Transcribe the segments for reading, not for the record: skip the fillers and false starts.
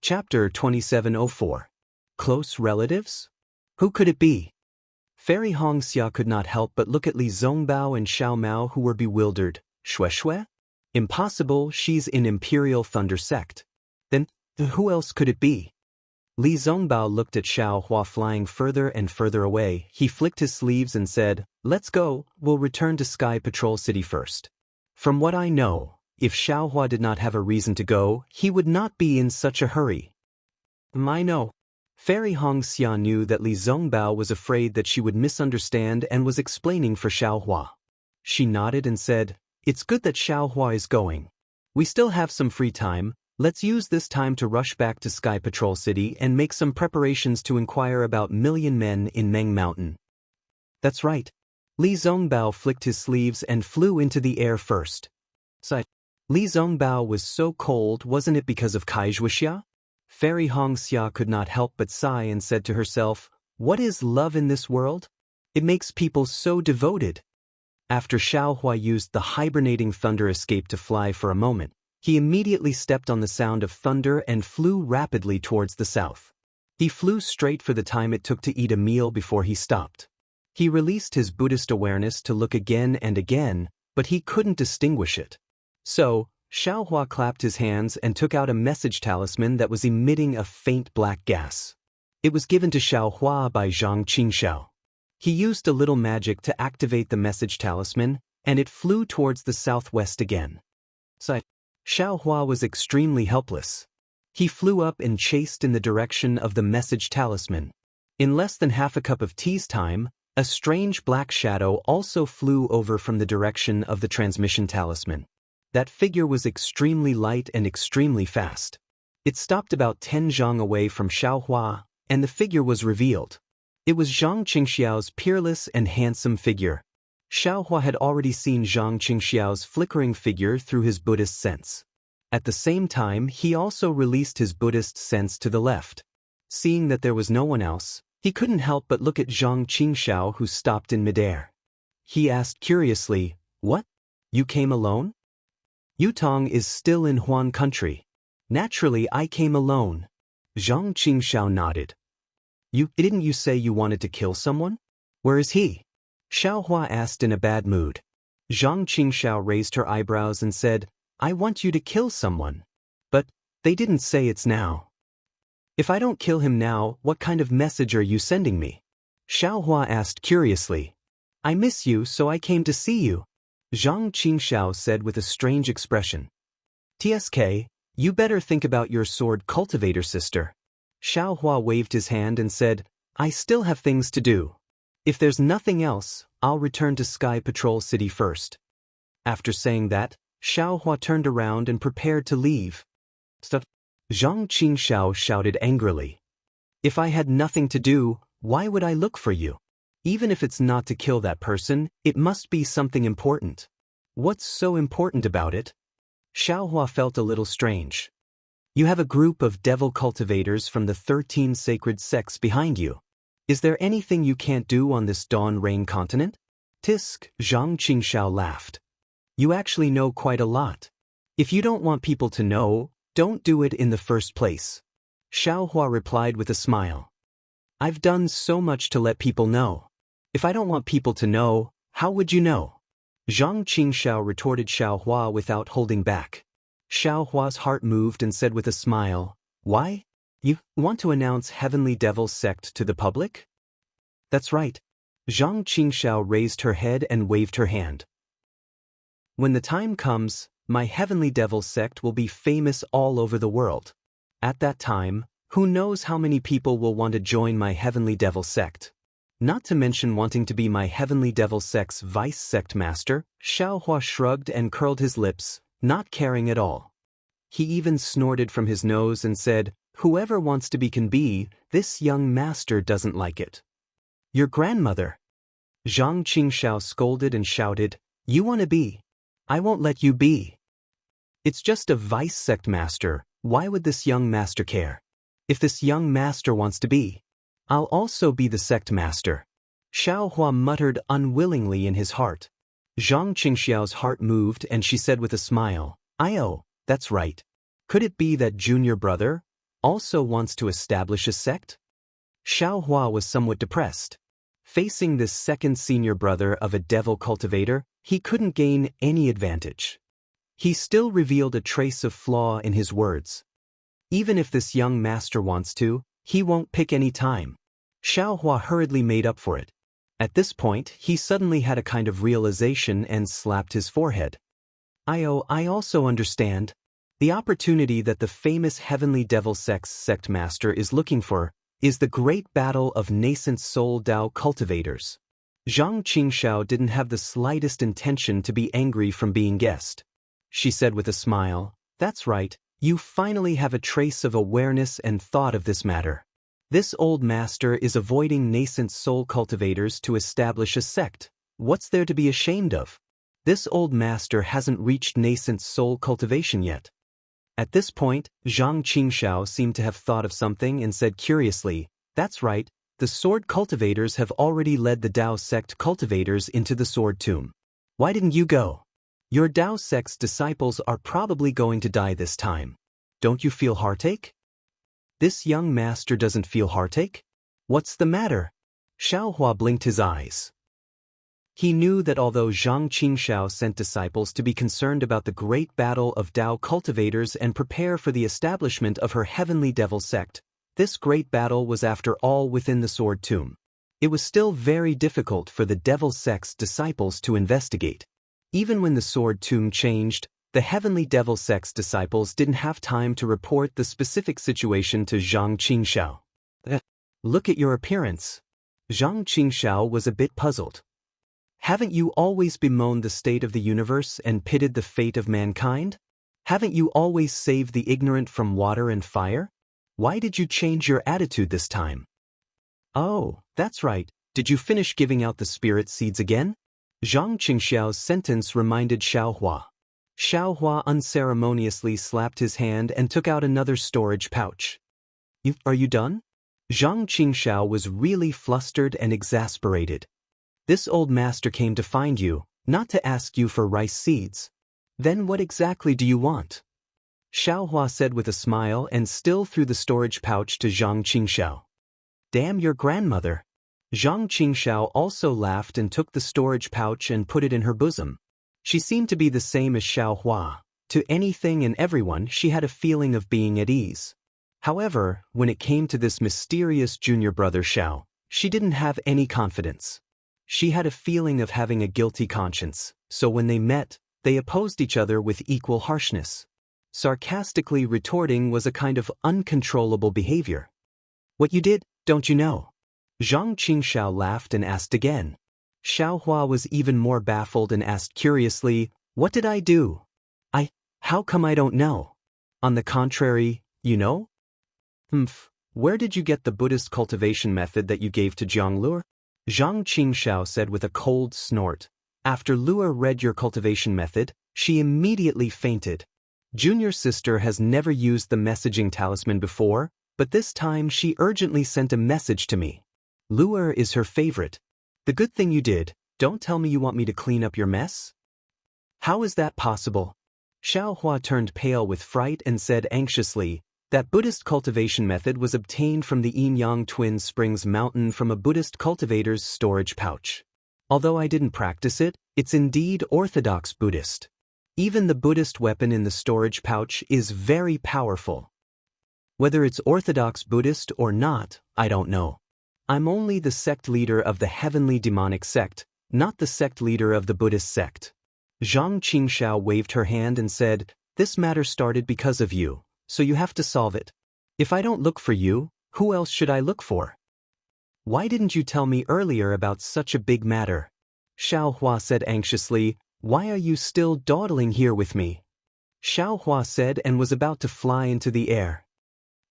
Chapter 2704. Close relatives? Who could it be? Fairy Hongxia could not help but look at Li Zongbao and Xiao Mao, who were bewildered. Shui Shui? Impossible, she's in Imperial Thunder Sect. Then, who else could it be? Li Zongbao looked at Xiao Hua flying further and further away. He flicked his sleeves and said, "Let's go, we'll return to Sky Patrol City first." From what I know, if Xiao Hua did not have a reason to go, he would not be in such a hurry. I know. Fairy Hongxia knew that Li Zongbao was afraid that she would misunderstand and was explaining for Xiao Hua. She nodded and said, "It's good that Xiao Hua is going. We still have some free time. Let's use this time to rush back to Sky Patrol City and make some preparations to inquire about Million Men in Meng Mountain." That's right. Li Zongbao flicked his sleeves and flew into the air first. Li Zongbao was so cold, wasn't it because of Wuxia? Fairy Hongxia could not help but sigh and said to herself, "What is love in this world? It makes people so devoted." After Xiao Hua used the hibernating thunder escape to fly for a moment, he immediately stepped on the sound of thunder and flew rapidly towards the south. He flew straight for the time it took to eat a meal before he stopped. He released his Buddhist awareness to look again and again, but he couldn't distinguish it. So, Xiao Hua clapped his hands and took out a message talisman that was emitting a faint black gas. It was given to Xiao Hua by Zhang Qingxiao. He used a little magic to activate the message talisman, and it flew towards the southwest again. Xiao Hua was extremely helpless. He flew up and chased in the direction of the message talisman. In less than half a cup of tea's time, a strange black shadow also flew over from the direction of the transmission talisman. That figure was extremely light and extremely fast. It stopped about 10 zhang away from Xiao Hua, and the figure was revealed. It was Zhang Qingxiao's peerless and handsome figure. Xiao Hua had already seen Zhang Qingxiao's flickering figure through his Buddhist sense. At the same time, he also released his Buddhist sense to the left. Seeing that there was no one else, he couldn't help but look at Zhang Qingxiao, who stopped in midair. He asked curiously, "What? You came alone?" "Yutong is still in Huan country. Naturally, I came alone." Zhang Qingxiao nodded. Didn't you say you wanted to kill someone? Where is he?" Xiao Hua asked in a bad mood. Zhang Qingxiao raised her eyebrows and said, "I want you to kill someone. But they didn't say it's now." "If I don't kill him now, what kind of message are you sending me?" Xiao Hua asked curiously. "I miss you, so I came to see you," Zhang Qingxiao said with a strange expression. "TSK, you better think about your sword, cultivator sister." Xiao Hua waved his hand and said, "I still have things to do. If there's nothing else, I'll return to Sky Patrol City first." After saying that, Xiao Hua turned around and prepared to leave. "Stop!" Zhang Qingxiao shouted angrily. "If I had nothing to do, why would I look for you? Even if it's not to kill that person, it must be something important. What's so important about it?" Xiao Hua felt a little strange. "You have a group of devil cultivators from the 13 sacred sects behind you. Is there anything you can't do on this Dawn Rain continent?" "Tisk," Zhang Qingxiao laughed. "You actually know quite a lot. If you don't want people to know, don't do it in the first place." Xiao Hua replied with a smile. "I've done so much to let people know. If I don't want people to know, how would you know?" Zhang Qingxiao retorted Xiao Hua without holding back. Xiao Hua's heart moved and said with a smile, "Why? You want to announce Heavenly Devil Sect to the public?" "That's right." Zhang Qingxiao raised her head and waved her hand. "When the time comes, my Heavenly Devil Sect will be famous all over the world. At that time, who knows how many people will want to join my Heavenly Devil Sect. Not to mention wanting to be my Heavenly Devil Sect's vice sect master." Xiao Hua shrugged and curled his lips, not caring at all. He even snorted from his nose and said, "Whoever wants to be can be, this young master doesn't like it." "Your grandmother!" Zhang Qingxiao scolded and shouted, "You want to be? I won't let you be. It's just a vice sect master, why would this young master care? If this young master wants to be, I'll also be the sect master." Xiao Hua muttered unwillingly in his heart. Zhang Qingxiao's heart moved and she said with a smile, "Oh, that's right. Could it be that junior brother? also wants to establish a sect? Xiao Hua was somewhat depressed. Facing this second senior brother of a devil cultivator, he couldn't gain any advantage. He still revealed a trace of flaw in his words. Even if this young master wants to, he won't pick any time. Xiao Hua hurriedly made up for it. At this point, he suddenly had a kind of realization and slapped his forehead. I also understand. The opportunity that the famous Heavenly Devil sect master is looking for is the great battle of nascent soul Dao cultivators. Zhang Qingxiao didn't have the slightest intention to be angry from being guessed. She said with a smile, "That's right, you finally have a trace of awareness and thought of this matter. This old master is avoiding nascent soul cultivators to establish a sect. What's there to be ashamed of? This old master hasn't reached nascent soul cultivation yet." At this point, Zhang Qingxiao seemed to have thought of something and said curiously, "That's right, the sword cultivators have already led the Dao sect cultivators into the sword tomb. Why didn't you go? Your Dao sect's disciples are probably going to die this time. Don't you feel heartache?" This young master doesn't feel heartache? What's the matter? Xiao Hua blinked his eyes. He knew that although Zhang Qingxiao sent disciples to be concerned about the great battle of Dao cultivators and prepare for the establishment of her heavenly devil sect, this great battle was after all within the sword tomb. It was still very difficult for the devil sect's disciples to investigate. Even when the sword tomb changed, the heavenly devil sect's disciples didn't have time to report the specific situation to Zhang Qingxiao. Look at your appearance. Zhang Qingxiao was a bit puzzled. Haven't you always bemoaned the state of the universe and pitted the fate of mankind? Haven't you always saved the ignorant from water and fire? Why did you change your attitude this time? Oh, that's right, did you finish giving out the spirit seeds again? Zhang Qingxiao's sentence reminded Xiao Hua. Xiao Hua unceremoniously slapped his hand and took out another storage pouch. Are you done? Zhang Qingxiao was really flustered and exasperated. This old master came to find you, not to ask you for rice seeds. Then what exactly do you want? Xiao Hua said with a smile and still threw the storage pouch to Zhang Qingxiao. Damn your grandmother. Zhang Qingxiao also laughed and took the storage pouch and put it in her bosom. She seemed to be the same as Xiao Hua. To anything and everyone she had a feeling of being at ease. However, when it came to this mysterious junior brother Xiao, she didn't have any confidence. She had a feeling of having a guilty conscience, so when they met, they opposed each other with equal harshness. Sarcastically retorting was a kind of uncontrollable behavior. What you did, don't you know? Zhang Qingxiao laughed and asked again. Xiao Hua was even more baffled and asked curiously, what did I do? How come I don't know? On the contrary, you know? Where did you get the Buddhist cultivation method that you gave to Jianghu? Zhang Qingxiao said with a cold snort. After Lua read your cultivation method, she immediately fainted. Junior sister has never used the messaging talisman before, but this time she urgently sent a message to me. Lua is her favorite. The good thing you did, don't tell me you want me to clean up your mess? How is that possible? Xiao Hua turned pale with fright and said anxiously, that Buddhist cultivation method was obtained from the Yin-Yang Twin Springs mountain from a Buddhist cultivator's storage pouch. Although I didn't practice it, it's indeed orthodox Buddhist. Even the Buddhist weapon in the storage pouch is very powerful. Whether it's orthodox Buddhist or not, I don't know. I'm only the sect leader of the heavenly demonic sect, not the sect leader of the Buddhist sect. Zhang Qingxiao waved her hand and said, this matter started because of you. So you have to solve it. If I don't look for you, who else should I look for? Why didn't you tell me earlier about such a big matter? Xiao Hua said anxiously, why are you still dawdling here with me? Xiao Hua said and was about to fly into the air.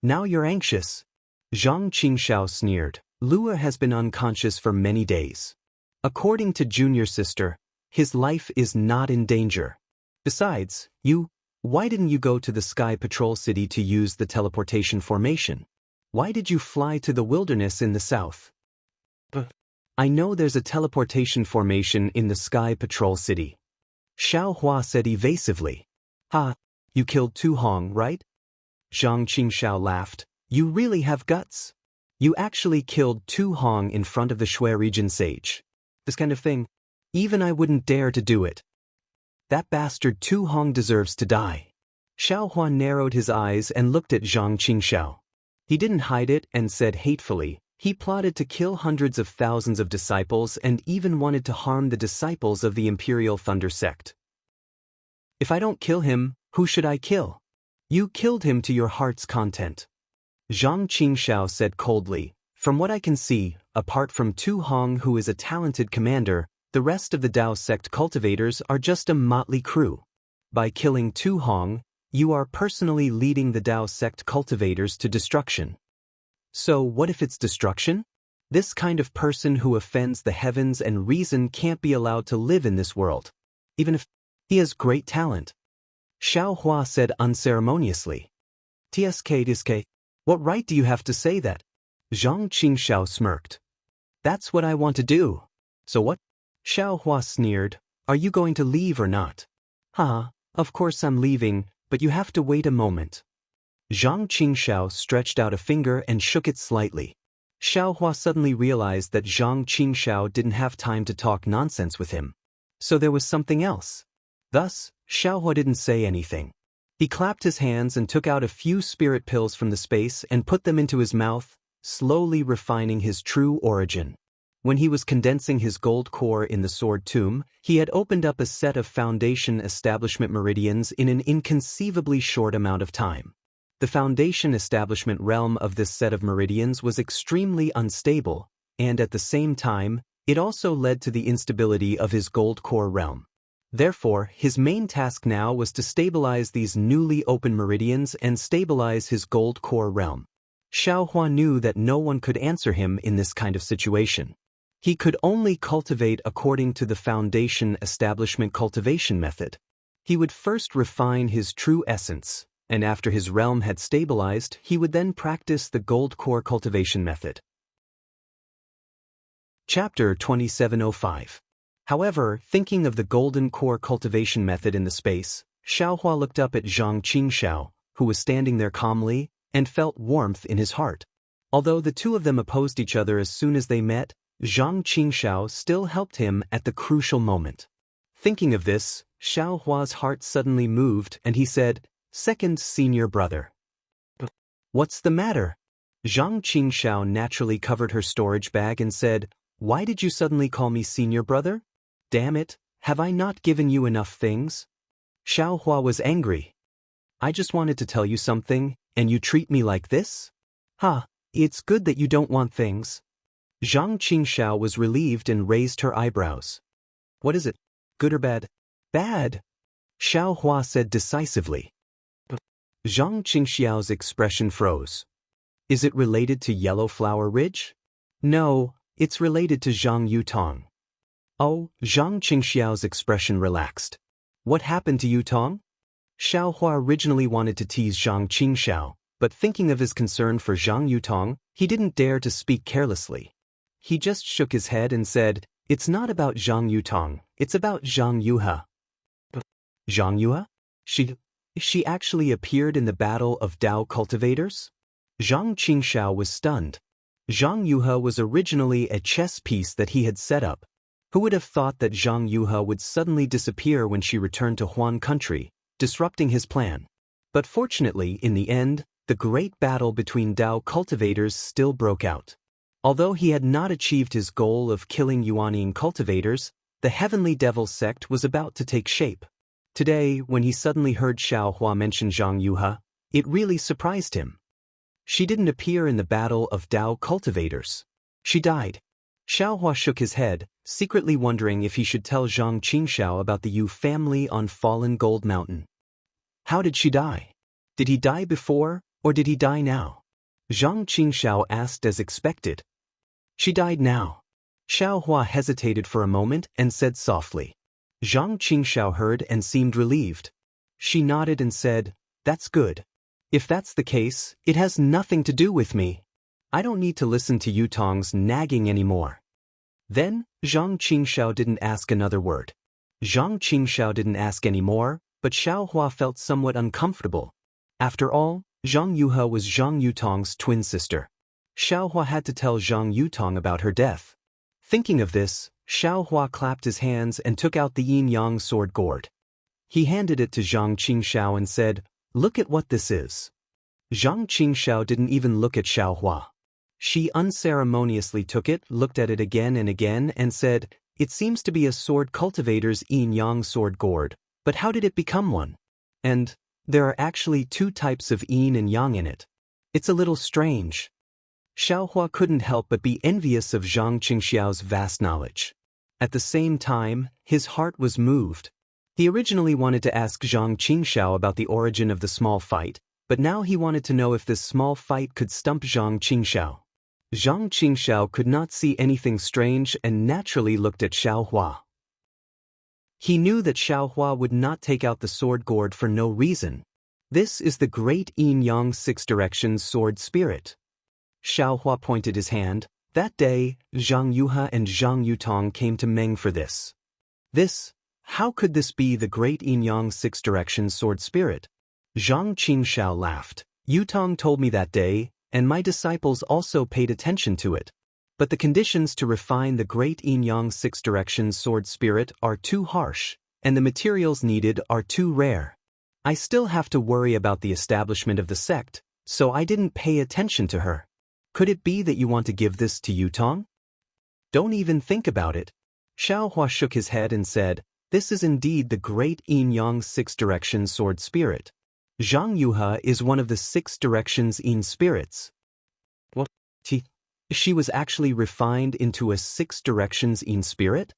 Now you're anxious. Zhang Qingxiao sneered. Lua has been unconscious for many days. According to junior sister, his life is not in danger. Besides, why didn't you go to the Sky Patrol City to use the teleportation formation? Why did you fly to the wilderness in the south? I know there's a teleportation formation in the Sky Patrol City. Xiao Hua said evasively. You killed Tu Hong, right? Zhang Qingxiao laughed. You really have guts. You actually killed Tu Hong in front of the Shui region sage. This kind of thing, even I wouldn't dare to do it. That bastard Tu Hong deserves to die. Xiao Huan narrowed his eyes and looked at Zhang Qingxiao. He didn't hide it and said hatefully, he plotted to kill hundreds of thousands of disciples and even wanted to harm the disciples of the Imperial Thunder sect. If I don't kill him, who should I kill? You killed him to your heart's content. Zhang Qingxiao said coldly, from what I can see, apart from Tu Hong who is a talented commander, the rest of the Dao sect cultivators are just a motley crew. By killing Tu Hong, you are personally leading the Dao sect cultivators to destruction. So what if it's destruction? This kind of person who offends the heavens and reason can't be allowed to live in this world, even if he has great talent. Xiao Hua said unceremoniously. TSK, what right do you have to say that? Zhang Qingxiao smirked. That's what I want to do. So what? Xiao Hua sneered. Are you going to leave or not? Haha, of course I'm leaving, but you have to wait a moment. Zhang Qingxiao stretched out a finger and shook it slightly. Xiao Hua suddenly realized that Zhang Qingxiao didn't have time to talk nonsense with him. So there was something else. Thus, Xiao Hua didn't say anything. He clapped his hands and took out a few spirit pills from the space and put them into his mouth, slowly refining his true origin. When he was condensing his gold core in the sword tomb, he had opened up a set of foundation establishment meridians in an inconceivably short amount of time. The foundation establishment realm of this set of meridians was extremely unstable, and at the same time, it also led to the instability of his gold core realm. Therefore, his main task now was to stabilize these newly open meridians and stabilize his gold core realm. Xiao Hua knew that no one could answer him in this kind of situation. He could only cultivate according to the foundation establishment cultivation method. He would first refine his true essence, and after his realm had stabilized, he would then practice the gold core cultivation method. Chapter 2705. However, thinking of the golden core cultivation method in the space, Xiao Hua looked up at Zhang Qingxiao, who was standing there calmly, and felt warmth in his heart. Although the two of them opposed each other as soon as they met, Zhang Qingxiao still helped him at the crucial moment. Thinking of this, Xiao Hua's heart suddenly moved and he said, "Second senior brother." "What's the matter?" Zhang Qingxiao naturally covered her storage bag and said, "Why did you suddenly call me senior brother? Damn it, have I not given you enough things?" Xiao Hua was angry. "I just wanted to tell you something, and you treat me like this? Ha, it's good that you don't want things." Zhang Qingxiao was relieved and raised her eyebrows. "What is it? Good or bad?" "Bad," Xiao Hua said decisively. Zhang Qingxiao's expression froze. "Is it related to Yellow Flower Ridge?" "No, it's related to Zhang Yutong." "Oh," Zhang Qingxiao's expression relaxed. "What happened to Yutong?" Xiao Hua originally wanted to tease Zhang Qingxiao, but thinking of his concern for Zhang Yutong, he didn't dare to speak carelessly. He just shook his head and said, "It's not about Zhang Yutong, it's about Zhang Yuhe." Zhang Yuhe? She actually appeared in the Battle of Dao Cultivators? Zhang Qingxiao was stunned. Zhang Yuhe was originally a chess piece that he had set up. Who would have thought that Zhang Yuhe would suddenly disappear when she returned to Huan country, disrupting his plan? But fortunately, in the end, the great battle between Dao cultivators still broke out. Although he had not achieved his goal of killing Yuanian cultivators, the Heavenly Devil sect was about to take shape. Today, when he suddenly heard Xiao Hua mention Zhang Yuhe, it really surprised him. She didn't appear in the Battle of Dao Cultivators. She died. Xiao Hua shook his head, secretly wondering if he should tell Zhang Qingxiao about the Yu family on Fallen Gold Mountain. How did she die? Did he die before, or did he die now? Zhang Qingxiao asked as expected. She died now. Xiao Hua hesitated for a moment and said softly. Zhang Qingxiao heard and seemed relieved. She nodded and said, "That's good. If that's the case, it has nothing to do with me. I don't need to listen to Yutong's nagging anymore." Then, Zhang Qingxiao didn't ask another word. Zhang Qingxiao didn't ask any more, but Xiao Hua felt somewhat uncomfortable. After all, Zhang Yuhe was Zhang Yutong's twin sister. Xiaohua had to tell Zhang Yutong about her death. Thinking of this, Xiaohua clapped his hands and took out the yin-yang sword gourd. He handed it to Zhang Qingxiao and said, "Look at what this is." Zhang Qingxiao didn't even look at Xiaohua. She unceremoniously took it, looked at it again and said, "It seems to be a sword cultivator's yin-yang sword gourd, but how did it become one? And there are actually two types of yin and yang in it. It's a little strange." Xiaohua couldn't help but be envious of Zhang Qingxiao's vast knowledge. At the same time, his heart was moved. He originally wanted to ask Zhang Qingxiao about the origin of the small fight, but now he wanted to know if this small fight could stump Zhang Qingxiao. Zhang Qingxiao could not see anything strange and naturally looked at Xiaohua. He knew that Xiaohua would not take out the sword gourd for no reason. This is the great yin-yang six directions sword spirit. Xiaohua pointed his hand. That day, Zhang Yuhe and Zhang Yutong came to Meng for this. How could this be the great yin-yang six directions sword spirit? Zhang Qingxiao laughed. Yutong told me that day, and my disciples also paid attention to it. But the conditions to refine the great yin-yang six directions sword spirit are too harsh, and the materials needed are too rare. I still have to worry about the establishment of the sect, so I didn't pay attention to her. Could it be that you want to give this to Yutong? Don't even think about it. Xiaohua shook his head and said, "This is indeed the great yin-yang six directions sword spirit. Zhang Yuhe is one of the six directions yin spirits." What? She was actually refined into a six directions yin spirit?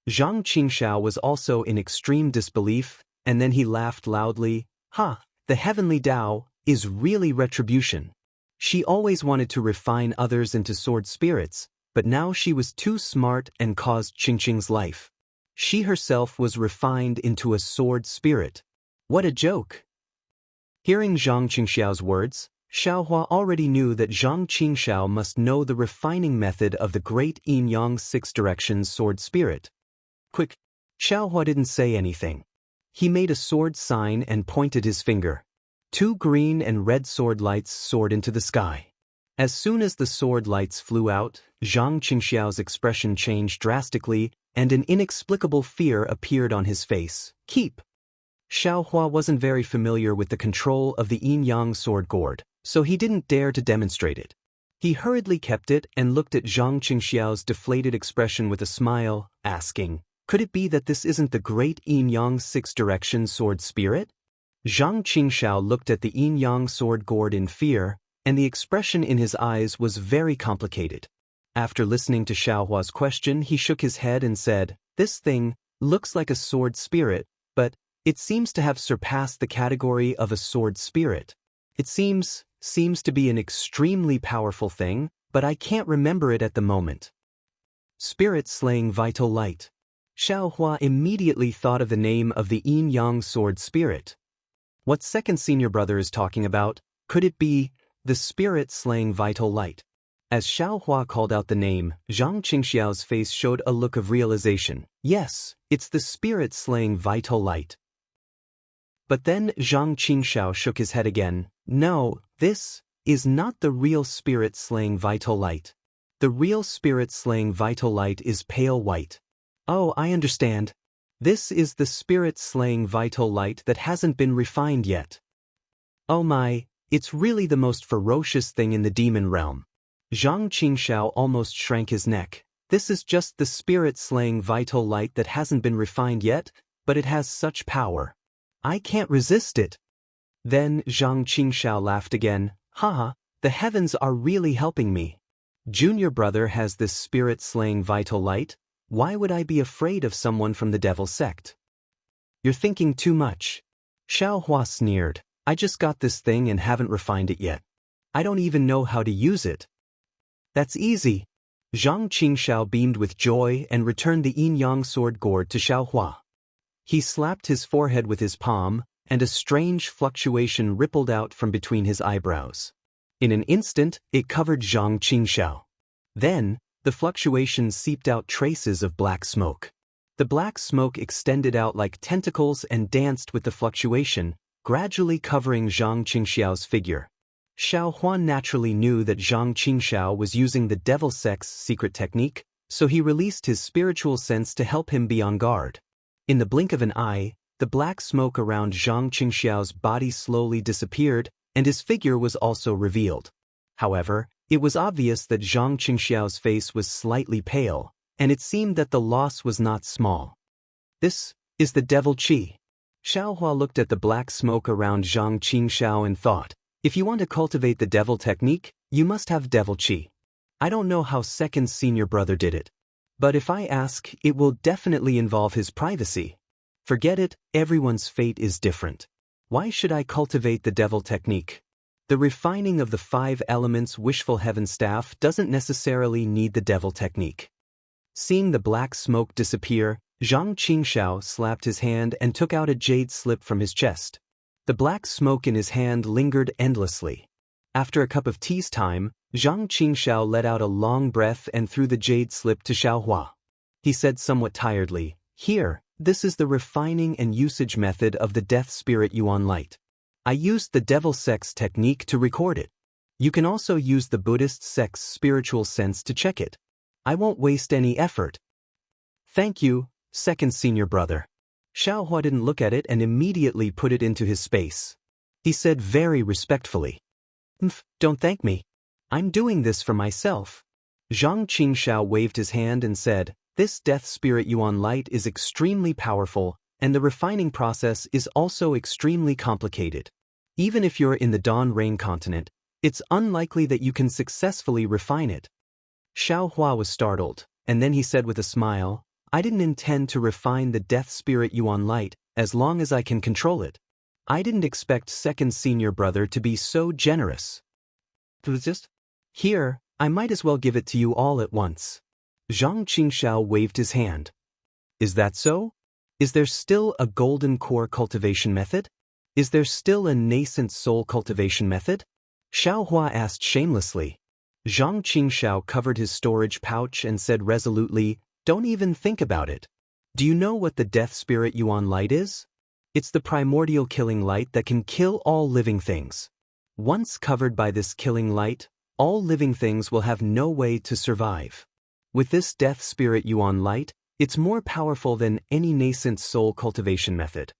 Zhang Qingxiao was also in extreme disbelief, and then he laughed loudly. The heavenly Tao is really retribution. She always wanted to refine others into sword spirits, but now she was too smart and caused Qingqing's life. She herself was refined into a sword spirit. What a joke! Hearing Zhang Qingxiao's words, Xiaohua already knew that Zhang Qingxiao must know the refining method of the great yin-yang six directions sword spirit. Quick! Xiaohua didn't say anything. He made a sword sign and pointed his finger. Two green and red sword lights soared into the sky. As soon as the sword lights flew out, Zhang Qingxiao's expression changed drastically, and an inexplicable fear appeared on his face. Keep! Xiaohua wasn't very familiar with the control of the yin-yang sword gourd, so he didn't dare to demonstrate it. He hurriedly kept it and looked at Zhang Qingxiao's deflated expression with a smile, asking, "Could it be that this isn't the great yin-yang six directions sword spirit?" Zhang Qingxiao looked at the yin-yang sword gourd in fear, and the expression in his eyes was very complicated. After listening to Xiaohua's question, he shook his head and said, "This thing looks like a sword spirit, but it seems to have surpassed the category of a sword spirit. It seems to be an extremely powerful thing, but I can't remember it at the moment." Spirit slaying vital light. Xiaohua immediately thought of the name of the yin-yang sword spirit. What second senior brother is talking about? Could it be the spirit slaying vital light? As Xiaohua called out the name, Zhang Qingxiao's face showed a look of realization. Yes, it's the spirit slaying vital light. But then Zhang Qingxiao shook his head again. No, this is not the real spirit slaying vital light. The real spirit slaying vital light is pale white. Oh, I understand. This is the spirit slaying vital light that hasn't been refined yet. Oh my, it's really the most ferocious thing in the demon realm. Zhang Qingxiao almost shrank his neck. This is just the spirit slaying vital light that hasn't been refined yet, but it has such power. I can't resist it. Then Zhang Qingxiao laughed again. Haha, the heavens are really helping me. Junior brother has this spirit slaying vital light. Why would I be afraid of someone from the devil sect? You're thinking too much. Xiaohua sneered. I just got this thing and haven't refined it yet. I don't even know how to use it. That's easy. Zhang Qingxiao beamed with joy and returned the yin-yang sword gourd to Xiaohua. He slapped his forehead with his palm, and a strange fluctuation rippled out from between his eyebrows. In an instant, it covered Zhang Qingxiao. Then, the fluctuation seeped out traces of black smoke. The black smoke extended out like tentacles and danced with the fluctuation, gradually covering Zhang Qingxiao's figure. Xiao Huan naturally knew that Zhang Qingxiao was using the devil sex secret technique, so he released his spiritual sense to help him be on guard. In the blink of an eye, the black smoke around Zhang Qingxiao's body slowly disappeared, and his figure was also revealed. However, it was obvious that Zhang Qingxiao's face was slightly pale, and it seemed that the loss was not small. This is the devil qi. Xiaohua looked at the black smoke around Zhang Qingxiao and thought, if you want to cultivate the devil technique, you must have devil qi. I don't know how second senior brother did it. But if I ask, it will definitely involve his privacy. Forget it, everyone's fate is different. Why should I cultivate the devil technique? The refining of the 5 elements wishful heaven staff doesn't necessarily need the devil technique. Seeing the black smoke disappear, Zhang Qingxiao slapped his hand and took out a jade slip from his chest. The black smoke in his hand lingered endlessly. After a cup of tea's time, Zhang Qingxiao let out a long breath and threw the jade slip to Xiaohua. He said somewhat tiredly, "Here, this is the refining and usage method of the death spirit Yuan light. I used the devil sex technique to record it. You can also use the Buddhist sex spiritual sense to check it. I won't waste any effort." "Thank you, second senior brother." Xiaohua didn't look at it and immediately put it into his space. He said very respectfully, "Don't thank me. I'm doing this for myself." Zhang Qingxiao waved his hand and said, "This death spirit Yuan light is extremely powerful, and the refining process is also extremely complicated. Even if you're in the Dawn Rain continent, it's unlikely that you can successfully refine it." Xiaohua was startled, and then he said with a smile, "I didn't intend to refine the death spirit Yuan light, as long as I can control it. I didn't expect second senior brother to be so generous. Here, I might as well give it to you all at once." Zhang Qingxiao waved his hand. "Is that so? Is there still a golden core cultivation method? Is there still a nascent soul cultivation method?" Xiaohua asked shamelessly. Zhang Qingxiao covered his storage pouch and said resolutely, "Don't even think about it. Do you know what the death spirit Yuan light is? It's the primordial killing light that can kill all living things. Once covered by this killing light, all living things will have no way to survive. With this death spirit Yuan light, it's more powerful than any nascent soul cultivation method.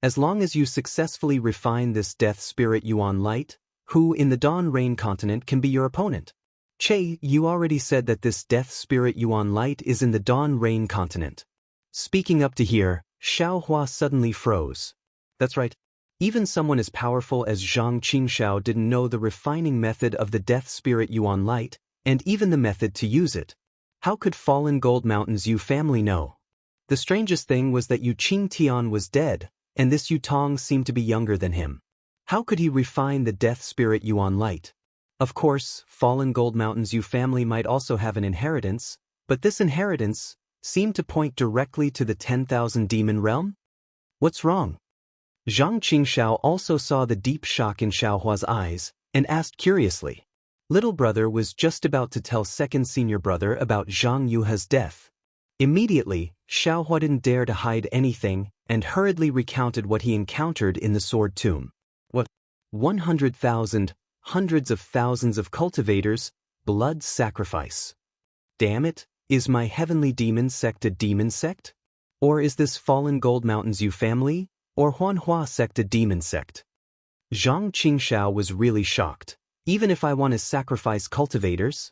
As long as you successfully refine this death spirit Yuan light, who in the Dawn Rain continent can be your opponent? Che, you already said that this death spirit Yuan light is in the Dawn Rain continent." Speaking up to here, Xiaohua suddenly froze. That's right. Even someone as powerful as Zhang Qingxiao didn't know the refining method of the death spirit Yuan light, and even the method to use it. How could Fallen Gold Mountain's Yu family know? The strangest thing was that Yu Qingtian was dead, and this Yu Tong seemed to be younger than him. How could he refine the death spirit Yuan light? Of course, Fallen Gold Mountain's Yu family might also have an inheritance, but this inheritance seemed to point directly to the 10,000 demon realm? What's wrong? Zhang Qingxiao also saw the deep shock in Xiaohua's eyes, and asked curiously. Little brother was just about to tell second senior brother about Zhang Yuha's death. Immediately, Xiaohua didn't dare to hide anything, and hurriedly recounted what he encountered in the Sword Tomb. What? 100,000, hundreds of thousands of cultivators, blood sacrifice. Damn it, is my heavenly demon sect a demon sect? Or is this Fallen Gold Mountain's Yu family, or Huanhua sect a demon sect? Zhang Qingxiao was really shocked. Even if I want to sacrifice cultivators,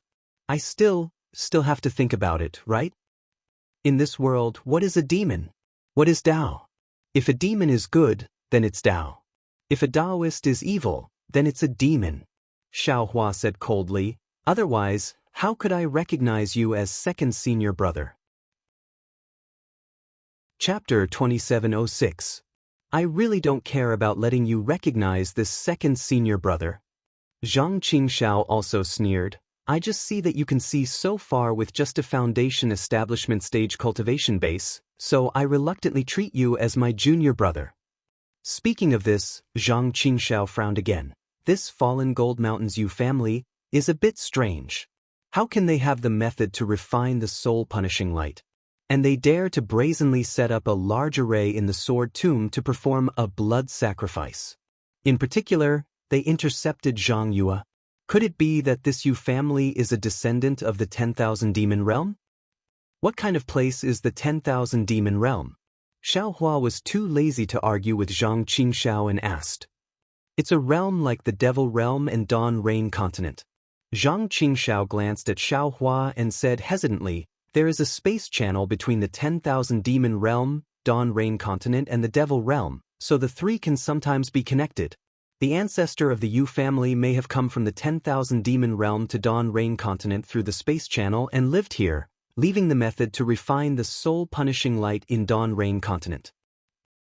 I still have to think about it, right? In this world, what is a demon? What is Tao? If a demon is good, then it's Tao. If a Taoist is evil, then it's a demon. Xiaohua said coldly, otherwise, how could I recognize you as second senior brother? Chapter 2706. I really don't care about letting you recognize this second senior brother. Zhang Qingxiao also sneered, I just see that you can see so far with just a foundation establishment stage cultivation base, so I reluctantly treat you as my junior brother. Speaking of this, Zhang Qingxiao frowned again. This Fallen Gold Mountain's Yu family is a bit strange. How can they have the method to refine the soul-punishing light? And they dare to brazenly set up a large array in the Sword Tomb to perform a blood sacrifice. In particular, they intercepted Jianghu. Could it be that this Yu family is a descendant of the 10,000 demon realm? What kind of place is the 10,000 demon realm? Xiaohua was too lazy to argue with Zhang Qingxiao and asked. It's a realm like the Devil Realm and Dawn Rain Continent. Zhang Qingxiao glanced at Xiaohua and said hesitantly, there is a space channel between the 10,000 demon realm, Dawn Rain Continent and the Devil Realm, so the three can sometimes be connected. The ancestor of the Yu family may have come from the 10,000 demon realm to Dawn Rain Continent through the space channel and lived here, leaving the method to refine the soul-punishing light in Dawn Rain Continent.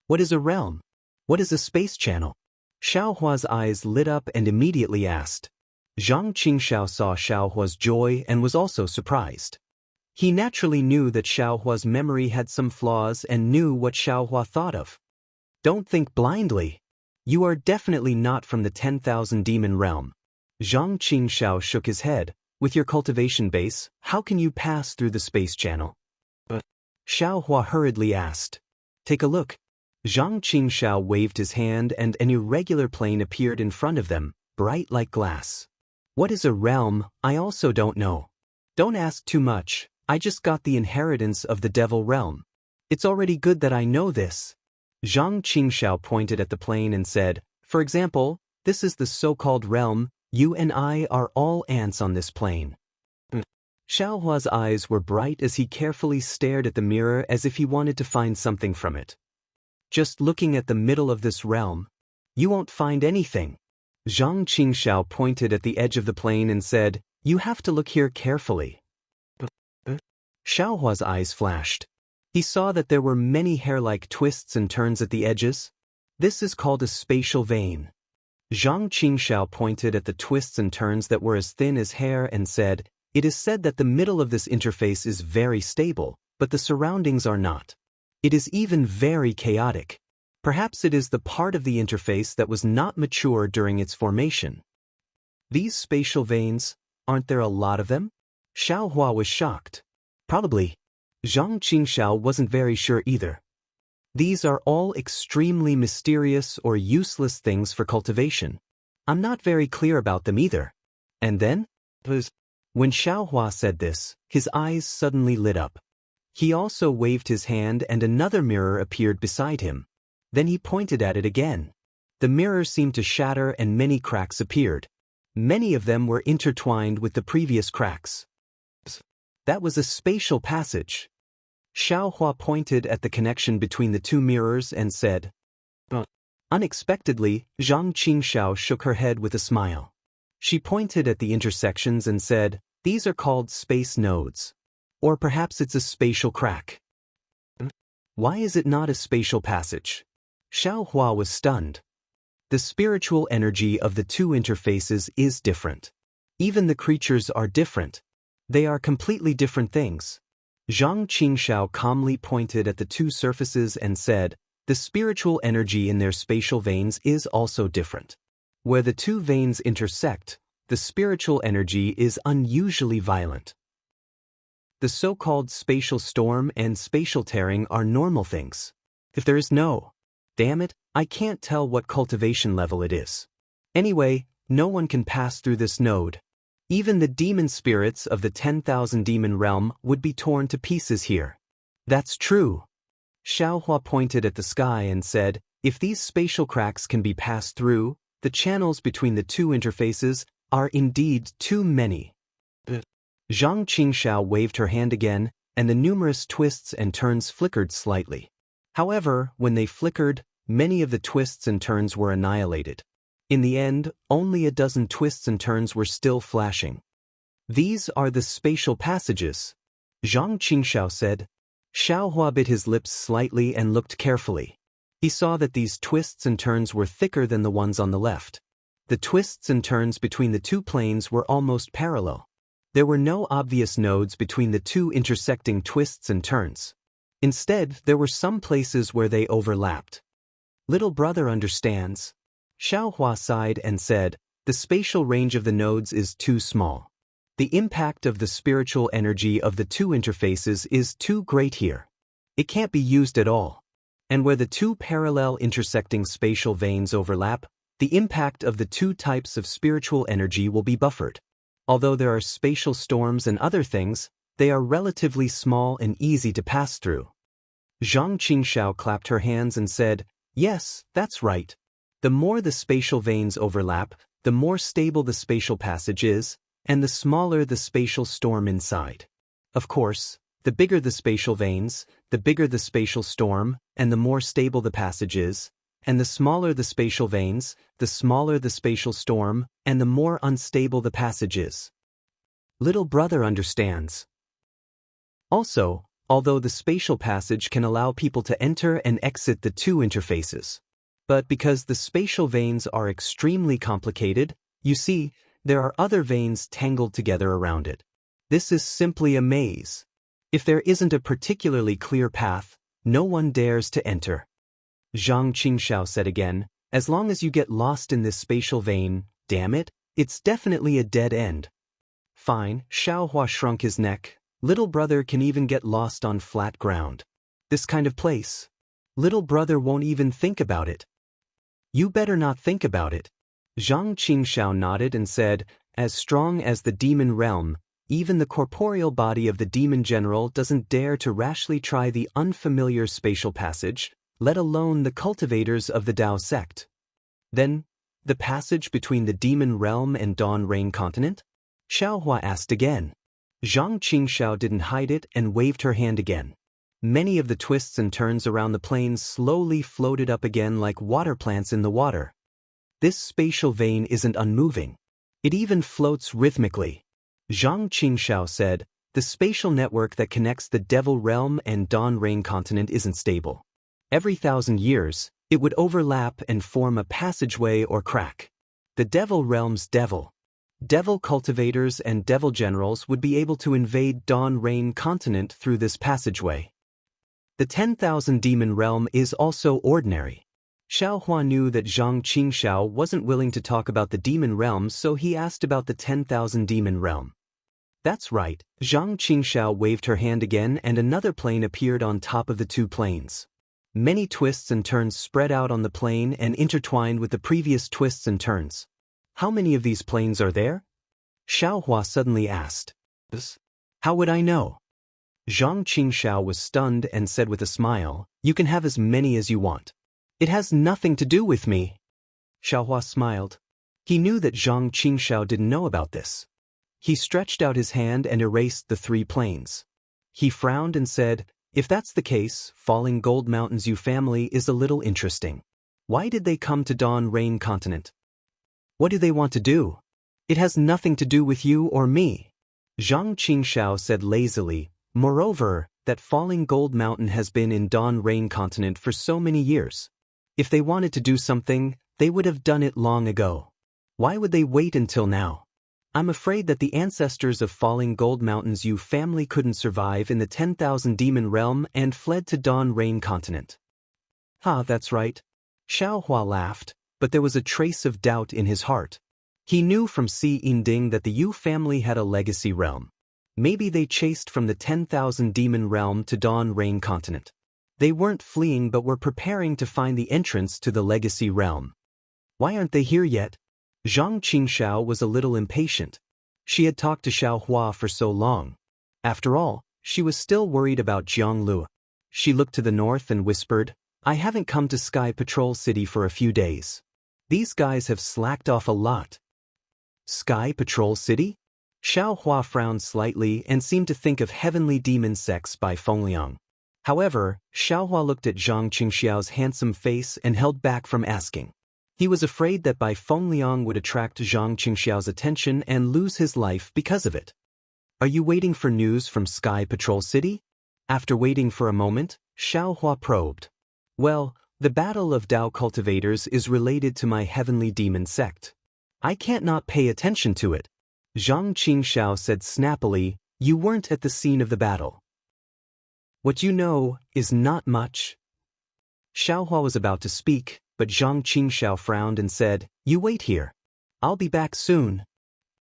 What is a realm? What is a space channel? Xiaohua's eyes lit up and immediately asked. Zhang Qingxiao saw Xiaohua's joy and was also surprised. He naturally knew that Xiaohua's memory had some flaws and knew what Xiaohua thought of. Don't think blindly. You are definitely not from the 10,000 demon realm. Zhang Qingxiao shook his head. With your cultivation base, how can you pass through the space channel? Xiaohua hurriedly asked. Take a look. Zhang Qingxiao waved his hand and an irregular plane appeared in front of them, bright like glass. What is a realm? I also don't know. Don't ask too much. I just got the inheritance of the Devil Realm. It's already good that I know this. Zhang Qingxiao pointed at the plane and said, for example, this is the so-called realm. You and I are all ants on this plane. Xiaohua's eyes were bright as he carefully stared at the mirror as if he wanted to find something from it. Just looking at the middle of this realm, you won't find anything. Zhang Qingxiao pointed at the edge of the plane and said, you have to look here carefully. Xiaohua's eyes flashed. He saw that there were many hair-like twists and turns at the edges. This is called a spatial vein. Zhang Qingxiao pointed at the twists and turns that were as thin as hair and said, it is said that the middle of this interface is very stable, but the surroundings are not. It is even very chaotic. Perhaps it is the part of the interface that was not mature during its formation. These spatial veins, aren't there a lot of them? Xiaohua was shocked. Probably. Zhang Qingxiao wasn't very sure either. These are all extremely mysterious or useless things for cultivation. I'm not very clear about them either. And then? When Xiaohua said this, his eyes suddenly lit up. He also waved his hand and another mirror appeared beside him. Then he pointed at it again. The mirror seemed to shatter and many cracks appeared. Many of them were intertwined with the previous cracks. That was a spatial passage. Xiaohua pointed at the connection between the two mirrors and said. Unexpectedly, Zhang Qingxiao shook her head with a smile. She pointed at the intersections and said, these are called space nodes. Or perhaps it's a spatial crack. Why is it not a spatial passage? Xiaohua was stunned. The spiritual energy of the two interfaces is different. Even the creatures are different. They are completely different things. Zhang Qingxiao calmly pointed at the two surfaces and said, the spiritual energy in their spatial veins is also different. Where the two veins intersect, the spiritual energy is unusually violent. The so-called spatial storm and spatial tearing are normal things. If there is no, damn it, I can't tell what cultivation level it is. Anyway, no one can pass through this node. Even the demon spirits of the 10,000 demon realm would be torn to pieces here. That's true. Xiaohua pointed at the sky and said, if these spatial cracks can be passed through, the channels between the two interfaces are indeed too many. Zhang Qingxiao waved her hand again, and the numerous twists and turns flickered slightly. However, when they flickered, many of the twists and turns were annihilated. In the end, only a dozen twists and turns were still flashing. These are the spatial passages, Zhang Qingxiao said. Xiaohua bit his lips slightly and looked carefully. He saw that these twists and turns were thicker than the ones on the left. The twists and turns between the two planes were almost parallel. There were no obvious nodes between the two intersecting twists and turns. Instead, there were some places where they overlapped. Little brother understands. Xiaohua sighed and said, the spatial range of the nodes is too small. The impact of the spiritual energy of the two interfaces is too great here. It can't be used at all. And where the two parallel intersecting spatial veins overlap, The impact of the two types of spiritual energy will be buffered. Although there are spatial storms and other things, they are relatively small and easy to pass through. Zhang Qingxiao clapped her hands and said, "Yes, that's right. The more the spatial veins overlap, the more stable the spatial passage is, and the smaller the spatial storm inside. Of course, the bigger the spatial veins, the bigger the spatial storm, and the more stable the passage is, and the smaller the spatial veins, the smaller the spatial storm, and the more unstable the passage is. Little brother understands." Also, although the spatial passage can allow people to enter and exit the two interfaces, but because the spatial veins are extremely complicated, you see, there are other veins tangled together around it. This is simply a maze. If there isn't a particularly clear path, no one dares to enter. Zhang Qingxiao said again, "As long as you get lost in this spatial vein, damn it, it's definitely a dead end." Fine, Xiaohua shrunk his neck. Little brother can even get lost on flat ground. This kind of place. Little brother won't even think about it. You better not think about it. Zhang Qingxiao nodded and said, "As strong as the demon realm, even the corporeal body of the demon general doesn't dare to rashly try the unfamiliar spatial passage, let alone the cultivators of the Dao sect." Then, the passage between the demon realm and Dawn Rain continent? Xiaohua asked again. Zhang Qingxiao didn't hide it and waved her hand again. Many of the twists and turns around the plains slowly floated up again like water plants in the water. This spatial vein isn't unmoving. It even floats rhythmically. Zhang Qingxiao said, "The spatial network that connects the Devil Realm and Dawn Rain continent isn't stable. Every 1,000 years, it would overlap and form a passageway or crack. The Devil Realm's Devil cultivators and devil generals would be able to invade Dawn Rain continent through this passageway. The 10,000 demon realm is also ordinary." Xiaohua knew that Zhang Qingxiao wasn't willing to talk about the demon realm, so he asked about the 10,000 demon realm. "That's right." Zhang Qingxiao waved her hand again and another plane appeared on top of the two planes. Many twists and turns spread out on the plane and intertwined with the previous twists and turns. "How many of these planes are there?" Xiaohua suddenly asked. "How would I know?" Zhang Qingxiao was stunned and said with a smile, "You can have as many as you want. It has nothing to do with me." Xiaohua smiled. He knew that Zhang Qingxiao didn't know about this. He stretched out his hand and erased the 3 planes. He frowned and said, "If that's the case, Falling Gold Mountain's Yu family is a little interesting. Why did they come to Dawn Rain continent? What do they want to do? It has nothing to do with you or me." Zhang Qingxiao said lazily, "Moreover, that Falling Gold Mountain has been in Dawn Rain continent for so many years. If they wanted to do something, they would have done it long ago. Why would they wait until now? I'm afraid that the ancestors of Falling Gold Mountain's Yu family couldn't survive in the 10,000 demon realm and fled to Dawn Rain continent." "Ha, that's right." Xiaohua laughed, but there was a trace of doubt in his heart. He knew from Si Yinding that the Yu family had a legacy realm. Maybe they chased from the 10,000 demon realm to Dawn Rain continent. They weren't fleeing but were preparing to find the entrance to the legacy realm. Why aren't they here yet? Zhang Qingxiao was a little impatient. She had talked to Xiaohua for so long. After all, she was still worried about Jianghu. She looked to the north and whispered, "I haven't come to Sky Patrol City for a few days. These guys have slacked off a lot." Sky Patrol City? Xiaohua frowned slightly and seemed to think of Heavenly Demon Sex by Fengliang. However, Xiaohua looked at Zhang Qingxiao's handsome face and held back from asking. He was afraid that Bai Fengliang would attract Zhang Qingxiao's attention and lose his life because of it. "Are you waiting for news from Sky Patrol City?" After waiting for a moment, Xiaohua probed. "Well, the Battle of Dao Cultivators is related to my Heavenly Demon sect. I can't not pay attention to it." Zhang Qingxiao said snappily, "You weren't at the scene of the battle. What you know is not much." Xiaohua was about to speak, but Zhang Qingxiao frowned and said, "You wait here. I'll be back soon."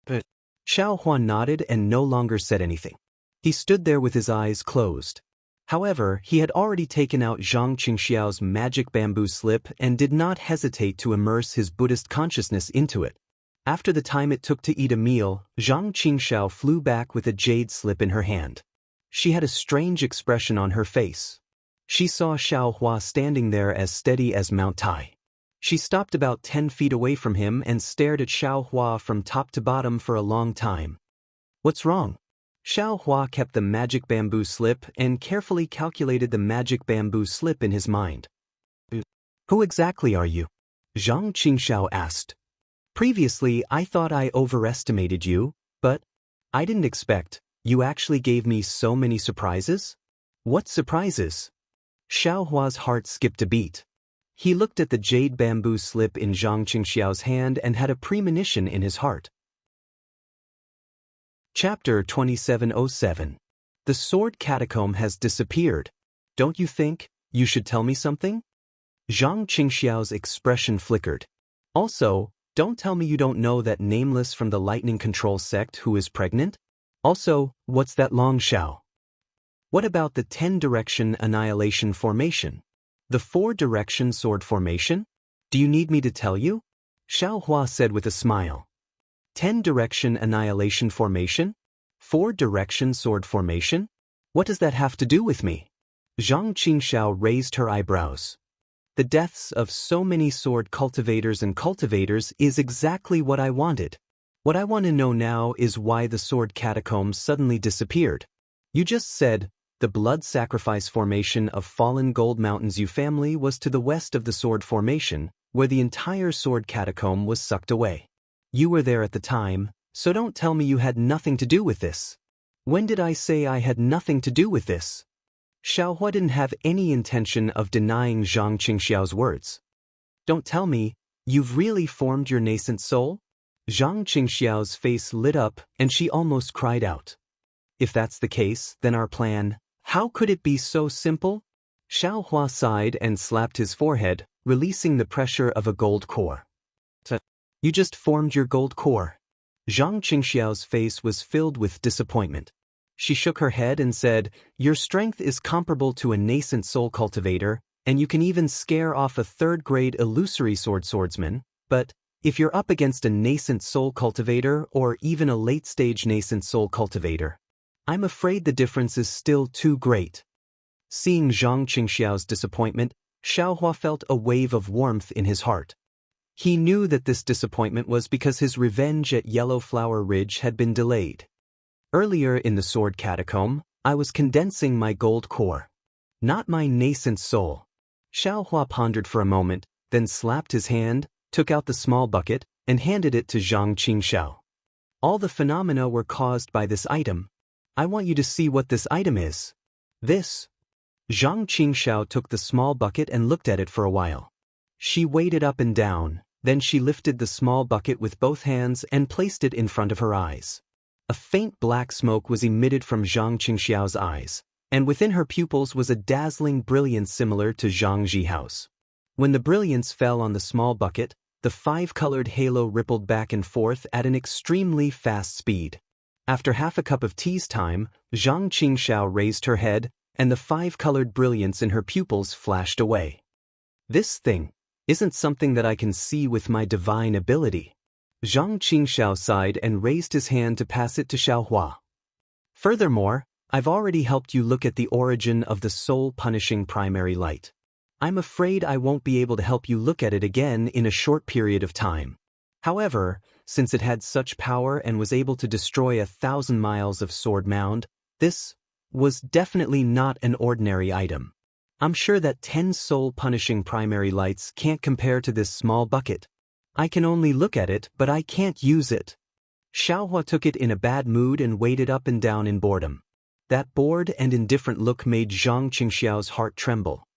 But Xiaohua nodded and no longer said anything. He stood there with his eyes closed. However, he had already taken out Zhang Qingxiao's magic bamboo slip and did not hesitate to immerse his Buddhist consciousness into it. After the time it took to eat a meal, Zhang Qingxiao flew back with a jade slip in her hand. She had a strange expression on her face. She saw Xiao Hua standing there as steady as Mount Tai. She stopped about 10 feet away from him and stared at Xiao Hua from top to bottom for a long time. "What's wrong?" Xiao Hua kept the magic bamboo slip and carefully calculated the magic bamboo slip in his mind. "Who exactly are you?" Zhang Qingxiao asked. "Previously I thought I overestimated you, but I didn't expect you actually gave me so many surprises." "What surprises?" Xiao Hua's heart skipped a beat. He looked at the jade bamboo slip in Zhang Qingxiao's hand and had a premonition in his heart. Chapter 2707. The sword catacomb has disappeared. Don't you think you should tell me something? Zhang Qingxiao's expression flickered. Also, don't tell me you don't know that nameless from the lightning control sect who is pregnant? Also, what's that long Xiao? What about the 10-direction annihilation formation? The 4-direction sword formation? Do you need me to tell you? Xiao Hua said with a smile. 10-direction annihilation formation? 4-direction sword formation? What does that have to do with me? Zhang Qingxiao raised her eyebrows. The deaths of so many sword cultivators and cultivators is exactly what I wanted. What I want to know now is why the sword catacombs suddenly disappeared. You just said, the blood sacrifice formation of fallen Gold Mountains U family was to the west of the sword formation, where the entire sword catacomb was sucked away. You were there at the time, so don't tell me you had nothing to do with this. When did I say I had nothing to do with this? Xiao Hua didn't have any intention of denying Zhang Qingxiao's words. Don't tell me, you've really formed your nascent soul? Zhang Qingxiao's face lit up and she almost cried out. If that's the case, then our plan, how could it be so simple? Xiao Hua sighed and slapped his forehead, releasing the pressure of a gold core. You just formed your gold core. Zhang Qingxiao's face was filled with disappointment. She shook her head and said, your strength is comparable to a nascent soul cultivator, and you can even scare off a third-grade illusory swordsman, but if you're up against a nascent soul cultivator or even a late-stage nascent soul cultivator, I'm afraid the difference is still too great. Seeing Zhang Qingxiao's disappointment, Xiao Hua felt a wave of warmth in his heart. He knew that this disappointment was because his revenge at Yellow Flower Ridge had been delayed. Earlier in the sword catacomb, I was condensing my gold core, not my nascent soul. Xiao Hua pondered for a moment, then slapped his hand, took out the small bucket, and handed it to Zhang Qingxiao. All the phenomena were caused by this item. I want you to see what this item is. This. Zhang Qingxiao took the small bucket and looked at it for a while. She weighed it up and down, then she lifted the small bucket with both hands and placed it in front of her eyes. A faint black smoke was emitted from Zhang Qingxiao's eyes, and within her pupils was a dazzling brilliance similar to Zhang Jihao's. When the brilliance fell on the small bucket, the 5-colored halo rippled back and forth at an extremely fast speed. After half a cup of tea's time, Zhang Qingxiao raised her head, and the 5-colored brilliance in her pupils flashed away. This thing isn't something that I can see with my divine ability. Zhang Qingxiao sighed and raised his hand to pass it to Xiao Hua. Furthermore, I've already helped you look at the origin of the soul-punishing primary light. I'm afraid I won't be able to help you look at it again in a short period of time. However, since it had such power and was able to destroy 1,000 miles of sword mound, this was definitely not an ordinary item. I'm sure that 10 soul-punishing primary lights can't compare to this small bucket. I can only look at it, but I can't use it. Xiao Hua took it in a bad mood and weighed it up and down in boredom. That bored and indifferent look made Zhang Qingxiao's heart tremble.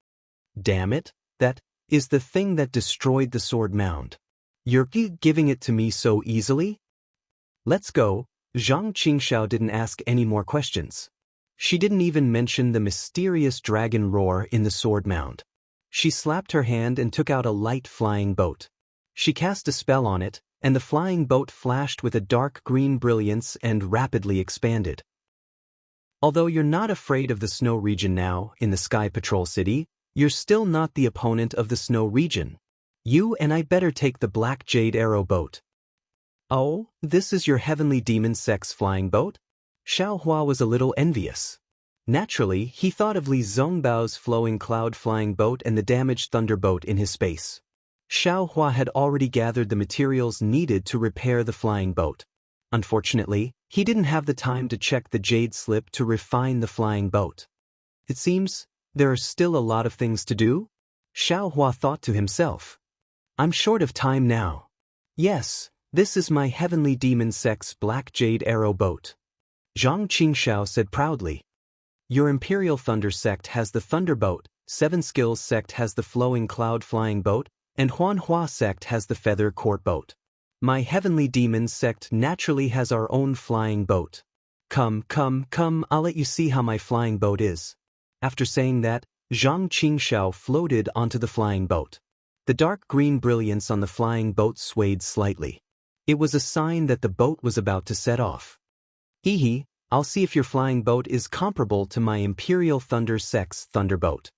Damn it, that is the thing that destroyed the sword mound. You're giving it to me so easily? Let's go. Zhang Qingxiao didn't ask any more questions. She didn't even mention the mysterious dragon roar in the sword mound. She slapped her hand and took out a light flying boat. She cast a spell on it, and the flying boat flashed with a dark green brilliance and rapidly expanded. Although you're not afraid of the snow region now, in the Sky Patrol City, you're still not the opponent of the snow region. You and I better take the Black Jade Arrow boat. Oh, this is your heavenly demon sex flying boat? Xiao Hua was a little envious. Naturally, he thought of Li Zhongbao's flowing cloud flying boat and the damaged thunderboat in his space. Xiao Hua had already gathered the materials needed to repair the flying boat. Unfortunately, he didn't have the time to check the jade slip to refine the flying boat. It seems there are still a lot of things to do? Xiao Hua thought to himself. I'm short of time now. Yes, this is my heavenly demon sex Black Jade Arrow boat. Zhang Qingxiao said proudly. Your Imperial Thunder sect has the Thunderboat, Seven Skills sect has the Flowing Cloud Flying Boat, and Huanhua sect has the Feather Court Boat. My Heavenly Demons sect naturally has our own flying boat. Come, I'll let you see how my flying boat is. After saying that, Zhang Qingxiao floated onto the flying boat. The dark green brilliance on the flying boat swayed slightly. It was a sign that the boat was about to set off. Hee, I'll see if your flying boat is comparable to my Imperial Thunder sect's Thunderboat.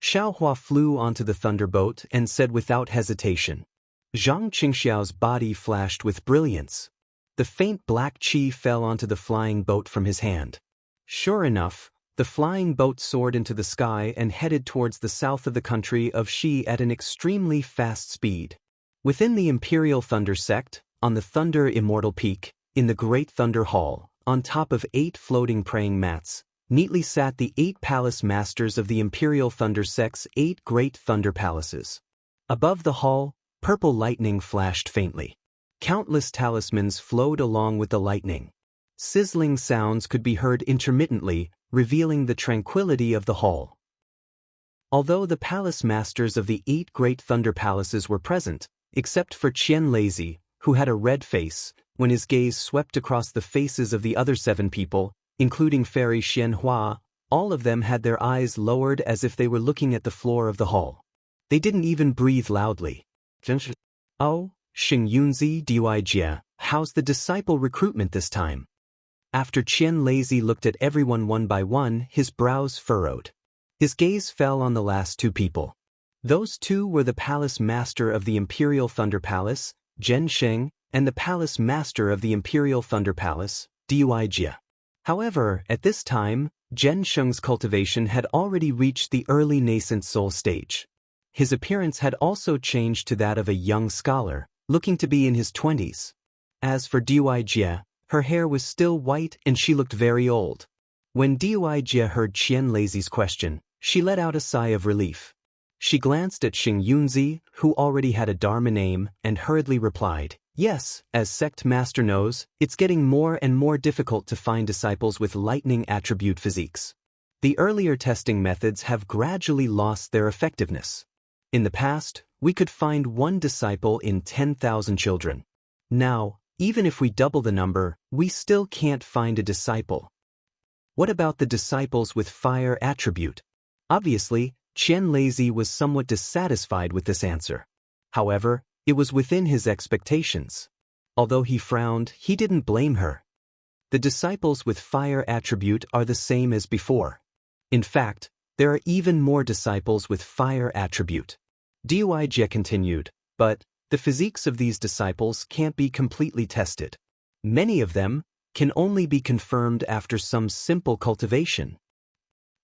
Xiao Hua flew onto the Thunderboat and said without hesitation. Zhang Qingxiao's body flashed with brilliance. The faint black qi fell onto the flying boat from his hand. Sure enough, the flying boat soared into the sky and headed towards the south of the country of Xi at an extremely fast speed. Within the Imperial Thunder sect, on the Thunder Immortal Peak, in the Great Thunder Hall, on top of 8 floating praying mats, neatly sat the 8 palace masters of the Imperial Thunder sect's 8 great thunder palaces. Above the hall, purple lightning flashed faintly. Countless talismans flowed along with the lightning. Sizzling sounds could be heard intermittently, revealing the tranquility of the hall. Although the palace masters of the 8 great thunder palaces were present, except for Qian Lazy, who had a red face, when his gaze swept across the faces of the other 7 people, including Fairy Xianhua, all of them had their eyes lowered as if they were looking at the floor of the hall. They didn't even breathe loudly. Oh, Xing Yunzi Duijia, how's the disciple recruitment this time? After Qian Lazy looked at everyone one by one, his brows furrowed. His gaze fell on the last 2 people. Those 2 were the palace master of the Imperial Thunder Palace, Zhen Sheng, and the palace master of the Imperial Thunder Palace, Duijia. However, at this time, Zhen Sheng's cultivation had already reached the early nascent soul stage. His appearance had also changed to that of a young scholar, looking to be in his 20s. As for Duijia, her hair was still white and she looked very old. When Duijia heard Qian Lazy's question, she let out a sigh of relief. She glanced at Xing Yunzi, who already had a Dharma name, and hurriedly replied, yes, as sect master knows, it's getting more and more difficult to find disciples with lightning attribute physiques. The earlier testing methods have gradually lost their effectiveness. In the past, we could find 1 disciple in 10,000 children. Now, even if we double the number, we still can't find a disciple. What about the disciples with fire attribute? Obviously, Qian Lazy was somewhat dissatisfied with this answer. However, it was within his expectations. Although he frowned, he didn't blame her. The disciples with fire attribute are the same as before. In fact, there are even more disciples with fire attribute. Duijia continued, but the physiques of these disciples can't be completely tested. Many of them can only be confirmed after some simple cultivation.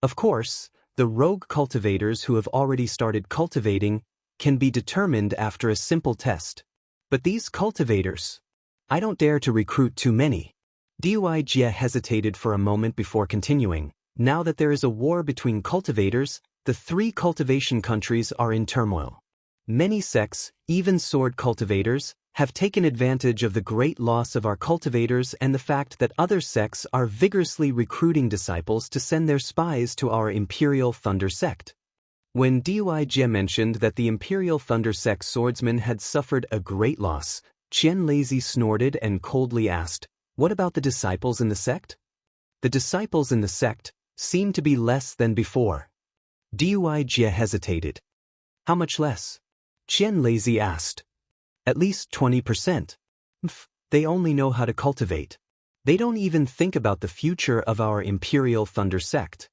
Of course, the rogue cultivators who have already started cultivating can be determined after a simple test. But these cultivators, I don't dare to recruit too many. Duijia hesitated for a moment before continuing. Now that there is a war between cultivators, the 3 cultivation countries are in turmoil. Many sects, even sword cultivators, have taken advantage of the great loss of our cultivators and the fact that other sects are vigorously recruiting disciples to send their spies to our Imperial Thunder sect. When Duijia mentioned that the Imperial Thunder sect swordsmen had suffered a great loss, Qian Lazy snorted and coldly asked, what about the disciples in the sect? The disciples in the sect seem to be less than before. Duijia hesitated. How much less? Qian Lazy asked. At least 20%. They only know how to cultivate. They don't even think about the future of our Imperial Thunder sect.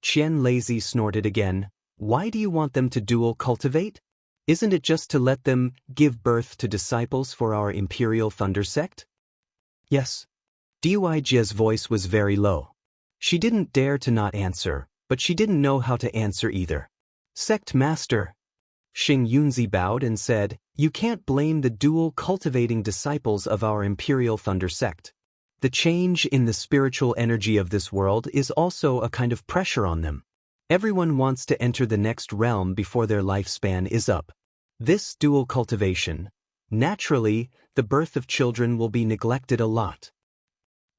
Qian Lazy snorted again. Why do you want them to dual cultivate? Isn't it just to let them give birth to disciples for our Imperial Thunder sect? Yes. Duijia's voice was very low. She didn't dare to not answer, but she didn't know how to answer either. Sect Master. Xing Yunzi bowed and said, you can't blame the dual cultivating disciples of our Imperial Thunder sect. The change in the spiritual energy of this world is also a kind of pressure on them. Everyone wants to enter the next realm before their lifespan is up. This dual cultivation, naturally, the birth of children will be neglected a lot.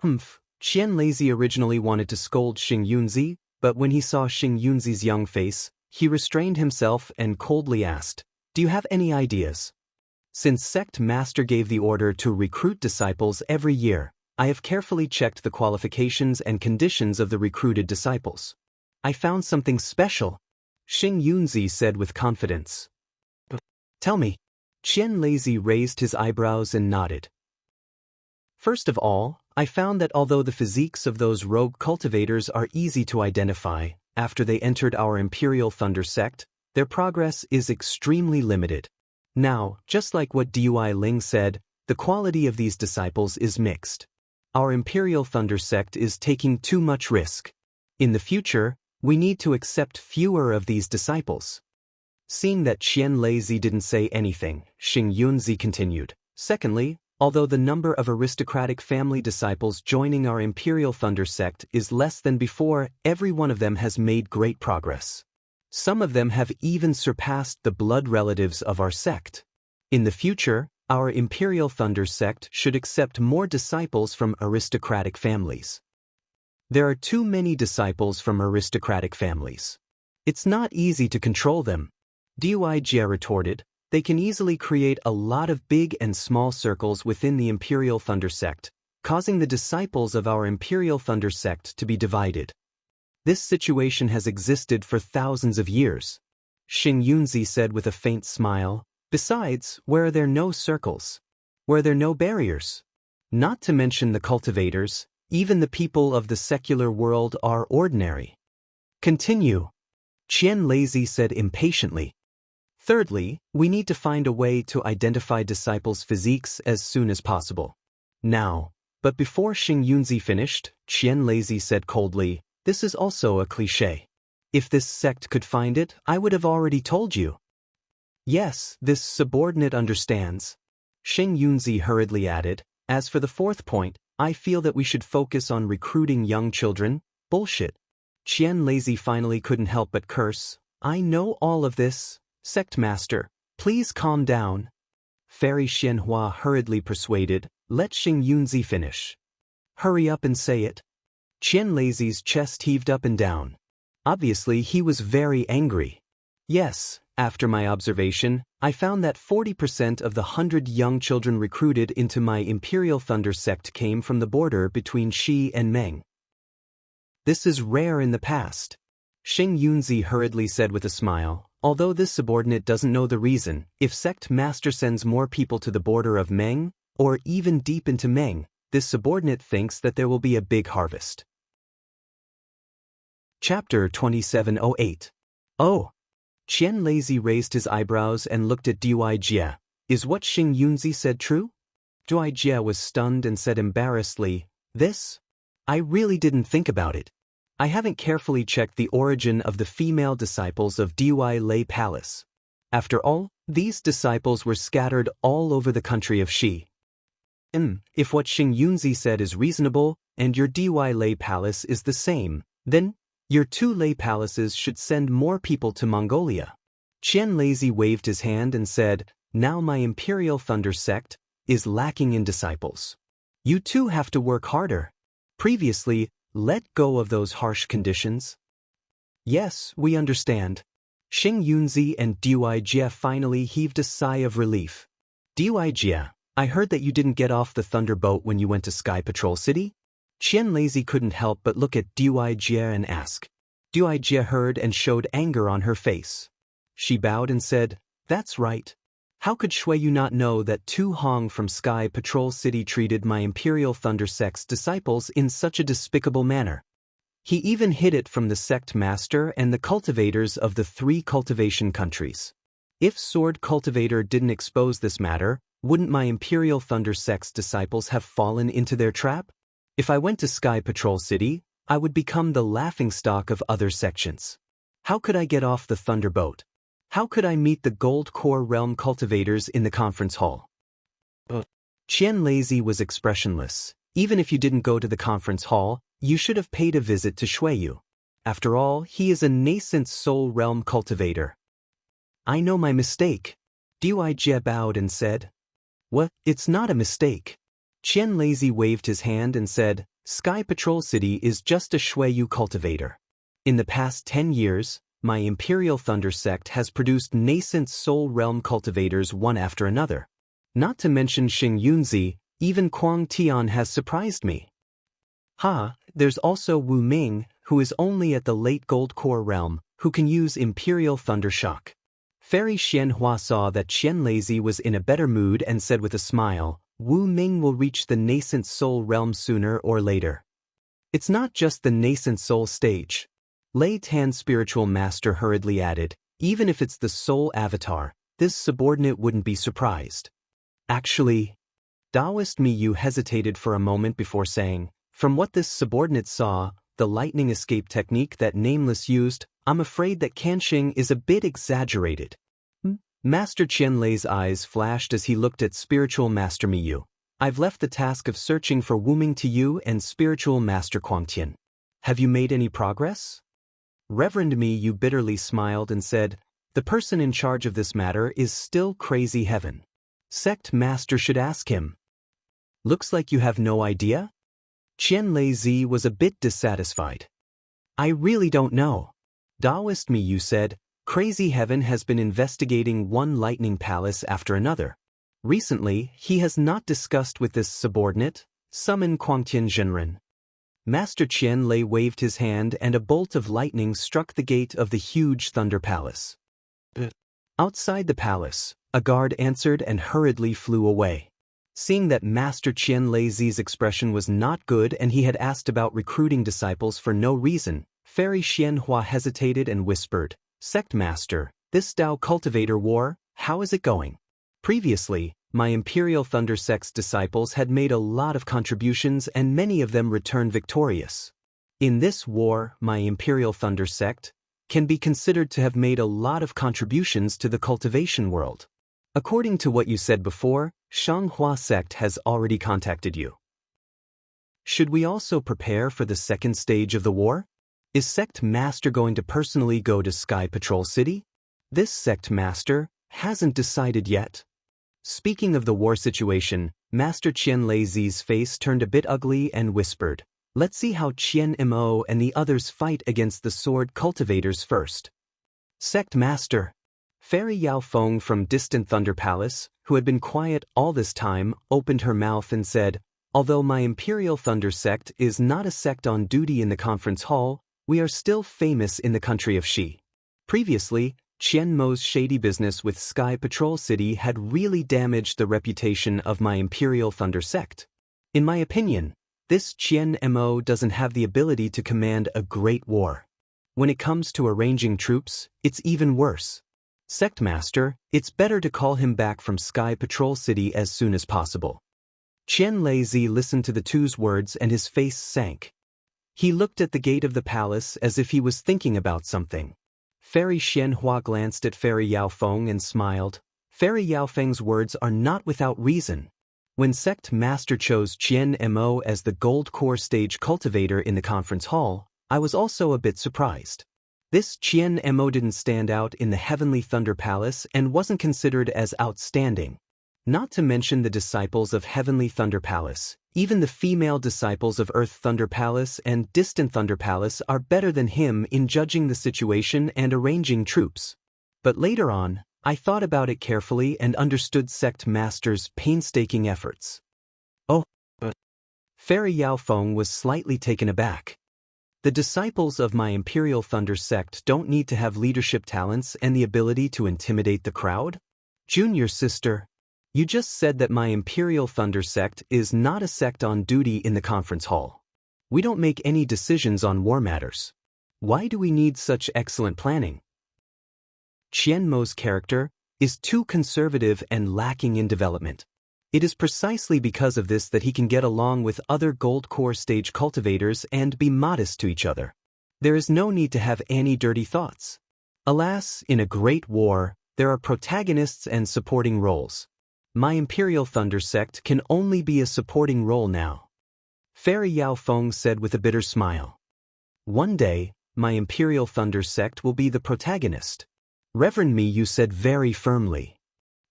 Qian Lazy originally wanted to scold Xing Yunzi, but when he saw Xing Yunzi's young face, he restrained himself and coldly asked, do you have any ideas? Since Sect Master gave the order to recruit disciples every year, I have carefully checked the qualifications and conditions of the recruited disciples. I found something special, Xing Yunzi said with confidence. Tell me. Qian Lazy raised his eyebrows and nodded. First of all, I found that although the physiques of those rogue cultivators are easy to identify, after they entered our Imperial Thunder sect, their progress is extremely limited. Now, just like what Dui Ling said, the quality of these disciples is mixed. Our Imperial Thunder sect is taking too much risk. In the future, we need to accept fewer of these disciples. Seeing that Qian Lazy didn't say anything, Xing Yunzi continued. Secondly, although the number of aristocratic family disciples joining our Imperial Thunder sect is less than before, every one of them has made great progress. Some of them have even surpassed the blood relatives of our sect. In the future, our Imperial Thunder sect should accept more disciples from aristocratic families. There are too many disciples from aristocratic families. It's not easy to control them. Duijia retorted. They can easily create a lot of big and small circles within the Imperial Thunder sect, causing the disciples of our Imperial Thunder sect to be divided. This situation has existed for thousands of years, Xing Yunzi said with a faint smile. Besides, where are there no circles? Where are there no barriers? Not to mention the cultivators, even the people of the secular world are ordinary. Continue, Qian Lazy said impatiently. Thirdly, we need to find a way to identify disciples' physiques as soon as possible. Now, but before Xing Yunzi finished, Qian Lazy said coldly, this is also a cliché. If this sect could find it, I would have already told you. Yes, this subordinate understands. Xing Yunzi hurriedly added, as for the fourth point, I feel that we should focus on recruiting young children. Bullshit. Qian Lazy finally couldn't help but curse. I know all of this. Sect Master, please calm down. Fairy Xianhua hurriedly persuaded, let Xing Yunzi finish. Hurry up and say it. Qian Lazy's chest heaved up and down. Obviously he was very angry. Yes, after my observation, I found that 40% of the 100 young children recruited into my Imperial Thunder sect came from the border between Xi and Meng. This is rare in the past. Xing Yunzi hurriedly said with a smile. Although this subordinate doesn't know the reason, if Sect Master sends more people to the border of Meng, or even deep into Meng, this subordinate thinks that there will be a big harvest. Chapter 2708. Oh! Qian Lazy raised his eyebrows and looked at Duijia. Is what Xing Yunzi said true? Duijia was stunned and said embarrassedly, this? I really didn't think about it. I haven't carefully checked the origin of the female disciples of Dui Lei Palace. After all, these disciples were scattered all over the country of Xi. If what Xing Yunzi said is reasonable, and your Dui Lei Palace is the same, then your two Lei Palaces should send more people to Mongolia. Qian Lazy waved his hand and said, now my Imperial Thunder sect is lacking in disciples. You two have to work harder. Previously, let go of those harsh conditions. Yes, we understand. Xing Yunzi and Duijia finally heaved a sigh of relief. Duijia, I heard that you didn't get off the Thunder Boat when you went to Sky Patrol City? Qian Lazy couldn't help but look at Duijia and ask. Duijia heard and showed anger on her face. She bowed and said, that's right. How could Shuiyu not know that Tu Hong from Sky Patrol City treated my Imperial Thunder Sect's disciples in such a despicable manner? He even hid it from the sect master and the cultivators of the 3 cultivation countries. If Sword Cultivator didn't expose this matter, wouldn't my Imperial Thunder Sect's disciples have fallen into their trap? If I went to Sky Patrol City, I would become the laughingstock of other sections. How could I get off the Thunder Boat? How could I meet the Gold Core Realm cultivators in the conference hall? Qian Lazy was expressionless. Even if you didn't go to the conference hall, you should have paid a visit to Shuiyu. After all, he is a nascent soul realm cultivator. I know my mistake. Dui Jie bowed and said, What? It's not a mistake. Qian Lazy waved his hand and said, Sky Patrol City is just a Shuiyu cultivator. In the past 10 years, my Imperial Thunder Sect has produced nascent soul realm cultivators one after another. Not to mention Xing Yunzi, even Kuang Tian has surprised me. There's also Wu Ming, who is only at the late Gold Core realm, who can use Imperial Thunder Shock. Fairy Xianhua saw that Qian Lazy was in a better mood and said with a smile, Wu Ming will reach the nascent soul realm sooner or later. It's not just the nascent soul stage. Lei Tan spiritual master hurriedly added, even if it's the soul avatar, this subordinate wouldn't be surprised. Actually, Taoist Miyu hesitated for a moment before saying, from what this subordinate saw, the lightning escape technique that Nameless used, I'm afraid that Kanxing is a bit exaggerated. Master Qian Lei's eyes flashed as he looked at spiritual master Miyu. I've left the task of searching for Wu Ming to you and spiritual master Kuangtian. Have you made any progress? Reverend Miyu bitterly smiled and said, the person in charge of this matter is still Crazy Heaven. Sect Master should ask him. Looks like you have no idea? Qian Lei was a bit dissatisfied. I really don't know. Taoist Miyu said, Crazy Heaven has been investigating one lightning palace after another. Recently, he has not discussed with this subordinate, summon Kuangtian Zhenren. Master Qian Lei waved his hand and a bolt of lightning struck the gate of the huge Thunder Palace. Outside the palace, a guard answered and hurriedly flew away. Seeing that Master Qian Lei's expression was not good and he had asked about recruiting disciples for no reason, Fairy Xianhua hesitated and whispered, Sect Master, this Tao Cultivator War, how is it going? Previously, my Imperial Thunder Sect's disciples had made a lot of contributions and many of them returned victorious. In this war, my Imperial Thunder Sect can be considered to have made a lot of contributions to the cultivation world. According to what you said before, Shanghua Sect has already contacted you. Should we also prepare for the second stage of the war? Is Sect Master going to personally go to Sky Patrol City? This Sect Master hasn't decided yet. Speaking of the war situation, Master Qian Lei's face turned a bit ugly and whispered, let's see how Qian Mo and the others fight against the sword cultivators first. Sect Master. Fairy Yao Feng from distant Thunder Palace, who had been quiet all this time, opened her mouth and said, although my Imperial Thunder Sect is not a sect on duty in the conference hall, we are still famous in the country of Shi. Previously, Qian Mo's shady business with Sky Patrol City had really damaged the reputation of my Imperial Thunder Sect. In my opinion, this Qian Mo doesn't have the ability to command a great war. When it comes to arranging troops, it's even worse. Sect Master, it's better to call him back from Sky Patrol City as soon as possible. Qian Lei listened to the two's words and his face sank. He looked at the gate of the palace as if he was thinking about something. Fairy Xianhua glanced at Fairy Yao Feng and smiled. Fairy Yao Feng's words are not without reason. When Sect Master chose Qian Mo as the Gold Core Stage cultivator in the conference hall, I was also a bit surprised. This Qian Mo didn't stand out in the Heavenly Thunder Palace and wasn't considered as outstanding. Not to mention the disciples of Heavenly Thunder Palace, even the female disciples of Earth Thunder Palace and Distant Thunder Palace are better than him in judging the situation and arranging troops. But later on, I thought about it carefully and understood Sect Master's painstaking efforts. Oh, but Fairy Yao Feng was slightly taken aback. The disciples of my Imperial Thunder Sect don't need to have leadership talents and the ability to intimidate the crowd? Junior sister, you just said that my Imperial Thunder sect is not a sect on duty in the conference hall. We don't make any decisions on war matters. Why do we need such excellent planning? Qianmo's character is too conservative and lacking in development. It is precisely because of this that he can get along with other gold core stage cultivators and be modest to each other. There is no need to have any dirty thoughts. Alas, in a great war, there are protagonists and supporting roles. My Imperial Thunder sect can only be a supporting role now. Fairy Yao Feng said with a bitter smile. One day, my Imperial Thunder sect will be the protagonist. Reverend Me, you said very firmly.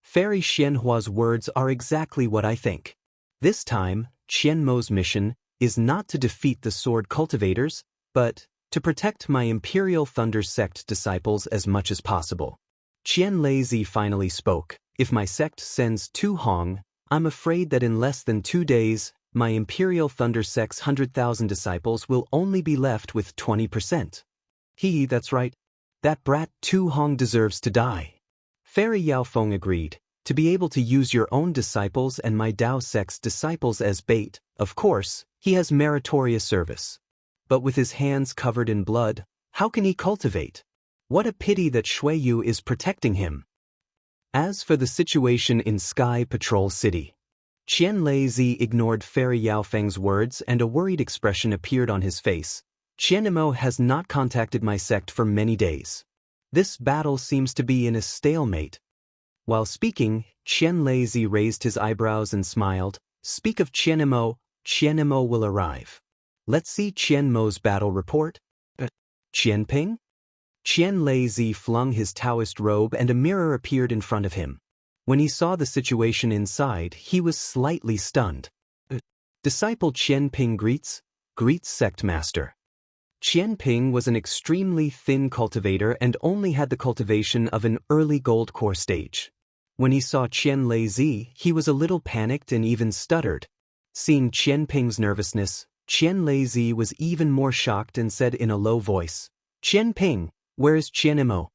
Fairy Xianhua's words are exactly what I think. This time, Qianmo's mission is not to defeat the sword cultivators, but to protect my Imperial Thunder sect disciples as much as possible. Qian Lazy finally spoke. If my sect sends 2 Hong, I'm afraid that in less than 2 days, my Imperial Thunder sect's 100,000 disciples will only be left with 20%. That's right. That brat 2 Hong deserves to die. Fairy Yao Feng agreed. To be able to use your own disciples and my Dao sect's disciples as bait, of course, he has meritorious service. But with his hands covered in blood, how can he cultivate? What a pity that Shuiyu is protecting him. As for the situation in Sky Patrol City, Qian Lazy ignored Fairy Yao Feng's words and a worried expression appeared on his face. Qianmo has not contacted my sect for many days. This battle seems to be in a stalemate. While speaking, Qian Lazy raised his eyebrows and smiled. Speak of Qianmo will arrive. Let's see Qianmo's battle report. Qianping? Qian Lazy flung his Taoist robe and a mirror appeared in front of him. When he saw the situation inside, he was slightly stunned. Disciple Qianping greets sect master. Qianping was an extremely thin cultivator and only had the cultivation of an early gold core stage. When he saw Qian Lazy, he was a little panicked and even stuttered. Seeing Qianping's nervousness, Qian Lazy was even more shocked and said in a low voice, Qianping, where is Qianmo?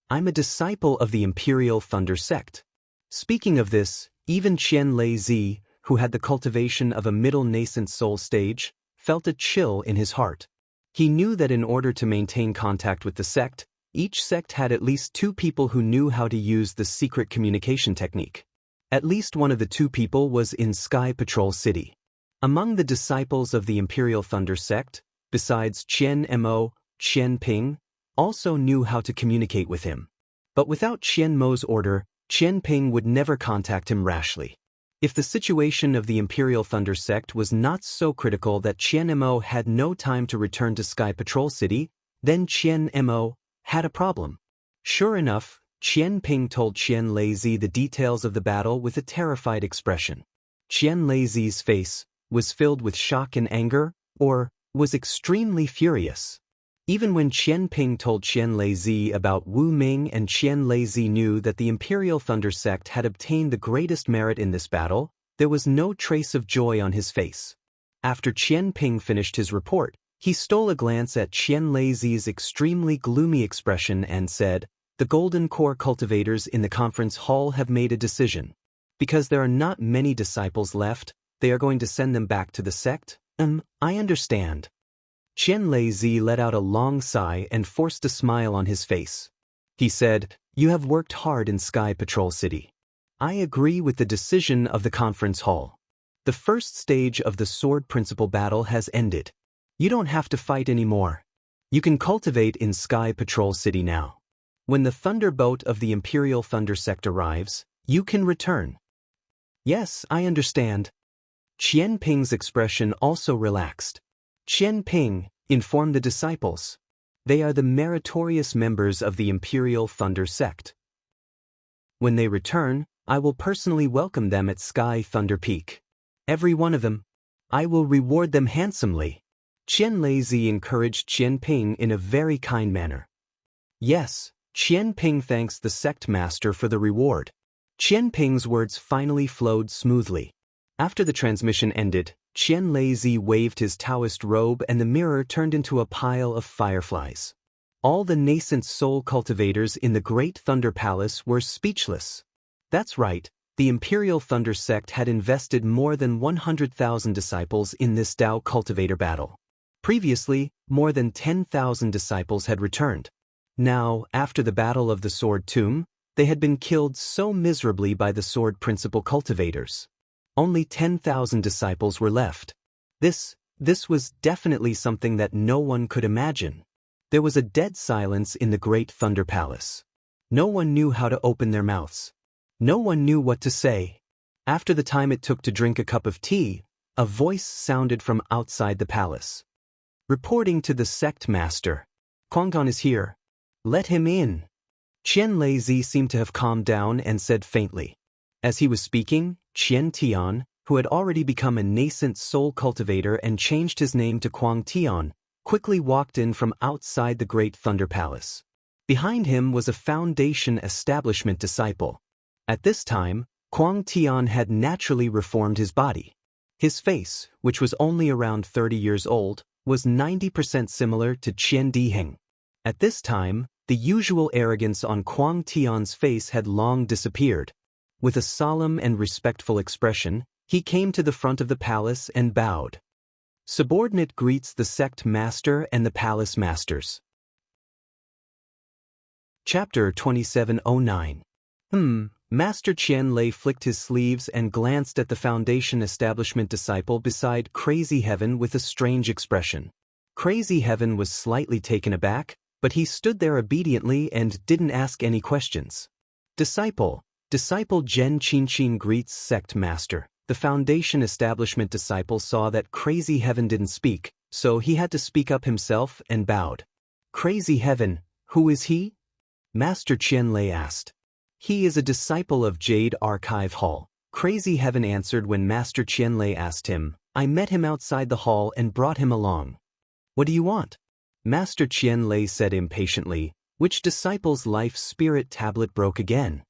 I'm a disciple of the Imperial Thunder sect. Speaking of this, even Qian Lazy, who had the cultivation of a middle nascent soul stage, felt a chill in his heart. He knew that in order to maintain contact with the sect, each sect had at least 2 people who knew how to use the secret communication technique. At least one of the 2 people was in Sky Patrol City. Among the disciples of the Imperial Thunder sect, besides Qianmo, Qianping also knew how to communicate with him. But without Qianmo's order, Qianping would never contact him rashly. If the situation of the Imperial Thunder sect was not so critical that Qianmo had no time to return to Sky Patrol City, then Qianmo had a problem. Sure enough, Qianping told Qian Lazy the details of the battle with a terrified expression. Qian Lazy's face was filled with shock and anger, or was extremely furious. Even when Qianping told Qian Lazy about Wu Ming and Qian Lazy knew that the Imperial Thunder sect had obtained the greatest merit in this battle, there was no trace of joy on his face. After Qianping finished his report, he stole a glance at Qian Lazy's extremely gloomy expression and said, The Golden Core cultivators in the conference hall have made a decision. Because there are not many disciples left, they are going to send them back to the sect? I understand. Qian Lazy let out a long sigh and forced a smile on his face. He said, You have worked hard in Sky Patrol City. I agree with the decision of the conference hall. The first stage of the sword principle battle has ended. You don't have to fight anymore. You can cultivate in Sky Patrol City now. When the thunderbolt of the Imperial Thunder sect arrives, you can return. Yes, I understand. Qianping's expression also relaxed. Qianping, inform the disciples. They are the meritorious members of the Imperial Thunder sect. When they return, I will personally welcome them at Sky Thunder Peak. Every one of them. I will reward them handsomely. Qian Lazy encouraged Qianping in a very kind manner. Yes, Qianping thanks the sect master for the reward. Qianping's words finally flowed smoothly. After the transmission ended, Qian Lazy waved his Taoist robe and the mirror turned into a pile of fireflies. All the nascent soul cultivators in the Great Thunder Palace were speechless. That's right, the Imperial Thunder sect had invested more than 100,000 disciples in this Dao cultivator battle. Previously, more than 10,000 disciples had returned. Now, after the Battle of the Sword Tomb, they had been killed so miserably by the sword principal cultivators. Only 10,000 disciples were left. This was definitely something that no one could imagine. There was a dead silence in the Great Thunder Palace. No one knew how to open their mouths. No one knew what to say. After the time it took to drink a cup of tea, a voice sounded from outside the palace. Reporting to the sect master. Guangdan is here. Let him in. Qian Leizi seemed to have calmed down and said faintly. As he was speaking, Qian Tian, who had already become a nascent soul cultivator and changed his name to Kuang Tian, quickly walked in from outside the Great Thunder Palace. Behind him was a Foundation establishment disciple. At this time, Kuang Tian had naturally reformed his body. His face, which was only around 30 years old, was 90% similar to Qian Diheng. At this time, the usual arrogance on Kuang Tian's face had long disappeared. With a solemn and respectful expression, he came to the front of the palace and bowed. Subordinate greets the sect master and the palace masters. Chapter 2709. Master Qian Lei flicked his sleeves and glanced at the Foundation establishment disciple beside Crazy Heaven with a strange expression. Crazy Heaven was slightly taken aback, but he stood there obediently and didn't ask any questions. Disciple Zhen Qinchin greets sect master. The Foundation establishment disciple saw that Crazy Heaven didn't speak, so he had to speak up himself and bowed. Crazy Heaven, who is he? Master Qian Lei asked. He is a disciple of Jade Archive Hall. Crazy Heaven answered when Master Qian Lei asked him. I met him outside the hall and brought him along. What do you want? Master Qian Lei said impatiently. Which disciple's life spirit tablet broke again?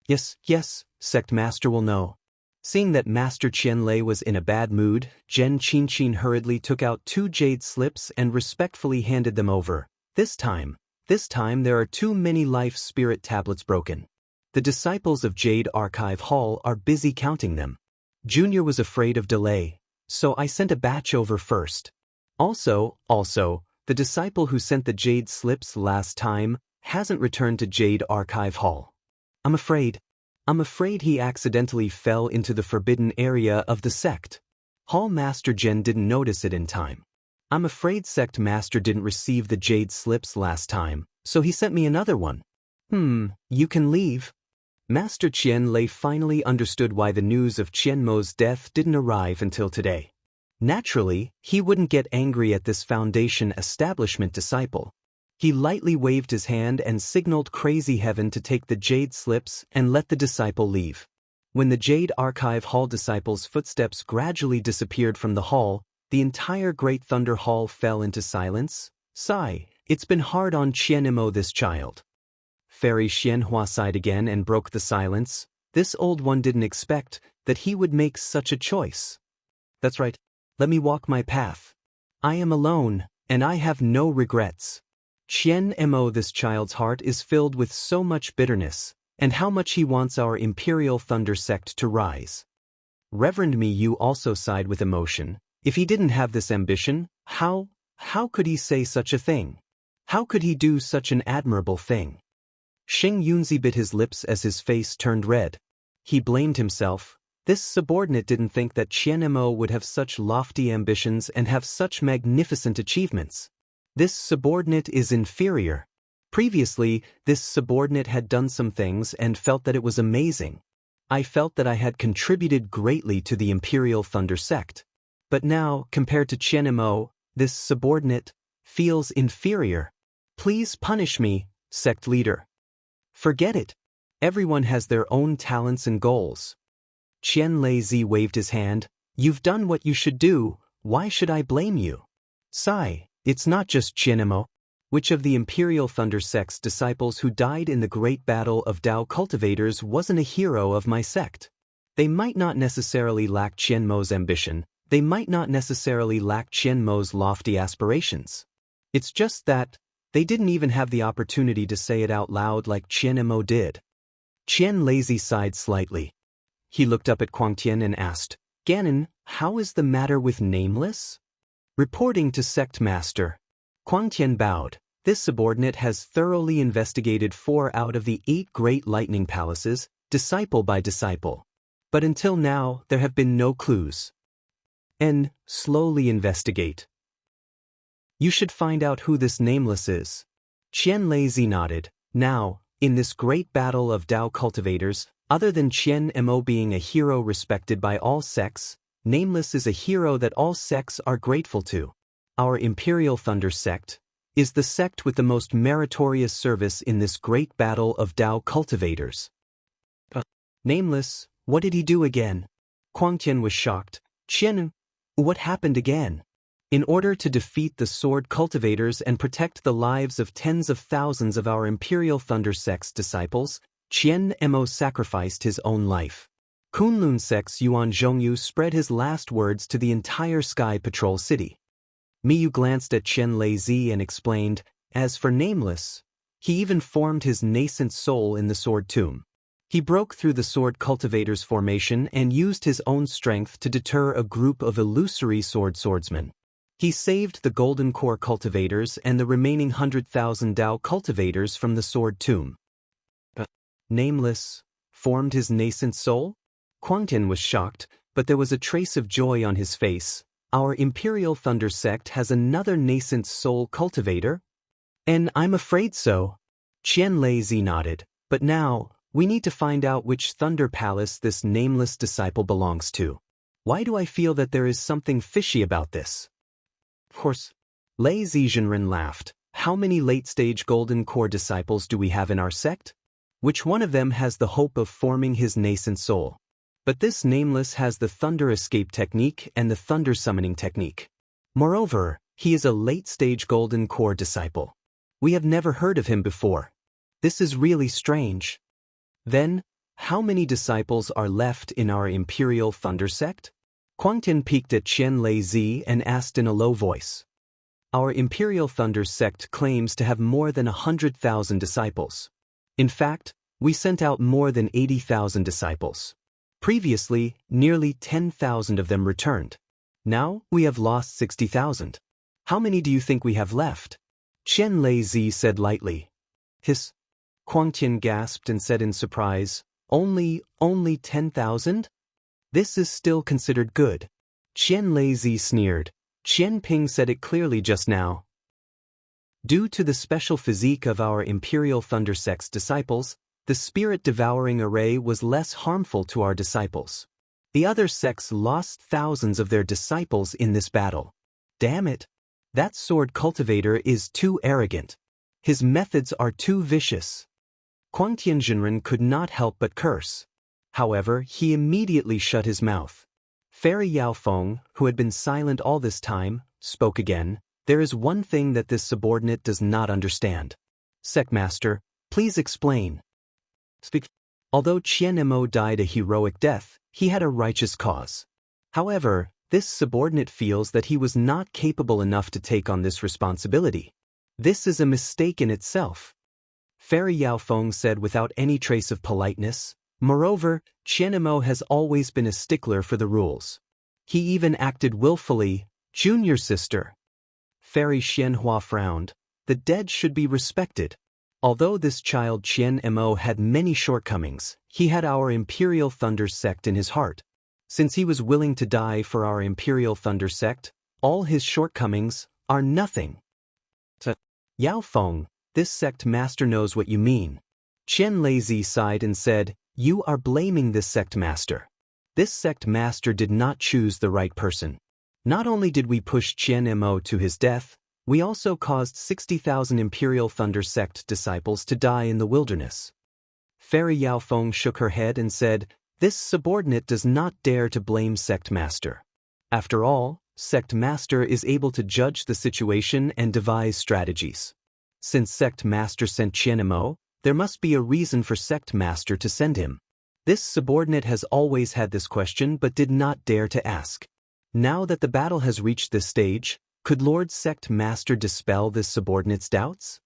Yes, sect master will know. Seeing that Master Qian Lei was in a bad mood, Zhen Qinchin hurriedly took out 2 jade slips and respectfully handed them over. This time there are too many life spirit tablets broken. The disciples of Jade Archive Hall are busy counting them. Junior was afraid of delay, so I sent a batch over first. Also, the disciple who sent the jade slips last time hasn't returned to Jade Archive Hall. I'm afraid he accidentally fell into the forbidden area of the sect. Hall Master Zhen didn't notice it in time. I'm afraid Sect Master didn't receive the jade slips last time, so he sent me another one. You can leave. Master Qian Lei finally understood why the news of Qian Mo's death didn't arrive until today. Naturally, he wouldn't get angry at this Foundation establishment disciple. He lightly waved his hand and signaled Crazy Heaven to take the jade slips and let the disciple leave. When the Jade Archive Hall disciple's footsteps gradually disappeared from the hall, the entire Great Thunder Hall fell into silence. Sigh, it's been hard on Qianmo this child. Fairy Xianhua sighed again and broke the silence. This old one didn't expect that he would make such a choice. That's right, let me walk my path. I am alone, and I have no regrets. Qianmo, this child's heart is filled with so much bitterness, and how much he wants our Imperial Thunder sect to rise. Reverend Miyu also sighed with emotion. If he didn't have this ambition, how could he say such a thing? How could he do such an admirable thing? Xing Yunzi bit his lips as his face turned red. He blamed himself. This subordinate didn't think that Qianmo would have such lofty ambitions and have such magnificent achievements. This subordinate is inferior. Previously, this subordinate had done some things and felt that it was amazing. I felt that I had contributed greatly to the Imperial Thunder sect. But now, compared to Qianmo, this subordinate feels inferior. Please punish me, sect leader. Forget it. Everyone has their own talents and goals. Qian Leizi waved his hand. You've done what you should do, why should I blame you? Sigh, it's not just Qianmo. Which of the Imperial Thunder sect's disciples who died in the great battle of Dao cultivators wasn't a hero of my sect? They might not necessarily lack Qianmo's ambition, they might not necessarily lack Qianmo's lofty aspirations. It's just that they didn't even have the opportunity to say it out loud like Qianmo did. Qian Lazy sighed slightly. He looked up at Kuang Tian and asked, Ganon, how is the matter with Nameless? Reporting to Sect Master. Kuang Tian bowed. This subordinate has thoroughly investigated 4 out of the 8 great lightning palaces, disciple by disciple. But until now, there have been no clues. N. Slowly investigate. You should find out who this Nameless is. Qian Lazy nodded. Now, in this great battle of Dao cultivators, other than Qian Mo being a hero respected by all sects, Nameless is a hero that all sects are grateful to. Our Imperial Thunder sect is the sect with the most meritorious service in this great battle of Dao cultivators. Nameless, what did he do again? Kuang Tian was shocked. Qian, what happened again? In order to defeat the sword cultivators and protect the lives of tens of thousands of our Imperial Thunder sect's disciples, Qian Mo sacrificed his own life. Kunlun sect's Yuan Zhongyu spread his last words to the entire Sky Patrol City. Miyu glanced at Qian Lazy and explained, as for Nameless, he even formed his nascent soul in the sword tomb. He broke through the sword cultivators' formation and used his own strength to deter a group of illusory swordsmen. He saved the Golden Core cultivators and the remaining 100,000 Dao cultivators from the sword tomb. Nameless formed his nascent soul? Kuang Tian was shocked, but there was a trace of joy on his face. Our Imperial Thunder sect has another nascent soul cultivator? And I'm afraid so. Qian Lazy nodded. But now, we need to find out which Thunder Palace this Nameless disciple belongs to. Why do I feel that there is something fishy about this? Of course. Lei Zizhenren laughed. How many late-stage Golden Core disciples do we have in our sect? Which one of them has the hope of forming his nascent soul? But this Nameless has the Thunder Escape technique and the Thunder Summoning technique. Moreover, he is a late-stage Golden Core disciple. We have never heard of him before. This is really strange. Then, how many disciples are left in our Imperial Thunder sect? Kuang Tian peeked at Qian Lazy and asked in a low voice. Our Imperial Thunder sect claims to have more than 100,000 disciples. In fact, we sent out more than 80,000 disciples. Previously, nearly 10,000 of them returned. Now, we have lost 60,000. How many do you think we have left? Qian Lazy said lightly. Hiss. Kuang Tian gasped and said in surprise, Only 10,000? This is still considered good. Qian Lazy sneered. Qian Ping said it clearly just now. Due to the special physique of our Imperial Thunder sect's disciples, the spirit-devouring array was less harmful to our disciples. The other sects lost thousands of their disciples in this battle. Damn it! That sword cultivator is too arrogant. His methods are too vicious. Kuang Tianzhenren could not help but curse. However, he immediately shut his mouth. Fairy Yaofeng, who had been silent all this time, spoke again. There is one thing that this subordinate does not understand. Sectmaster, please explain. Speak. Although Qian Mo died a heroic death, he had a righteous cause. However, this subordinate feels that he was not capable enough to take on this responsibility. This is a mistake in itself. Fairy Yaofeng said without any trace of politeness. Moreover, Qian Mo has always been a stickler for the rules. He even acted willfully. Junior sister. Fairy Xianhua frowned. The dead should be respected. Although this child Qian Mo had many shortcomings, he had our Imperial Thunder sect in his heart. Since he was willing to die for our Imperial Thunder sect, all his shortcomings are nothing. Yaofeng, this sect master knows what you mean. Qian Lazy sighed and said, You are blaming this sect master. This sect master did not choose the right person. Not only did we push Qian Mo to his death, we also caused 60,000 Imperial Thunder sect disciples to die in the wilderness. Fairy Yaofeng shook her head and said, This subordinate does not dare to blame sect master. After all, sect master is able to judge the situation and devise strategies. Since sect master sent Qian Mo, there must be a reason for sect master to send him. This subordinate has always had this question but did not dare to ask. Now that the battle has reached this stage, could Lord Sect Master dispel this subordinate's doubts?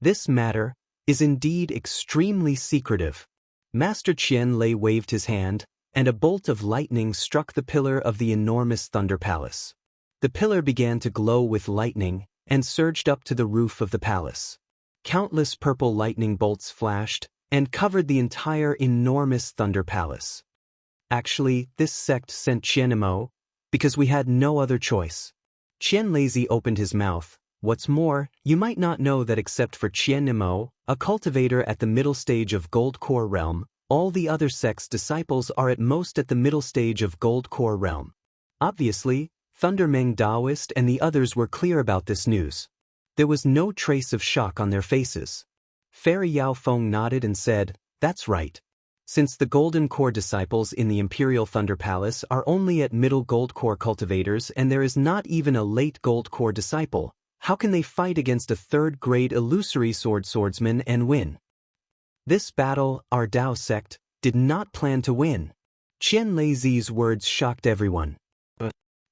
This matter is indeed extremely secretive. Master Qianlei waved his hand, and a bolt of lightning struck the pillar of the enormous Thunder Palace. The pillar began to glow with lightning and surged up to the roof of the palace. Countless purple lightning bolts flashed and covered the entire enormous Thunder Palace. Actually, this sect sent Qianmo because we had no other choice. Qianlei opened his mouth. What's more, you might not know that except for Qianmo, a cultivator at the middle stage of Gold Core Realm, all the other sect's disciples are at most at the middle stage of Gold Core Realm. Obviously, Thunder Meng Daoist and the others were clear about this news. There was no trace of shock on their faces. Fairy Yao Feng nodded and said, "That's right. Since the Golden Core disciples in the Imperial Thunder Palace are only at middle Gold Core cultivators and there is not even a late Gold Core disciple, how can they fight against a third-grade illusory swordsman and win? This battle, our Dao sect, did not plan to win." Qianlei's words shocked everyone.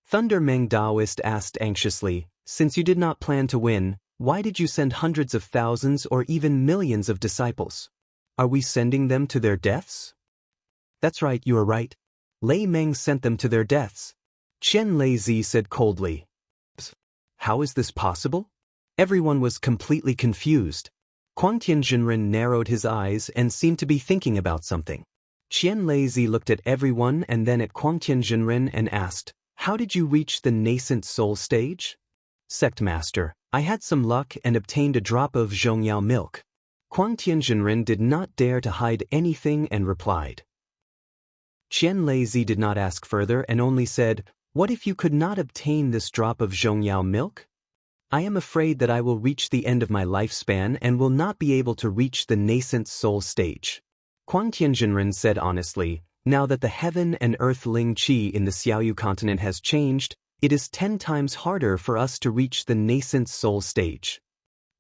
Thunder Meng Daoist asked anxiously, "Since you did not plan to win, why did you send hundreds of thousands or even millions of disciples? Are we sending them to their deaths?" "That's right, you are right. Lei Meng sent them to their deaths," Qianlei said coldly. "How is this possible?" Everyone was completely confused. Kuang Tianjinren narrowed his eyes and seemed to be thinking about something. Qianlei looked at everyone and then at Kuang Tianjinren and asked, "How did you reach the nascent soul stage?" "Sect Master, I had some luck and obtained a drop of Zhongyao milk." Kuang Tianjinren did not dare to hide anything and replied. Qianlei did not ask further and only said, "What if you could not obtain this drop of Zhongyao milk? I am afraid that I will reach the end of my lifespan and will not be able to reach the nascent soul stage." Kuang Tianjinren said honestly, "Now that the heaven and earth Ling Qi in the Xiaoyu continent has changed, it is 10 times harder for us to reach the nascent soul stage."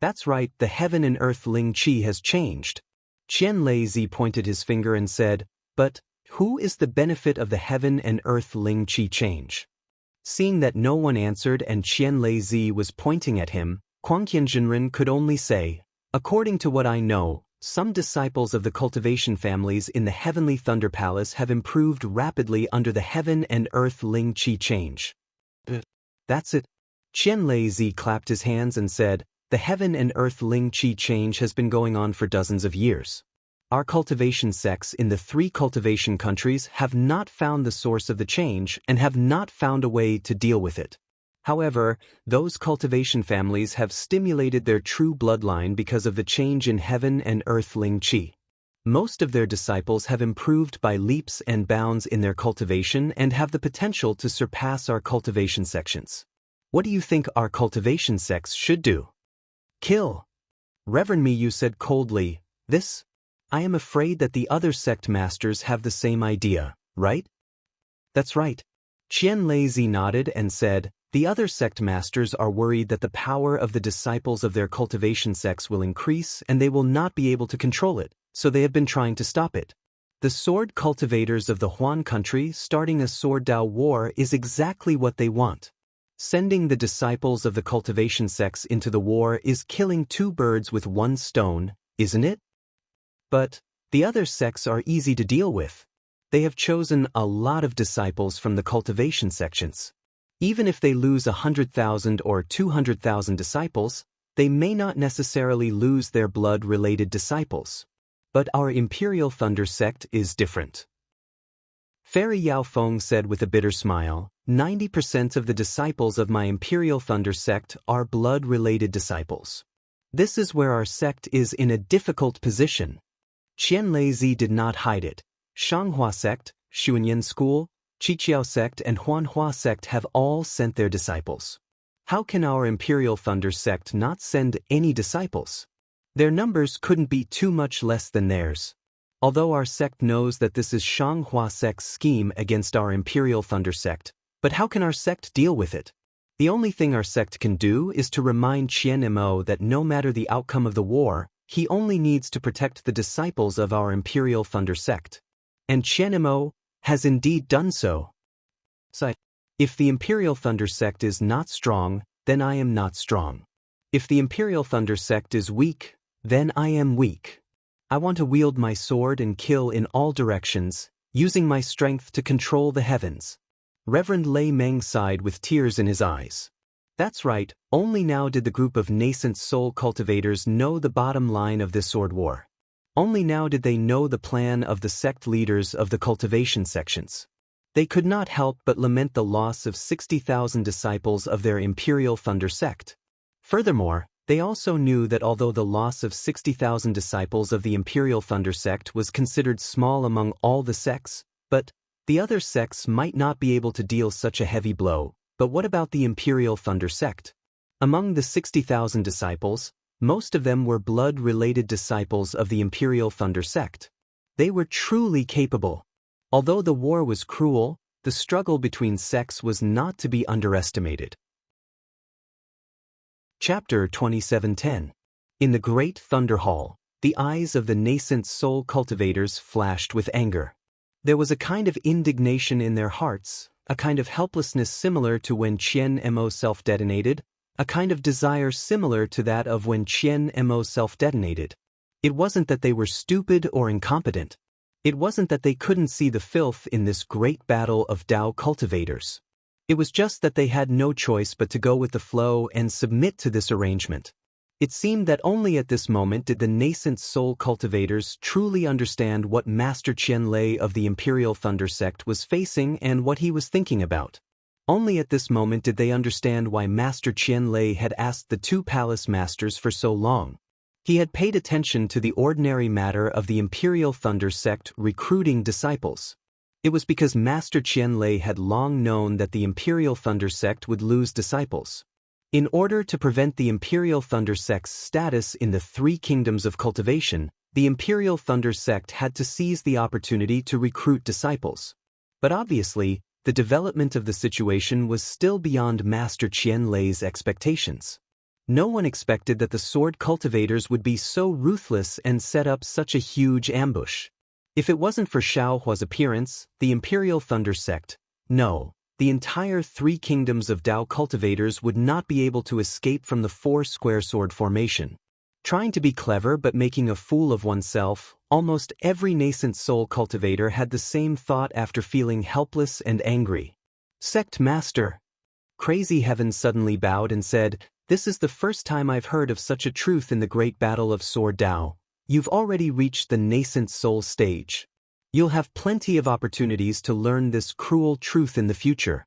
"That's right, the heaven and earth Ling Qi has changed." Qianlei pointed his finger and said, "But who is the benefit of the heaven and earth Ling Qi change?" Seeing that no one answered and Qianlei was pointing at him, Kuang Tianjinren could only say, "According to what I know, some disciples of the cultivation families in the Heavenly Thunder Palace have improved rapidly under the heaven and earth Ling Qi change." "That's it." Qianlei clapped his hands and said, "The heaven and earth Ling Qi change has been going on for dozens of years. Our cultivation sects in the 3 cultivation countries have not found the source of the change and have not found a way to deal with it. However, those cultivation families have stimulated their true bloodline because of the change in heaven and earth Ling Qi. Most of their disciples have improved by leaps and bounds in their cultivation and have the potential to surpass our cultivation sections. What do you think our cultivation sects should do?" "Kill." Reverend Miyu said coldly, "This? I am afraid that the other sect masters have the same idea, right?" "That's right." Qianlei nodded and said, "The other sect masters are worried that the power of the disciples of their cultivation sects will increase and they will not be able to control it, so they have been trying to stop it. The sword cultivators of the Huan country starting a sword Dao war is exactly what they want. Sending the disciples of the cultivation sects into the war is killing 2 birds with 1 stone, isn't it? But the other sects are easy to deal with. They have chosen a lot of disciples from the cultivation sections. Even if they lose 100,000 or 200,000 disciples, they may not necessarily lose their blood-related disciples. But our Imperial Thunder sect is different." Fairy Yao Feng said with a bitter smile, 90% of the disciples of my Imperial Thunder sect are blood-related disciples. This is where our sect is in a difficult position. Qianlei did not hide it. Shanghua sect, Xuanyan school, Qiqiao sect and Huanhua sect have all sent their disciples. How can our Imperial Thunder sect not send any disciples? Their numbers couldn't be too much less than theirs. Although our sect knows that this is Shanghua sect's scheme against our Imperial Thunder sect, but how can our sect deal with it? The only thing our sect can do is to remind Qianmo that no matter the outcome of the war, he only needs to protect the disciples of our Imperial Thunder sect. And Qianmo has indeed done so. So, if the Imperial Thunder sect is not strong, then I am not strong. If the Imperial Thunder sect is weak, then I am weak. I want to wield my sword and kill in all directions, using my strength to control the heavens. Reverend Lei Meng sighed with tears in his eyes. That's right, only now did the group of nascent soul cultivators know the bottom line of this sword war. Only now did they know the plan of the sect leaders of the cultivation sections. They could not help but lament the loss of 60,000 disciples of their Imperial Thunder sect. Furthermore, they also knew that although the loss of 60,000 disciples of the Imperial Thunder sect was considered small among all the sects, but the other sects might not be able to deal such a heavy blow. But what about the Imperial Thunder sect? Among the 60,000 disciples, most of them were blood-related disciples of the Imperial Thunder sect. They were truly capable. Although the war was cruel, the struggle between sects was not to be underestimated. Chapter 2710. In the Great Thunder Hall, the eyes of the nascent soul cultivators flashed with anger. There was a kind of indignation in their hearts, a kind of helplessness similar to when Qian Mo self-detonated, a kind of desire similar to that of when Qian Mo self-detonated. It wasn't that they were stupid or incompetent. It wasn't that they couldn't see the filth in this great battle of Tao cultivators. It was just that they had no choice but to go with the flow and submit to this arrangement. It seemed that only at this moment did the nascent soul cultivators truly understand what Master Qian Lei of the Imperial Thunder sect was facing and what he was thinking about. Only at this moment did they understand why Master Qian Lei had asked the two palace masters for so long. He had paid attention to the ordinary matter of the Imperial Thunder sect recruiting disciples. It was because Master Qian Lei had long known that the Imperial Thunder sect would lose disciples. In order to prevent the Imperial Thunder sect's status in the three kingdoms of cultivation, the Imperial Thunder sect had to seize the opportunity to recruit disciples. But obviously, the development of the situation was still beyond Master Qian Lei's expectations. No one expected that the sword cultivators would be so ruthless and set up such a huge ambush. If it wasn't for Xiao Hua's appearance, the Imperial Thunder sect, no, the entire three kingdoms of Tao cultivators would not be able to escape from the four-square sword formation. Trying to be clever but making a fool of oneself, almost every nascent soul cultivator had the same thought after feeling helpless and angry. Sect Master. Crazy Heaven suddenly bowed and said, "This is the first time I've heard of such a truth in the great battle of Sword Tao. You've already reached the nascent soul stage. You'll have plenty of opportunities to learn this cruel truth in the future."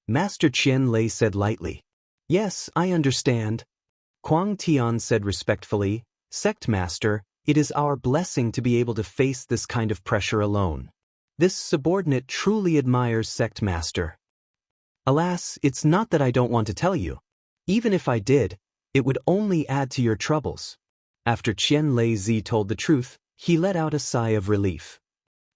Master Qian Lei said lightly. "Yes, I understand." Kuang Tian said respectfully, "Sect Master, it is our blessing to be able to face this kind of pressure alone. This subordinate truly admires Sect Master." "Alas, it's not that I don't want to tell you. Even if I did, it would only add to your troubles." After Qian Lei Zi told the truth, he let out a sigh of relief.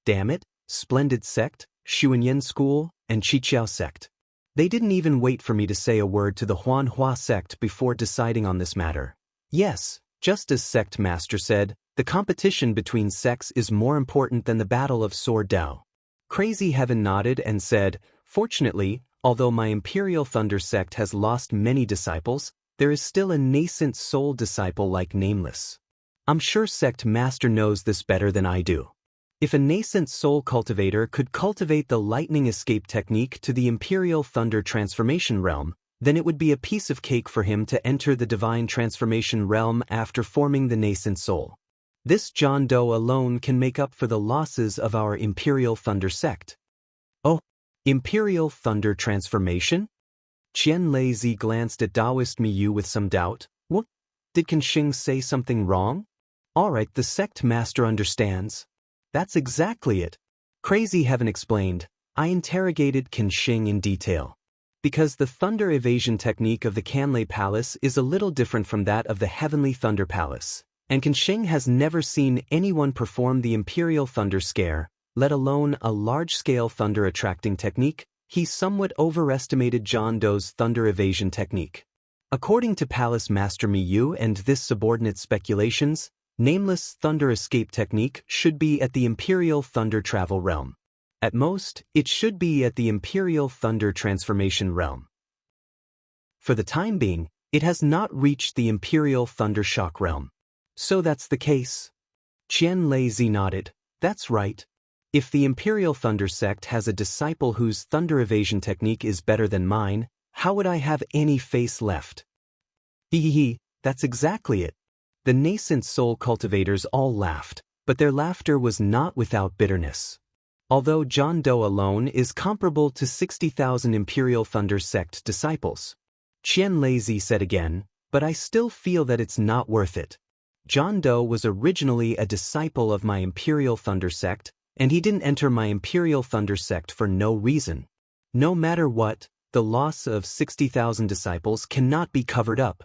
Damn it, Splendid Sect, Xuanyan School, and Qiqiao Sect. They didn't even wait for me to say a word to the Huanhua Sect before deciding on this matter. Yes, just as Sect Master said, the competition between sects is more important than the battle of Sword Tao. Crazy Heaven nodded and said, "Fortunately, although my Imperial Thunder sect has lost many disciples, there is still a nascent soul disciple like Nameless. I'm sure Sect Master knows this better than I do. If a nascent soul cultivator could cultivate the lightning escape technique to the Imperial Thunder transformation realm, then it would be a piece of cake for him to enter the divine transformation realm after forming the nascent soul. This John Doe alone can make up for the losses of our Imperial Thunder sect." "Oh, Imperial Thunder transformation?" Qian Lei Zi glanced at Taoist Miyu with some doubt. "What? Did Kanxing say something wrong?" "Alright, the sect master understands." "That's exactly it." Crazy Heaven explained. "I interrogated Kanxing in detail. Because the thunder evasion technique of the Canlei Palace is a little different from that of the Heavenly Thunder Palace, and Kanxing has never seen anyone perform the Imperial Thunder Scare, let alone a large-scale thunder attracting technique. He somewhat overestimated John Doe's thunder evasion technique. According to Palace Master Miyu and this subordinate speculations, Nameless thunder escape technique should be at the Imperial Thunder Travel Realm. At most, it should be at the Imperial Thunder Transformation Realm. For the time being, it has not reached the Imperial Thunder Shock Realm. So that's the case. Qian Leizi nodded. That's right. If the Imperial Thunder Sect has a disciple whose thunder evasion technique is better than mine, how would I have any face left? Hehehe, that's exactly it. The nascent soul cultivators all laughed, but their laughter was not without bitterness. Although John Doe alone is comparable to 60,000 Imperial Thunder Sect disciples. Qian Leizi said again, but I still feel that it's not worth it. John Doe was originally a disciple of my Imperial Thunder Sect, and he didn't enter my Imperial Thunder Sect for no reason. No matter what, the loss of 60,000 disciples cannot be covered up.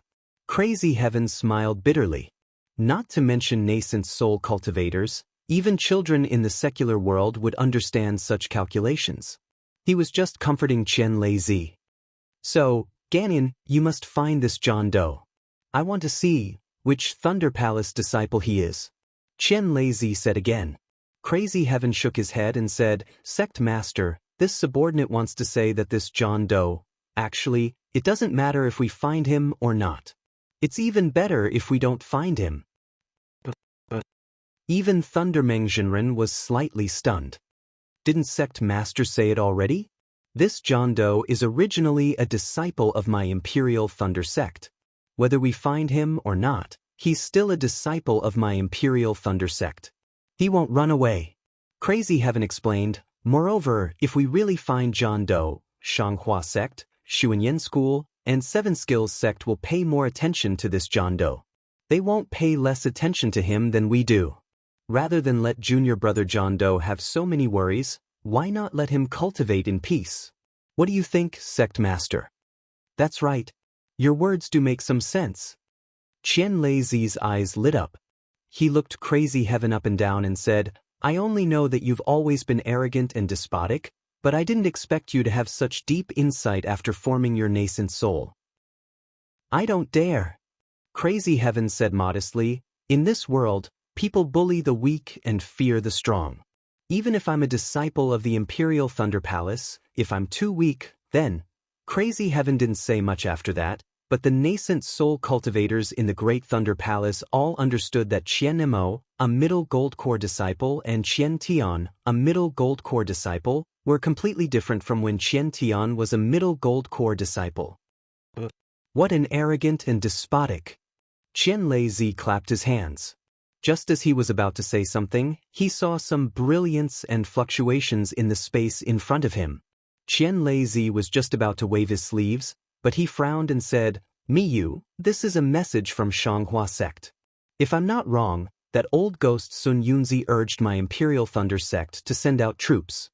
Crazy Heaven smiled bitterly. Not to mention nascent soul cultivators, even children in the secular world would understand such calculations. He was just comforting Qian Leizi. So, Ganon, you must find this John Doe. I want to see which Thunder Palace disciple he is. Qian Leizi said again. Crazy Heaven shook his head and said, Sect Master, this subordinate wants to say that this John Doe, actually, it doesn't matter if we find him or not. It's even better if we don't find him. Even Thunder Meng Jinren was slightly stunned. Didn't Sect Master say it already? This John Doe is originally a disciple of my Imperial Thunder Sect. Whether we find him or not, he's still a disciple of my Imperial Thunder Sect. He won't run away. Crazy Heaven explained, moreover, if we really find John Doe, Shanghua Sect, Xuanyan School, and Seven Skills Sect will pay more attention to this John Doe. They won't pay less attention to him than we do. Rather than let junior brother John Doe have so many worries, why not let him cultivate in peace? What do you think, Sect Master? That's right. Your words do make some sense. Qian Leizi's eyes lit up. He looked Crazy Heaven up and down and said, I only know that you've always been arrogant and despotic, but I didn't expect you to have such deep insight after forming your nascent soul. I don't dare. Crazy Heaven said modestly, in this world, people bully the weak and fear the strong. Even if I'm a disciple of the Imperial Thunder Palace, if I'm too weak, then. Crazy Heaven didn't say much after that, but the nascent soul cultivators in the Great Thunder Palace all understood that Qian Mo, a middle gold core disciple, and Qian Tian, a middle gold core disciple, were completely different from when Qian Tian was a middle gold core disciple. What an arrogant and despotic. Qian Leizi clapped his hands. Just as he was about to say something, he saw some brilliance and fluctuations in the space in front of him. Qian Leizi was just about to wave his sleeves, but he frowned and said, Miyu, this is a message from Shanghua Sect. If I'm not wrong, that old ghost Sun Yunzi urged my Imperial Thunder Sect to send out troops.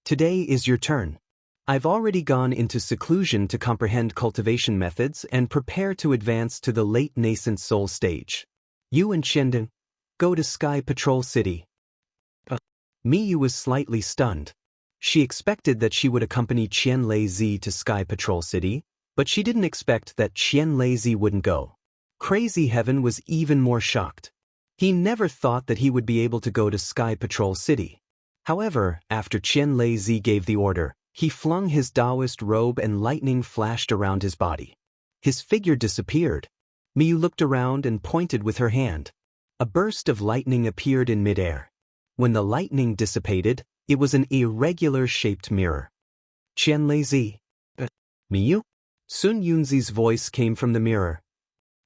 Today is your turn. I've already gone into seclusion to comprehend cultivation methods and prepare to advance to the late nascent soul stage. You and Qianden, go to Sky Patrol City. Miyu was slightly stunned. She expected that she would accompany Qian Leizi to Sky Patrol City, but she didn't expect that Qian Leizi wouldn't go. Crazy Heaven was even more shocked. He never thought that he would be able to go to Sky Patrol City. However, after Qian Leizi gave the order, he flung his Taoist robe and lightning flashed around his body. His figure disappeared. Miyu looked around and pointed with her hand. A burst of lightning appeared in midair. When the lightning dissipated, it was an irregular-shaped mirror. Qian Leizi. Miyu? Sun Yunzi's voice came from the mirror.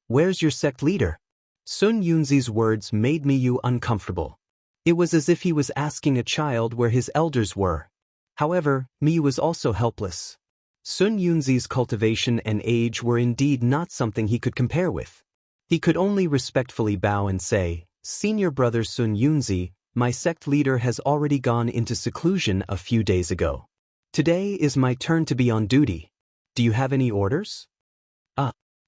Where's your sect leader? Sun Yunzi's words made Miyu uncomfortable. It was as if he was asking a child where his elders were. However, Miyu was also helpless. Sun Yunzi's cultivation and age were indeed not something he could compare with. He could only respectfully bow and say, Senior brother Sun Yunzi, my sect leader has already gone into seclusion a few days ago. Today is my turn to be on duty. Do you have any orders?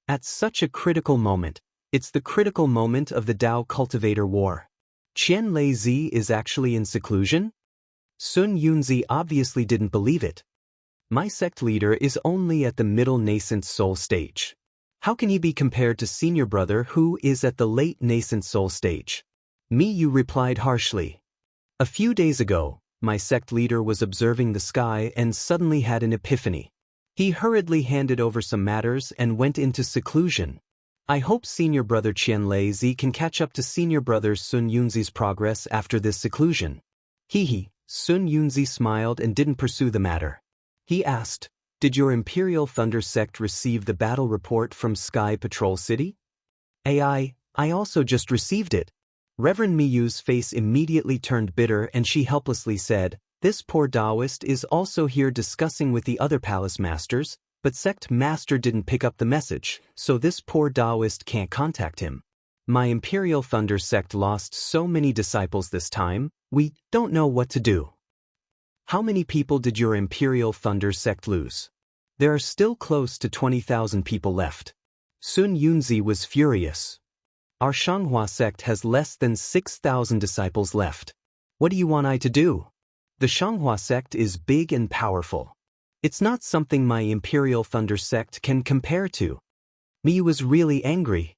At such a critical moment, it's the critical moment of the Tao Cultivator War. Qian Leizi is actually in seclusion? Sun Yunzi obviously didn't believe it. My sect leader is only at the middle nascent soul stage. How can he be compared to senior brother who is at the late nascent soul stage? Miyu replied harshly. A few days ago, my sect leader was observing the sky and suddenly had an epiphany. He hurriedly handed over some matters and went into seclusion. I hope senior brother Qianlei Zi can catch up to senior brother Sun Yunzi's progress after this seclusion. Hee. Sun Yunzi smiled and didn't pursue the matter. He asked, "Did your Imperial Thunder sect receive the battle report from Sky Patrol City?" I also just received it. Reverend Miyu's face immediately turned bitter and she helplessly said, "This poor Taoist is also here discussing with the other palace masters, but sect master didn't pick up the message, so this poor Taoist can't contact him. My Imperial Thunder sect lost so many disciples this time, we don't know what to do." How many people did your Imperial Thunder sect lose? There are still close to 20,000 people left. Sun Yunzi was furious. Our Shanghua sect has less than 6,000 disciples left. What do you want I to do? The Shanghua sect is big and powerful. It's not something my Imperial Thunder sect can compare to. Miyu was really angry.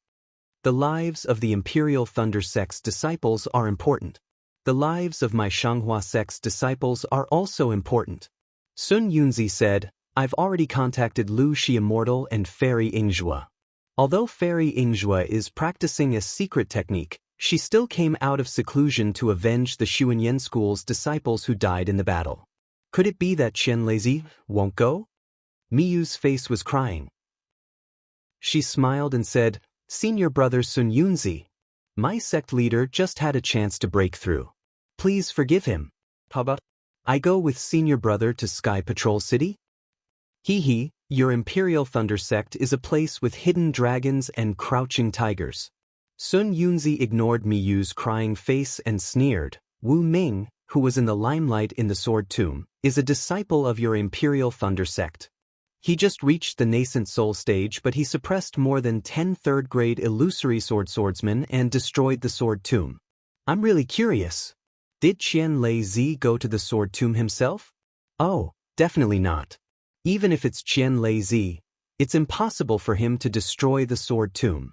The lives of the Imperial Thunder sect's disciples are important. The lives of my Shanghua sect's disciples are also important. Sun Yunzi said, "I've already contacted Lu Shi Immortal and Fairy Yingjue. Although Fairy Yingjue is practicing a secret technique, she still came out of seclusion to avenge the Xuanyan school's disciples who died in the battle. Could it be that Qianlei Zi won't go?" Miyu's face was crying. She smiled and said, "Senior brother Sun Yunzi, my sect leader just had a chance to break through. Please forgive him. How about I go with senior brother to Sky Patrol City?" Hee. Your Imperial Thunder sect is a place with hidden dragons and crouching tigers. Sun Yunzi ignored Miyu's crying face and sneered. "Wu Ming, who was in the limelight in the Sword Tomb, is a disciple of your Imperial Thunder sect. He just reached the nascent soul stage, but he suppressed more than 10 third-grade illusory swordsmen and destroyed the Sword Tomb. I'm really curious. Did Qianlei Zi go to the Sword Tomb himself? Oh, definitely not. Even if it's Qianlei Zi, it's impossible for him to destroy the Sword Tomb."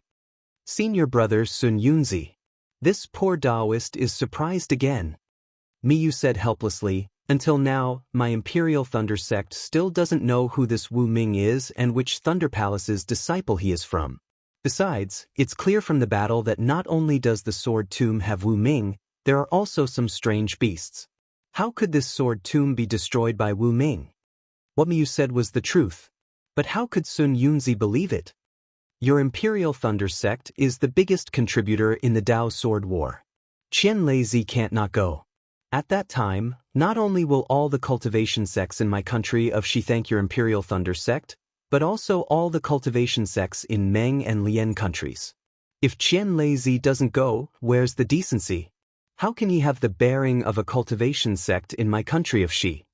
Senior brother Sun Yunzi. This poor Taoist is surprised again. Miyu said helplessly, "Until now, my Imperial Thunder sect still doesn't know who this Wu Ming is and which Thunder Palace's disciple he is from. Besides, it's clear from the battle that not only does the Sword Tomb have Wu Ming, there are also some strange beasts. How could this Sword Tomb be destroyed by Wu Ming?" What Miyu said was the truth. But how could Sun Yunzi believe it? Your Imperial Thunder sect is the biggest contributor in the Dao Sword War. Qianlei Zi can't not go. At that time, not only will all the cultivation sects in my country of Shi thank your Imperial Thunder sect, but also all the cultivation sects in Meng and Lian countries. If Qianlei Zi doesn't go, where's the decency? How can he have the bearing of a cultivation sect in my country of Shi?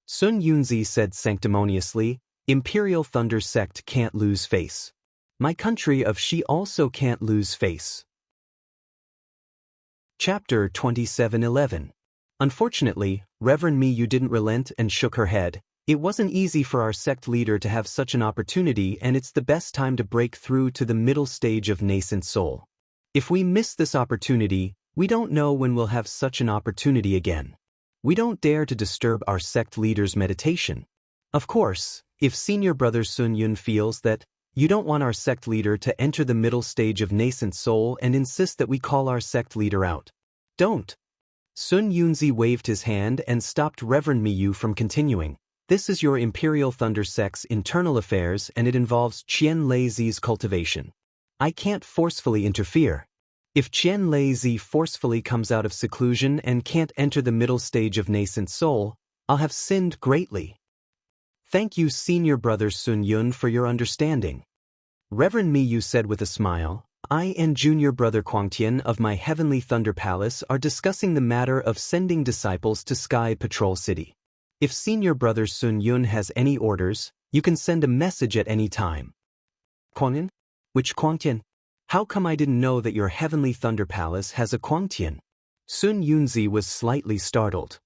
Sun Yunzi said sanctimoniously, "Imperial Thunder sect can't lose face. My country of Shi also can't lose face." Chapter 27:11. Unfortunately, Reverend Miyu didn't relent and shook her head. "It wasn't easy for our sect leader to have such an opportunity, and it's the best time to break through to the middle stage of nascent soul. If we miss this opportunity, we don't know when we'll have such an opportunity again. We don't dare to disturb our sect leader's meditation. Of course, if senior brother Sun Yun feels that you don't want our sect leader to enter the middle stage of nascent soul and insist that we call our sect leader out. Don't." Sun Yunzi waved his hand and stopped Reverend Miyu from continuing. "This is your Imperial Thunder sect's internal affairs and it involves Qianlei Zi's cultivation. I can't forcefully interfere. If Qianlei Zi forcefully comes out of seclusion and can't enter the middle stage of nascent soul, I'll have sinned greatly. Thank you, senior brother Sun Yun, for your understanding." Reverend Miyu said with a smile, "I and junior brother Quangtian of my Heavenly Thunder Palace are discussing the matter of sending disciples to Sky Patrol City. If senior brother Sun Yun has any orders, you can send a message at any time." "Quangtian? Which Quangtian? How come I didn't know that your Heavenly Thunder Palace has a Quangtian?" Sun Yunzi was slightly startled.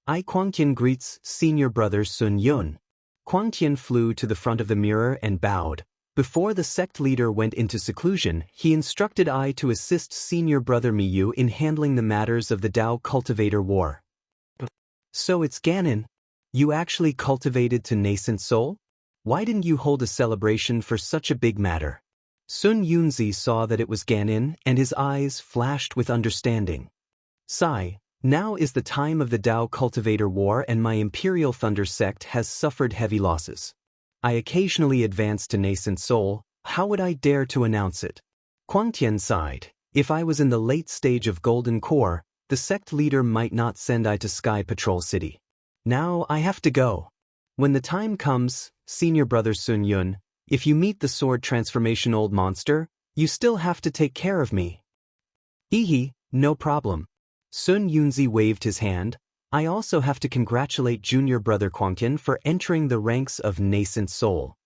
"I Quangtian greets senior brother Sun Yun." Quangtian flew to the front of the mirror and bowed. Before the sect leader went into seclusion, he instructed I to assist senior brother Miyu in handling the matters of the Dao Cultivator War. "So it's Ganon. You actually cultivated to nascent soul? Why didn't you hold a celebration for such a big matter?" Sun Yunzi saw that it was Ganin, and his eyes flashed with understanding. Sigh, now is the time of the Tao Cultivator War, and my Imperial Thunder sect has suffered heavy losses. I occasionally advance to nascent soul, how would I dare to announce it? Kuang Tian sighed. If I was in the late stage of Golden Core, the sect leader might not send I to Sky Patrol City. Now I have to go. When the time comes, senior brother Sun Yun, if you meet the sword transformation old monster, you still have to take care of me. Ehe, no problem. Sun Yunzi waved his hand. I also have to congratulate junior brother Kuangtian for entering the ranks of nascent soul.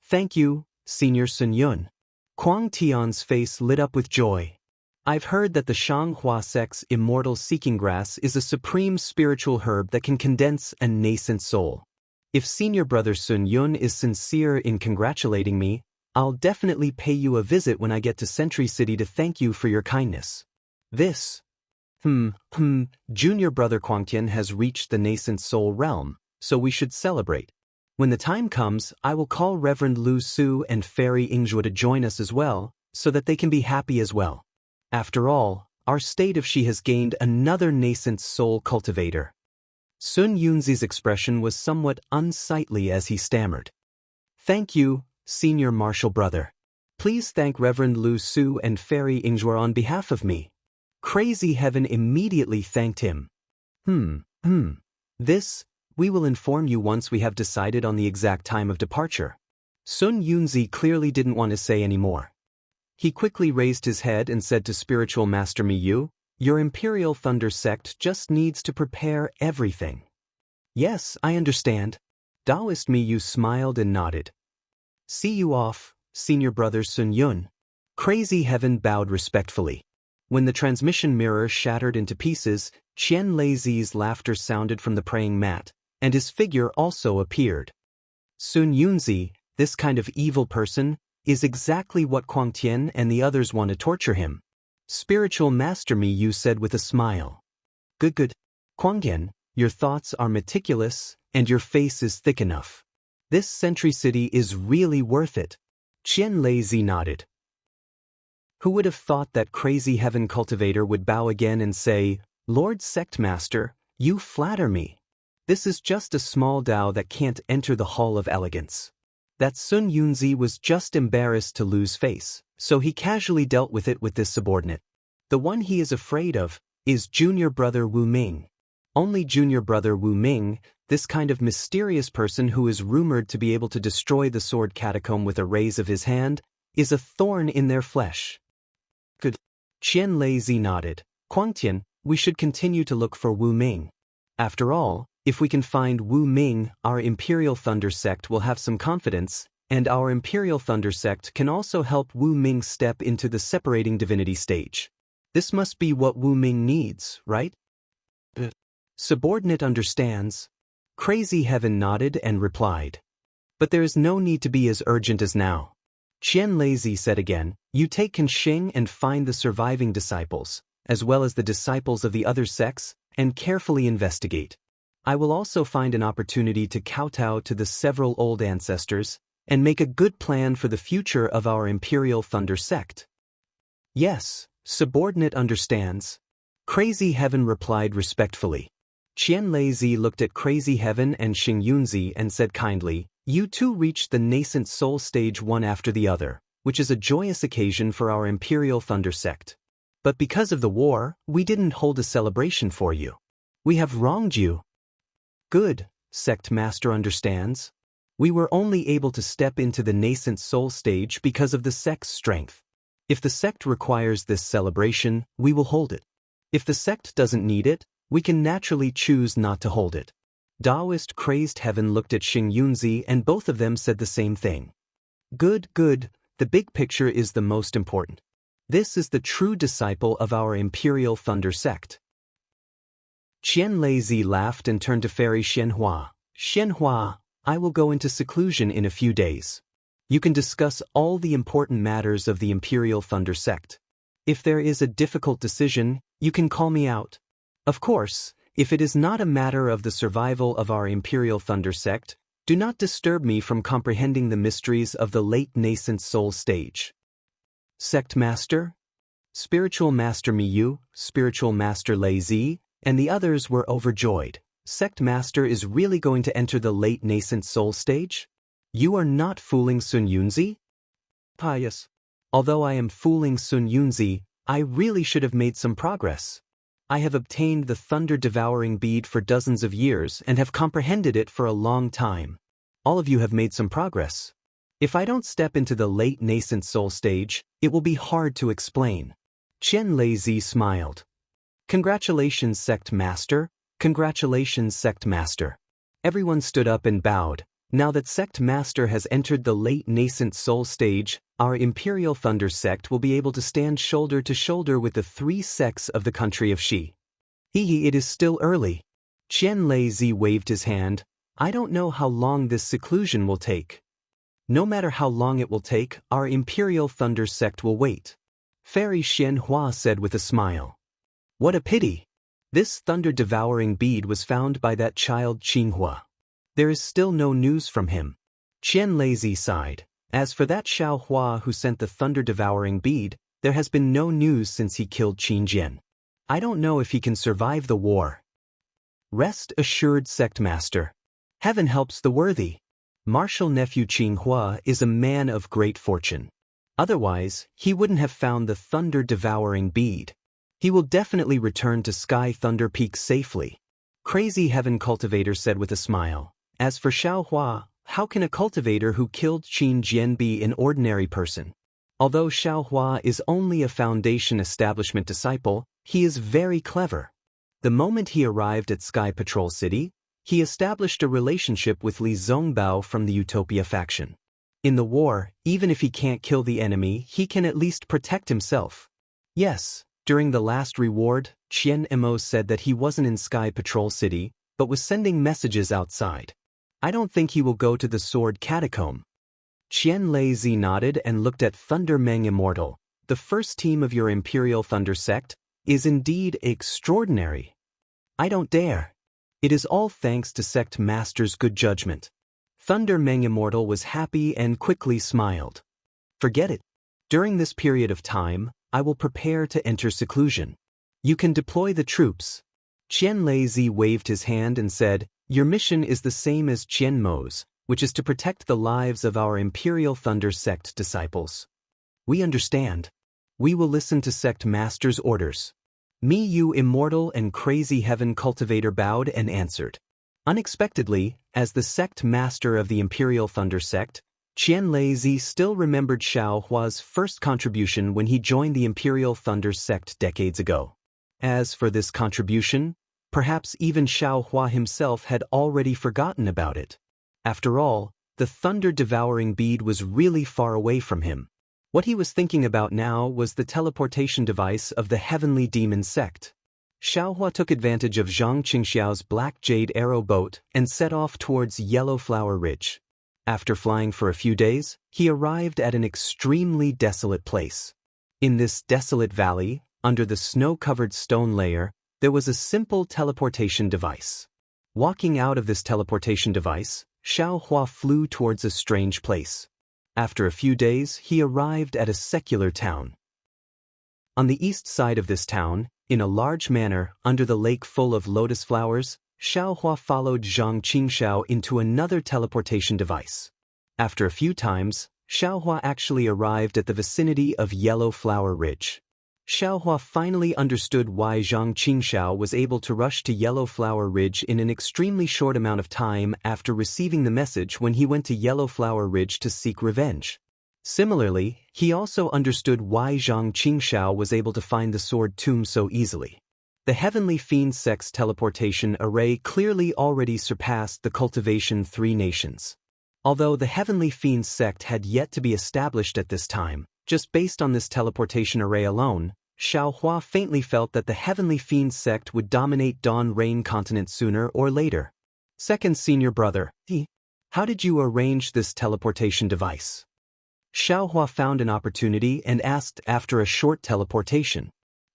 Thank you, senior Sun Yun. Kuang Tian's face lit up with joy. I've heard that the Shanghua sect's Immortal seeking grass is a supreme spiritual herb that can condense a nascent soul. If senior brother Sun Yun is sincere in congratulating me, I'll definitely pay you a visit when I get to Century City to thank you for your kindness. This. Junior brother Kuangtian has reached the nascent soul realm, so we should celebrate. When the time comes, I will call Reverend Lu Su and Fairy Ingzhua to join us as well, so that they can be happy as well. After all, our state if she has gained another nascent soul cultivator. Sun Yunzi's expression was somewhat unsightly as he stammered. Thank you, senior martial brother. Please thank Reverend Lu Su and Fairy Ingzhua on behalf of me. Crazy Heaven immediately thanked him. This, we will inform you once we have decided on the exact time of departure. Sun Yunzi clearly didn't want to say any more. He quickly raised his head and said to Spiritual Master Miyu, your Imperial Thunder sect just needs to prepare everything. Yes, I understand. Taoist Miyu smiled and nodded. See you off, senior brother Sun Yun. Crazy Heaven bowed respectfully. When the transmission mirror shattered into pieces, Qian Leizi's laughter sounded from the praying mat, and his figure also appeared. Sun Yunzi, this kind of evil person, is exactly what Kuang Tian and the others want to torture him. Spiritual Master Miyu said with a smile. Good. Kuang Tian, your thoughts are meticulous, and your face is thick enough. This Century City is really worth it. Qian Leizi nodded. Who would have thought that Crazy Heaven Cultivator would bow again and say, Lord Sect Master, you flatter me. This is just a small Tao that can't enter the Hall of Elegance. That Sun Yunzi was just embarrassed to lose face, so he casually dealt with it with this subordinate. The one he is afraid of is junior brother Wu Ming. Only junior brother Wu Ming, this kind of mysterious person who is rumored to be able to destroy the sword catacomb with a raise of his hand, is a thorn in their flesh. Good. Qian Leizi nodded. Kuang Tian, we should continue to look for Wu Ming. After all, if we can find Wu Ming, our Imperial Thunder sect will have some confidence, and our Imperial Thunder sect can also help Wu Ming step into the separating divinity stage. This must be what Wu Ming needs, right? Subordinate understands. Crazy Heaven nodded and replied. But there is no need to be as urgent as now. Qian Leizi said again, you take Kanxing and find the surviving disciples, as well as the disciples of the other sects, and carefully investigate. I will also find an opportunity to kowtow to the several old ancestors, and make a good plan for the future of our Imperial Thunder sect. Yes, subordinate understands. Crazy Heaven replied respectfully. Qian Leizi looked at Crazy Heaven and Xing Yunzi and said kindly, you two reached the nascent soul stage one after the other, which is a joyous occasion for our Imperial Thunder sect. But because of the war, we didn't hold a celebration for you. We have wronged you. Good, Sect Master understands. We were only able to step into the nascent soul stage because of the sect's strength. If the sect requires this celebration, we will hold it. If the sect doesn't need it, we can naturally choose not to hold it. Taoist Crazed Heaven looked at Xing Yunzi and both of them said the same thing. Good, the big picture is the most important. This is the true disciple of our Imperial Thunder sect. Qian Leizi laughed and turned to Fairy Xianhua. Xianhua, I will go into seclusion in a few days. You can discuss all the important matters of the Imperial Thunder sect. If there is a difficult decision, you can call me out. Of course, if it is not a matter of the survival of our Imperial Thunder sect, do not disturb me from comprehending the mysteries of the late nascent soul stage. Sect Master? Spiritual Master Miyu, Spiritual Master Lei Zi, and the others were overjoyed. Sect Master is really going to enter the late nascent soul stage? You are not fooling Sun Yunzi? Pious. Although I am fooling Sun Yunzi, I really should have made some progress. I have obtained the thunder-devouring bead for dozens of years and have comprehended it for a long time. All of you have made some progress. If I don't step into the late nascent soul stage, it will be hard to explain. Qian Leizi smiled. Congratulations, Sect Master. Congratulations, Sect Master. Everyone stood up and bowed. Now that Sect Master has entered the late nascent soul stage, our Imperial Thunder Sect will be able to stand shoulder to shoulder with the 3 sects of the country of Shi. It is still early. Qian Leizi waved his hand. I don't know how long this seclusion will take. No matter how long it will take, our Imperial Thunder Sect will wait. Fairy Xianhua said with a smile. What a pity. This thunder-devouring bead was found by that child Qinghua. There is still no news from him. Qian Leizi sighed. As for that Xiao Hua who sent the thunder-devouring bead, there has been no news since he killed Qin Jian. I don't know if he can survive the war. Rest assured, Sect Master. Heaven helps the worthy. Martial nephew Qinghua is a man of great fortune. Otherwise, he wouldn't have found the thunder-devouring bead. He will definitely return to Sky Thunder Peak safely. Crazy Heaven Cultivator said with a smile. As for Xiao Hua, how can a cultivator who killed Qin Jian be an ordinary person? Although Xiao Hua is only a Foundation Establishment disciple, he is very clever. The moment he arrived at Sky Patrol City, he established a relationship with Li Zongbao from the Utopia faction. In the war, even if he can't kill the enemy, he can at least protect himself. Yes, during the last reward, Qian Mo said that he wasn't in Sky Patrol City, but was sending messages outside. I don't think he will go to the Sword Catacomb. Qian Leizi nodded and looked at Thunder Meng Immortal. The first team of your Imperial Thunder Sect is indeed extraordinary. I don't dare. It is all thanks to Sect Master's good judgment. Thunder Meng Immortal was happy and quickly smiled. Forget it. During this period of time, I will prepare to enter seclusion. You can deploy the troops. Qian Leizi waved his hand and said, your mission is the same as Qian Mo's, which is to protect the lives of our Imperial Thunder Sect disciples. We understand. We will listen to Sect Master's orders. Miyu Immortal and Crazy Heaven Cultivator bowed and answered. Unexpectedly, as the Sect Master of the Imperial Thunder Sect, Qian Leizi still remembered Xiao Hua's first contribution when he joined the Imperial Thunder Sect decades ago. As for this contribution, perhaps even Xiao Hua himself had already forgotten about it. After all, the thunder-devouring bead was really far away from him. What he was thinking about now was the teleportation device of the Heavenly Demon Sect. Xiao Hua took advantage of Zhang Qingxiao's black jade arrow boat and set off towards Yellow Flower Ridge. After flying for a few days, he arrived at an extremely desolate place. In this desolate valley, under the snow-covered stone layer, there was a simple teleportation device. Walking out of this teleportation device, Xiao Hua flew towards a strange place. After a few days, he arrived at a secular town. On the east side of this town, in a large manor, under the lake full of lotus flowers, Xiao Hua followed Zhang Qingxiao into another teleportation device. After a few times, Xiao Hua actually arrived at the vicinity of Yellow Flower Ridge. Xiao Hua finally understood why Zhang Qingxiao was able to rush to Yellow Flower Ridge in an extremely short amount of time after receiving the message when he went to Yellow Flower Ridge to seek revenge. Similarly, he also understood why Zhang Qingxiao was able to find the sword tomb so easily. The Heavenly Fiend Sect's teleportation array clearly already surpassed the Cultivation 3 nations. Although the Heavenly Fiend Sect had yet to be established at this time, just based on this teleportation array alone, Xiao Hua faintly felt that the Heavenly Fiend Sect would dominate Dawn Rain continent sooner or later. Second senior brother, how did you arrange this teleportation device? Xiao Hua found an opportunity and asked after a short teleportation.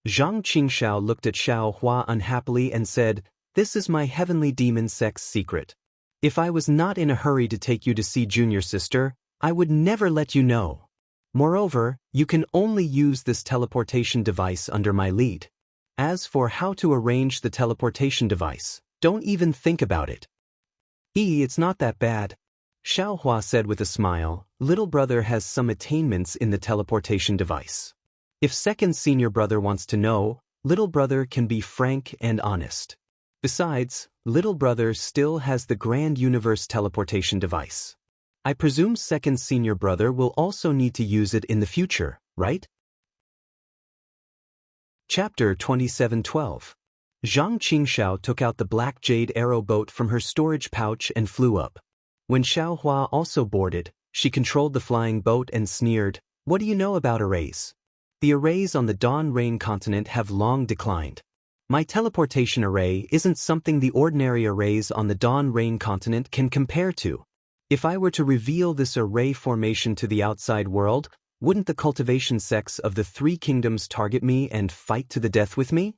Zhang Qingxiao looked at Xiao Hua unhappily and said, "This is my Heavenly Demon Sect's secret. If I was not in a hurry to take you to see junior sister, I would never let you know. Moreover, You can only use this teleportation device under my lead. As for how to arrange the teleportation device, don't even think about it. It's not that bad. Xiaohua said with a smile. Little brother has some attainments in the teleportation device. If second senior brother wants to know, little brother can be frank and honest. Besides, little brother still has the Grand Universe teleportation device. I presume second senior brother will also need to use it in the future, right? Chapter 27:12. Zhang Qingxiao took out the black jade arrow boat from her storage pouch and flew up. When Xiaohua also boarded, she controlled the flying boat and sneered, "What do you know about arrays? The arrays on the Dawn Rain continent have long declined. My teleportation array isn't something the ordinary arrays on the Dawn Rain continent can compare to. If I were to reveal this array formation to the outside world, wouldn't the cultivation sects of the three kingdoms target me and fight to the death with me?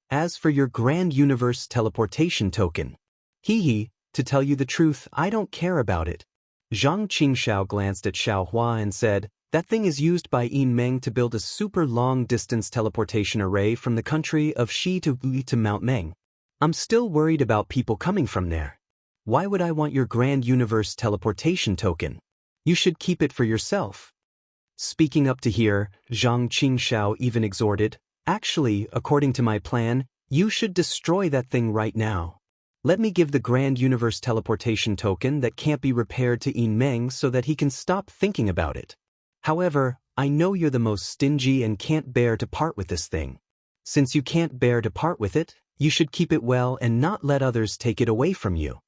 As for your Grand Universe teleportation token, to tell you the truth, I don't care about it." Zhang Qingxiao glanced at Xiaohua and said, "That thing is used by Yin Meng to build a super long-distance teleportation array from the country of Shi to Mount Meng. I'm still worried about people coming from there. Why would I want your Grand Universe teleportation token? You should keep it for yourself." Speaking up to here, Zhang Qingxiao even exhorted, "Actually, according to my plan, you should destroy that thing right now. Let me give the Grand Universe teleportation token that can't be repaired to Yin Meng so that he can stop thinking about it. However, I know you're the most stingy and can't bear to part with this thing. Since you can't bear to part with it, you should keep it well and not let others take it away from you."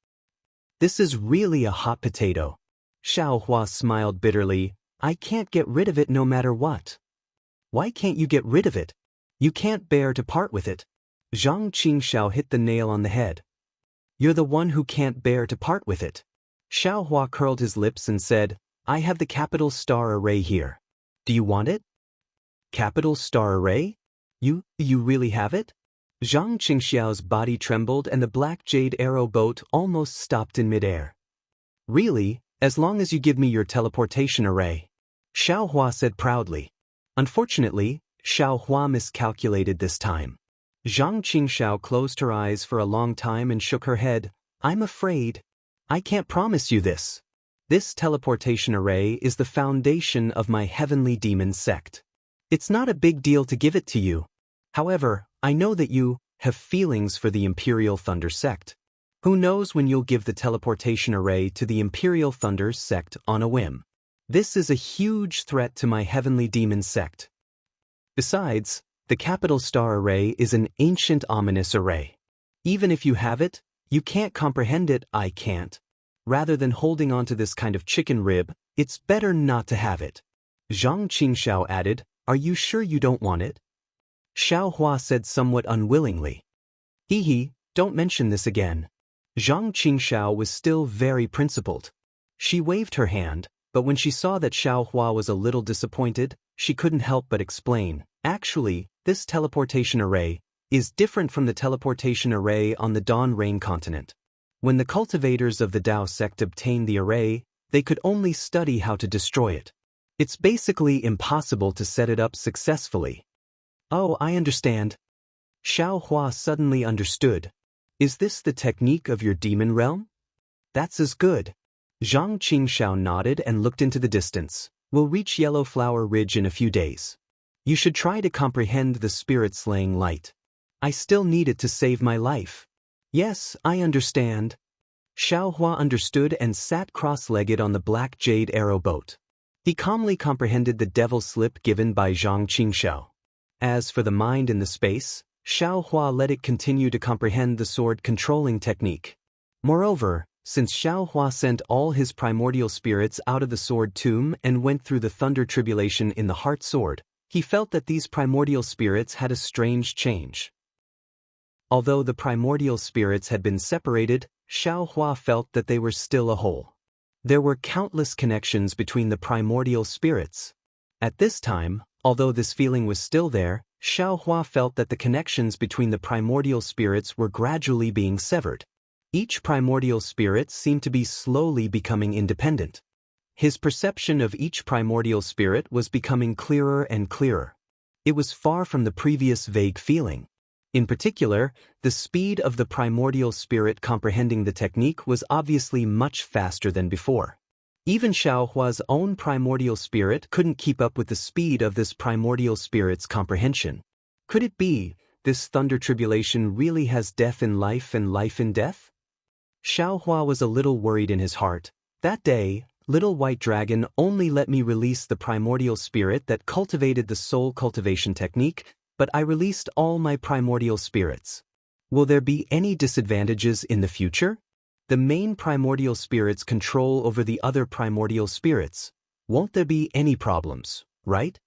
"This is really a hot potato." Xiaohua smiled bitterly. "I can't get rid of it no matter what." "Why can't you get rid of it? You can't bear to part with it." Zhang Qingxiao hit the nail on the head. "You're the one who can't bear to part with it." Xiaohua curled his lips and said, "I have the Capital Star Array here. Do you want it?" "Capital Star Array? You really have it?" Zhang Qingxiao's body trembled and the black jade arrow boat almost stopped in midair. "Really, as long as you give me your teleportation array," Xiaohua said proudly. Unfortunately, Xiaohua miscalculated this time. Zhang Qingxiao closed her eyes for a long time and shook her head. "I'm afraid. I can't promise you this. This teleportation array is the foundation of my heavenly demon sect. It's not a big deal to give it to you. However, I know that you have feelings for the Imperial Thunder sect. Who knows when you'll give the teleportation array to the Imperial Thunder sect on a whim. This is a huge threat to my heavenly demon sect. Besides, the Capital Star Array is an ancient ominous array. Even if you have it, you can't comprehend it. I can't. Rather than holding on to this kind of chicken rib, it's better not to have it." Zhang Qingxiao added, "Are you sure you don't want it?" Xiaohua said somewhat unwillingly. Don't mention this again." Zhang Qingxiao was still very principled. She waved her hand, but when she saw that Xiaohua was a little disappointed, she couldn't help but explain, "Actually, this teleportation array is different from the teleportation array on the Dawn Rain continent. When the cultivators of the Dao sect obtained the array, they could only study how to destroy it. It's basically impossible to set it up successfully." "Oh, I understand." Xiaohua suddenly understood. "Is this the technique of your demon realm?" "That's as good." Zhang Qingxiao nodded and looked into the distance. "We'll reach Yellow Flower Ridge in a few days. You should try to comprehend the spirit-slaying light. I still need it to save my life." "Yes, I understand." Xiaohua understood and sat cross-legged on the black jade arrow boat. He calmly comprehended the devil slip given by Zhang Qingxiao. As for the mind in the space, Xiaohua let it continue to comprehend the sword controlling technique. Moreover, since Xiaohua sent all his primordial spirits out of the sword tomb and went through the thunder tribulation in the heart sword, he felt that these primordial spirits had a strange change. Although the primordial spirits had been separated, Xiaohua felt that they were still a whole. There were countless connections between the primordial spirits. At this time, although this feeling was still there, Xiaohua felt that the connections between the primordial spirits were gradually being severed. Each primordial spirit seemed to be slowly becoming independent. His perception of each primordial spirit was becoming clearer and clearer. It was far from the previous vague feeling. In particular, the speed of the primordial spirit comprehending the technique was obviously much faster than before. Even Xiaohua's own primordial spirit couldn't keep up with the speed of this primordial spirit's comprehension. Could it be, this thunder tribulation really has death in life and life in death? Xiaohua was a little worried in his heart. That day, Little White Dragon only let me release the primordial spirit that cultivated the soul cultivation technique, but I released all my primordial spirits. Will there be any disadvantages in the future? The main primordial spirit's control over the other primordial spirits. Won't there be any problems, right?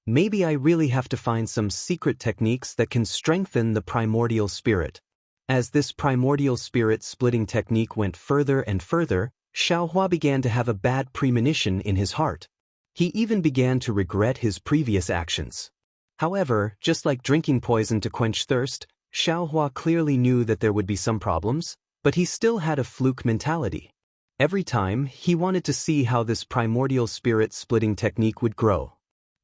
Maybe I really have to find some secret techniques that can strengthen the primordial spirit. As this primordial spirit splitting technique went further and further, Xiaohua began to have a bad premonition in his heart. He even began to regret his previous actions. However, just like drinking poison to quench thirst, Xiaohua clearly knew that there would be some problems, but he still had a fluke mentality. Every time, he wanted to see how this primordial spirit splitting technique would grow.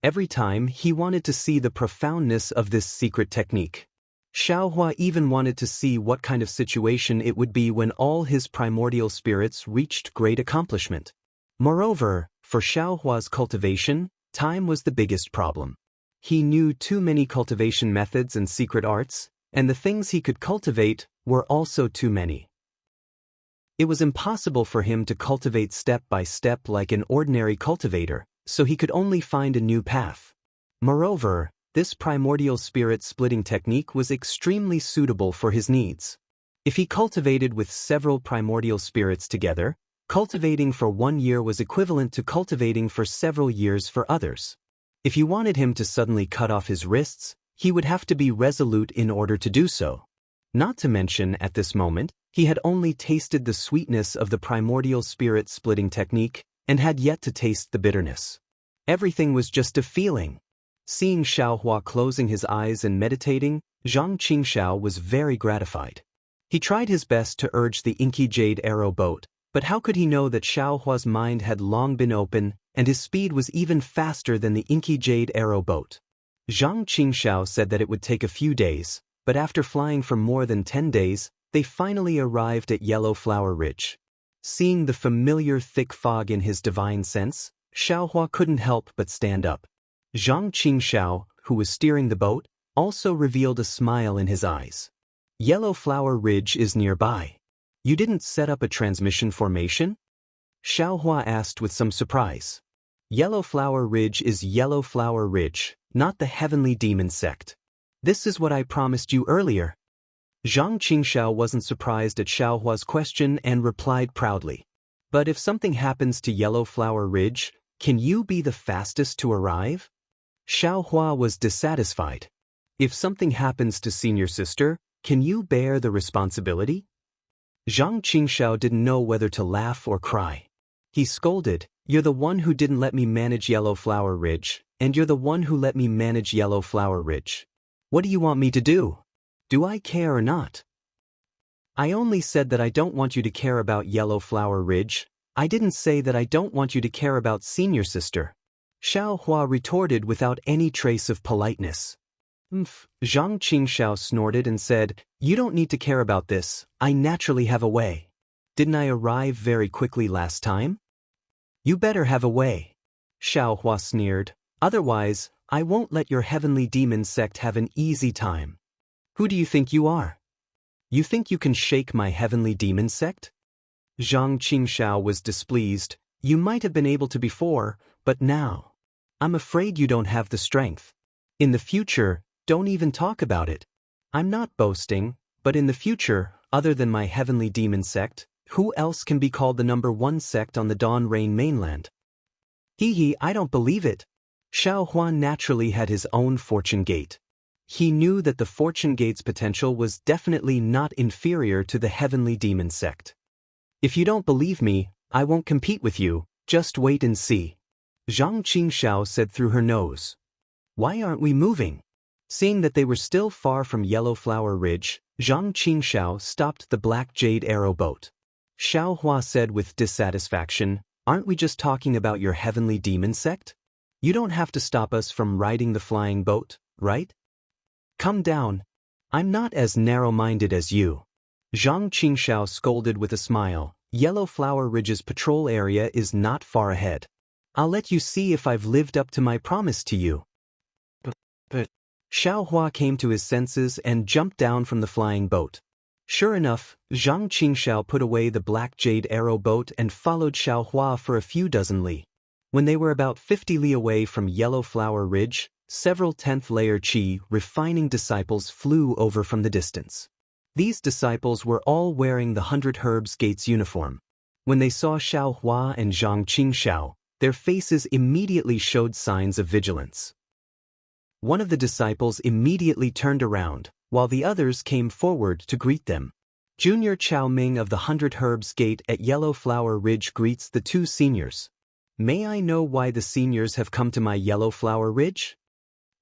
Every time, he wanted to see the profoundness of this secret technique. Xiaohua even wanted to see what kind of situation it would be when all his primordial spirits reached great accomplishment. Moreover, for Xiaohua's cultivation, time was the biggest problem. He knew too many cultivation methods and secret arts, and the things he could cultivate were also too many. It was impossible for him to cultivate step by step like an ordinary cultivator, so he could only find a new path. Moreover, this primordial spirit splitting technique was extremely suitable for his needs. If he cultivated with several primordial spirits together, cultivating for 1 year was equivalent to cultivating for several years for others. If you wanted him to suddenly cut off his wrists, he would have to be resolute in order to do so. Not to mention, at this moment, he had only tasted the sweetness of the primordial spirit splitting technique and had yet to taste the bitterness. Everything was just a feeling. Seeing Xiaohua closing his eyes and meditating, Zhang Qingxiao was very gratified. He tried his best to urge the inky jade arrow boat, but how could he know that Xiaohua's mind had long been open and his speed was even faster than the inky jade arrow boat? Zhang Qingxiao said that it would take a few days, but after flying for more than 10 days, they finally arrived at Yellow Flower Ridge. Seeing the familiar thick fog in his divine sense, Xiaohua couldn't help but stand up. Zhang Qingxiao, who was steering the boat, also revealed a smile in his eyes. Yellow Flower Ridge is nearby. You didn't set up a transmission formation? Xiaohua asked with some surprise. Yellow Flower Ridge is Yellow Flower Ridge, not the Heavenly Demon Sect. This is what I promised you earlier. Zhang Qingxiao wasn't surprised at Xiaohua's question and replied proudly. But if something happens to Yellow Flower Ridge, can you be the fastest to arrive? Xiaohua was dissatisfied. If something happens to senior sister, can you bear the responsibility? Zhang Qingxiao didn't know whether to laugh or cry. He scolded, "You're the one who didn't let me manage Yellow Flower Ridge, and you're the one who let me manage Yellow Flower Ridge. What do you want me to do? Do I care or not?" I only said that I don't want you to care about Yellow Flower Ridge. I didn't say that I don't want you to care about senior sister. Xiaohua retorted without any trace of politeness. Zhang Qingxiao snorted and said, "You don't need to care about this, I naturally have a way. Didn't I arrive very quickly last time? You better have a way." Xiaohua sneered, "Otherwise, I won't let your heavenly demon sect have an easy time. Who do you think you are? You think you can shake my heavenly demon sect?" Zhang Qingxiao was displeased. "You might have been able to before, but now. I'm afraid you don't have the strength. In the future, don't even talk about it. I'm not boasting, but in the future, other than my heavenly demon sect, who else can be called the #1 sect on the Dawn Rain mainland?" I don't believe it. Xiaohua naturally had his own fortune gate. He knew that the fortune gate's potential was definitely not inferior to the heavenly demon sect. "If you don't believe me, I won't compete with you, just wait and see," Zhang Qingxiao said through her nose. "Why aren't we moving?" Seeing that they were still far from Yellow Flower Ridge, Zhang Qingxiao stopped the black jade arrow boat. Xiaohua said with dissatisfaction, Aren't we just talking about your heavenly demon sect? You don't have to stop us from riding the flying boat, right? Come down. I'm not as narrow-minded as you. Zhang Qingxiao scolded with a smile. Yellow Flower Ridge's patrol area is not far ahead. I'll let you see if I've lived up to my promise to you. But Xiao Hua came to his senses and jumped down from the flying boat. Sure enough, Zhang Qingxiao put away the black jade arrow boat and followed Xiao Hua for a few dozen li. When they were about 50 li away from Yellow Flower Ridge, several 10th layer Qi refining disciples flew over from the distance. These disciples were all wearing the 100 Herbs Gates uniform. When they saw Xiao Hua and Zhang Qingxiao, their faces immediately showed signs of vigilance. One of the disciples immediately turned around, while the others came forward to greet them. Junior Chao Ming of the 100 Herbs Gate at Yellow Flower Ridge greets the two seniors. May I know why the seniors have come to my Yellow Flower Ridge?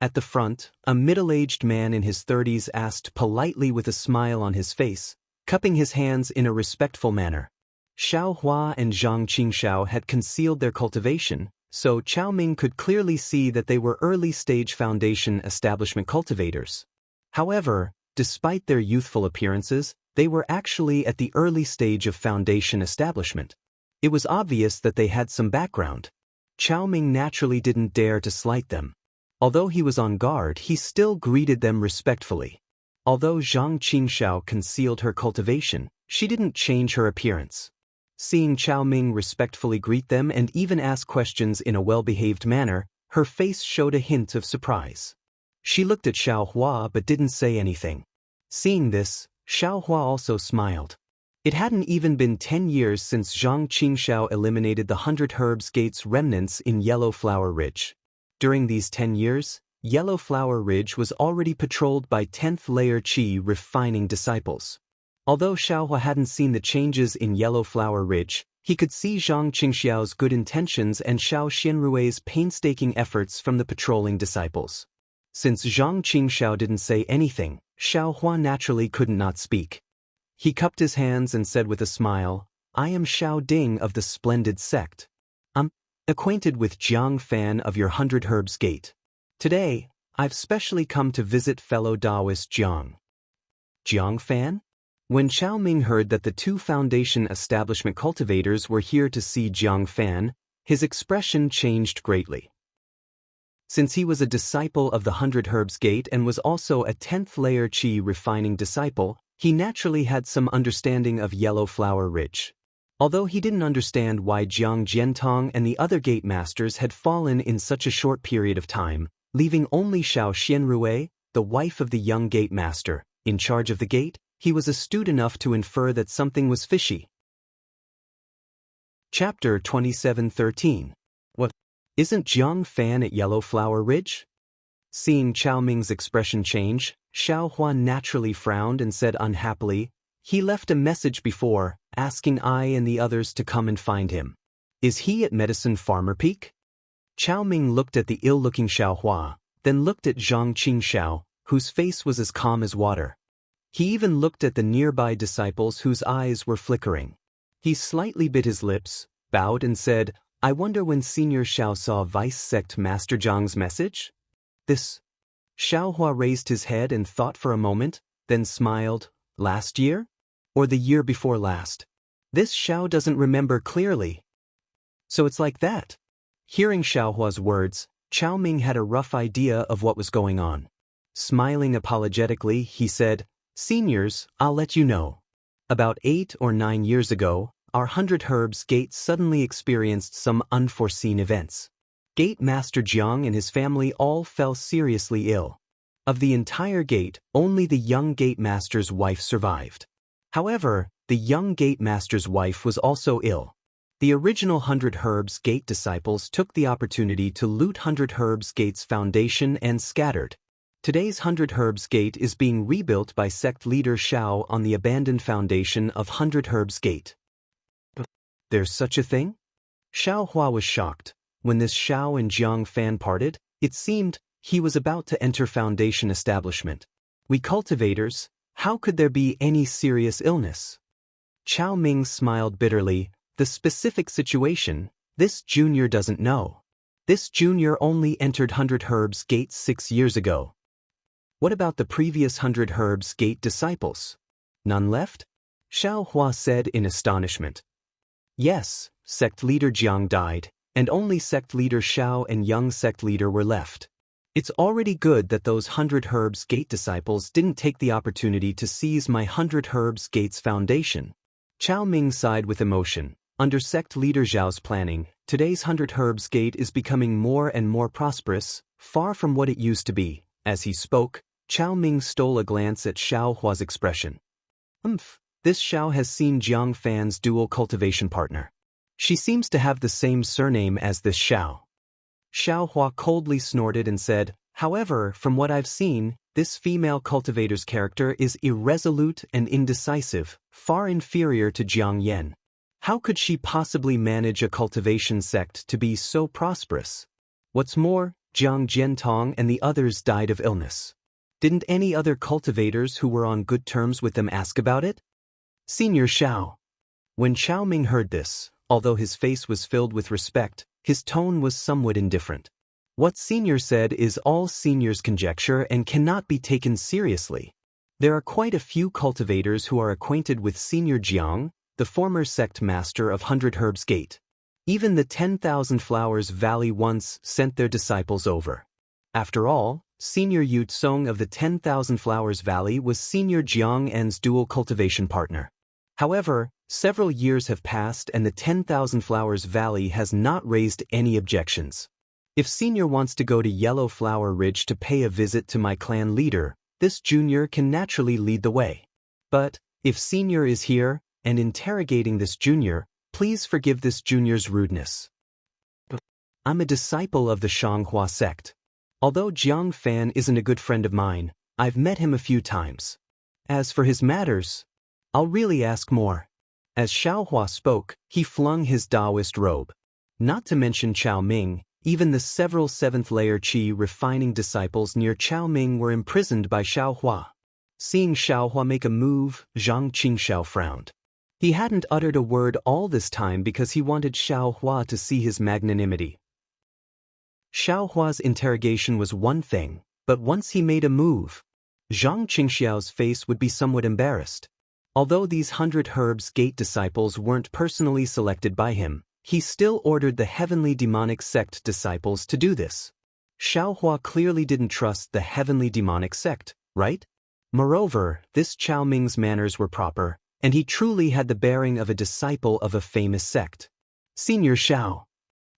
At the front, a middle-aged man in his 30s asked politely with a smile on his face, cupping his hands in a respectful manner. Xiao Hua and Zhang Qingxiao had concealed their cultivation, so Chao Ming could clearly see that they were early-stage foundation establishment cultivators. However, despite their youthful appearances, they were actually at the early stage of foundation establishment. It was obvious that they had some background. Chao Ming naturally didn't dare to slight them. Although he was on guard, he still greeted them respectfully. Although Zhang Qingxiao concealed her cultivation, she didn't change her appearance. Seeing Chao Ming respectfully greet them and even ask questions in a well-behaved manner, her face showed a hint of surprise. She looked at Xiao Hua but didn't say anything. Seeing this, Xiao Hua also smiled. It hadn't even been 10 years since Zhang Qingxiao eliminated the 100 Herbs Gates remnants in Yellow Flower Ridge. During these 10 years, Yellow Flower Ridge was already patrolled by 10th layer Qi refining disciples. Although Xiao Hua hadn't seen the changes in Yellow Flower Ridge, he could see Zhang Qingxiao's good intentions and Xiao Xianrui's painstaking efforts from the patrolling disciples. Since Zhang Qingxiao didn't say anything, Xiao Hua naturally couldn't not speak. He cupped his hands and said with a smile, I am Xiao Ding of the Splendid Sect. I'm acquainted with Jiang Fan of your 100 Herbs Gate. Today, I've specially come to visit fellow Taoist Jiang. Jiang Fan? When Chao Ming heard that the two foundation establishment cultivators were here to see Jiang Fan, his expression changed greatly. Since he was a disciple of the 100 Herbs Gate and was also a 10th layer Qi refining disciple, he naturally had some understanding of Yellow Flower Ridge. Although he didn't understand why Jiang Jiantong and the other gate masters had fallen in such a short period of time, leaving only Xiao Xianrui, the wife of the young gate master, in charge of the gate, he was astute enough to infer that something was fishy. Chapter 27:13. What? Isn't Jiang Fan at Yellow Flower Ridge? Seeing Chao Ming's expression change, Xiao Hua naturally frowned and said unhappily, he left a message before, asking I and the others to come and find him. Is he at Medicine Farmer Peak? Chao Ming looked at the ill-looking Xiao Hua, then looked at Zhang Qingxiao, whose face was as calm as water. He even looked at the nearby disciples whose eyes were flickering. He slightly bit his lips, bowed and said, I wonder when Senior Xiao saw Vice Sect Master Zhang's message? This. Xiao Hua raised his head and thought for a moment, then smiled. Last year? Or the year before last? This Xiao doesn't remember clearly. So it's like that. Hearing Xiao Hua's words, Chao Ming had a rough idea of what was going on. Smiling apologetically, he said, Seniors, I'll let you know. About 8 or 9 years ago, our 100 Herbs Gate suddenly experienced some unforeseen events. Gate Master Jiang and his family all fell seriously ill. Of the entire gate, only the young Gate Master's wife survived. However, the young Gate Master's wife was also ill. The original 100 Herbs Gate disciples took the opportunity to loot 100 Herbs Gate's foundation and scattered. Today's 100 Herbs Gate is being rebuilt by sect leader Xiao on the abandoned foundation of 100 Herbs Gate. There's such a thing? Xiao Hua was shocked. When this Xiao and Jiang Fan parted, it seemed he was about to enter foundation establishment. We cultivators, how could there be any serious illness? Chao Ming smiled bitterly. the specific situation, this junior doesn't know. This junior only entered 100 Herbs Gate 6 years ago. What about the previous 100 Herbs Gate disciples? None left? Xiao Hua said in astonishment. Yes, sect leader Jiang died, and only sect leader Xiao and young sect leader were left. It's already good that those 100 Herbs Gate disciples didn't take the opportunity to seize my 100 Herbs Gate's foundation. Chao Ming sighed with emotion. Under sect leader Zhao's planning, today's 100 Herbs Gate is becoming more and more prosperous, far from what it used to be. As he spoke, Chao Ming stole a glance at Xiao Hua's expression. This Xiao has seen Jiang Fan's dual cultivation partner. She seems to have the same surname as this Xiao. Xiao Hua coldly snorted and said, however, from what I've seen, this female cultivator's character is irresolute and indecisive, far inferior to Jiang Yan. How could she possibly manage a cultivation sect to be so prosperous? What's more, Jiang Jiantong and the others died of illness. Didn't any other cultivators who were on good terms with them ask about it? Senior Xiao. When Chao Ming heard this, although his face was filled with respect, his tone was somewhat indifferent. What Senior said is all Senior's conjecture and cannot be taken seriously. There are quite a few cultivators who are acquainted with Senior Jiang, the former sect master of 100 Herbs Gate. Even the 10,000 Flowers Valley once sent their disciples over. After all, Senior Yu Tsong of the 10,000 Flowers Valley was Senior Jiang En's dual cultivation partner. However, several years have passed and the 10,000 Flowers Valley has not raised any objections. If Senior wants to go to Yellow Flower Ridge to pay a visit to my clan leader, this junior can naturally lead the way. But, if Senior is here, and interrogating this junior, please forgive this junior's rudeness. I'm a disciple of the Shanghua sect. Although Jiang Fan isn't a good friend of mine, I've met him a few times. As for his matters, I'll really ask more. As Xiao Hua spoke, he flung his Taoist robe. Not to mention Chao Ming, even the several 7th-layer Qi refining disciples near Chao Ming were imprisoned by Xiao Hua. Seeing Xiao Hua make a move, Zhang Qingxiao frowned. He hadn't uttered a word all this time because he wanted Xiao Hua to see his magnanimity. Xiao Hua's interrogation was one thing, but once he made a move, Zhang Qingxiao's face would be somewhat embarrassed. Although these 100 Herbs Gate disciples weren't personally selected by him, he still ordered the Heavenly Demonic Sect disciples to do this. Xiao Hua clearly didn't trust the Heavenly Demonic Sect, right? Moreover, this Chao Ming's manners were proper, and he truly had the bearing of a disciple of a famous sect. Senior Xiao.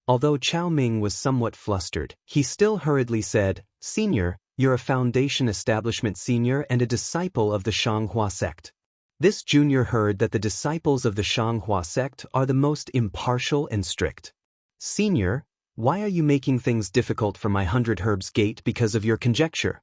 Although Chao Ming was somewhat flustered, he still hurriedly said, Senior, you're a foundation establishment senior and a disciple of the Shanghua sect. This junior heard that the disciples of the Shanghua sect are the most impartial and strict. Senior, why are you making things difficult for my 100 Herbs Gate because of your conjecture?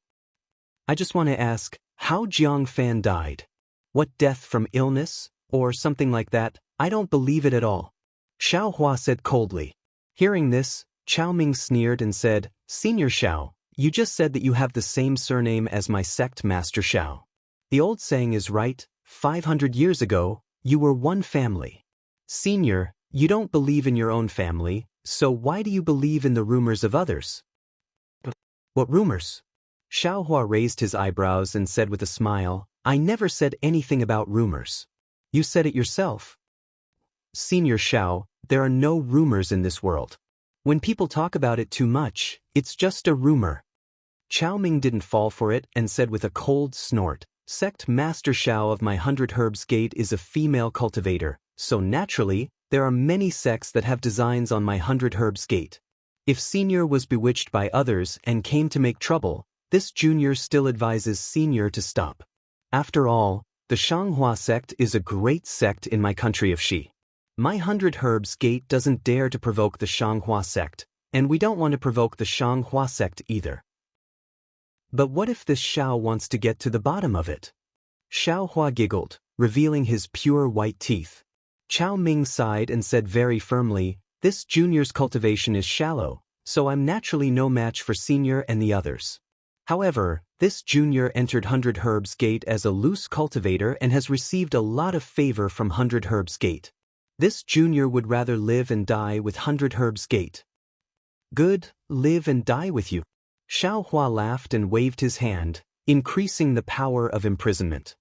I just want to ask, how Jiang Fan died? What death from illness, or something like that? I don't believe it at all. Xiao Hua said coldly. Hearing this, Chao Ming sneered and said, Senior Xiao, you just said that you have the same surname as my sect master Xiao. The old saying is right, 500 years ago, you were one family. Senior, you don't believe in your own family, so why do you believe in the rumors of others? What rumors? Xiao Hua raised his eyebrows and said with a smile, I never said anything about rumors. You said it yourself. Senior Xiao, there are no rumors in this world. When people talk about it too much, it's just a rumor. Chao Ming didn't fall for it and said with a cold snort, Sect Master Xiao of my 100 Herbs Gate is a female cultivator, so naturally, there are many sects that have designs on my 100 Herbs Gate. If Senior was bewitched by others and came to make trouble, this junior still advises Senior to stop. After all, the Shanghua sect is a great sect in my country of Xi. My 100 Herbs Gate doesn't dare to provoke the Shanghua sect, and we don't want to provoke the Shanghua sect either. But what if this Xiao wants to get to the bottom of it? Xiao Hua giggled, revealing his pure white teeth. Chao Ming sighed and said very firmly, this junior's cultivation is shallow, so I'm naturally no match for Senior and the others. However, this junior entered 100 Herbs Gate as a loose cultivator and has received a lot of favor from 100 Herbs Gate. This junior would rather live and die with 100 Herbs Gate. Good, live and die with you. Xiao Hua laughed and waved his hand, increasing the power of imprisonment.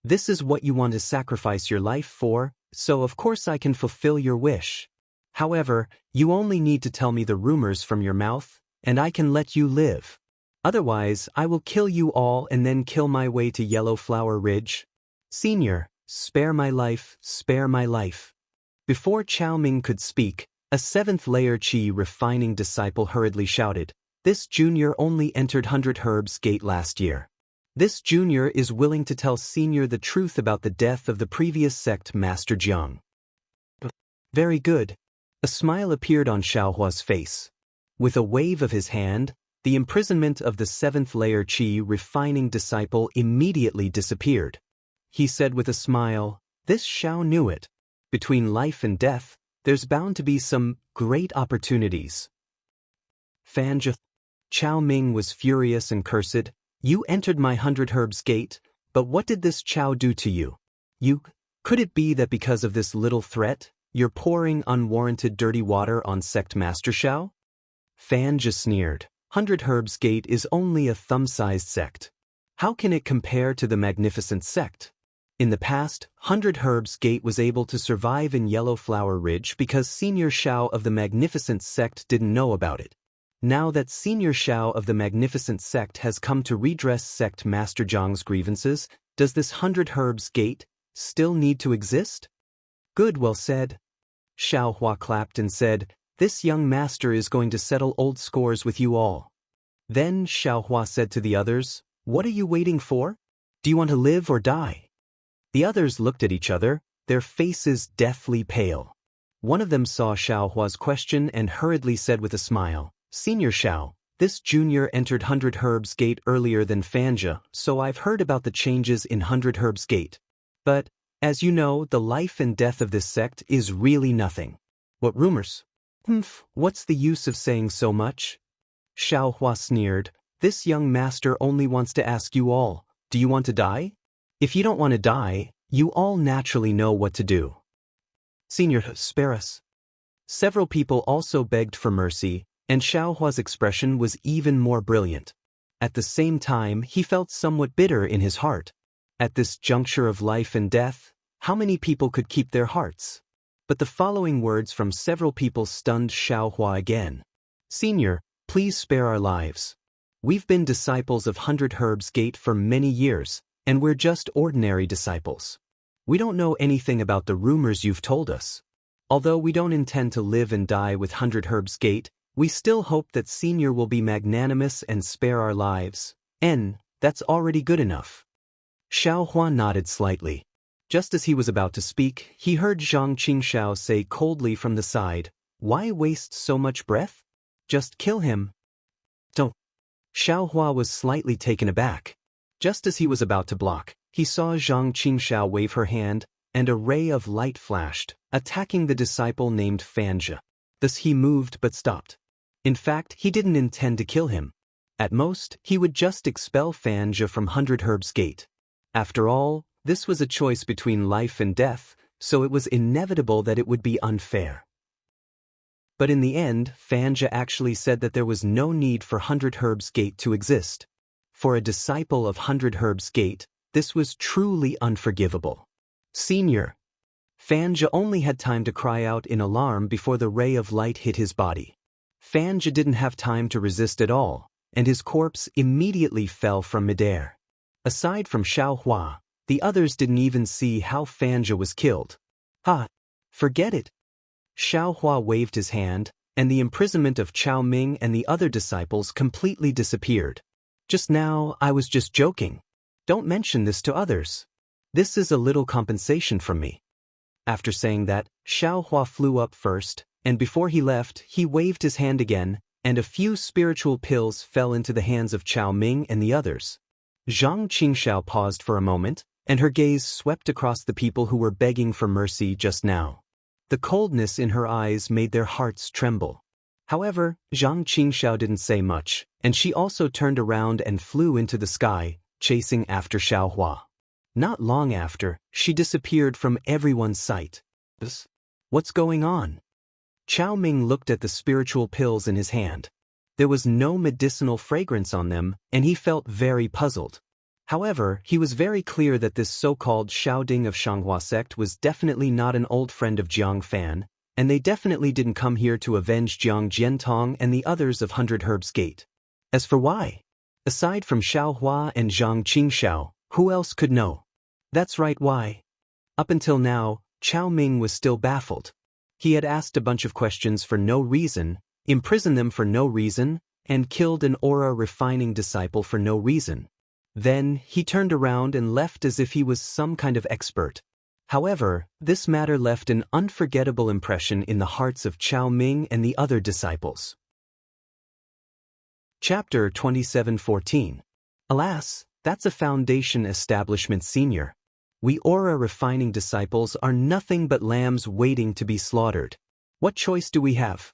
This is what you want to sacrifice your life for, so of course I can fulfill your wish. However, you only need to tell me the rumors from your mouth, and I can let you live. Otherwise, I will kill you all and then kill my way to Yellow Flower Ridge. Senior, spare my life, spare my life. Before Chao Ming could speak, a 7th layer Qi refining disciple hurriedly shouted, "This junior only entered 100 Herbs Gate last year. This junior is willing to tell senior the truth about the death of the previous sect Master Jiang." Very good. A smile appeared on Xiaohua's face. With a wave of his hand, the imprisonment of the 7th layer Qi refining disciple immediately disappeared. He said with a smile, "This Xiao knew it. Between life and death, there's bound to be some great opportunities." Fanja. Chao Ming was furious and cursed. "You entered my 100 Herbs Gate, but what did this Chao do to you? Could it be that because of this little threat, you're pouring unwarranted dirty water on Sect Master Xiao?" Fanja sneered. 100 Herbs Gate is only a thumb-sized sect. How can it compare to the magnificent sect? In the past, 100 Herbs Gate was able to survive in Yellow Flower Ridge because Senior Xiao of the magnificent sect didn't know about it. Now that Senior Xiao of the magnificent sect has come to redress Sect Master Zhang's grievances, does this 100 Herbs Gate still need to exist? Good, well said. Xiao Hua clapped and said, "This young master is going to settle old scores with you all." Then Xiao Hua said to the others, "What are you waiting for? Do you want to live or die?" The others looked at each other, their faces deathly pale. One of them saw Xiao Hua's question and hurriedly said with a smile, "Senior Xiao, this junior entered 100 Herbs Gate earlier than Fanja, so I've heard about the changes in 100 Herbs Gate. But, as you know, the life and death of this sect is really nothing." "What rumors?" What's the use of saying so much?" Xiao Hua sneered. "This young master only wants to ask you all, do you want to die? If you don't want to die, you all naturally know what to do. Senior, spare us." Several people also begged for mercy, and Xiao Hua's expression was even more brilliant. At the same time, he felt somewhat bitter in his heart. At this juncture of life and death, how many people could keep their hearts? But the following words from several people stunned Xiao Hua again. "Senior, please spare our lives. We've been disciples of 100 Herbs Gate for many years, and we're just ordinary disciples. We don't know anything about the rumors you've told us. Although we don't intend to live and die with 100 Herbs Gate, we still hope that Senior will be magnanimous and spare our lives. That's already good enough." Xiao Hua nodded slightly. Just as he was about to speak, he heard Zhang Qingxiao say coldly from the side, "Why waste so much breath? Just kill him." Don't. Xiao Hua was slightly taken aback. Just as he was about to block, he saw Zhang Qingxiao wave her hand, and a ray of light flashed, attacking the disciple named Fanja. Thus he moved but stopped. In fact, he didn't intend to kill him. At most, he would just expel Fanja from 100 Herbs Gate. After all, this was a choice between life and death, so it was inevitable that it would be unfair. But in the end, Fanja actually said that there was no need for 100 Herbs Gate to exist. For a disciple of 100 Herbs Gate, this was truly unforgivable. "Senior." Fanja only had time to cry out in alarm before the ray of light hit his body. Fanja didn't have time to resist at all, and his corpse immediately fell from midair. Aside from Xiao Hua, the others didn't even see how Fanja was killed. Forget it. Xiao Hua waved his hand, and the imprisonment of Chao Ming and the other disciples completely disappeared. "Just now, I was just joking. Don't mention this to others. This is a little compensation from me." After saying that, Xiao Hua flew up first, and before he left, he waved his hand again, and a few spiritual pills fell into the hands of Chao Ming and the others. Zhang Qingxiao paused for a moment, and her gaze swept across the people who were begging for mercy just now. The coldness in her eyes made their hearts tremble. However, Zhang Qingxiao didn't say much, and she also turned around and flew into the sky, chasing after Xiao Hua. Not long after, she disappeared from everyone's sight. What's going on? Chao Ming looked at the spiritual pills in his hand. There was no medicinal fragrance on them, and he felt very puzzled. However, he was very clear that this so-called Shaoding of Shanghua sect was definitely not an old friend of Jiang Fan, and they definitely didn't come here to avenge Jiang Jiantong and the others of 100 Herbs Gate. As for why? Aside from Xiao Hua and Zhang Qingxiao, who else could know? That's right, why? Up until now, Chao Ming was still baffled. He had asked a bunch of questions for no reason, imprisoned them for no reason, and killed an aura-refining disciple for no reason. Then, he turned around and left as if he was some kind of expert. However, this matter left an unforgettable impression in the hearts of Chao Ming and the other disciples. Chapter 27:14. Alas, that's a Foundation establishment senior. We aura-refining disciples are nothing but lambs waiting to be slaughtered. What choice do we have?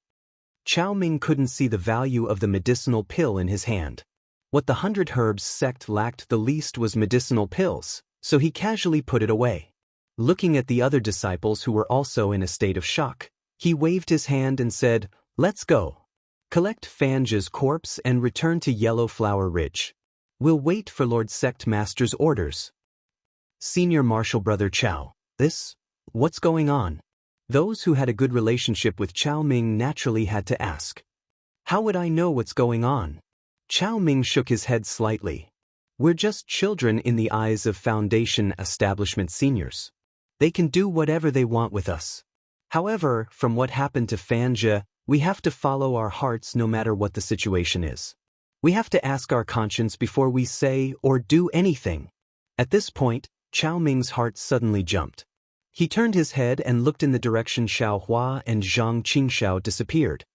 Chao Ming couldn't see the value of the medicinal pill in his hand. What the 100 Herbs sect lacked the least was medicinal pills, so he casually put it away. Looking at the other disciples who were also in a state of shock, he waved his hand and said, "Let's go. Collect Fanja's corpse and return to Yellow Flower Ridge. We'll wait for Lord Sect Master's orders." Senior Marshal Brother Chao, what's going on? Those who had a good relationship with Chao Ming naturally had to ask. How would I know what's going on? Chao Ming shook his head slightly. We're just children in the eyes of Foundation establishment seniors. They can do whatever they want with us. However, from what happened to Fanja, we have to follow our hearts no matter what the situation is. We have to ask our conscience before we say or do anything. At this point, Chao Ming's heart suddenly jumped. He turned his head and looked in the direction Xiao Hua and Zhang Qingxiao disappeared.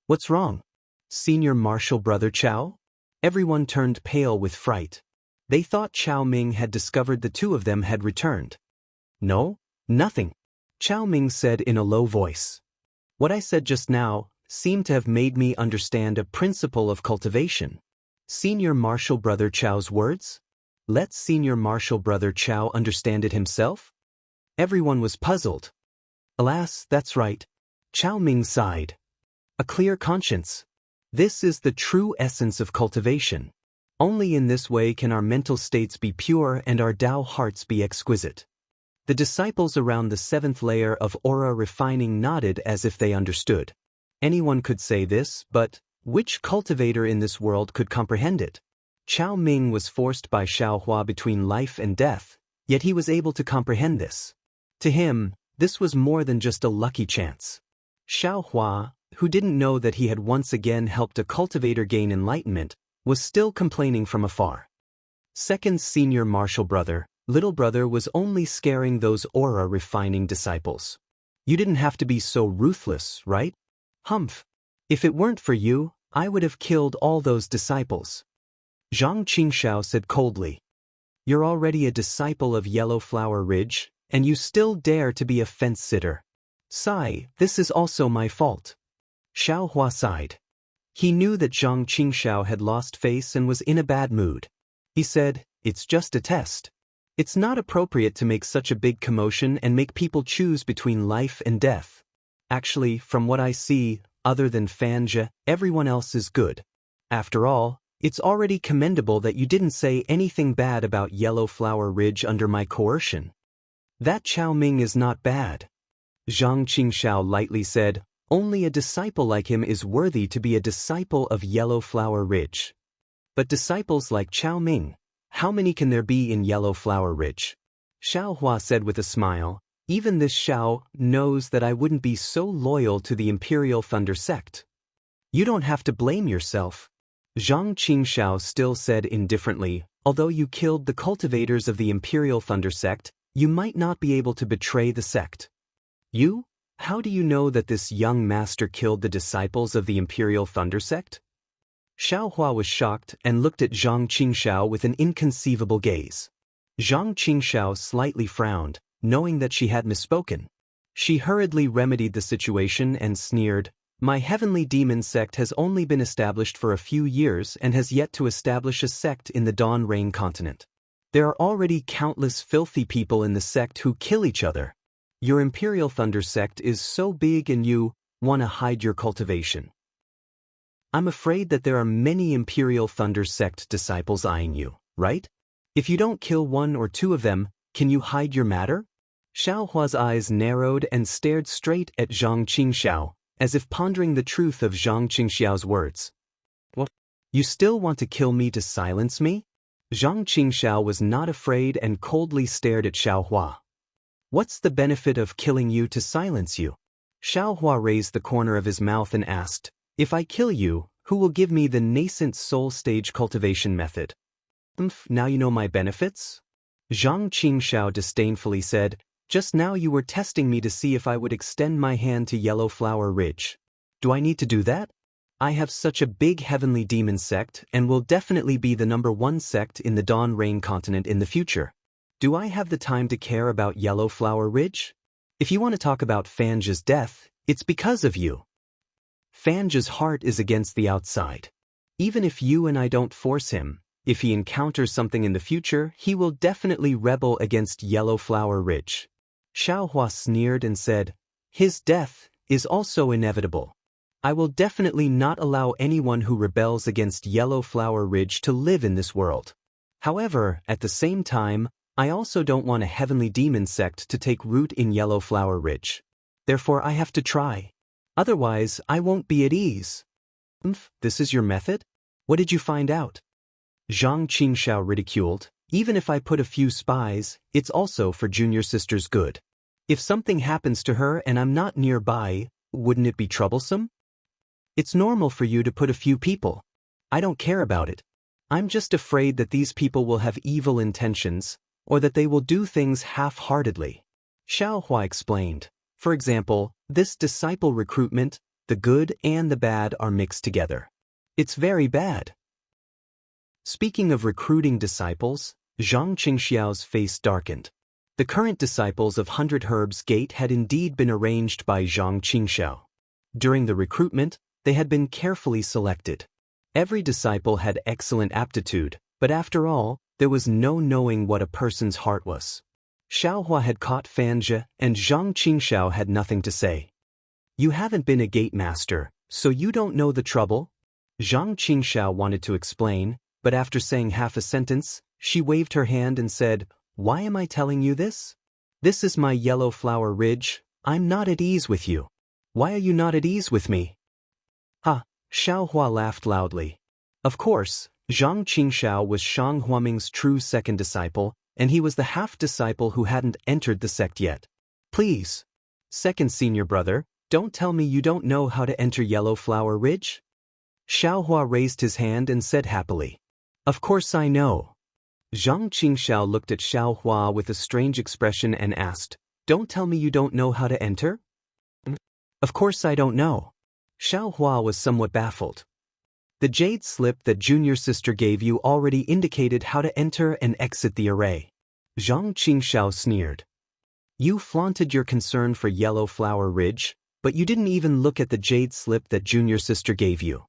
What's wrong? Senior Marshal Brother Chao? Everyone turned pale with fright. They thought Chao Ming had discovered the two of them had returned. No, nothing. Chao Ming said in a low voice. What I said just now seemed to have made me understand a principle of cultivation. Senior Marshal Brother Chao's words? Let Senior Marshal Brother Chao understand it himself? Everyone was puzzled. Alas, that's right. Chao Ming sighed. A clear conscience. This is the true essence of cultivation. Only in this way can our mental states be pure and our Tao hearts be exquisite. The disciples around the 7th layer of aura refining nodded as if they understood. Anyone could say this, but which cultivator in this world could comprehend it? Chao Ming was forced by Xiao Hua between life and death, yet he was able to comprehend this. To him, this was more than just a lucky chance. Xiao Hua, who didn't know that he had once again helped a cultivator gain enlightenment, was still complaining from afar. Second Senior Marshal Brother, Little Brother was only scaring those aura-refining disciples. You didn't have to be so ruthless, right? Humph. If it weren't for you, I would have killed all those disciples. Zhang Qingxiao said coldly. You're already a disciple of Yellow Flower Ridge, and you still dare to be a fence-sitter. Sigh, this is also my fault. Xiao Hua sighed. He knew that Zhang Qingxiao had lost face and was in a bad mood. He said, it's just a test. It's not appropriate to make such a big commotion and make people choose between life and death. Actually, from what I see, other than Fanja, everyone else is good. After all, it's already commendable that you didn't say anything bad about Yellow Flower Ridge under my coercion. That Chao Ming is not bad. Zhang Qingxiao lightly said, only a disciple like him is worthy to be a disciple of Yellow Flower Ridge. But disciples like Chao Ming, how many can there be in Yellow Flower Ridge? Xiao Hua said with a smile, even this Xiao knows that I wouldn't be so loyal to the Imperial Thunder sect. You don't have to blame yourself. Zhang Qingxiao still said indifferently, although you killed the cultivators of the Imperial Thunder sect, you might not be able to betray the sect. You? How do you know that this young master killed the disciples of the Imperial Thunder sect? Xiao Hua was shocked and looked at Zhang Qingxiao with an inconceivable gaze. Zhang Qingxiao slightly frowned, knowing that she had misspoken. She hurriedly remedied the situation and sneered, my heavenly demon sect has only been established for a few years and has yet to establish a sect in the Dawn Rain continent. There are already countless filthy people in the sect who kill each other. Your Imperial Thunder sect is so big and you want to hide your cultivation. I'm afraid that there are many Imperial Thunder sect disciples eyeing you, right? If you don't kill one or two of them, can you hide your matter? Xiaohua's eyes narrowed and stared straight at Zhang Qingxiao, as if pondering the truth of Zhang Qingxiao's words. What? You still want to kill me to silence me? Zhang Qingxiao was not afraid and coldly stared at Xiaohua. What's the benefit of killing you to silence you? Xiaohua raised the corner of his mouth and asked, if I kill you, who will give me the nascent soul stage cultivation method? Now you know my benefits? Zhang Qingxiao disdainfully said, just now you were testing me to see if I would extend my hand to Yellow Flower Ridge. Do I need to do that? I have such a big heavenly demon sect and will definitely be the #1 sect in the Dawn Rain continent in the future. Do I have the time to care about Yellow Flower Ridge? If you want to talk about Fange's death, it's because of you. Fange's heart is against the outside. Even if you and I don't force him, if he encounters something in the future, he will definitely rebel against Yellow Flower Ridge. Xiaohua sneered and said, his death is also inevitable. I will definitely not allow anyone who rebels against Yellow Flower Ridge to live in this world. However, at the same time, I also don't want a heavenly demon sect to take root in Yellow Flower Ridge. Therefore I have to try. Otherwise, I won't be at ease. This is your method? What did you find out? Zhang Qingxiao ridiculed, even if I put a few spies, it's also for junior sister's good. If something happens to her and I'm not nearby, wouldn't it be troublesome? It's normal for you to put a few people. I don't care about it. I'm just afraid that these people will have evil intentions, or that they will do things half-heartedly. Xiaohua explained. For example, this disciple recruitment, the good and the bad are mixed together. It's very bad. Speaking of recruiting disciples, Zhang Qingxiao's face darkened. The current disciples of 100 Herbs Gate had indeed been arranged by Zhang Qingxiao. During the recruitment, they had been carefully selected. Every disciple had excellent aptitude, but after all, there was no knowing what a person's heart was. Xiaohua had caught Fange, and Zhang Qingxiao had nothing to say. You haven't been a gate master, so you don't know the trouble? Zhang Qingxiao wanted to explain, but after saying half a sentence, she waved her hand and said, why am I telling you this? This is my Yellow Flower Ridge. I'm not at ease with you. Why are you not at ease with me? Ha! Xiaohua laughed loudly. Of course, Zhang Qingxiao was Shang Huaming's true second disciple, and he was the half-disciple who hadn't entered the sect yet. Please, second senior brother, don't tell me you don't know how to enter Yellow Flower Ridge? Xiaohua raised his hand and said happily. Of course I know. Zhang Qingxiao looked at Xiaohua with a strange expression and asked, don't tell me you don't know how to enter? Of course I don't know. Xiaohua was somewhat baffled. The jade slip that junior sister gave you already indicated how to enter and exit the array. Zhang Qingxiao sneered. You flaunted your concern for Yellow Flower Ridge, but you didn't even look at the jade slip that junior sister gave you.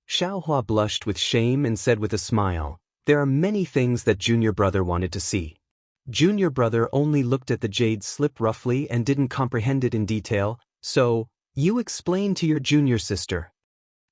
Xiaohua blushed with shame and said with a smile, there are many things that junior brother wanted to see. Junior brother only looked at the jade slip roughly and didn't comprehend it in detail, so, you explain to your junior sister.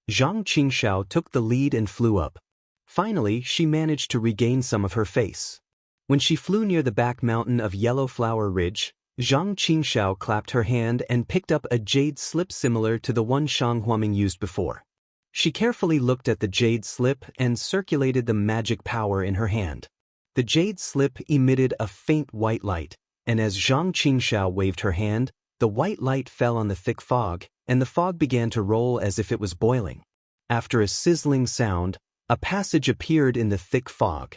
Zhang Qingxiao took the lead and flew up. Finally, she managed to regain some of her face. When she flew near the back mountain of Yellow Flower Ridge, Zhang Qingxiao clapped her hand and picked up a jade slip similar to the one Shang Huaming used before. She carefully looked at the jade slip and circulated the magic power in her hand. The jade slip emitted a faint white light, and as Zhang Qingxiao waved her hand, the white light fell on the thick fog, and the fog began to roll as if it was boiling. After a sizzling sound, a passage appeared in the thick fog.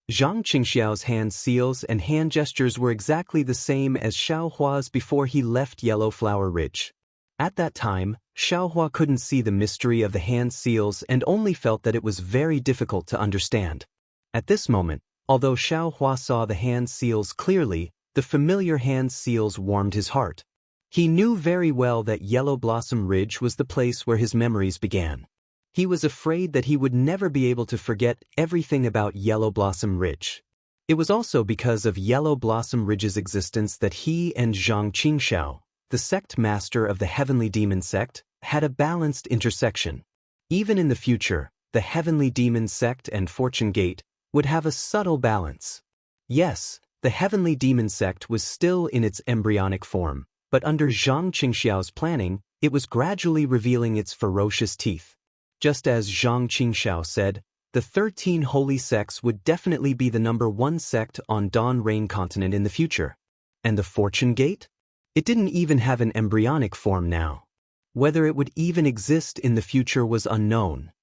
Zhang Qingxiao's hand seals and hand gestures were exactly the same as Xiaohua's before he left Yellow Flower Ridge. At that time, Xiaohua couldn't see the mystery of the hand seals and only felt that it was very difficult to understand. At this moment, although Xiaohua saw the hand seals clearly, the familiar hand seals warmed his heart. He knew very well that Yellow Blossom Ridge was the place where his memories began. He was afraid that he would never be able to forget everything about Yellow Blossom Ridge. It was also because of Yellow Blossom Ridge's existence that he and Zhang Qingxiao, the sect master of the Heavenly Demon sect, had a balanced intersection. Even in the future, the Heavenly Demon sect and Fortune Gate would have a subtle balance. Yes, the Heavenly Demon sect was still in its embryonic form, but under Zhang Qingxiao's planning, it was gradually revealing its ferocious teeth. Just as Zhang Qingxiao said, the 13 holy sects would definitely be the #1 sect on Dawn Rain continent in the future. And the Fortune Gate? It didn't even have an embryonic form now. Whether it would even exist in the future was unknown.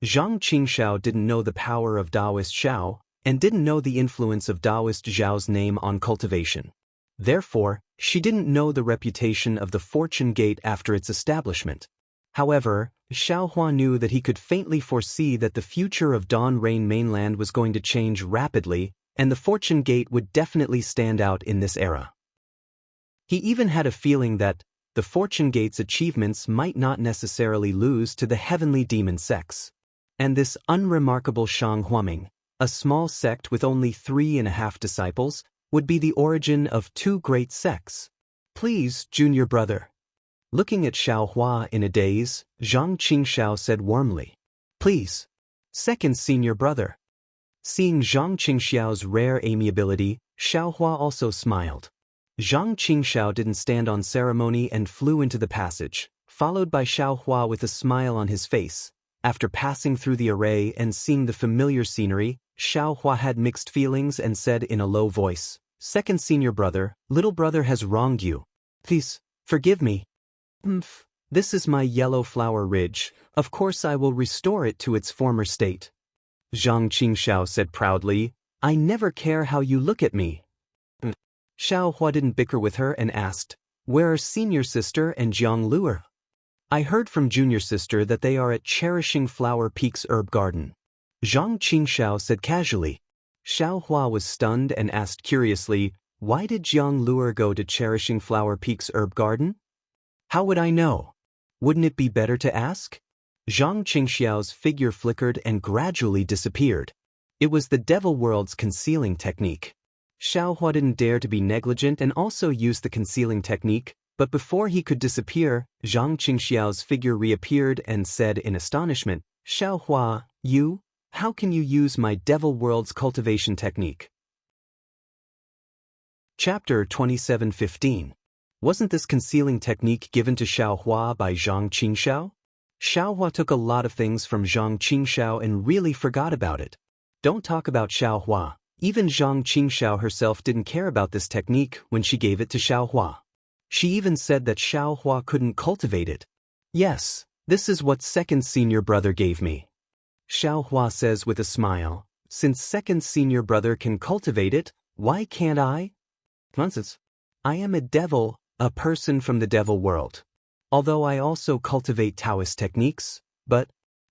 Zhang Qingxiao didn't know the power of Taoist Xiao, and didn't know the influence of Taoist Zhao's name on cultivation. Therefore, she didn't know the reputation of the Fortune Gate after its establishment. However, Xiaohua knew that he could faintly foresee that the future of Dawn Rain mainland was going to change rapidly, and the Fortune Gate would definitely stand out in this era. He even had a feeling that the Fortune Gate's achievements might not necessarily lose to the Heavenly Demon sects. And this unremarkable Shang Huaming, a small sect with only 3.5 disciples, would be the origin of 2 great sects. Please, junior brother. Looking at Xiaohua in a daze, Zhang Qingxiao said warmly, "Please, second senior brother." Seeing Zhang Qingxiao's rare amiability, Xiaohua also smiled. Zhang Qingxiao didn't stand on ceremony and flew into the passage, followed by Xiaohua with a smile on his face. After passing through the array and seeing the familiar scenery, Xiaohua had mixed feelings and said in a low voice, "Second senior brother, little brother has wronged you. Please, forgive me. This is my Yellow Flower Ridge. Of course I will restore it to its former state." Zhang Qingxiao said proudly, "I never care how you look at me." Xiaohua didn't bicker with her and asked, "Where are senior sister and Jianghu?" "I heard from junior sister that they are at Cherishing Flower Peaks Herb Garden," Zhang Qingxiao said casually. Xiaohua was stunned and asked curiously, "Why did Jianghu go to Cherishing Flower Peaks Herb Garden?" "How would I know? Wouldn't it be better to ask?" Zhang Qingxiao's figure flickered and gradually disappeared. It was the Devil World's concealing technique. Xiaohua didn't dare to be negligent and also used the concealing technique, but before he could disappear, Zhang Qingxiao's figure reappeared and said in astonishment, "Xiaohua, you? How can you use my Devil World's cultivation technique?" Chapter 27:15. Wasn't this concealing technique given to Xiaohua by Zhang Qingxiao? Xiaohua took a lot of things from Zhang Qingxiao and really forgot about it. Don't talk about Xiaohua. Even Zhang Qingxiao herself didn't care about this technique when she gave it to Xiaohua. She even said that Xiaohua couldn't cultivate it. "Yes, this is what second senior brother gave me," Xiaohua says with a smile. "Since second senior brother can cultivate it, why can't I?" Nonsense. I am a devil, a person from the devil world. Although I also cultivate Taoist techniques, but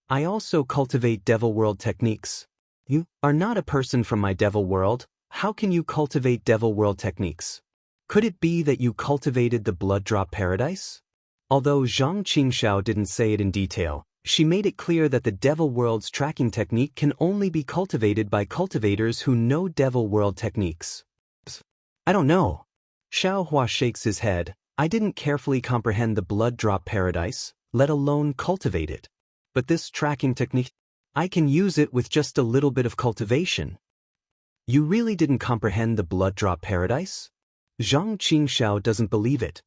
I also cultivate devil world techniques. You are not a person from my devil world. How can you cultivate devil world techniques? Could it be that you cultivated the blood drop paradise? Although Zhang Qingxiao didn't say it in detail, she made it clear that the devil world's tracking technique can only be cultivated by cultivators who know devil world techniques. I don't know. Xiaohua shakes his head. I didn't carefully comprehend the blood drop paradise, let alone cultivate it. But this tracking technique, I can use it with just a little bit of cultivation. You really didn't comprehend the blood drop paradise? Zhang Qingxiao doesn't believe it.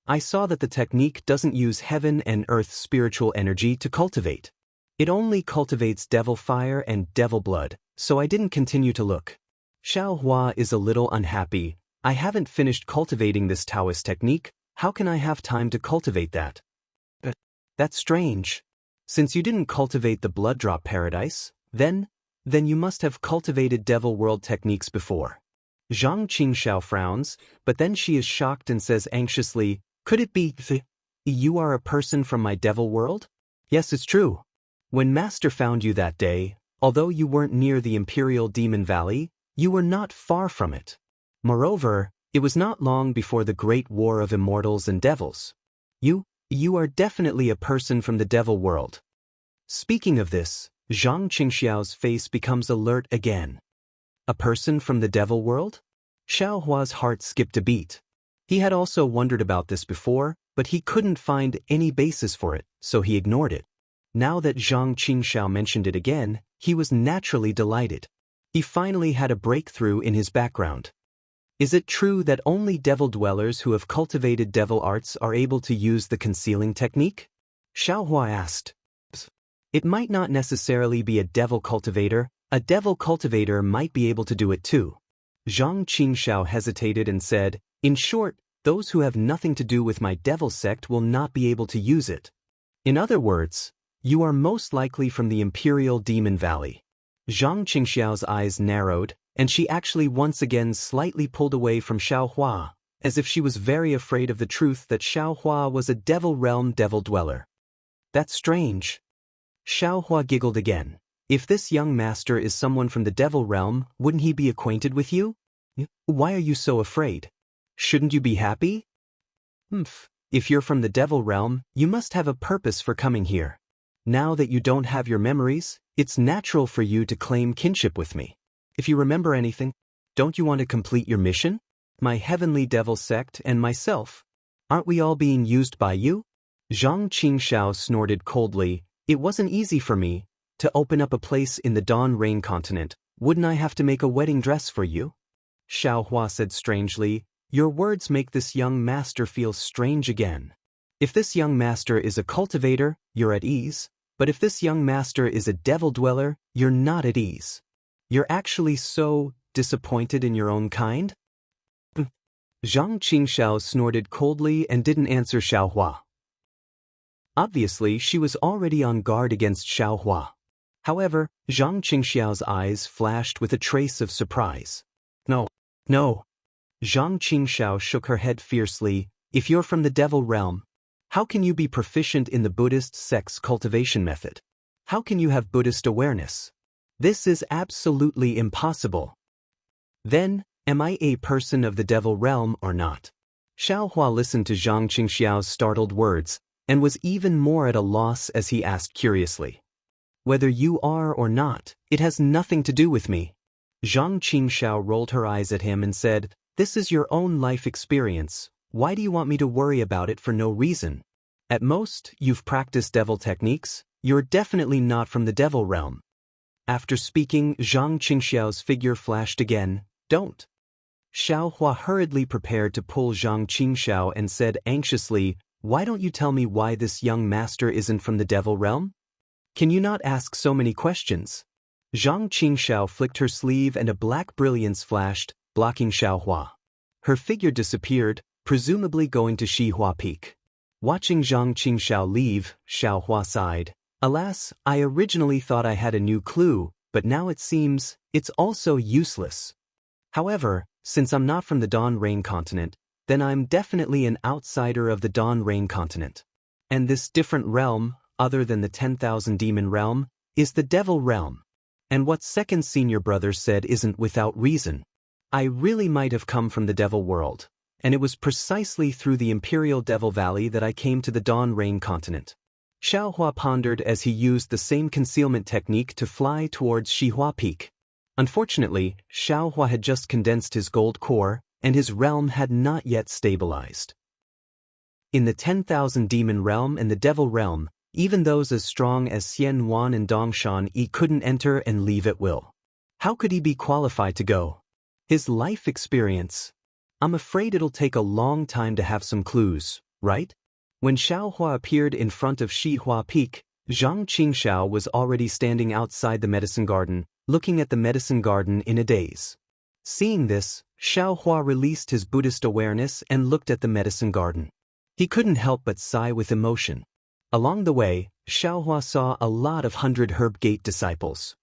I saw that the technique doesn't use heaven and earth spiritual energy to cultivate. It only cultivates devil fire and devil blood, so I didn't continue to look. Xiaohua is a little unhappy. I haven't finished cultivating this Taoist technique. How can I have time to cultivate that? That's strange. Since you didn't cultivate the blood drop paradise, then you must have cultivated devil world techniques before. Zhang Qingxiao frowns, but then she is shocked and says anxiously, "Could it be you are a person from my devil world?" "Yes, it's true. When Master found you that day, although you weren't near the Imperial Demon Valley, you were not far from it. Moreover, it was not long before the Great War of Immortals and Devils. You are definitely a person from the devil world." Speaking of this, Zhang Qingxiao's face becomes alert again. A person from the devil world? Xiao Hua's heart skipped a beat. He had also wondered about this before, but he couldn't find any basis for it, so he ignored it. Now that Zhang Qingxiao mentioned it again, he was naturally delighted. He finally had a breakthrough in his background. Is it true that only devil dwellers who have cultivated devil arts are able to use the concealing technique? Xiao Hua asked. It might not necessarily be a devil cultivator might be able to do it too. Zhang Qingxiao hesitated and said, in short, those who have nothing to do with my devil sect will not be able to use it. In other words, you are most likely from the Imperial Demon Valley. Zhang Qingxiao's eyes narrowed, and she actually once again slightly pulled away from Xiao Hua, as if she was very afraid of the truth that Xiao Hua was a devil realm devil dweller. That's strange. Xiao Hua giggled again. If this young master is someone from the devil realm, wouldn't he be acquainted with you? Why are you so afraid? Shouldn't you be happy? If you're from the devil realm, you must have a purpose for coming here. Now that you don't have your memories, it's natural for you to claim kinship with me. If you remember anything, don't you want to complete your mission? My heavenly devil sect and myself. Aren't we all being used by you? Zhang Qingxiao snorted coldly. It wasn't easy for me to open up a place in the Dawn Rain continent. Wouldn't I have to make a wedding dress for you? Xiao Hua said strangely. Your words make this young master feel strange again. If this young master is a cultivator, you're at ease, but if this young master is a devil dweller, you're not at ease. You're actually so disappointed in your own kind? Zhang Qingxiao snorted coldly and didn't answer Xiao Hua. Obviously, she was already on guard against Xiao Hua. However, Zhang Qingxiao's eyes flashed with a trace of surprise. No. Zhang Qingxiao shook her head fiercely. If you're from the devil realm, how can you be proficient in the Buddhist sect's cultivation method? How can you have Buddhist awareness? This is absolutely impossible. Then, am I a person of the devil realm or not? Xiao Hua listened to Zhang Qingxiao's startled words, and was even more at a loss as he asked curiously. Whether you are or not, it has nothing to do with me. Zhang Qingxiao rolled her eyes at him and said, this is your own life experience. Why do you want me to worry about it for no reason? At most, you've practiced devil techniques. You're definitely not from the devil realm. After speaking, Zhang Qingxiao's figure flashed again. Don't. Xiao Hua hurriedly prepared to pull Zhang Qingxiao and said anxiously, why don't you tell me why this young master isn't from the devil realm? Can you not ask so many questions? Zhang Qingxiao flicked her sleeve and a black brilliance flashed, blocking Xiao Hua. Her figure disappeared, presumably going to Xihua Peak. Watching Zhang Qingxiao leave, Xiao Hua sighed. Alas, I originally thought I had a new clue, but now it seems it's also useless. However, since I'm not from the Dawn Rain continent, then I'm definitely an outsider of the Dawn Rain continent. And this different realm, other than the 10,000 demon realm, is the devil realm. And what second senior brother said isn't without reason. I really might have come from the devil world, and it was precisely through the Imperial Devil Valley that I came to the Dawn Rain continent. Xiao Hua pondered as he used the same concealment technique to fly towards Xihua Peak. Unfortunately, Xiao Hua had just condensed his gold core, and his realm had not yet stabilized. In the 10,000 demon realm and the devil realm, even those as strong as Xian Wan and Dongshan Yi couldn't enter and leave at will. How could he be qualified to go? His life experience. I'm afraid it'll take a long time to have some clues, right? When Xiao Hua appeared in front of Xihua Peak, Zhang Qingxiao was already standing outside the medicine garden, looking at the medicine garden in a daze. Seeing this, Xiao Hua released his Buddhist awareness and looked at the medicine garden. He couldn't help but sigh with emotion. Along the way, Xiao Hua saw a lot of 100 Herb Gate disciples.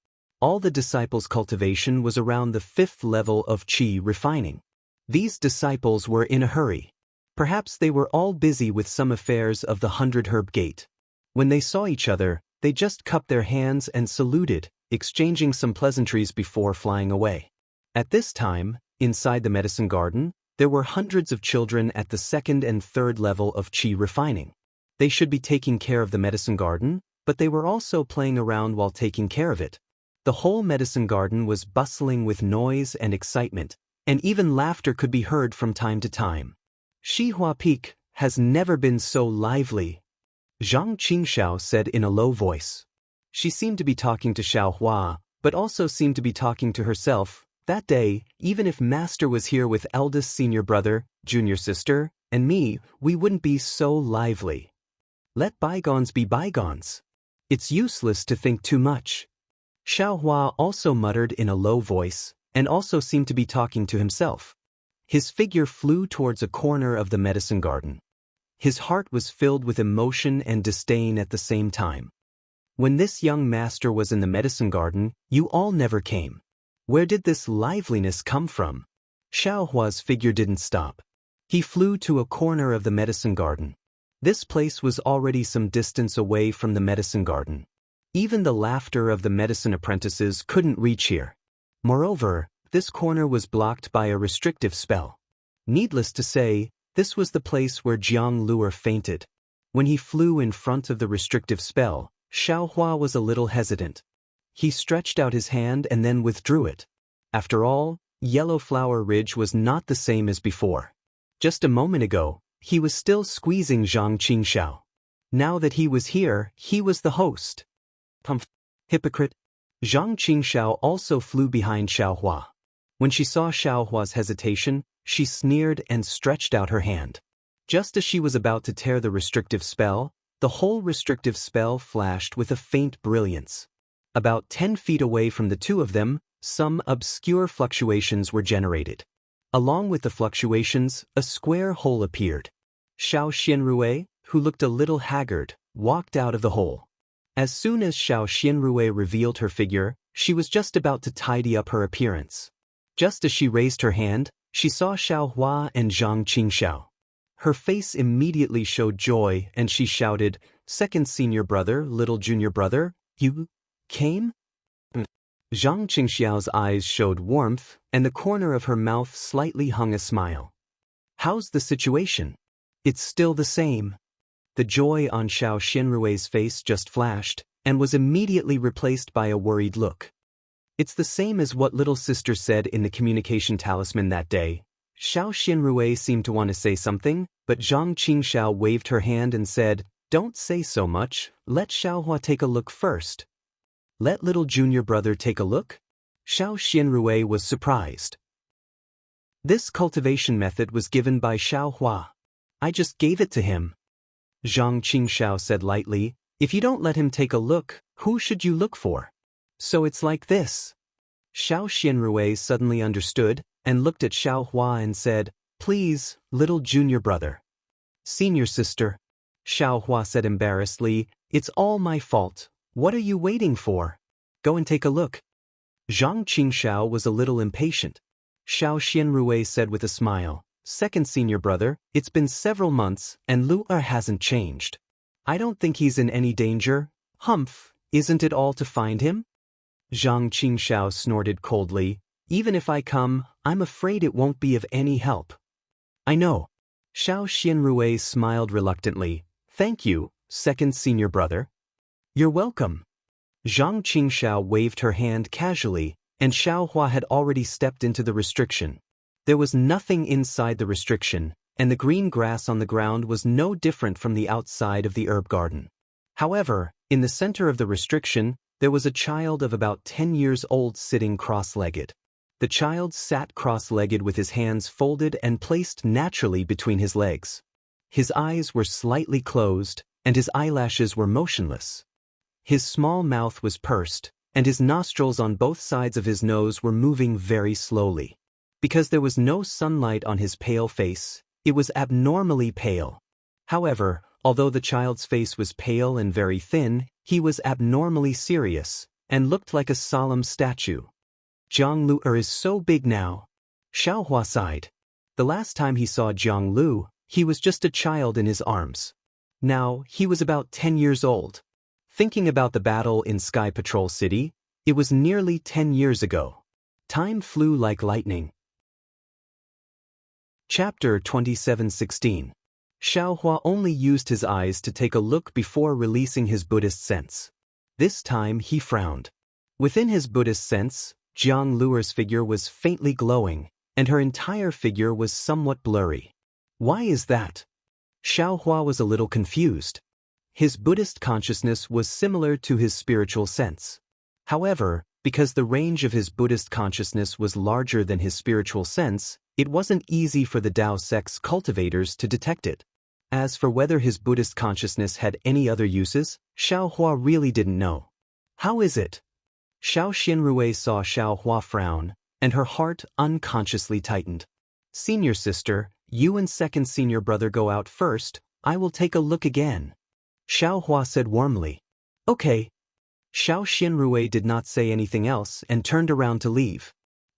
All the disciples' cultivation was around the 5th level of qi refining. These disciples were in a hurry. Perhaps they were all busy with some affairs of the 100 Herb Gate. When they saw each other, they just cupped their hands and saluted, exchanging some pleasantries before flying away. At this time, inside the medicine garden, there were hundreds of children at the 2nd and 3rd level of qi refining. They should be taking care of the medicine garden, but they were also playing around while taking care of it. The whole medicine garden was bustling with noise and excitement, and even laughter could be heard from time to time. Xihua Peak has never been so lively, Zhang Qingxiao said in a low voice. She seemed to be talking to Xiaohua, but also seemed to be talking to herself. That day, even if Master was here with eldest senior brother, junior sister, and me, we wouldn't be so lively. Let bygones be bygones. It's useless to think too much. Xiaohua also muttered in a low voice, and also seemed to be talking to himself. His figure flew towards a corner of the medicine garden. His heart was filled with emotion and disdain at the same time. When this young master was in the medicine garden, you all never came. Where did this liveliness come from? Xiaohua's figure didn't stop. He flew to a corner of the medicine garden. This place was already some distance away from the medicine garden. Even the laughter of the medicine apprentices couldn't reach here. Moreover, this corner was blocked by a restrictive spell. Needless to say, this was the place where Jianghu fainted. When he flew in front of the restrictive spell, Xiaohua was a little hesitant. He stretched out his hand and then withdrew it. After all, Yellow Flower Ridge was not the same as before. Just a moment ago, he was still squeezing Zhang Qingxiao. Now that he was here, he was the host. Pumph. Hypocrite. Zhang Qingxiao also flew behind Xiaohua. When she saw Xiaohua's hesitation, she sneered and stretched out her hand. Just as she was about to tear the restrictive spell, the whole restrictive spell flashed with a faint brilliance. About 10 feet away from the two of them, some obscure fluctuations were generated. Along with the fluctuations, a square hole appeared. Xiao Xianrui, who looked a little haggard, walked out of the hole. As soon as Xiao Xianrui revealed her figure, she was just about to tidy up her appearance. Just as she raised her hand, she saw Xiaohua and Zhang Qingxiao. Her face immediately showed joy and she shouted, "Second senior brother, little junior brother, you came?" Zhang Qingxiao's eyes showed warmth, and the corner of her mouth slightly hung a smile. "How's the situation?" "It's still the same." The joy on Xiao Xianrui's face just flashed, and was immediately replaced by a worried look. "It's the same as what little sister said in the communication talisman that day." Xiao Xianrui seemed to want to say something, but Zhang Qingxiao waved her hand and said, "Don't say so much, let Xiaohua take a look first." "Let little junior brother take a look?" Xiao Xianrui was surprised. "This cultivation method was given by Xiaohua. I just gave it to him." Zhang Qingxiao said lightly, "If you don't let him take a look, who should you look for?" "So it's like this." Xiao Xianrui suddenly understood, and looked at Xiaohua and said, "Please, little junior brother." "Senior sister," Xiaohua said embarrassedly, "it's all my fault. What are you waiting for? Go and take a look." Zhang Qingxiao was a little impatient. Xiao Xianrui said with a smile, "Second senior brother, it's been several months, and Lu'er hasn't changed. I don't think he's in any danger. Humph, isn't it all to find him?" Zhang Qingxiao snorted coldly, "Even if I come, I'm afraid it won't be of any help." "I know." Xiao Xianrui smiled reluctantly. "Thank you, second senior brother." "You're welcome." Zhang Qingxiao waved her hand casually, and Xiaohua had already stepped into the restriction. There was nothing inside the restriction, and the green grass on the ground was no different from the outside of the herb garden. However, in the center of the restriction, there was a child of about 10 years old sitting cross-legged. The child sat cross-legged with his hands folded and placed naturally between his legs. His eyes were slightly closed, and his eyelashes were motionless. His small mouth was pursed, and his nostrils on both sides of his nose were moving very slowly. Because there was no sunlight on his pale face, it was abnormally pale. However, although the child's face was pale and very thin, he was abnormally serious, and looked like a solemn statue. "Jianghu is so big now." Xiaohua sighed. The last time he saw Jianghu, he was just a child in his arms. Now, he was about 10 years old. Thinking about the battle in Sky Patrol City, it was nearly 10 years ago. Time flew like lightning. Chapter 27:16. Xiaohua only used his eyes to take a look before releasing his Buddhist sense. This time he frowned. Within his Buddhist sense, Jiang Luer's figure was faintly glowing, and her entire figure was somewhat blurry. Why is that? Xiao Hua was a little confused. His Buddhist consciousness was similar to his spiritual sense. However, because the range of his Buddhist consciousness was larger than his spiritual sense, it wasn't easy for the Tao sect's cultivators to detect it. As for whether his Buddhist consciousness had any other uses, Xiao Hua really didn't know. How is it? Xiao Xinrui saw Xiao Hua frown, and her heart unconsciously tightened. Senior sister, you and second senior brother go out first, I will take a look again. Xiao Hua said warmly. Okay. Xiao Xinrui did not say anything else and turned around to leave.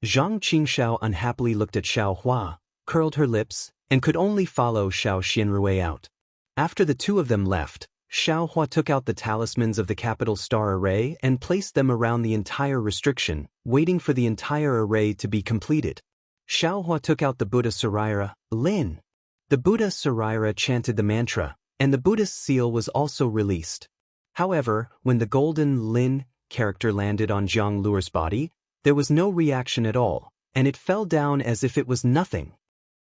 Zhang Qingxiao unhappily looked at Xiao Hua, curled her lips, and could only follow Xiao Xinrui out. After the two of them left, Xiao Hua took out the talismans of the capital star array and placed them around the entire restriction, waiting for the entire array to be completed. Xiao Hua took out the Buddha Saraira, Lin. The Buddha Saraira chanted the mantra, and the Buddhist seal was also released. However, when the golden Lin character landed on Jiang Luer's body, there was no reaction at all, and it fell down as if it was nothing.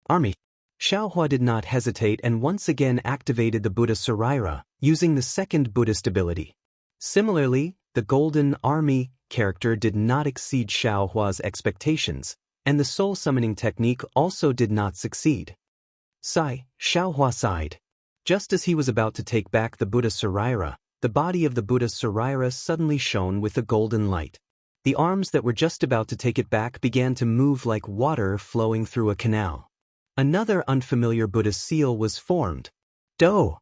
Army. Xiao Hua did not hesitate and once again activated the Buddha Saraira, using the second Buddhist ability. Similarly, the golden army character did not exceed Xiao Hua's expectations, and the soul summoning technique also did not succeed. Sigh, Xiao Hua sighed. Just as he was about to take back the Buddha Saraira, the body of the Buddha Saraira suddenly shone with a golden light. The arms that were just about to take it back began to move like water flowing through a canal. Another unfamiliar Buddha seal was formed. Do.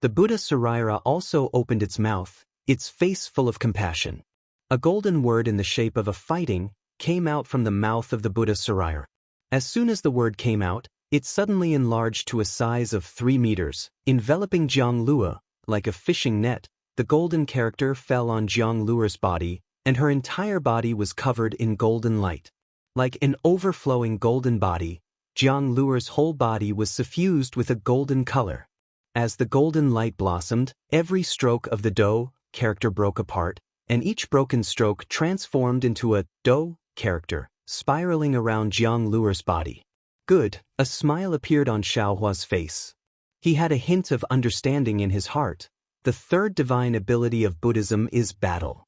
The Buddha Saraira also opened its mouth, its face full of compassion. A golden word in the shape of a fighting came out from the mouth of the Buddha Saraira. As soon as the word came out, it suddenly enlarged to a size of 3 meters, enveloping Jiang Luer. Like a fishing net, the golden character fell on Jiang Luer's body, and her entire body was covered in golden light. Like an overflowing golden body, Jiang Luer's whole body was suffused with a golden color. As the golden light blossomed, every stroke of the Do character broke apart, and each broken stroke transformed into a Do character, spiraling around Jiang Luer's body. Good, a smile appeared on Xiao Hua's face. He had a hint of understanding in his heart. The third divine ability of Buddhism is battle.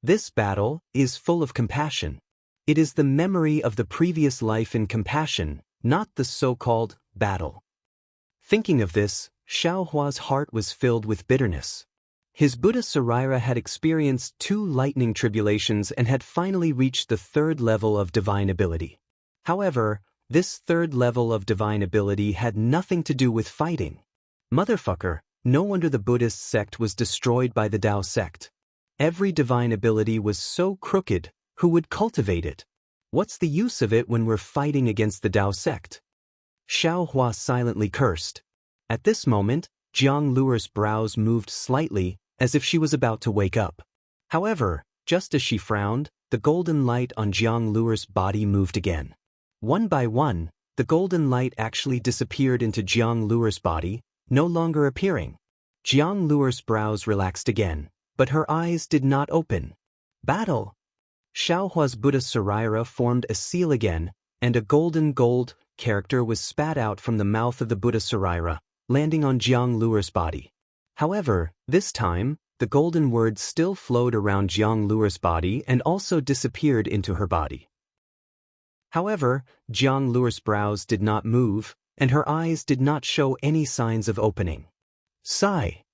This battle is full of compassion. It is the memory of the previous life in compassion, not the so-called battle. Thinking of this, Xiao Hua's heart was filled with bitterness. His Buddha Saraira had experienced 2 lightning tribulations and had finally reached the 3rd level of divine ability. However, this 3rd level of divine ability had nothing to do with fighting. Motherfucker, no wonder the Buddhist sect was destroyed by the Tao sect. Every divine ability was so crooked, who would cultivate it? What's the use of it when we're fighting against the Tao sect? Xiao Hua silently cursed. At this moment, Jiang Luer's brows moved slightly, as if she was about to wake up. However, just as she frowned, the golden light on Jiang Luer's body moved again. One by one, the golden light actually disappeared into Jiang Luer's body, no longer appearing. Jiang Luer's brows relaxed again, but her eyes did not open. Battle! Xiao Hua's Buddha Saraira formed a seal again, and a golden gold character was spat out from the mouth of the Buddha Saraira, landing on Jiang Luer's body. However, this time, the golden words still flowed around Jiang Luer's body and also disappeared into her body. However, Jiang Luer's brows did not move, and her eyes did not show any signs of opening. Sigh.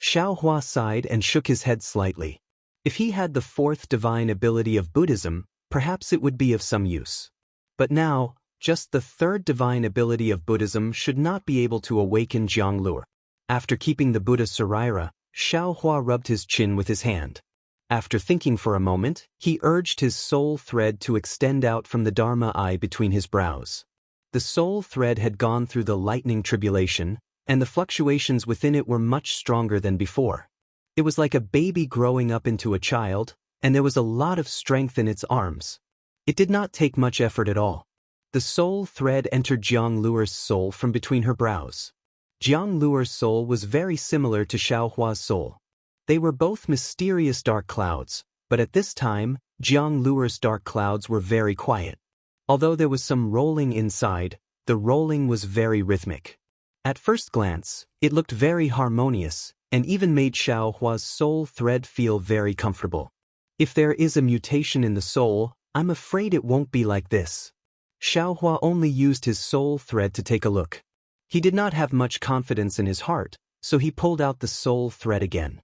Xiao Hua sighed and shook his head slightly. If he had the 4th divine ability of Buddhism, perhaps it would be of some use. But now, just the 3rd divine ability of Buddhism should not be able to awaken Jiang Luer. After keeping the Buddha Saraira, Xiao Hua rubbed his chin with his hand. After thinking for a moment, he urged his soul thread to extend out from the Dharma eye between his brows. The soul thread had gone through the lightning tribulation, and the fluctuations within it were much stronger than before. It was like a baby growing up into a child, and there was a lot of strength in its arms. It did not take much effort at all. The soul thread entered Jiang Luer's soul from between her brows. Jiang Luer's soul was very similar to Xiao Hua's soul. They were both mysterious dark clouds, But at this time, Jianghu's dark clouds were very quiet. Although there was some rolling inside, the rolling was very rhythmic. At first glance, it looked very harmonious, and even made Xiaohua's soul thread feel very comfortable. If there is a mutation in the soul, I'm afraid it won't be like this. Xiaohua only used his soul thread to take a look. He did not have much confidence in his heart, so he pulled out the soul thread again.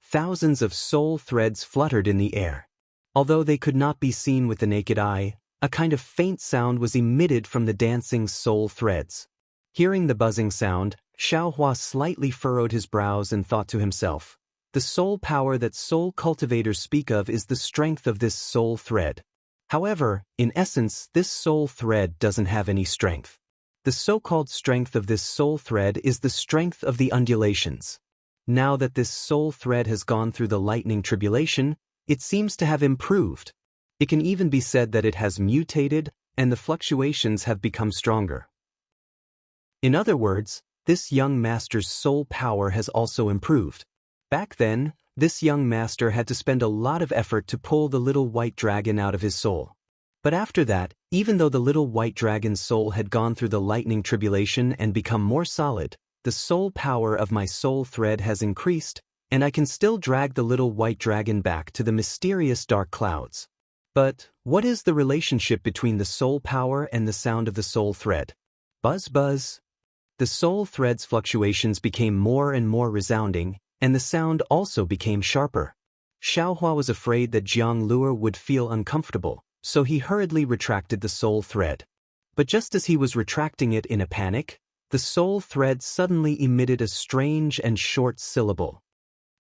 Thousands of soul threads fluttered in the air. Although they could not be seen with the naked eye, a kind of faint sound was emitted from the dancing soul threads. Hearing the buzzing sound, Xiaohua slightly furrowed his brows and thought to himself, the soul power that soul cultivators speak of is the strength of this soul thread. However, in essence, this soul thread doesn't have any strength. The so-called strength of this soul thread is the strength of the undulations. Now that this soul thread has gone through the lightning tribulation, it seems to have improved. It can even be said that it has mutated, and the fluctuations have become stronger. In other words, this young master's soul power has also improved. Back then, this young master had to spend a lot of effort to pull the little white dragon out of his soul. But after that, even though the little white dragon's soul had gone through the lightning tribulation and become more solid, the soul power of my soul thread has increased, and I can still drag the little white dragon back to the mysterious dark clouds. But what is the relationship between the soul power and the sound of the soul thread? Buzz buzz. The soul thread's fluctuations became more and more resounding, and the sound also became sharper. Xiaohua was afraid that Jianghu would feel uncomfortable, so he hurriedly retracted the soul thread. But just as he was retracting it in a panic, the soul thread suddenly emitted a strange and short syllable.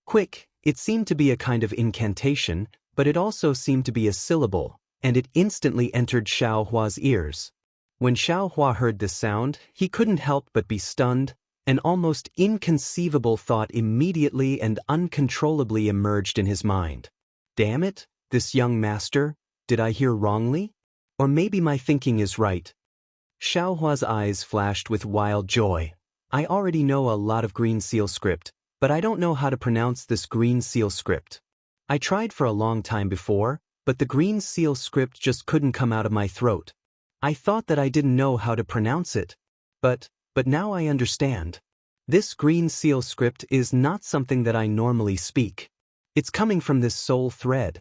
Quick, it seemed to be a kind of incantation, but it also seemed to be a syllable, and it instantly entered Xiaohua's ears. When Xiaohua heard this sound, he couldn't help but be stunned. An almost inconceivable thought immediately and uncontrollably emerged in his mind. Damn it, this young master, did I hear wrongly? Or maybe my thinking is right. Xiaohua's eyes flashed with wild joy. I already know a lot of Green Seal script, but I don't know how to pronounce this Green Seal script. I tried for a long time before, but the Green Seal script just couldn't come out of my throat. I thought that I didn't know how to pronounce it. But now I understand. This Green Seal script is not something that I normally speak. It's coming from this soul thread.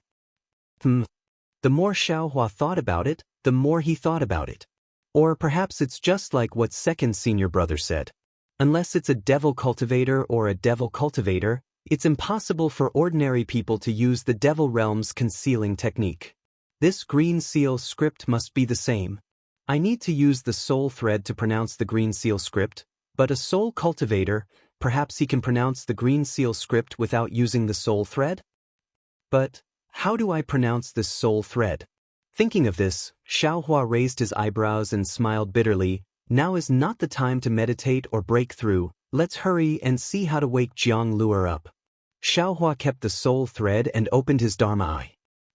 The more Xiaohua thought about it, the more he thought about it. Or perhaps it's just like what second senior brother said. Unless it's a devil cultivator or a devil cultivator, it's impossible for ordinary people to use the devil realm's concealing technique. This Green Seal script must be the same. I need to use the soul thread to pronounce the Green Seal script, but a soul cultivator, perhaps he can pronounce the Green Seal script without using the soul thread? But how do I pronounce this soul thread? Thinking of this, Xiaohua raised his eyebrows and smiled bitterly. Now is not the time to meditate or break through. Let's hurry and see how to wake Jianghu up. Xiaohua kept the soul thread and opened his Dharma eye.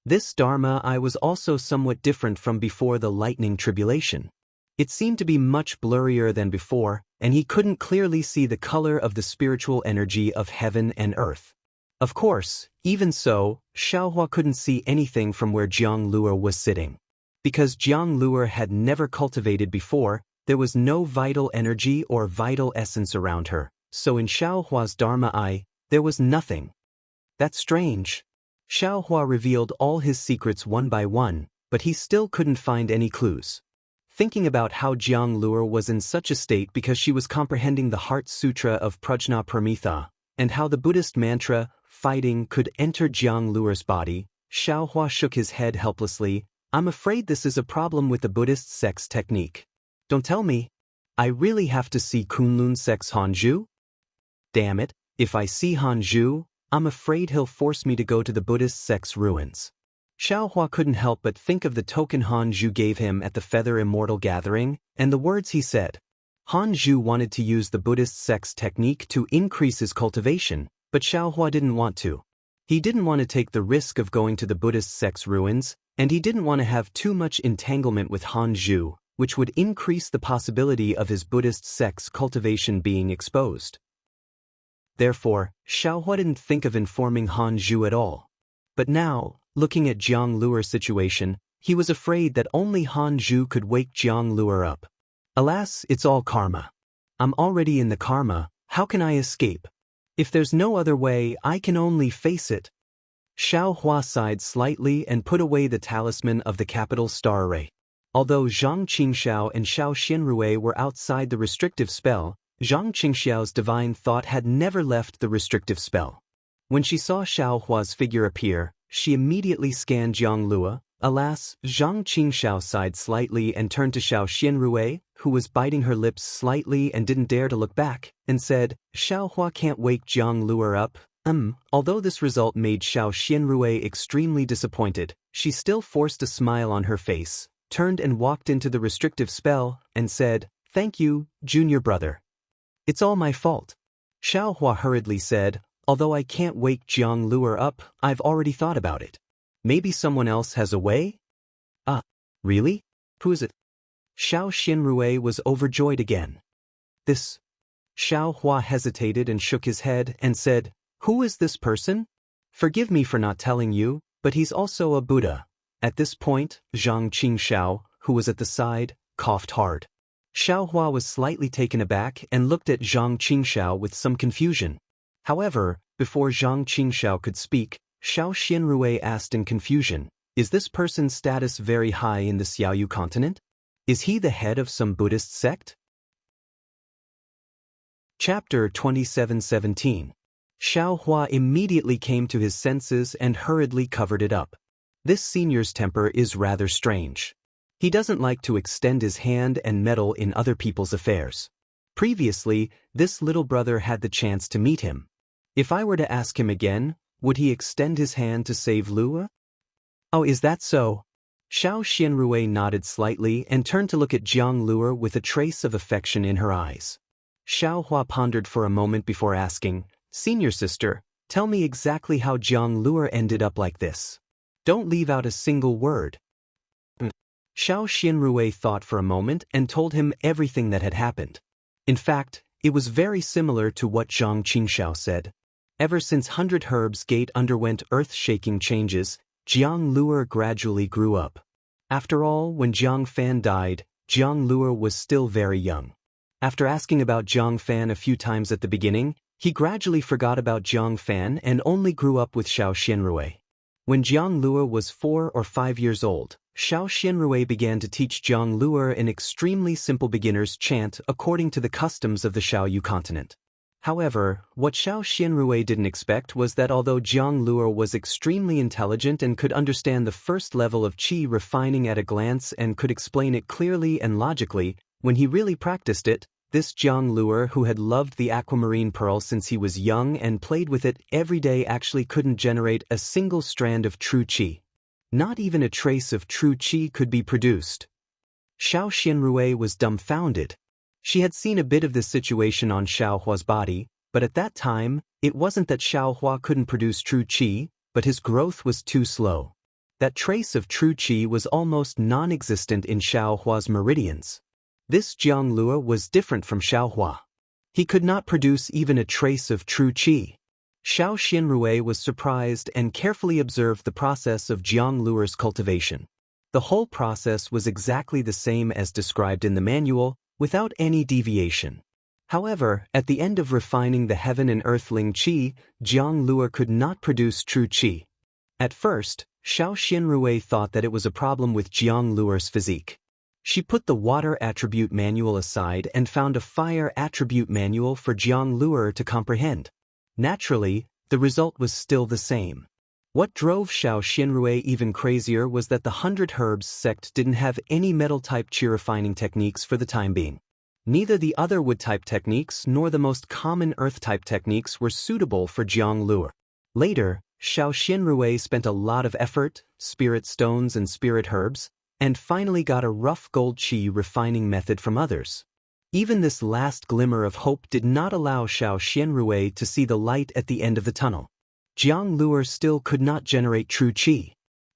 This Dharma eye was also somewhat different from before the lightning tribulation. It seemed to be much blurrier than before, and he couldn't clearly see the color of the spiritual energy of heaven and earth. Of course, even so, Xiaohua couldn't see anything from where Jianghu was sitting. Because Jianghu had never cultivated before, there was no vital energy or vital essence around her, so in Xiaohua's Dharma eye, there was nothing. That's strange. Xiaohua revealed all his secrets one by one, but he still couldn't find any clues. Thinking about how Jianghu was in such a state because she was comprehending the Heart Sutra of Prajnaparamita, and how the Buddhist mantra, fighting, could enter Jianghu's body, Xiaohua shook his head helplessly. I'm afraid this is a problem with the Buddhist sex technique. Don't tell me. I really have to see Kunlun sex Hanju? Damn it, if I see Hanju, I'm afraid he'll force me to go to the Buddhist sex ruins. Xiaohua couldn't help but think of the token Hanju gave him at the Feather Immortal gathering, and the words he said. Hanju wanted to use the Buddhist sex technique to increase his cultivation, but Xiaohua didn't want to. He didn't want to take the risk of going to the Buddhist sex ruins, and he didn't want to have too much entanglement with Hanju, which would increase the possibility of his Buddhist sex cultivation being exposed. Therefore, Xiaohua didn't think of informing Hanju at all. But now, Looking at Jiang Luer's situation, he was afraid that only Han Zhu could wake Jiang Luer up. Alas, it's all karma. I'm already in the karma, how can I escape? If there's no other way, I can only face it. Xiao Hua sighed slightly and put away the talisman of the capital star array. Although Zhang Qingxiao and Xiao Xianrui were outside the restrictive spell, Zhang Qingxiao's divine thought had never left the restrictive spell. When she saw Xiao Hua's figure appear, she immediately scanned Jiang Luo. Alas, Zhang Qingxiao sighed slightly and turned to Xiao Xianrui, who was biting her lips slightly and didn't dare to look back, and said, Xiao Hua can't wake Jiang Luo up. Although this result made Xiao Xianrui extremely disappointed, she still forced a smile on her face, turned and walked into the restrictive spell, and said, Thank you, junior brother. It's all my fault. Xiao Hua hurriedly said, Although I can't wake Jiang Luo up, I've already thought about it. Maybe someone else has a way? Ah, really? Who is it? Xiao Xianrui was overjoyed again. This. Xiao Hua hesitated and shook his head and said, Who is this person? Forgive me for not telling you, but he's also a Buddha. At this point, Zhang Qingxiao, who was at the side, coughed hard. Xiao Hua was slightly taken aback and looked at Zhang Qingxiao with some confusion. However, before Zhang Qingxiao could speak, Xiao Xianrui asked in confusion, Is this person's status very high in the Xiaoyu continent? Is he the head of some Buddhist sect? Chapter 27:17. Xiao Hua immediately came to his senses and hurriedly covered it up. This senior's temper is rather strange. He doesn't like to extend his hand and meddle in other people's affairs. Previously, this little brother had the chance to meet him. If I were to ask him again, would he extend his hand to save Luo? Oh, is that so? Xiao Xianrui nodded slightly and turned to look at Jiang Luo with a trace of affection in her eyes. Xiao Hua pondered for a moment before asking, Senior sister, tell me exactly how Jiang Luo ended up like this. Don't leave out a single word. Xiao Xianrui thought for a moment and told him everything that had happened. In fact, it was very similar to what Zhang Qingxiao said. Ever since 100 Herbs Gate underwent earth-shaking changes, Jiang Luo gradually grew up. After all, when Jiang Fan died, Jiang Luo was still very young. After asking about Jiang Fan a few times at the beginning, he gradually forgot about Jiang Fan and only grew up with Xiao Xianrui. When Jiang Luo was 4 or 5 years old, Xiao Xianrui began to teach Jiang Luo an extremely simple beginner's chant according to the customs of the Xiaoyu continent. However, what Xiao Xianrui didn't expect was that although Jiang Luo was extremely intelligent and could understand the first level of qi refining at a glance and could explain it clearly and logically, when he really practiced it, this Jiang Luo who had loved the aquamarine pearl since he was young and played with it every day actually couldn't generate a single strand of true qi. Not even a trace of true qi could be produced. Xiao Xianrui was dumbfounded. She had seen a bit of this situation on Xiao Hua's body, but at that time, it wasn't that Xiao Hua couldn't produce true qi, but his growth was too slow. That trace of true qi was almost non-existent in Xiao Hua's meridians. This Jiang Luo was different from Xiao Hua. He could not produce even a trace of true qi. Xiao Xianrui was surprised and carefully observed the process of Jiang Luo's cultivation. The whole process was exactly the same as described in the manual, without any deviation. However, at the end of refining the heaven and earthling qi, Jiang Luo could not produce true qi. At first, Xiao Xianrui thought that it was a problem with Jiang Luo's physique. She put the water attribute manual aside and found a fire attribute manual for Jiang Luo to comprehend. Naturally, the result was still the same. What drove Xiao Xianrui even crazier was that the 100 Herbs sect didn't have any metal-type qi refining techniques for the time being. Neither the other wood-type techniques nor the most common earth-type techniques were suitable for Jiang Luo. Later, Xiao Xianrui spent a lot of effort, spirit stones and spirit herbs, and finally got a rough gold qi refining method from others. Even this last glimmer of hope did not allow Xiao Xianrui to see the light at the end of the tunnel. Jiang Luo still could not generate true qi.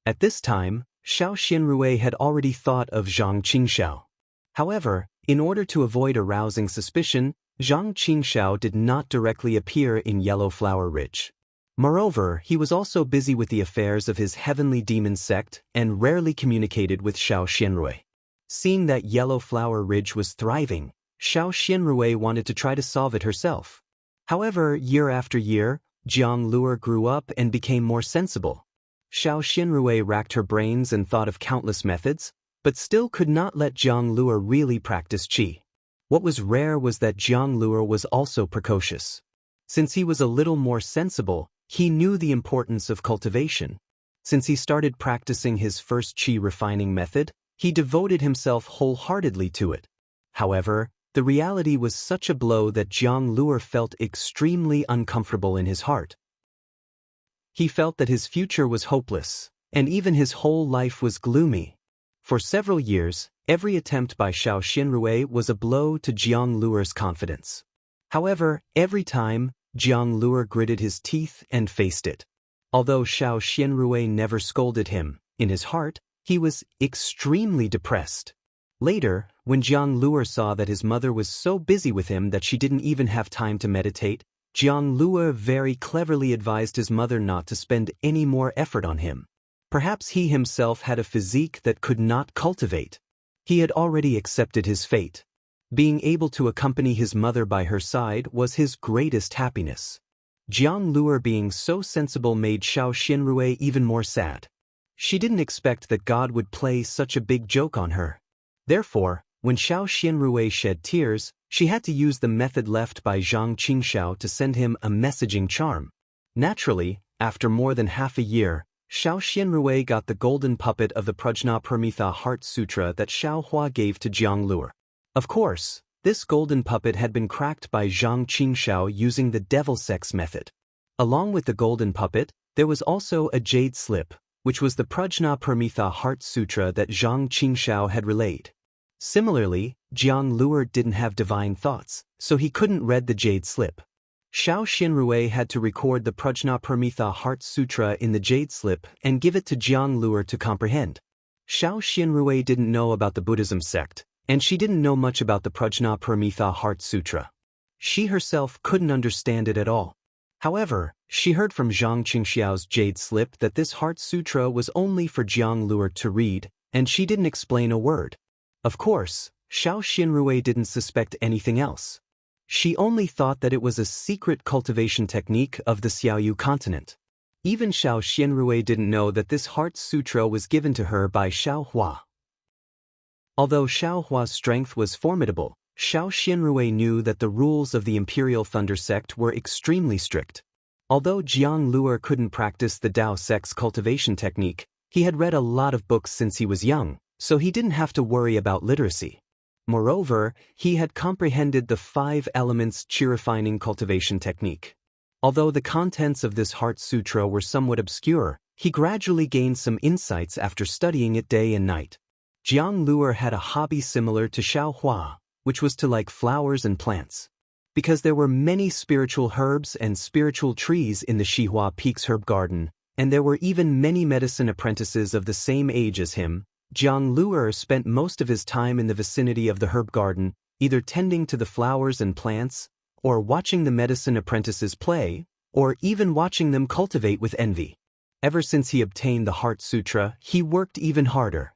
At this time, Xiao Xianrui had already thought of Zhang Qingxiao. However, in order to avoid arousing suspicion, Zhang Qingxiao did not directly appear in Yellow Flower Ridge. Moreover, he was also busy with the affairs of his heavenly demon sect and rarely communicated with Xiao Xianrui. Seeing that Yellow Flower Ridge was thriving, Xiao Xianrui wanted to try to solve it herself. However, year after year, Jianghu grew up and became more sensible. Xiao Xianrui racked her brains and thought of countless methods, but still could not let Jianghu really practice qi. What was rare was that Jianghu was also precocious. Since he was a little more sensible, he knew the importance of cultivation. Since he started practicing his first qi refining method, he devoted himself wholeheartedly to it. However, the reality was such a blow that Jianghu felt extremely uncomfortable in his heart. He felt that his future was hopeless, and even his whole life was gloomy. For several years, every attempt by Xiao Xianrui was a blow to Jianghu's confidence. However, every time, Jianghu gritted his teeth and faced it. Although Xiao Xianrui never scolded him, in his heart, he was extremely depressed. Later, when Jianghu saw that his mother was so busy with him that she didn't even have time to meditate, Jianghu very cleverly advised his mother not to spend any more effort on him. Perhaps he himself had a physique that could not cultivate. He had already accepted his fate. Being able to accompany his mother by her side was his greatest happiness. Jianghu being so sensible made Xiao Xianrui even more sad. She didn't expect that God would play such a big joke on her. Therefore, when Xiao Xianrui shed tears, she had to use the method left by Zhang Qingxiao to send him a messaging charm. Naturally, after more than half a year, Xiao Xianrui got the golden puppet of the Prajnaparamita Heart Sutra that Xiao Hua gave to Jianghu. Of course, this golden puppet had been cracked by Zhang Qingxiao using the devil sex method. Along with the golden puppet, there was also a jade slip, which was the Prajnaparamita Heart Sutra that Zhang Qingxiao had relayed. Similarly, Jianghu didn't have divine thoughts, so he couldn't read the jade slip. Xiao Xianrui had to record the Prajnaparamita Heart Sutra in the jade slip and give it to Jianghu to comprehend. Xiao Xianrui didn't know about the Buddhism sect, and she didn't know much about the Prajnaparamita Heart Sutra. She herself couldn't understand it at all. However, she heard from Zhang Qingxiao's jade slip that this Heart Sutra was only for Jianghu to read, and she didn't explain a word. Of course, Xiao Xianrui didn't suspect anything else. She only thought that it was a secret cultivation technique of the Xiaoyu continent. Even Xiao Xianrui didn't know that this Heart Sutra was given to her by Xiao Hua. Although Xiao Hua's strength was formidable, Xiao Xianrui knew that the rules of the Imperial Thunder sect were extremely strict. Although Jianghu couldn't practice the Dao sect's cultivation technique, he had read a lot of books since he was young, so he didn't have to worry about literacy. Moreover, he had comprehended the 5 elements qi refining cultivation technique. Although the contents of this Heart Sutra were somewhat obscure, he gradually gained some insights after studying it day and night. Jianghu had a hobby similar to Xiao Hua, which was to like flowers and plants. Because there were many spiritual herbs and spiritual trees in the Xihua Peaks herb garden, and there were even many medicine apprentices of the same age as him, Jianghu spent most of his time in the vicinity of the herb garden, either tending to the flowers and plants, or watching the medicine apprentices play, or even watching them cultivate with envy. Ever since he obtained the Heart Sutra, he worked even harder.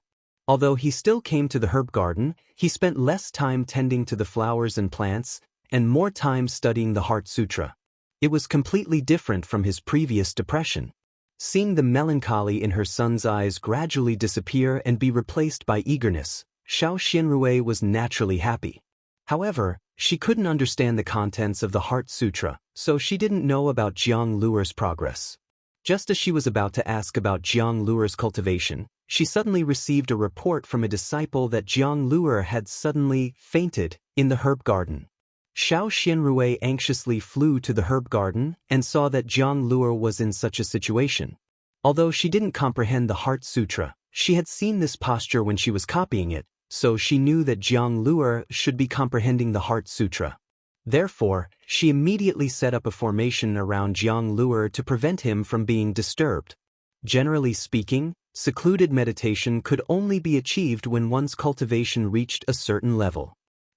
Although he still came to the herb garden, he spent less time tending to the flowers and plants, and more time studying the Heart Sutra. It was completely different from his previous depression. Seeing the melancholy in her son's eyes gradually disappear and be replaced by eagerness, Xiao Xianrui was naturally happy. However, she couldn't understand the contents of the Heart Sutra, so she didn't know about Jianghu's progress. Just as she was about to ask about Jianghu's cultivation, she suddenly received a report from a disciple that Jianghu had suddenly fainted in the herb garden. Xiao Xianrui anxiously flew to the herb garden and saw that Jianghu was in such a situation. Although she didn't comprehend the Heart Sutra, she had seen this posture when she was copying it, so she knew that Jianghu should be comprehending the Heart Sutra. Therefore, she immediately set up a formation around Jianghu to prevent him from being disturbed. Generally speaking, secluded meditation could only be achieved when one's cultivation reached a certain level.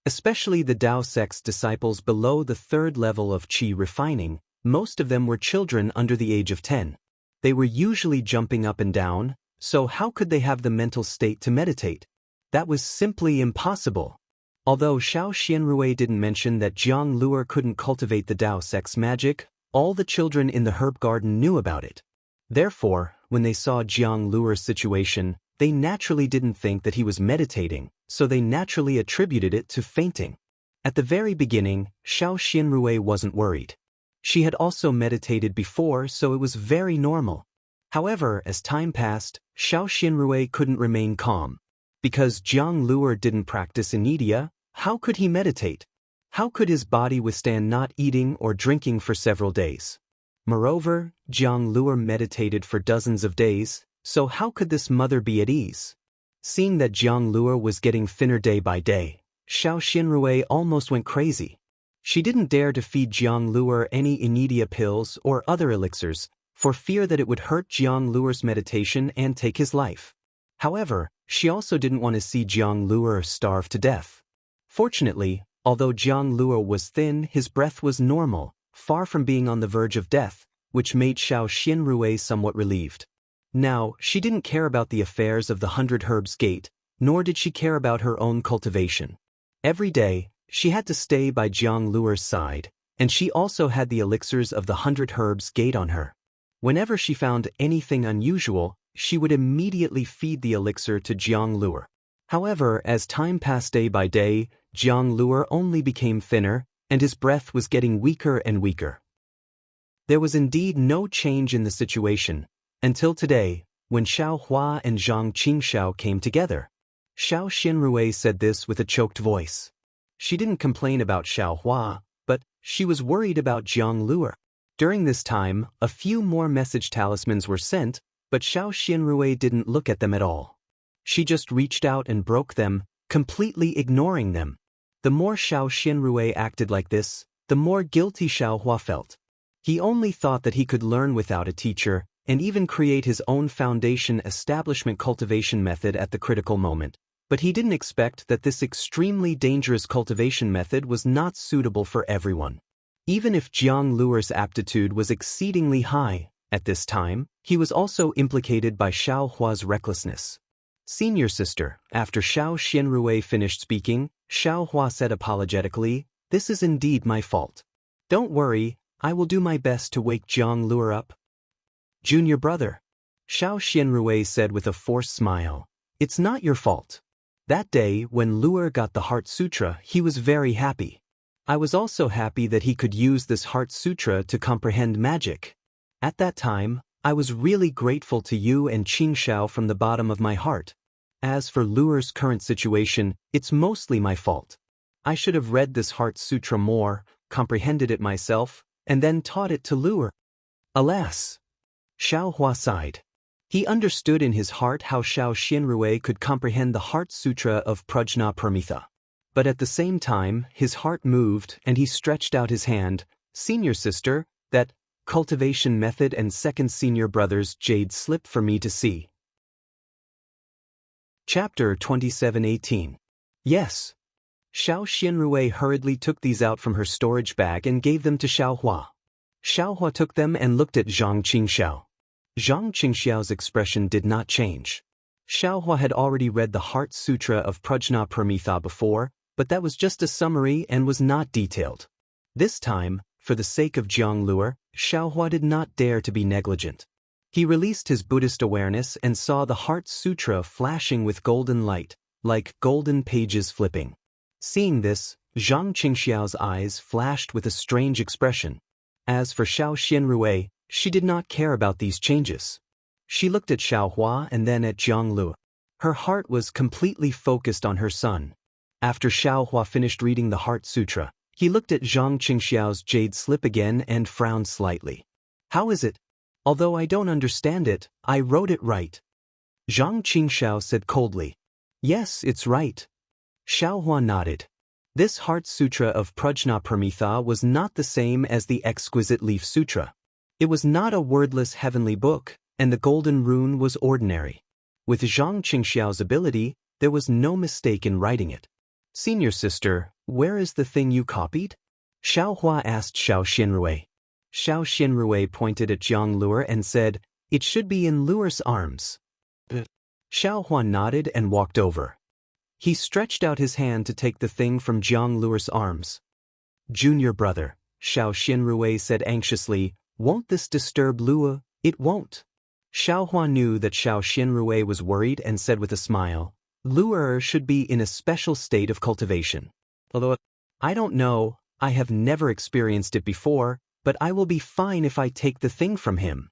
Especially the Dao sect's disciples below the 3rd level of qi refining, Most of them were children under the age of 10. They were usually jumping up and down, so how could they have the mental state to meditate? That was simply impossible. Although Xiao Xianrui didn't mention that Jianghu couldn't cultivate the Dao sex magic, all the children in the herb garden knew about it. Therefore, when they saw Jianghu's situation, they naturally didn't think that he was meditating, so they naturally attributed it to fainting. At the very beginning, Xiao Xianrui wasn't worried. She had also meditated before, so it was very normal. However, as time passed, Xiao Xianrui couldn't remain calm. Because Jianghu didn't practice inedia, how could he meditate? How could his body withstand not eating or drinking for several days? Moreover, Jianghu meditated for dozens of days, so how could this mother be at ease? Seeing that Jianghu was getting thinner day by day, Xiao Xianrui almost went crazy. She didn't dare to feed Jianghu any inedia pills or other elixirs, for fear that it would hurt Jianghu's meditation and take his life. However, she also didn't want to see Jianghu starve to death. Fortunately, although Jianghu was thin, his breath was normal, far from being on the verge of death, which made Xiao Xianrui somewhat relieved. Now, she didn't care about the affairs of the 100 Herbs Gate, nor did she care about her own cultivation. Every day, she had to stay by Jianghu's side, and she also had the elixirs of the 100 Herbs Gate on her. Whenever she found anything unusual, she would immediately feed the elixir to Jianghu. However, as time passed day by day, Jianghu only became thinner, and his breath was getting weaker and weaker. There was indeed no change in the situation, until today, when Xiao Hua and Zhang Qingxiao came together. Xiao Xianrui said this with a choked voice. She didn't complain about Xiao Hua, but she was worried about Jianghu. During this time, a few more message talismans were sent, but Xiao Xianrui didn't look at them at all. She just reached out and broke them, completely ignoring them. The more Xiao Xianrui acted like this, the more guilty Xiao Hua felt. He only thought that he could learn without a teacher, and even create his own foundation establishment cultivation method at the critical moment. But he didn't expect that this extremely dangerous cultivation method was not suitable for everyone. Even if Jianghu's aptitude was exceedingly high, at this time, he was also implicated by Xiao Hua's recklessness. Senior sister, after Xiao Xianrui finished speaking, Xiao Hua said apologetically, "This is indeed my fault. Don't worry, I will do my best to wake Jianghu up." Junior brother, Xiao Xianrui said with a forced smile, "It's not your fault. That day, when Luer got the Heart Sutra, he was very happy. I was also happy that he could use this Heart Sutra to comprehend magic. At that time, I was really grateful to you and Qingxiao from the bottom of my heart. As for Luer's current situation, it's mostly my fault. I should have read this Heart Sutra more, comprehended it myself, and then taught it to Luer." Alas! Xiao Hua sighed. He understood in his heart how Xiao Xianrui could comprehend the Heart Sutra of Prajna Paramitha. But at the same time, his heart moved and he stretched out his hand. "Senior sister, that cultivation method and second senior brother's jade slip for me to see." Chapter 27:18. Yes. Xiao Xianrui hurriedly took these out from her storage bag and gave them to Xiao Hua. Xiao Hua took them and looked at Zhang Qingxiao. Zhang Qingxiao's expression did not change. Xiao Hua had already read the Heart Sutra of Prajna Paramitha before, but that was just a summary and was not detailed. This time, for the sake of Jianghu, Xiao Hua did not dare to be negligent. He released his Buddhist awareness and saw the Heart Sutra flashing with golden light, like golden pages flipping. Seeing this, Zhang Qingxiao's eyes flashed with a strange expression. As for Xiao Xianrui, she did not care about these changes. She looked at Xiao Hua and then at Jianghu. Her heart was completely focused on her son. After Xiao Hua finished reading the Heart Sutra, he looked at Zhang Qingxiao's jade slip again and frowned slightly. "How is it? Although I don't understand it, I wrote it right." Zhang Qingxiao said coldly. "Yes, it's right." Xiao Hua nodded. This Heart Sutra of Prajna Paramitha was not the same as the Exquisite Leaf Sutra. It was not a wordless heavenly book, and the golden rune was ordinary. With Zhang Qingxiao's ability, there was no mistake in writing it. "Senior sister, where is the thing you copied?" Xiao Hua asked Xiao Xianrui. Xiao Xinrui pointed at Jiang Luer and said, "It should be in Luer's arms." Xiao Hua nodded and walked over. He stretched out his hand to take the thing from Jiang Luer's arms. "Junior brother," Xiao Xinrui said anxiously, "won't this disturb Luer?" "It won't." Xiao Hua knew that Xiao Xinrui was worried and said with a smile, "Luer should be in a special state of cultivation. Although, I don't know, I have never experienced it before, but I will be fine if I take the thing from him."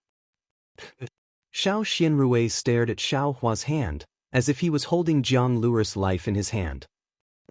Xiao Xinrui stared at Xiao Hua's hand, as if he was holding Jiang Luer's life in his hand.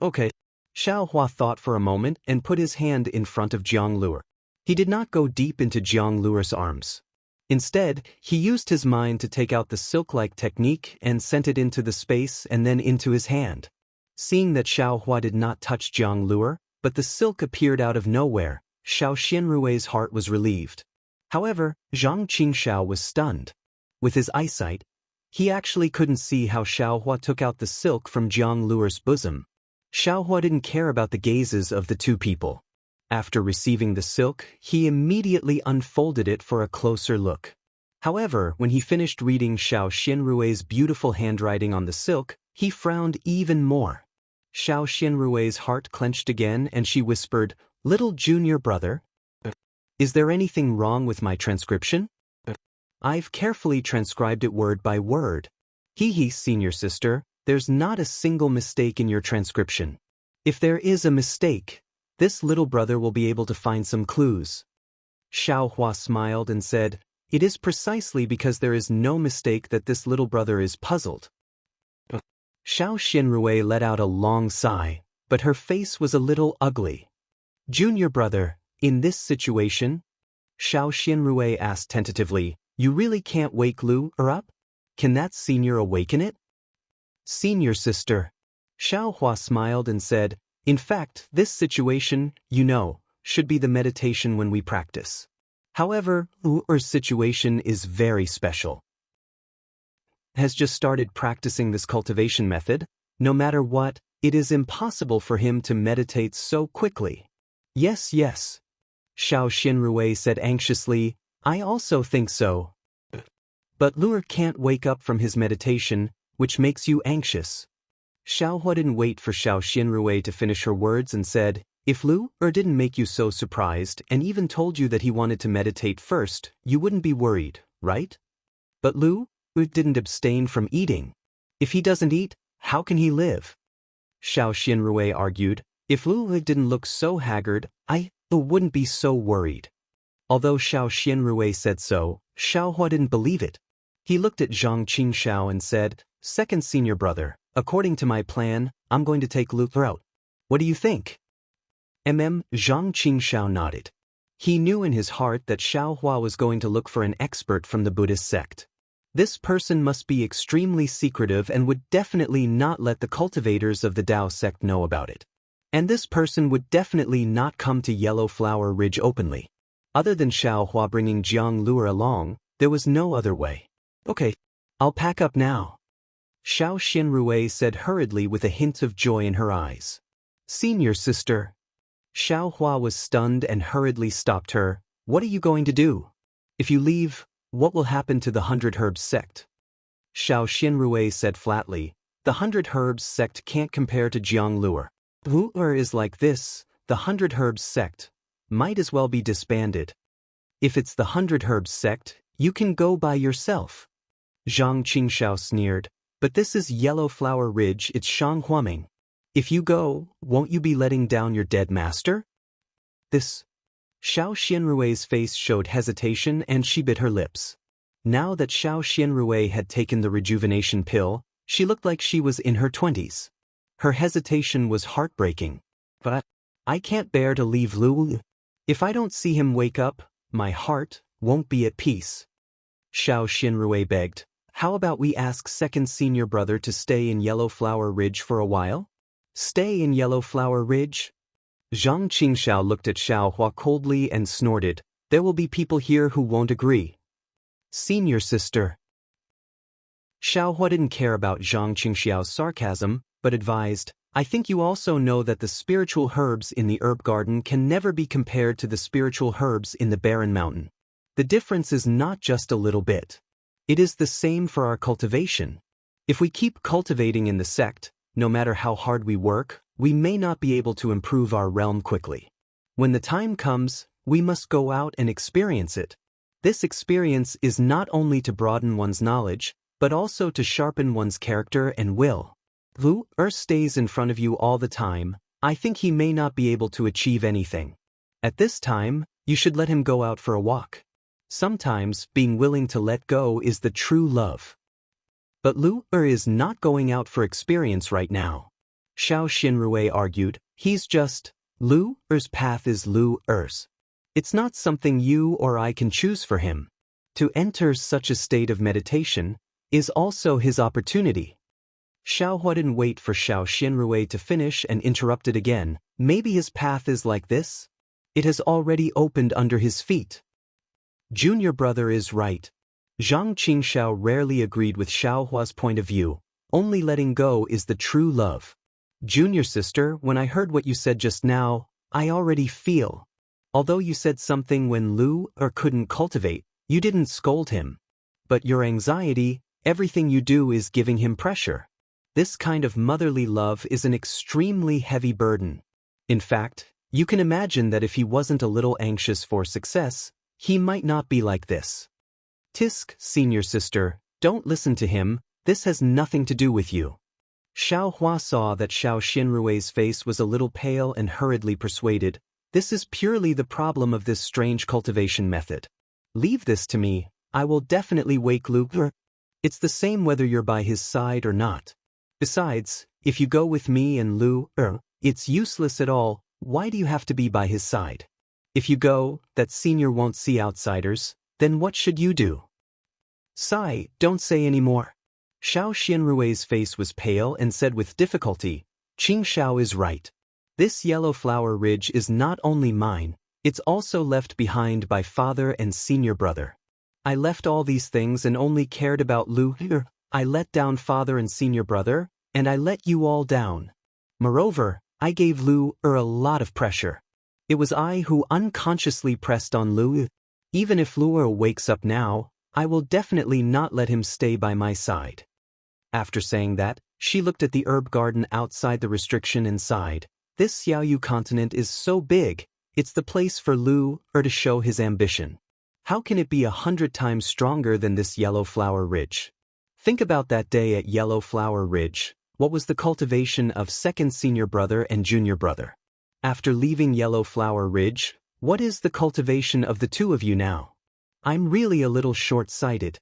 "Okay." Xiao Hua thought for a moment and put his hand in front of Jiang Luer. He did not go deep into Jiang Luer's arms. Instead, he used his mind to take out the silk-like technique and sent it into the space and then into his hand. Seeing that Xiao Hua did not touch Jiang Luer, but the silk appeared out of nowhere, Xiao Xinrui's heart was relieved. However, Zhang Qingxiao was stunned. With his eyesight, he actually couldn't see how Xiao Hua took out the silk from Jiang Luer's bosom. Xiao Hua didn't care about the gazes of the two people. After receiving the silk, he immediately unfolded it for a closer look. However, when he finished reading Xiao Xinrui's beautiful handwriting on the silk, he frowned even more. Xiao Xinrui's heart clenched again and she whispered, "Little junior brother, is there anything wrong with my transcription? I've carefully transcribed it word by word. Hee, senior sister, there's not a single mistake in your transcription. If there is a mistake, this little brother will be able to find some clues." Xiao Hua smiled and said, "It is precisely because there is no mistake that this little brother is puzzled." Xiao Xinrui let out a long sigh, but her face was a little ugly. "Junior brother, in this situation?" Xiao Xinrui asked tentatively, "You really can't wake Luer up? Can that senior awaken it?" "Senior sister." Xiao Hua smiled and said, "In fact, this situation, should be the meditation when we practice. However, Luer's situation is very special. Has just started practicing this cultivation method. No matter what, it is impossible for him to meditate so quickly." Yes. Xiao Xinrui said anxiously, "I also think so. But Luer can't wake up from his meditation, which makes you anxious." Xiao Hua didn't wait for Xiao Xinrui to finish her words and said, "If Luer didn't make you so surprised and even told you that he wanted to meditate first, you wouldn't be worried, right? But Luer didn't abstain from eating. If he doesn't eat, how can he live?" Xiao Xinrui argued, "If Luer didn't look so haggard, I wouldn't be so worried." Although Xiao Xinrui said so, Xiao Hua didn't believe it. He looked at Zhang Qingxiao and said, "Second senior brother, according to my plan, I'm going to take Luer out. What do you think?" Zhang Qingxiao nodded. He knew in his heart that Xiao Hua was going to look for an expert from the Buddhist sect. This person must be extremely secretive and would definitely not let the cultivators of the Tao sect know about it. And this person would definitely not come to Yellow Flower Ridge openly. Other than Xiao Hua bringing Jiang Luer along, there was no other way. "Okay, I'll pack up now," Xiao Xinrui said hurriedly with a hint of joy in her eyes. "Senior sister." Xiao Hua was stunned and hurriedly stopped her. "What are you going to do? If you leave, what will happen to the 100 Herbs sect?" Xiao Xinrui said flatly, "The 100 Herbs sect can't compare to Jiang Luer. Luer is like this, the 100 Herbs sect might as well be disbanded. If it's the 100 Herbs sect, you can go by yourself." Zhang Qingxiao sneered, "But this is Yellow Flower Ridge, it's Shanghuaming. If you go, won't you be letting down your dead master?" This. Xiao Xinrui's face showed hesitation and she bit her lips. Now that Xiao Xinrui had taken the rejuvenation pill, she looked like she was in her 20s. Her hesitation was heartbreaking. "But I can't bear to leave Luer. If I don't see him wake up, my heart won't be at peace." Xiao Xinrui begged, "How about we ask second senior brother to stay in Yellow Flower Ridge for a while?" "Stay in Yellow Flower Ridge?" Zhang Qingxiao looked at Xiao Hua coldly and snorted, "There will be people here who won't agree." "Senior sister." Xiao Hua didn't care about Zhang Qingxiao's sarcasm, but advised, I think you also know that the spiritual herbs in the herb garden can never be compared to the spiritual herbs in the barren mountain. The difference is not just a little bit. It is the same for our cultivation. If we keep cultivating in the sect, no matter how hard we work, we may not be able to improve our realm quickly. When the time comes, we must go out and experience it. This experience is not only to broaden one's knowledge, but also to sharpen one's character and will. Lu stays in front of you all the time. I think he may not be able to achieve anything. At this time, you should let him go out for a walk. Sometimes, being willing to let go is the true love. But Lu is not going out for experience right now. Xiao Xinrui argued, he's just, Lu's path is Lu's. It's not something you or I can choose for him. To enter such a state of meditation is also his opportunity. Xiao Hua didn't wait for Xiao Xinrui to finish and interrupted again. Maybe his path is like this? It has already opened under his feet. Junior brother is right. Zhang Qingxiao rarely agreed with Xiao Hua's point of view. Only letting go is the true love. Junior sister, when I heard what you said just now, I already feel. Although you said something when Lu couldn't cultivate, you didn't scold him. But your anxiety, everything you do is giving him pressure. This kind of motherly love is an extremely heavy burden. In fact, you can imagine that if he wasn't a little anxious for success, he might not be like this. Tisk, senior sister, don't listen to him, this has nothing to do with you. Xiao Hua saw that Xiao Xinrui's face was a little pale and hurriedly persuaded, this is purely the problem of this strange cultivation method. Leave this to me, I will definitely wake Lu. It's the same whether you're by his side or not. Besides, if you go with me and Lu, it's useless at all, why do you have to be by his side? If you go, that senior won't see outsiders, then what should you do? Sigh, don't say any more. Xiao Xinrui's face was pale and said with difficulty, Qing Xiao is right. This yellow flower ridge is not only mine, it's also left behind by father and senior brother. I left all these things and only cared about Lu. I let down father and senior brother, and I let you all down. Moreover, I gave Lu a lot of pressure. It was I who unconsciously pressed on Lu. Even if Lu wakes up now, I will definitely not let him stay by my side. After saying that, she looked at the herb garden outside the restriction and sighed. This Xiaoyu continent is so big, it's the place for Lu to show his ambition. How can it be 100 times stronger than this Yellow Flower Ridge? Think about that day at Yellow Flower Ridge. What was the cultivation of second senior brother and junior brother? After leaving Yellow Flower Ridge, what is the cultivation of the two of you now? I'm really a little short-sighted.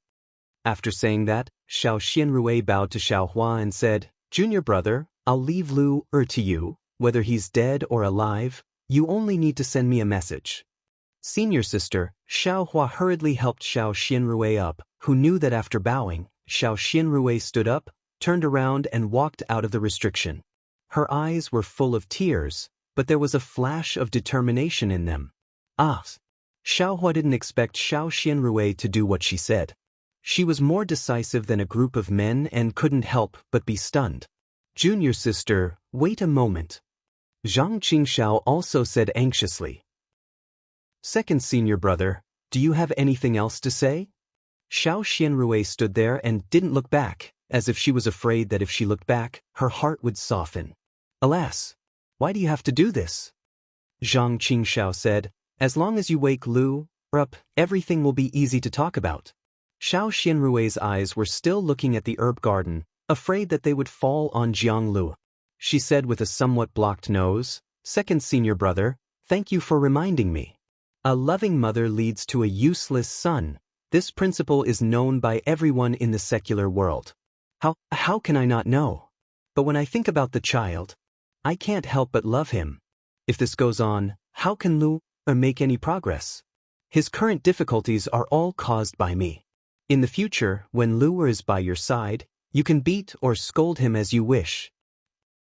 After saying that, Xiao Xinrui bowed to Xiao Hua and said, Junior brother, I'll leave Lu to you, whether he's dead or alive, you only need to send me a message. Senior sister, Xiao Hua hurriedly helped Xiao Xinrui up, who knew that after bowing, Xiao Xinrui stood up, turned around and walked out of the restriction. Her eyes were full of tears, but there was a flash of determination in them. Xiao Hua didn't expect Xiao Xinrui to do what she said. She was more decisive than a group of men and couldn't help but be stunned. Junior sister, wait a moment. Zhang Qingxiao also said anxiously. Second senior brother, do you have anything else to say? Xiao Xinrui stood there and didn't look back, as if she was afraid that if she looked back, her heart would soften. Alas, why do you have to do this? Zhang Qingxiao said, as long as you wake Lu up, everything will be easy to talk about. Xiao Xinrui's eyes were still looking at the herb garden, afraid that they would fall on Jianghu. She said with a somewhat blocked nose, Second senior brother, thank you for reminding me. A loving mother leads to a useless son. This principle is known by everyone in the secular world. How can I not know? But when I think about the child, I can't help but love him. If this goes on, how can Lu make any progress? His current difficulties are all caused by me. In the future, when Lu is by your side, you can beat or scold him as you wish.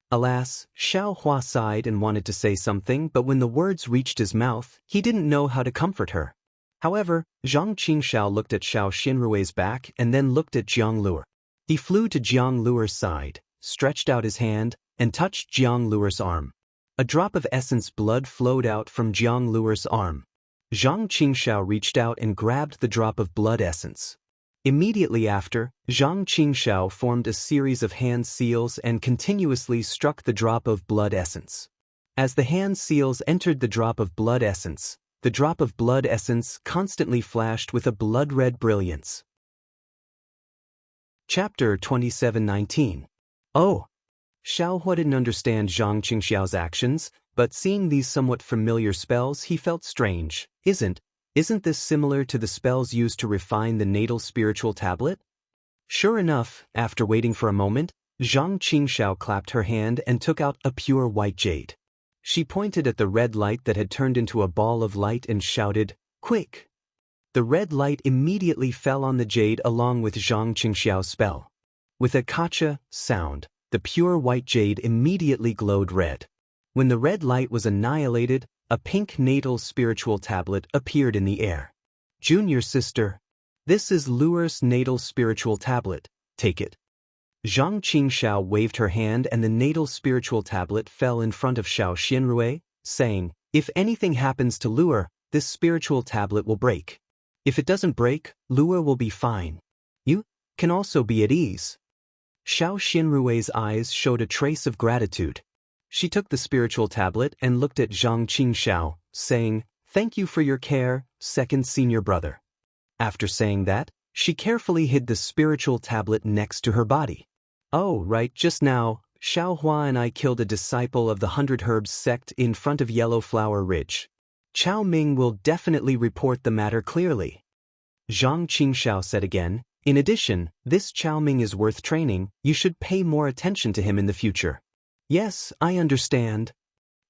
Alas, Xiao Hua sighed and wanted to say something, but when the words reached his mouth, he didn't know how to comfort her. However, Zhang Qingxiao looked at Xiao Xinrui's back and then looked at Jianglu. He flew to Jianglu's side, stretched out his hand, and touched Jiang Luer's arm. A drop of essence blood flowed out from Jiang Luer's arm. Zhang Qingxiao reached out and grabbed the drop of blood essence. Immediately after, Zhang Qingxiao formed a series of hand seals and continuously struck the drop of blood essence. As the hand seals entered the drop of blood essence constantly flashed with a blood-red brilliance. Chapter 27:19. Oh! Xiaohua didn't understand Zhang Qingxiao's actions, but seeing these somewhat familiar spells he felt strange. Isn't this similar to the spells used to refine the natal spiritual tablet? Sure enough, after waiting for a moment, Zhang Qingxiao clapped her hand and took out a pure white jade. She pointed at the red light that had turned into a ball of light and shouted, "Quick!" The red light immediately fell on the jade along with Zhang Qingxiao's spell. With a kacha sound, the pure white jade immediately glowed red. When the red light was annihilated, a pink natal spiritual tablet appeared in the air. "Junior sister, this is Luer's natal spiritual tablet, take it." Zhang Qingxiao waved her hand and the natal spiritual tablet fell in front of Xiao Xianrui, saying, "If anything happens to Luer, this spiritual tablet will break. If it doesn't break, Luer will be fine. You can also be at ease." Xiao Xianrui's eyes showed a trace of gratitude. She took the spiritual tablet and looked at Zhang Qingxiao, saying, "Thank you for your care, second senior brother." After saying that, she carefully hid the spiritual tablet next to her body. "Oh, right, just now, Xiaohua and I killed a disciple of the 100 Herbs sect in front of Yellow Flower Ridge. Chao Ming will definitely report the matter clearly." Zhang Qingxiao said again, "In addition, this Chao Ming is worth training, you should pay more attention to him in the future." "Yes, I understand."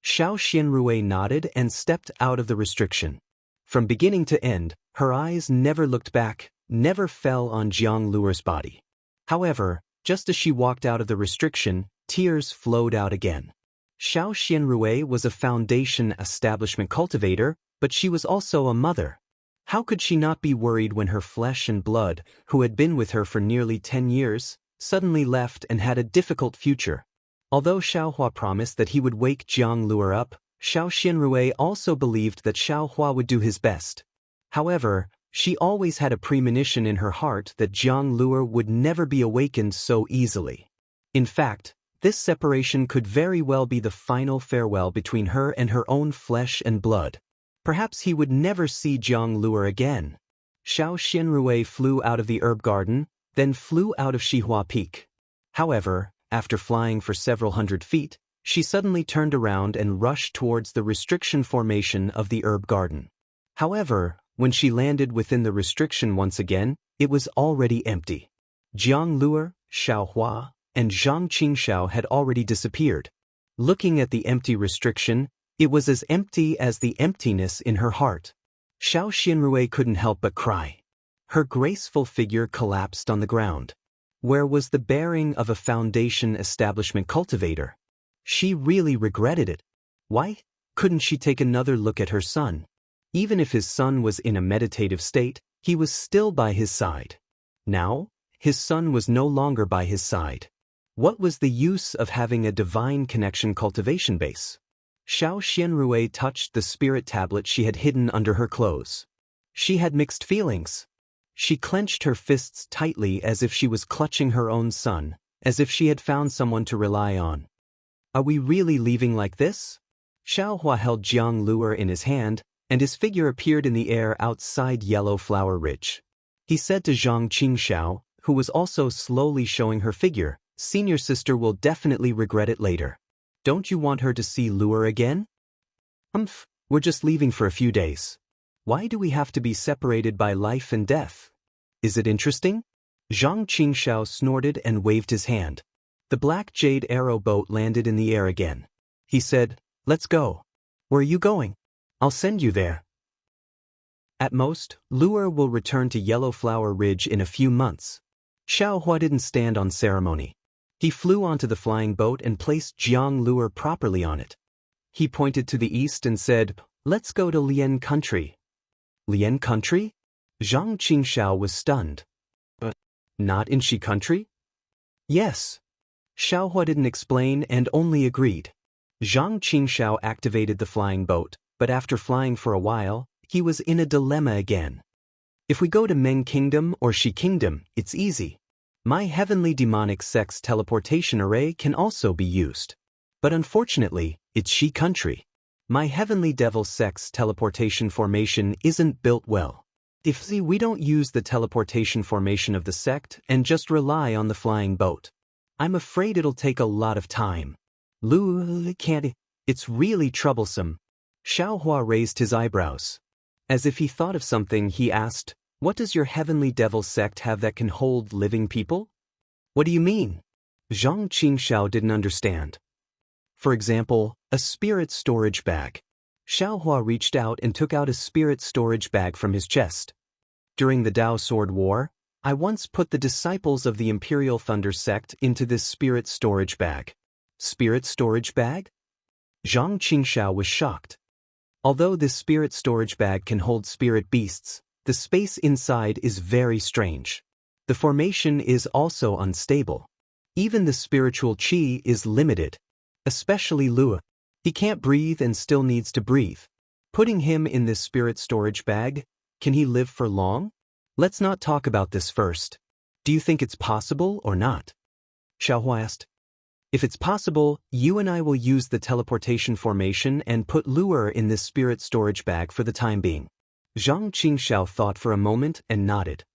Xiao Xianrui nodded and stepped out of the restriction. From beginning to end, her eyes never looked back, never fell on Jiang Luer's body. However, just as she walked out of the restriction, tears flowed out again. Xiao Xianrui was a foundation establishment cultivator, but she was also a mother. How could she not be worried when her flesh and blood, who had been with her for nearly 10 years, suddenly left and had a difficult future? Although Xiaohua promised that he would wake Jiang Luer up, Xiao Xianrui also believed that Xiaohua would do his best. However, she always had a premonition in her heart that Jiang Luer would never be awakened so easily. In fact, this separation could very well be the final farewell between her and her own flesh and blood. Perhaps he would never see Jiang Luer again. Xiao Xianrui flew out of the herb garden, then flew out of Shihua Peak. However, after flying for several hundred feet, she suddenly turned around and rushed towards the restriction formation of the herb garden. However, when she landed within the restriction once again, it was already empty. Jiang Luer, Xiaohua, and Zhang Qingxiao had already disappeared. Looking at the empty restriction, it was as empty as the emptiness in her heart. Xiao Xianrui couldn't help but cry. Her graceful figure collapsed on the ground. Where was the bearing of a foundation establishment cultivator? She really regretted it. Why couldn't she take another look at her son? Even if his son was in a meditative state, he was still by his side. Now, his son was no longer by his side. What was the use of having a divine connection cultivation base? Xiao Xianrui touched the spirit tablet she had hidden under her clothes. She had mixed feelings. She clenched her fists tightly as if she was clutching her own son, as if she had found someone to rely on. "Are we really leaving like this?" Xiaohua held Jiang Luer in his hand, and his figure appeared in the air outside Yellow Flower Ridge. He said to Zhang Qingxiao, who was also slowly showing her figure, "Senior sister will definitely regret it later. Don't you want her to see Luer again?" We're just leaving for a few days. Why do we have to be separated by life and death? Is it interesting?" Zhang Qingxiao snorted and waved his hand. The black jade arrow boat landed in the air again. He said, "Let's go." "Where are you going?" "I'll send you there." At most, Luer will return to Yellow Flower Ridge in a few months. Xiaohua didn't stand on ceremony. He flew onto the flying boat and placed Jiang Luer properly on it. He pointed to the east and said, "Let's go to Lian country." Lian country? Zhang Qingxiao was stunned. But not in Shi country? Yes. Xiaohua didn't explain and only agreed. Zhang Qingxiao activated the flying boat, but after flying for a while, he was in a dilemma again. If we go to Meng Kingdom or Shi Kingdom, it's easy. My heavenly demonic sex teleportation array can also be used. But unfortunately, it's Shi country. My heavenly devil sex teleportation formation isn't built well. If we don't use the teleportation formation of the sect and just rely on the flying boat, I'm afraid it'll take a lot of time. Lu can't. It's really troublesome. Xiaohua raised his eyebrows. As if he thought of something, he asked, "What does your heavenly devil sect have that can hold living people?" "What do you mean?" Zhang Qingxiao didn't understand. "For example, a spirit storage bag." Xiaohua reached out and took out a spirit storage bag from his chest. "During the Dao Sword War, I once put the disciples of the Imperial Thunder sect into this spirit storage bag." Spirit storage bag? Zhang Qingxiao was shocked. Although this spirit storage bag can hold spirit beasts, the space inside is very strange. The formation is also unstable. Even the spiritual qi is limited. Especially Lua. He can't breathe and still needs to breathe. Putting him in this spirit storage bag, can he live for long? Let's not talk about this first. Do you think it's possible or not? Xiaohua asked. If it's possible, you and I will use the teleportation formation and put Lure in this spirit storage bag for the time being. Zhang Qingxiao thought for a moment and nodded.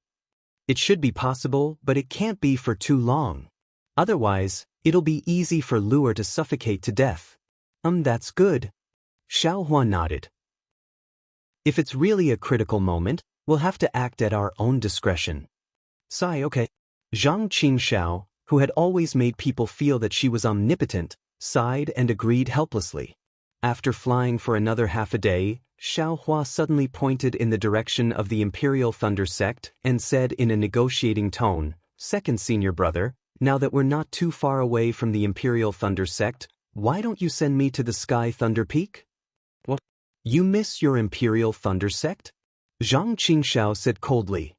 It should be possible, but it can't be for too long. Otherwise, it'll be easy for Lure to suffocate to death. That's good. Xiaohua nodded. If it's really a critical moment, we'll have to act at our own discretion. Sigh, okay. Zhang Qingxiao, who had always made people feel that she was omnipotent, sighed and agreed helplessly. After flying for another half a day, Xiaohua suddenly pointed in the direction of the Imperial Thunder sect and said in a negotiating tone, "Second senior brother, now that we're not too far away from the Imperial Thunder sect, why don't you send me to the Sky Thunder Peak?" "What? You miss your Imperial Thunder sect?" Zhang Qingxiao said coldly.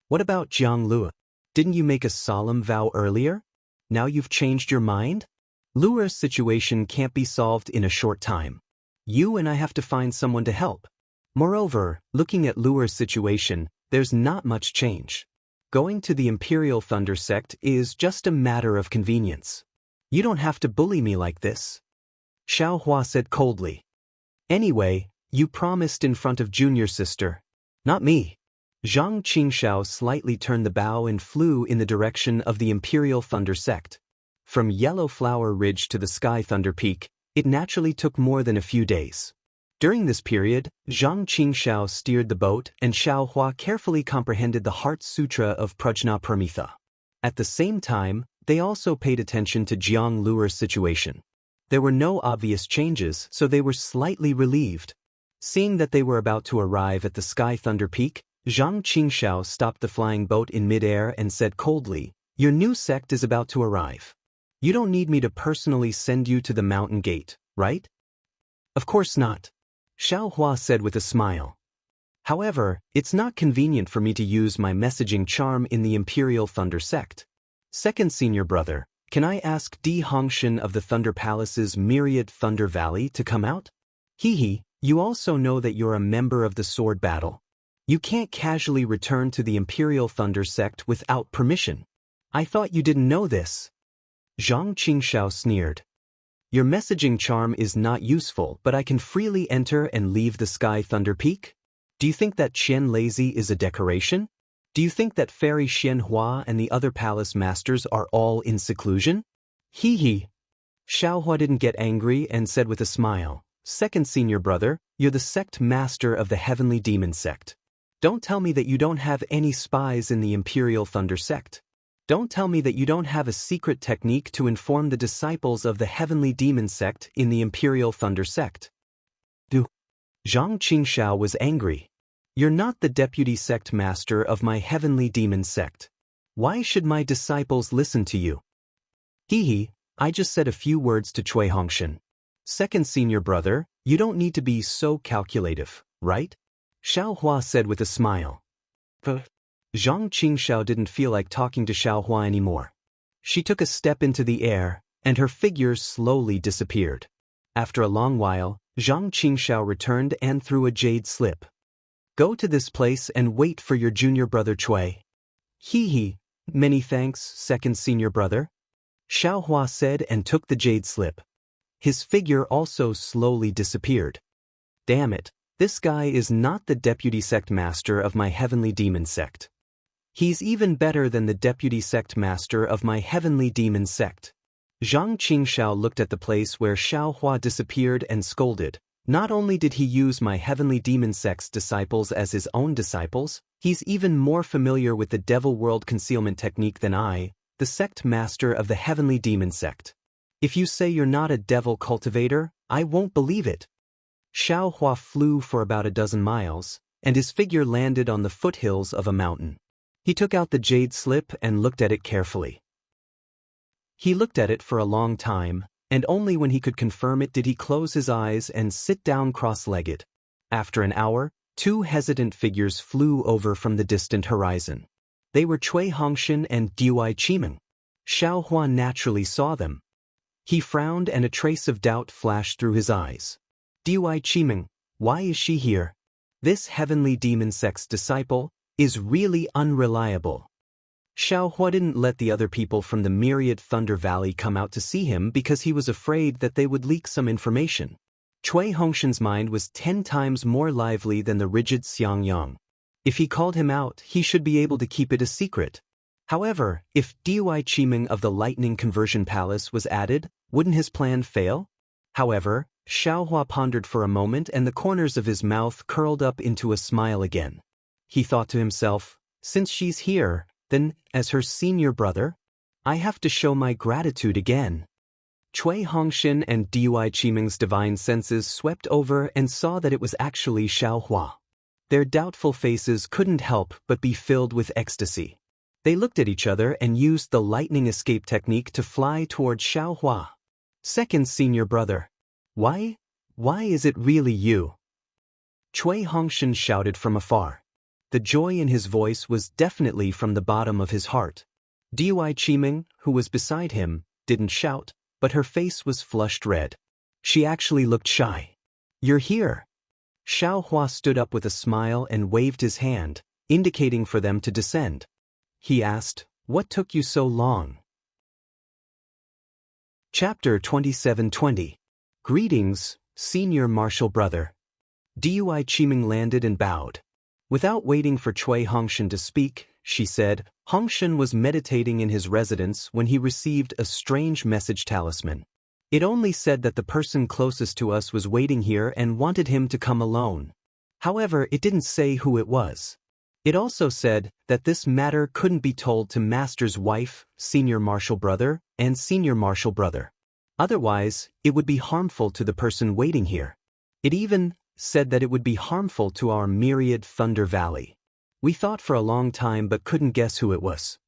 "What about Jianghu? Didn't you make a solemn vow earlier? Now you've changed your mind? Lure's situation can't be solved in a short time. You and I have to find someone to help. Moreover, looking at Lure's situation, there's not much change. Going to the Imperial Thunder sect is just a matter of convenience. You don't have to bully me like this." Xiaohua said coldly. "Anyway, you promised in front of junior sister. Not me." Zhang Qingxiao slightly turned the bow and flew in the direction of the Imperial Thunder sect. From Yellow Flower Ridge to the Sky Thunder Peak, it naturally took more than a few days. During this period, Zhang Qingxiao steered the boat and Xiaohua carefully comprehended the Heart Sutra of Prajna Paramitha. At the same time, they also paid attention to Jiang Lure's situation. There were no obvious changes, so they were slightly relieved. Seeing that they were about to arrive at the Sky Thunder Peak, Zhang Qingxiao stopped the flying boat in midair and said coldly, "Your new sect is about to arrive. You don't need me to personally send you to the mountain gate, right?" "Of course not," Xiaohua said with a smile. "However, it's not convenient for me to use my messaging charm in the Imperial Thunder sect. Second senior brother, can I ask Di Hongshan of the Thunder Palace's myriad Thunder Valley to come out? Hee, you also know that you're a member of the Sword Battle. You can't casually return to the Imperial Thunder sect without permission. I thought you didn't know this." Zhang Qingxiao sneered. "Your messaging charm is not useful, but I can freely enter and leave the Sky Thunder Peak? Do you think that Qian Lazy is a decoration? Do you think that Fairy Xianhua and the other palace masters are all in seclusion?" Hee. Xiaohua didn't get angry and said with a smile, "Second senior brother, you're the sect master of the Heavenly Demon sect. Don't tell me that you don't have any spies in the Imperial Thunder sect. Don't tell me that you don't have a secret technique to inform the disciples of the Heavenly Demon sect in the Imperial Thunder sect." Zhang Qingxiao was angry. "You're not the deputy sect master of my Heavenly Demon sect. Why should my disciples listen to you?" Hee, I just said a few words to Cui Hongshan. Second senior brother, you don't need to be so calculative, right? Xiaohua said with a smile. Zhang Qingxiao didn't feel like talking to Xiaohua anymore. She took a step into the air, and her figure slowly disappeared. After a long while, Zhang Qingxiao returned and threw a jade slip. Go to this place and wait for your junior brother Cui. Hee. Many thanks, second senior brother. Xiaohua said and took the jade slip. His figure also slowly disappeared. Damn it, this guy is not the deputy sect master of my heavenly demon sect. He's even better than the deputy sect master of my heavenly demon sect. Zhang Qingxiao looked at the place where Xiaohua disappeared and scolded. Not only did he use my heavenly demon sect's disciples as his own disciples, he's even more familiar with the devil world concealment technique than I, the sect master of the heavenly demon sect. If you say you're not a devil cultivator, I won't believe it. Xiaohua flew for about a dozen miles, and his figure landed on the foothills of a mountain. He took out the jade slip and looked at it carefully. He looked at it for a long time, and only when he could confirm it did he close his eyes and sit down cross-legged. After an hour, two hesitant figures flew over from the distant horizon. They were Cui Hongshan and Dui Qimeng. Xiaohua naturally saw them. He frowned and a trace of doubt flashed through his eyes. Dui Qimeng, why is she here? This heavenly demon sect's disciple is really unreliable. Xiaohua didn't let the other people from the myriad Thunder Valley come out to see him because he was afraid that they would leak some information. Cui Hongshan's mind was 10 times more lively than the rigid Xiang Yang. If he called him out, he should be able to keep it a secret. However, if Dui Qimeng of the Lightning Conversion Palace was added, wouldn't his plan fail? However, Xiaohua pondered for a moment and the corners of his mouth curled up into a smile again. He thought to himself, since she's here, then, as her senior brother, I have to show my gratitude again. Cui Hongshan and Dui Qimeng's divine senses swept over and saw that it was actually Xiaohua. Their doubtful faces couldn't help but be filled with ecstasy. They looked at each other and used the lightning escape technique to fly toward Xiaohua. Second senior brother. Why is it really you? Cui Hongshan shouted from afar. The joy in his voice was definitely from the bottom of his heart. Dui Qimeng, who was beside him, didn't shout, but her face was flushed red. She actually looked shy. You're here. Xiaohua stood up with a smile and waved his hand, indicating for them to descend. He asked, what took you so long? Chapter 2720. Greetings, senior martial brother. Dui Qimeng landed and bowed. Without waiting for Cui Hongshan to speak, she said, Hongshan was meditating in his residence when he received a strange message talisman. It only said that the person closest to us was waiting here and wanted him to come alone. However, it didn't say who it was. It also said that this matter couldn't be told to Master's wife, senior martial brother, and senior martial brother. Otherwise, it would be harmful to the person waiting here. It even said that it would be harmful to our myriad Thunder Valley. We thought for a long time but couldn't guess who it was.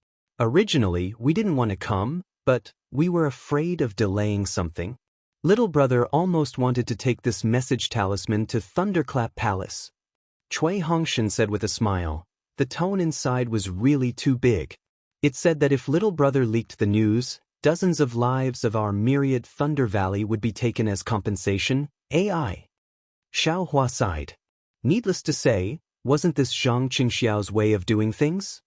Originally, we didn't want to come, but we were afraid of delaying something. Little brother almost wanted to take this message talisman to Thunderclap Palace. Cui Hongshan said with a smile. The tone inside was really too big. It said that if little brother leaked the news, dozens of lives of our myriad Thunder Valley would be taken as compensation. AI. Xiaohua sighed. Needless to say, wasn't this Zhang Qingxiao's way of doing things?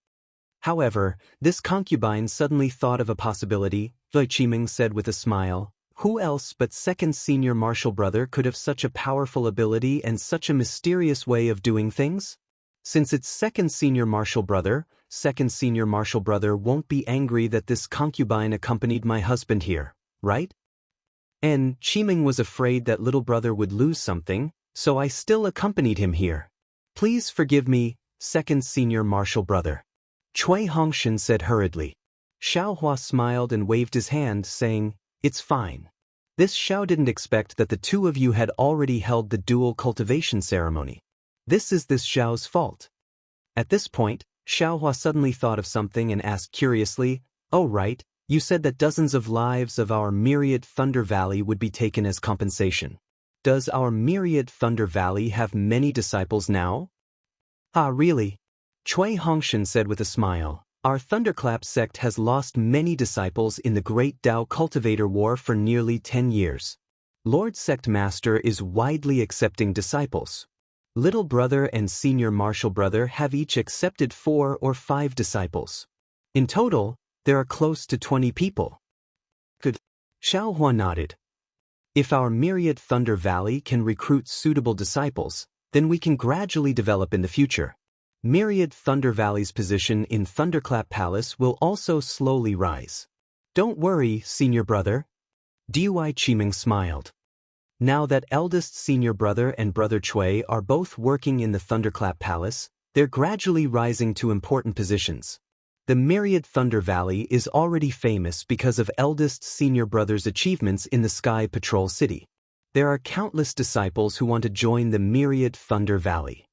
However, this concubine suddenly thought of a possibility. Dui Qimeng said with a smile. Who else but second senior martial brother could have such a powerful ability and such a mysterious way of doing things? Since it's second senior martial brother won't be angry that this concubine accompanied my husband here, right? And Qimeng was afraid that little brother would lose something, so I still accompanied him here. Please forgive me, second senior martial brother. Cui Hongshan said hurriedly. Xiaohua smiled and waved his hand, saying, It's fine. This Xiao didn't expect that the two of you had already held the dual cultivation ceremony. This is this Xiao's fault. At this point, Xiaohua suddenly thought of something and asked curiously, Oh right, you said that dozens of lives of our myriad Thunder Valley would be taken as compensation. Does our myriad Thunder Valley have many disciples now? Ah really? Cui Hongshan said with a smile. Our Thunderclap sect has lost many disciples in the Great Tao Cultivator War for nearly 10 years. Lord Sect Master is widely accepting disciples. Little Brother and Senior Martial Brother have each accepted 4 or 5 disciples. In total, there are close to 20 people. Good. Xiaohua nodded. If our myriad Thunder Valley can recruit suitable disciples, then we can gradually develop in the future. Myriad Thunder Valley's position in Thunderclap Palace will also slowly rise. Don't worry, Senior Brother. Dui Qiming smiled. Now that eldest Senior Brother and Brother Chui are both working in the Thunderclap Palace, they're gradually rising to important positions. The Myriad Thunder Valley is already famous because of eldest Senior Brother's achievements in the Sky Patrol City. There are countless disciples who want to join the Myriad Thunder Valley.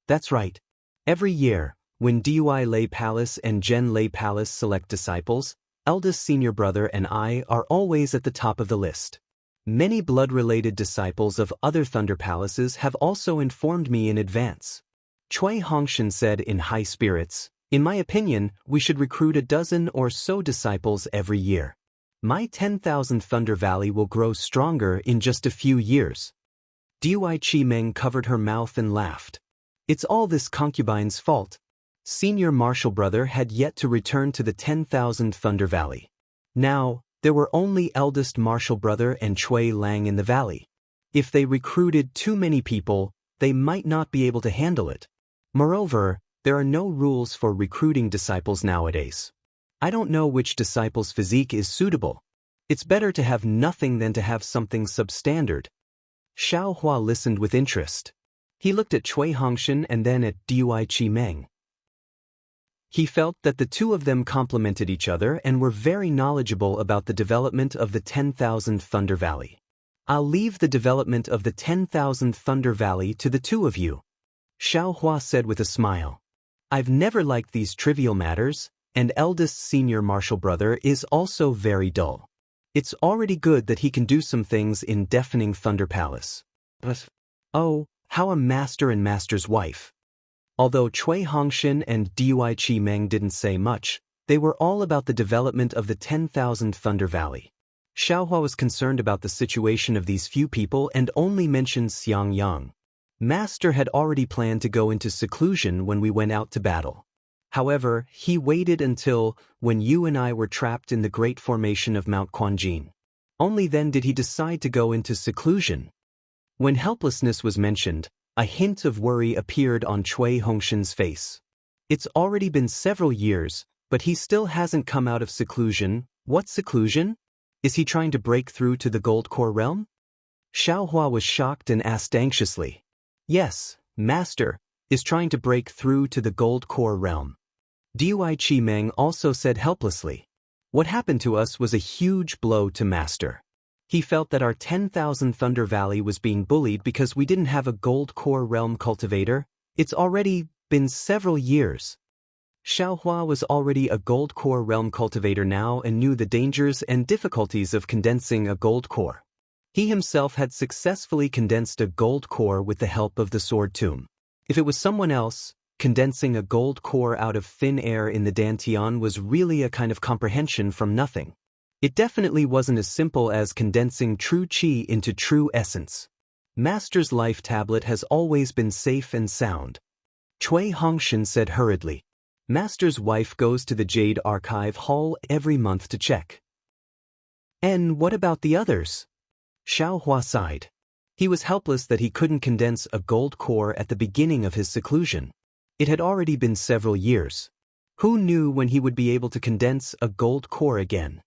That's right. Every year, when Dui Lei Palace and Zhen Lei Palace select disciples, eldest Senior Brother and I are always at the top of the list. Many blood-related disciples of other Thunder Palaces have also informed me in advance. Chui Hongshan said in high spirits, "In my opinion, we should recruit a dozen or so disciples every year. My 10,000 Thunder Valley will grow stronger in just a few years." Dui Qimeng covered her mouth and laughed. It's all this concubine's fault. Senior Martial Brother had yet to return to the 10,000 Thunder Valley. Now, there were only eldest Martial Brother and Chui Lang in the valley. If they recruited too many people, they might not be able to handle it. Moreover, there are no rules for recruiting disciples nowadays. I don't know which disciple's physique is suitable. It's better to have nothing than to have something substandard. Xiaohua listened with interest. He looked at Chui Hongshan and then at Dui Qimeng. He felt that the two of them complemented each other and were very knowledgeable about the development of the 10,000 Thunder Valley. I'll leave the development of the 10,000 Thunder Valley to the two of you, Xiaohua said with a smile. I've never liked these trivial matters, and eldest Senior Martial Brother is also very dull. It's already good that he can do some things in deafening Thunder Palace. But, oh, how a master and master's wife. Although Chui Hongshan and Dui Qimeng didn't say much, they were all about the development of the 10,000 Thunder Valley. Xiaohua was concerned about the situation of these few people and only mentioned Xiang Yang. Master had already planned to go into seclusion when we went out to battle. However, he waited until when you and I were trapped in the great formation of Mount Quanjin. Only then did he decide to go into seclusion. When helplessness was mentioned, a hint of worry appeared on Chui Hongshan's face. It's already been several years, but he still hasn't come out of seclusion. What seclusion? Is he trying to break through to the Gold Core realm? Xiaohua was shocked and asked anxiously. Yes, Master is trying to break through to the Gold Core realm. Dui Qimeng also said helplessly. What happened to us was a huge blow to Master. He felt that our 10,000 Thunder Valley was being bullied because we didn't have a Gold Core Realm cultivator. It's already been several years. Xiaohua was already a Gold Core Realm cultivator now and knew the dangers and difficulties of condensing a Gold Core. He himself had successfully condensed a Gold Core with the help of the Sword Tomb. If it was someone else, condensing a Gold Core out of thin air in the Dantian was really a kind of comprehension from nothing. It definitely wasn't as simple as condensing true Qi into true essence. Master's life tablet has always been safe and sound. Chui Hongshan said hurriedly. Master's wife goes to the Jade Archive Hall every month to check. And what about the others? Xiaohua sighed. He was helpless that he couldn't condense a Gold Core at the beginning of his seclusion. It had already been several years. Who knew when he would be able to condense a Gold Core again?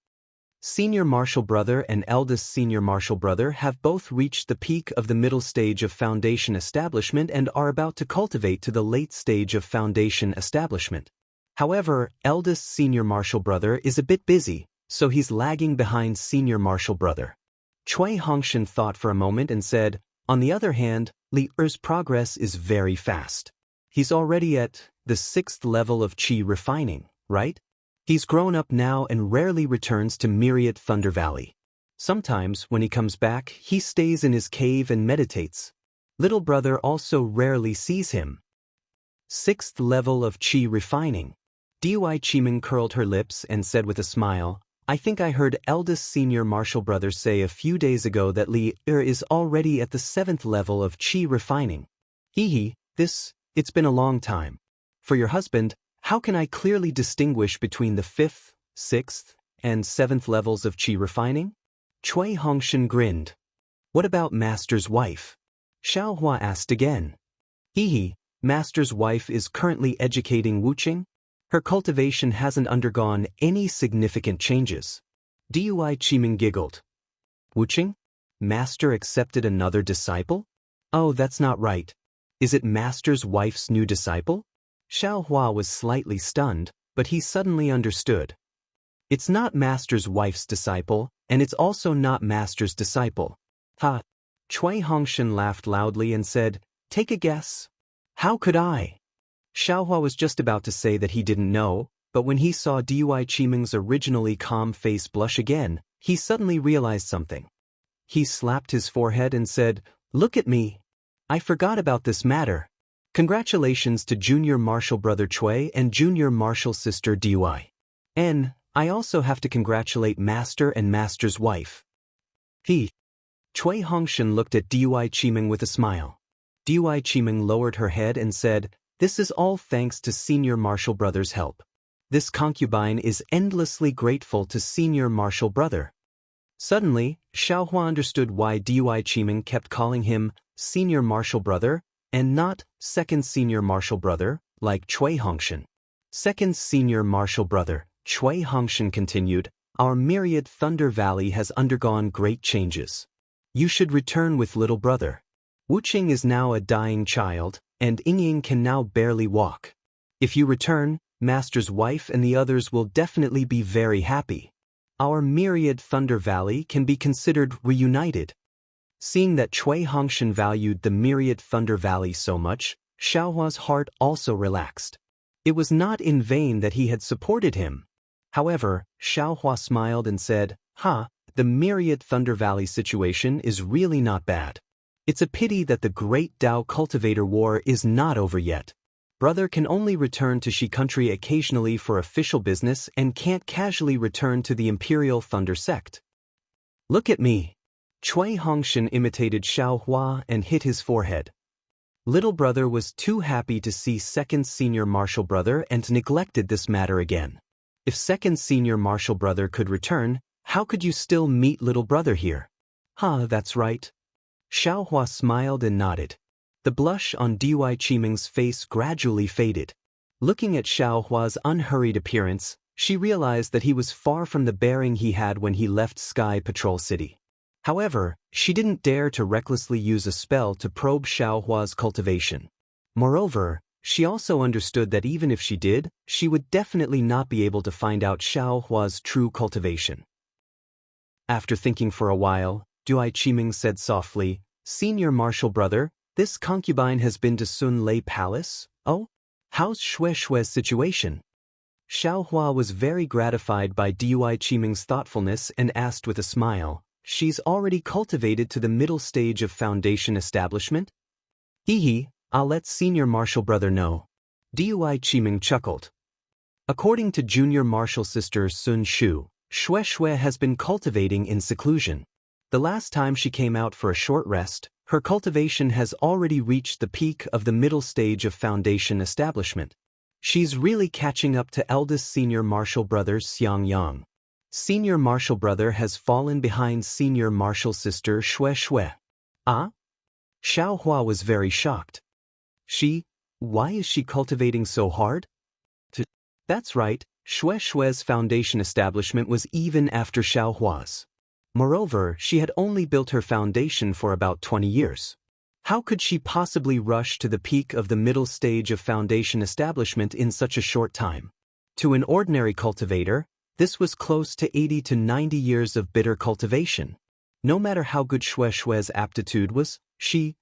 Senior Martial Brother and eldest Senior Martial Brother have both reached the peak of the middle stage of Foundation establishment and are about to cultivate to the late stage of Foundation establishment. However, eldest Senior Martial Brother is a bit busy, so he's lagging behind Senior Martial Brother. Chui Hongshan thought for a moment and said, on the other hand, Li Er's progress is very fast. He's already at the 6th level of Qi refining, right? He's grown up now and rarely returns to Myriad Thunder Valley. Sometimes, when he comes back, he stays in his cave and meditates. Little brother also rarely sees him. 6th level of Qi refining. Dui Chiming curled her lips and said with a smile, I think I heard eldest senior martial brother say a few days ago that Li is already at the 7th level of qi refining. It's been a long time. For your husband, how can I clearly distinguish between the 5th, 6th, and 7th levels of qi refining? Cui Hongshan grinned. What about Master's wife? Xiao Hua asked again. Master's wife is currently educating Wuxia. Her cultivation hasn't undergone any significant changes. Dui Chiming giggled. Wuxia? Master accepted another disciple? Oh, that's not right. Is it Master's wife's new disciple? Xiao Hua was slightly stunned, but he suddenly understood. It's not Master's wife's disciple, and it's also not Master's disciple. Ha! Cui Hongshan laughed loudly and said, Take a guess. How could I? Xiao Hua was just about to say that he didn't know, but when he saw Dui Chiming's originally calm face blush again, he suddenly realized something. He slapped his forehead and said, Look at me. I forgot about this matter. Congratulations to Junior Martial Brother Cui and Junior Martial Sister Dui. And I also have to congratulate Master and Master's wife. Cui Hongshan looked at Dui Chiming with a smile. Dui Chiming lowered her head and said, This is all thanks to Senior Martial Brother's help. This concubine is endlessly grateful to Senior Martial Brother. Suddenly, Xiao Hua understood why Dui Chiming kept calling him Senior Martial Brother and not Second Senior Martial Brother, like Cui Hongshan. Second Senior Martial Brother, Cui Hongshan continued, Our myriad Thunder Valley has undergone great changes. You should return with little brother. Wuxia is now a dying child, and Yingying can now barely walk. If you return, Master's wife and the others will definitely be very happy. Our myriad Thunder Valley can be considered reunited. Seeing that Cui Hongshan valued the myriad Thunder Valley so much, Xiao Hua's heart also relaxed. It was not in vain that he had supported him. However, Xiao Hua smiled and said, the myriad Thunder Valley situation is really not bad. It's a pity that the Great Dao Cultivator War is not over yet. Brother can only return to Shi country occasionally for official business and can't casually return to the Imperial Thunder Sect. Look at me. Cui Hongshan imitated Xiao Hua and hit his forehead. Little brother was too happy to see second senior martial brother and neglected this matter again. If second senior martial brother could return, how could you still meet little brother here? That's right. Xiao Hua smiled and nodded. The blush on Dui Chiming's face gradually faded. Looking at Xiao Hua's unhurried appearance, she realized that he was far from the bearing he had when he left Sky Patrol City. However, she didn't dare to recklessly use a spell to probe Xiao Hua's cultivation. Moreover, she also understood that even if she did, she would definitely not be able to find out Xiao Hua's true cultivation. After thinking for a while, Dui Chiming said softly, Senior Martial Brother, this concubine has been to Sun Lei Palace? Oh? How's Xue Xue's situation? Xiao Hua was very gratified by Dui Chiming's thoughtfulness and asked with a smile, She's already cultivated to the middle stage of foundation establishment? I'll let Senior Martial Brother know. Dui Chiming chuckled. According to Junior Martial Sister Sun Shu, Xue Xue has been cultivating in seclusion. The last time she came out for a short rest, her cultivation has already reached the peak of the middle stage of foundation establishment. She's really catching up to eldest Senior Martial Brother Xiang Yang. Senior Martial Brother has fallen behind Senior Martial Sister Xue Xue. Xiao Hua was very shocked. Why is she cultivating so hard? That's right, Xue Xue's foundation establishment was even after Xiao Hua's. Moreover, she had only built her foundation for about 20 years. How could she possibly rush to the peak of the middle stage of foundation establishment in such a short time? To an ordinary cultivator, this was close to 80 to 90 years of bitter cultivation. No matter how good Xue Xue's aptitude was, she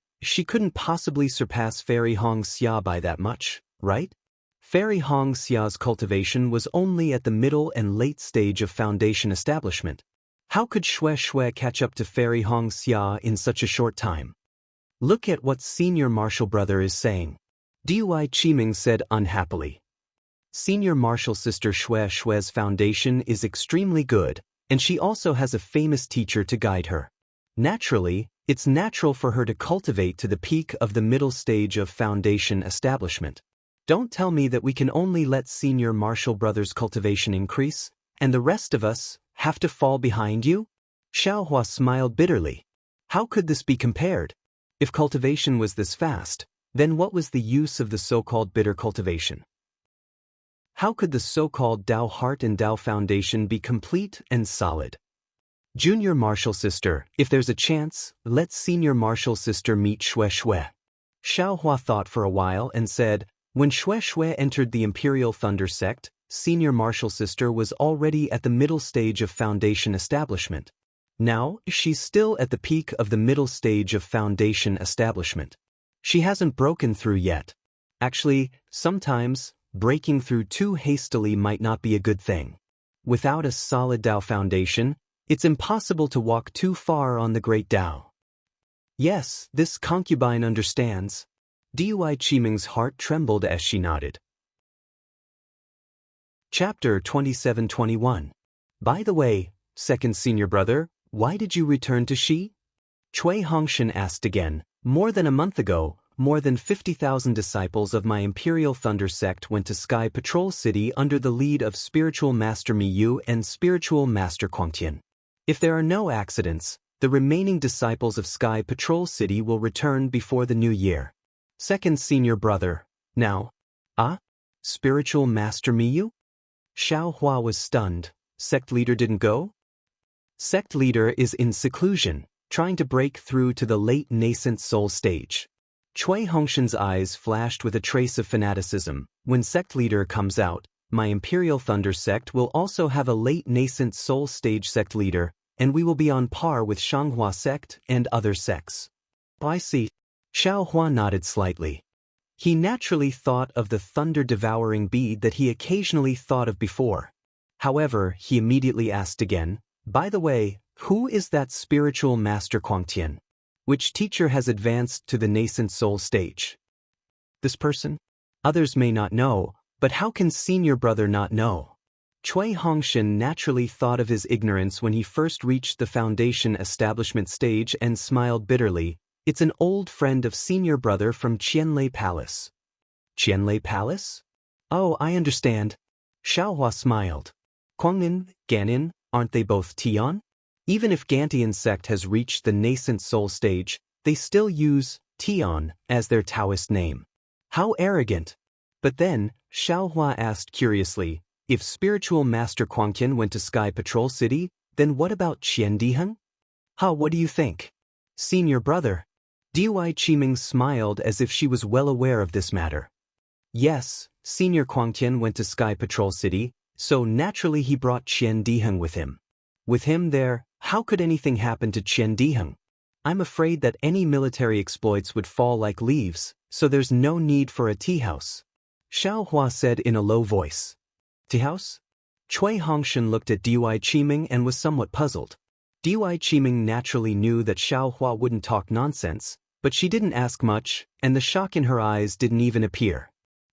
couldn't possibly surpass Fairy Hongxia by that much, right? Fairy Hongxia's cultivation was only at the middle and late stage of foundation establishment. How could Xue Xue catch up to Fairy Hongxia in such a short time? Look at what Senior Martial Brother is saying. Dui Chiming said unhappily. Senior Martial Sister Xue Xue's foundation is extremely good, and she also has a famous teacher to guide her. Naturally, it's natural for her to cultivate to the peak of the middle stage of foundation establishment. Don't tell me that we can only let Senior Martial Brothers' cultivation increase, and the rest of us have to fall behind you? Xiaohua smiled bitterly. How could this be compared? If cultivation was this fast, then what was the use of the so-called bitter cultivation? How could the so-called Dao Heart and Dao Foundation be complete and solid? Junior Martial Sister, if there's a chance, let Senior Martial Sister meet Xue Xue. Xiaohua thought for a while and said, when Xue Xue entered the Imperial Thunder Sect, Senior Martial Sister was already at the middle stage of foundation establishment. Now, she's still at the peak of the middle stage of foundation establishment. She hasn't broken through yet. Actually, sometimes, breaking through too hastily might not be a good thing. Without a solid Dao foundation, it's impossible to walk too far on the great Dao. Yes, this concubine understands. Dui Qiming's heart trembled as she nodded. Chapter 27-21. By the way, second senior brother, why did you return to Xi? Cui Hongshan asked again. More than a month ago, more than 50,000 disciples of my Imperial Thunder Sect went to Sky Patrol City under the lead of Spiritual Master Miyu and Spiritual Master Quangtian. If there are no accidents, the remaining disciples of Sky Patrol City will return before the new year. Second senior brother, now. Spiritual Master Miyu? Xiao Hua was stunned. Sect leader didn't go? Sect leader is in seclusion, trying to break through to the late nascent soul stage. Cui Hongshan's eyes flashed with a trace of fanaticism. When sect leader comes out, my Imperial Thunder Sect will also have a late nascent soul stage sect leader, and we will be on par with Shanghua Sect and other sects. I see. Xiao Hua nodded slightly. He naturally thought of the thunder-devouring bead that he occasionally thought of before. However, he immediately asked again, by the way, who is that spiritual master Quangtian? Which teacher has advanced to the nascent soul stage? This person? Others may not know, but how can senior brother not know? Cui Hongshan naturally thought of his ignorance when he first reached the foundation establishment stage and smiled bitterly. It's an old friend of senior brother from Qianlei Palace. Qianlei Palace? Oh, I understand. Xiaohua smiled. Guangnin, Ganin, aren't they both Tian? Even if Gantian sect has reached the nascent soul stage, they still use Tian as their Taoist name. How arrogant! But then, Xiaohua asked curiously, if spiritual master Quangtian went to Sky Patrol City, then what about Qian Diheng? What do you think? Senior brother. Dui Qiming smiled as if she was well aware of this matter. Yes, Senior Quangtian went to Sky Patrol City, so naturally he brought Qian Diheng with him. With him there, how could anything happen to Qian Diheng? I'm afraid that any military exploits would fall like leaves, so there's no need for a tea house. Xiao Hua said in a low voice. Tea house? Cui Hongshan looked at Dui Qiming and was somewhat puzzled. Dui Qiming naturally knew that Xiao Hua wouldn't talk nonsense, but she didn't ask much, and the shock in her eyes didn't even appear.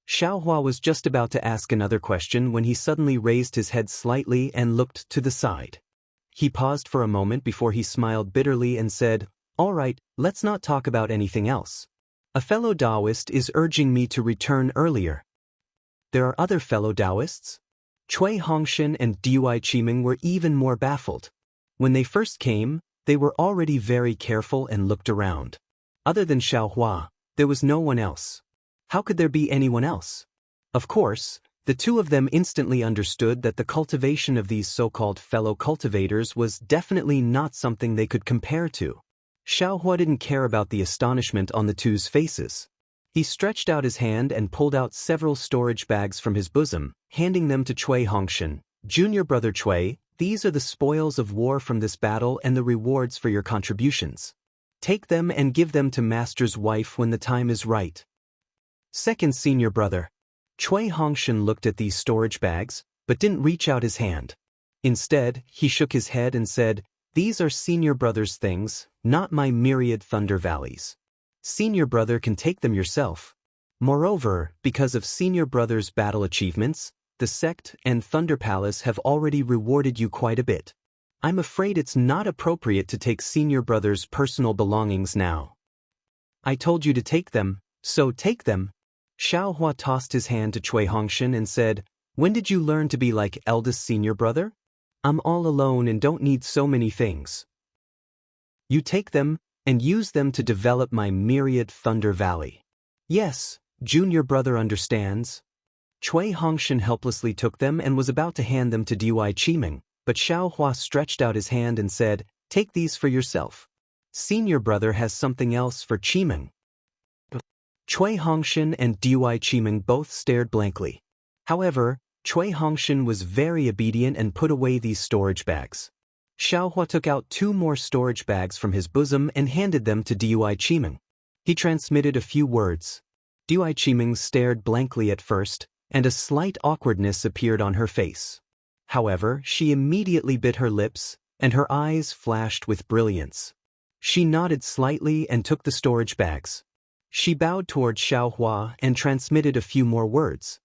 Xiao Hua was just about to ask another question when he suddenly raised his head slightly and looked to the side. He paused for a moment before he smiled bitterly and said, all right, let's not talk about anything else. A fellow Taoist is urging me to return earlier. There are other fellow Taoists? Cui Hongshan and Dui Qiming were even more baffled. When they first came, they were already very careful and looked around. Other than Xiao Hua, there was no one else. How could there be anyone else? Of course, the two of them instantly understood that the cultivation of these so-called fellow cultivators was definitely not something they could compare to. Xiao Hua didn't care about the astonishment on the two's faces. He stretched out his hand and pulled out several storage bags from his bosom, handing them to Cui Hongshan. Junior brother Cui, these are the spoils of war from this battle and the rewards for your contributions. Take them and give them to Master's wife when the time is right. Second senior brother. Cui Hongshan looked at these storage bags, but didn't reach out his hand. Instead, he shook his head and said, these are senior brother's things, not my myriad thunder valleys. Senior brother can take them yourself. Moreover, because of senior brother's battle achievements, the sect and Thunder Palace have already rewarded you quite a bit. I'm afraid it's not appropriate to take senior brother's personal belongings now. I told you to take them, so take them. Xiao Hua tossed his hand to Cui Hongshan and said, "When did you learn to be like eldest senior brother? I'm all alone and don't need so many things. You take them and use them to develop my myriad Thunder Valley." "Yes, junior brother understands." Cui Hongshan helplessly took them and was about to hand them to Dui Qiming, but Xiao Hua stretched out his hand and said, "Take these for yourself. Senior brother has something else for Qiming." Cui Hongshan and Dui Qiming both stared blankly. However, Cui Hongshan was very obedient and put away these storage bags. Xiao Hua took out 2 more storage bags from his bosom and handed them to Dui Qiming. He transmitted a few words. Dui Qiming stared blankly at first, and a slight awkwardness appeared on her face. However, she immediately bit her lips, and her eyes flashed with brilliance. She nodded slightly and took the storage bags. She bowed toward Xiao Hua and transmitted a few more words.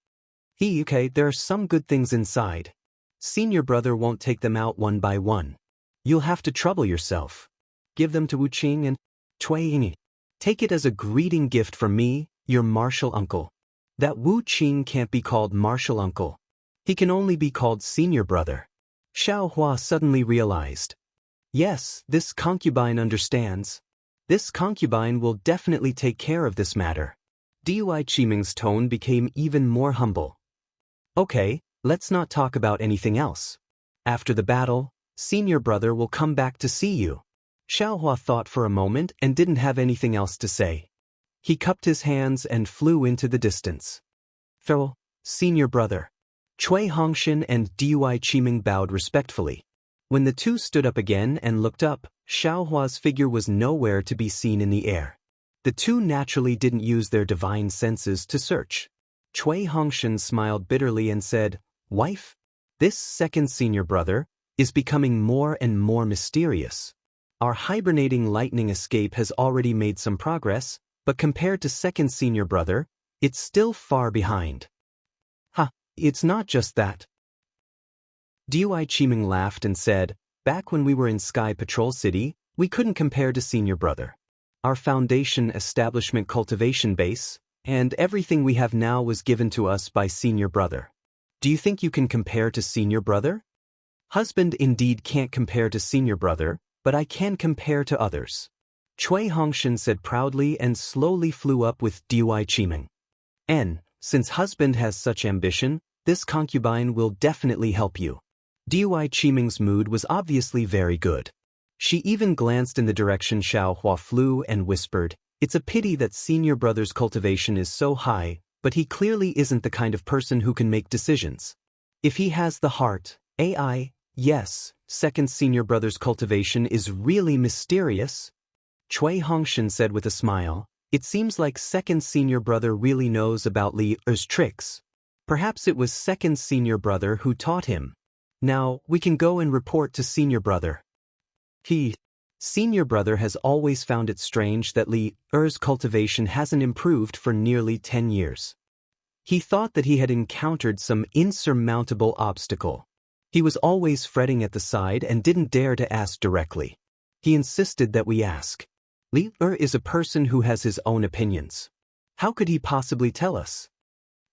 Okay, there are some good things inside. Senior brother won't take them out one by one. You'll have to trouble yourself. Give them to Wu Qing and Cui Ying. Take it as a greeting gift from me, your martial uncle. That Wu Qing can't be called martial uncle. He can only be called senior brother. Xiao Hua suddenly realized. Yes, this concubine understands. This concubine will definitely take care of this matter. Dui Qiming's tone became even more humble. Okay, let's not talk about anything else. After the battle, senior brother will come back to see you. Xiao Hua thought for a moment and didn't have anything else to say. He cupped his hands and flew into the distance. Farewell, senior brother. Cui Hongshan and Dui Qiming bowed respectfully. When the two stood up again and looked up, Xiao Hua's figure was nowhere to be seen in the air. The two naturally didn't use their divine senses to search. Cui Hongshan smiled bitterly and said, "Wife, this second senior brother is becoming more and more mysterious. Our hibernating lightning escape has already made some progress, but compared to second senior brother, it's still far behind." "Ha, it's not just that." Dui Qiming laughed and said, "Back when we were in Sky Patrol City, we couldn't compare to senior brother. Our foundation establishment cultivation base, and everything we have now was given to us by senior brother. Do you think you can compare to senior brother? Husband indeed can't compare to senior brother, but I can compare to others." Cui Hongshan said proudly and slowly flew up with Dui Qiming. Since husband has such ambition, this concubine will definitely help you." Dui Qiming's mood was obviously very good. She even glanced in the direction Xiao Hua flew and whispered, "It's a pity that senior brother's cultivation is so high, but he clearly isn't the kind of person who can make decisions. If he has the heart, yes, second senior brother's cultivation is really mysterious." Cui Hongshan said with a smile, "It seems like second senior brother really knows about Li Er's tricks. Perhaps it was second senior brother who taught him. Now, we can go and report to senior brother." Senior brother has always found it strange that Li Er's cultivation hasn't improved for nearly 10 years. He thought that he had encountered some insurmountable obstacle. He was always fretting at the side and didn't dare to ask directly. He insisted that we ask. Li Er is a person who has his own opinions. How could he possibly tell us?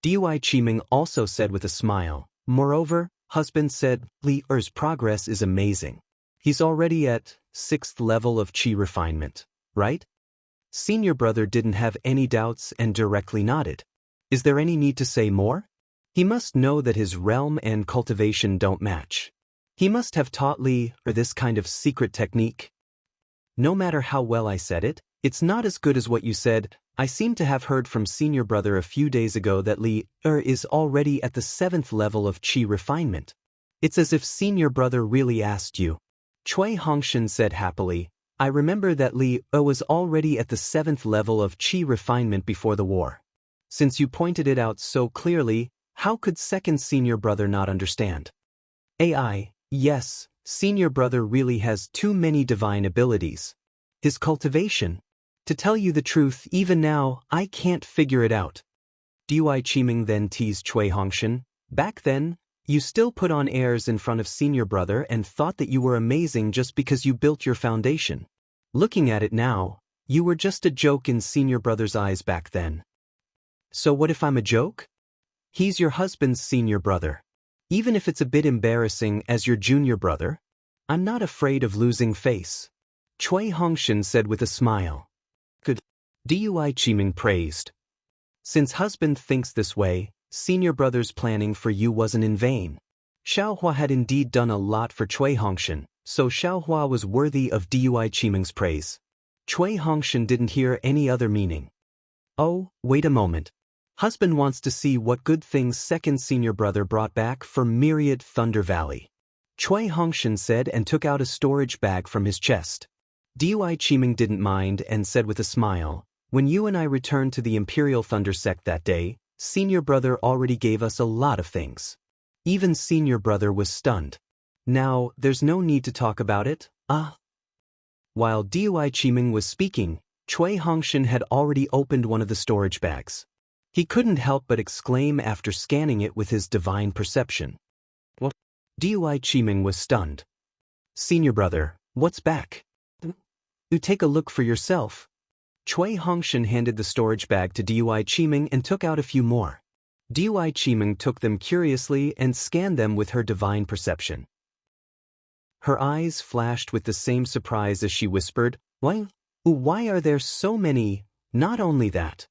Dui Qiming also said with a smile, "Moreover, husband said Li Er's progress is amazing. He's already at 6th level of Qi refinement, right?" Senior brother didn't have any doubts and directly nodded. Is there any need to say more? He must know that his realm and cultivation don't match. He must have taught Li Er this kind of secret technique. No matter how well I said it, it's not as good as what you said. I seem to have heard from senior brother a few days ago that Li Er is already at the 7th level of Qi refinement. It's as if senior brother really asked you. Cui Hongshan said happily, "I remember that Li Er was already at the 7th level of Qi refinement before the war. Since you pointed it out so clearly, how could second senior brother not understand?" Yes, senior brother really has too many divine abilities. His cultivation. To tell you the truth, even now, I can't figure it out. Dui Qiming then teased Cui Hongshan. Back then, you still put on airs in front of senior brother and thought that you were amazing just because you built your foundation. Looking at it now, you were just a joke in senior brother's eyes back then. So what if I'm a joke? He's your husband's senior brother. Even if it's a bit embarrassing as your junior brother, I'm not afraid of losing face. Cui Hongshan said with a smile. Good. Dui Qiming praised. Since husband thinks this way, senior brother's planning for you wasn't in vain. Xiaohua had indeed done a lot for Cui Hongshan, so Xiaohua was worthy of Dui Qiming's praise. Cui Hongshan didn't hear any other meaning. Oh, wait a moment. Husband wants to see what good things second senior brother brought back for Myriad Thunder Valley. Cui Hongshan said and took out a storage bag from his chest. Dui Qiming didn't mind and said with a smile, when you and I returned to the Imperial Thunder Sect that day, senior brother already gave us a lot of things. Even senior brother was stunned. Now, there's no need to talk about it, While Dui Qiming was speaking, Cui Hongshan had already opened one of the storage bags. He couldn't help but exclaim after scanning it with his divine perception. What? Dui Qiming was stunned. Senior brother, what's back? You take a look for yourself. Cui Hongshan handed the storage bag to Dui Qiming and took out a few more. Dui Qiming took them curiously and scanned them with her divine perception. Her eyes flashed with the same surprise as she whispered, Why are there so many? Not only that.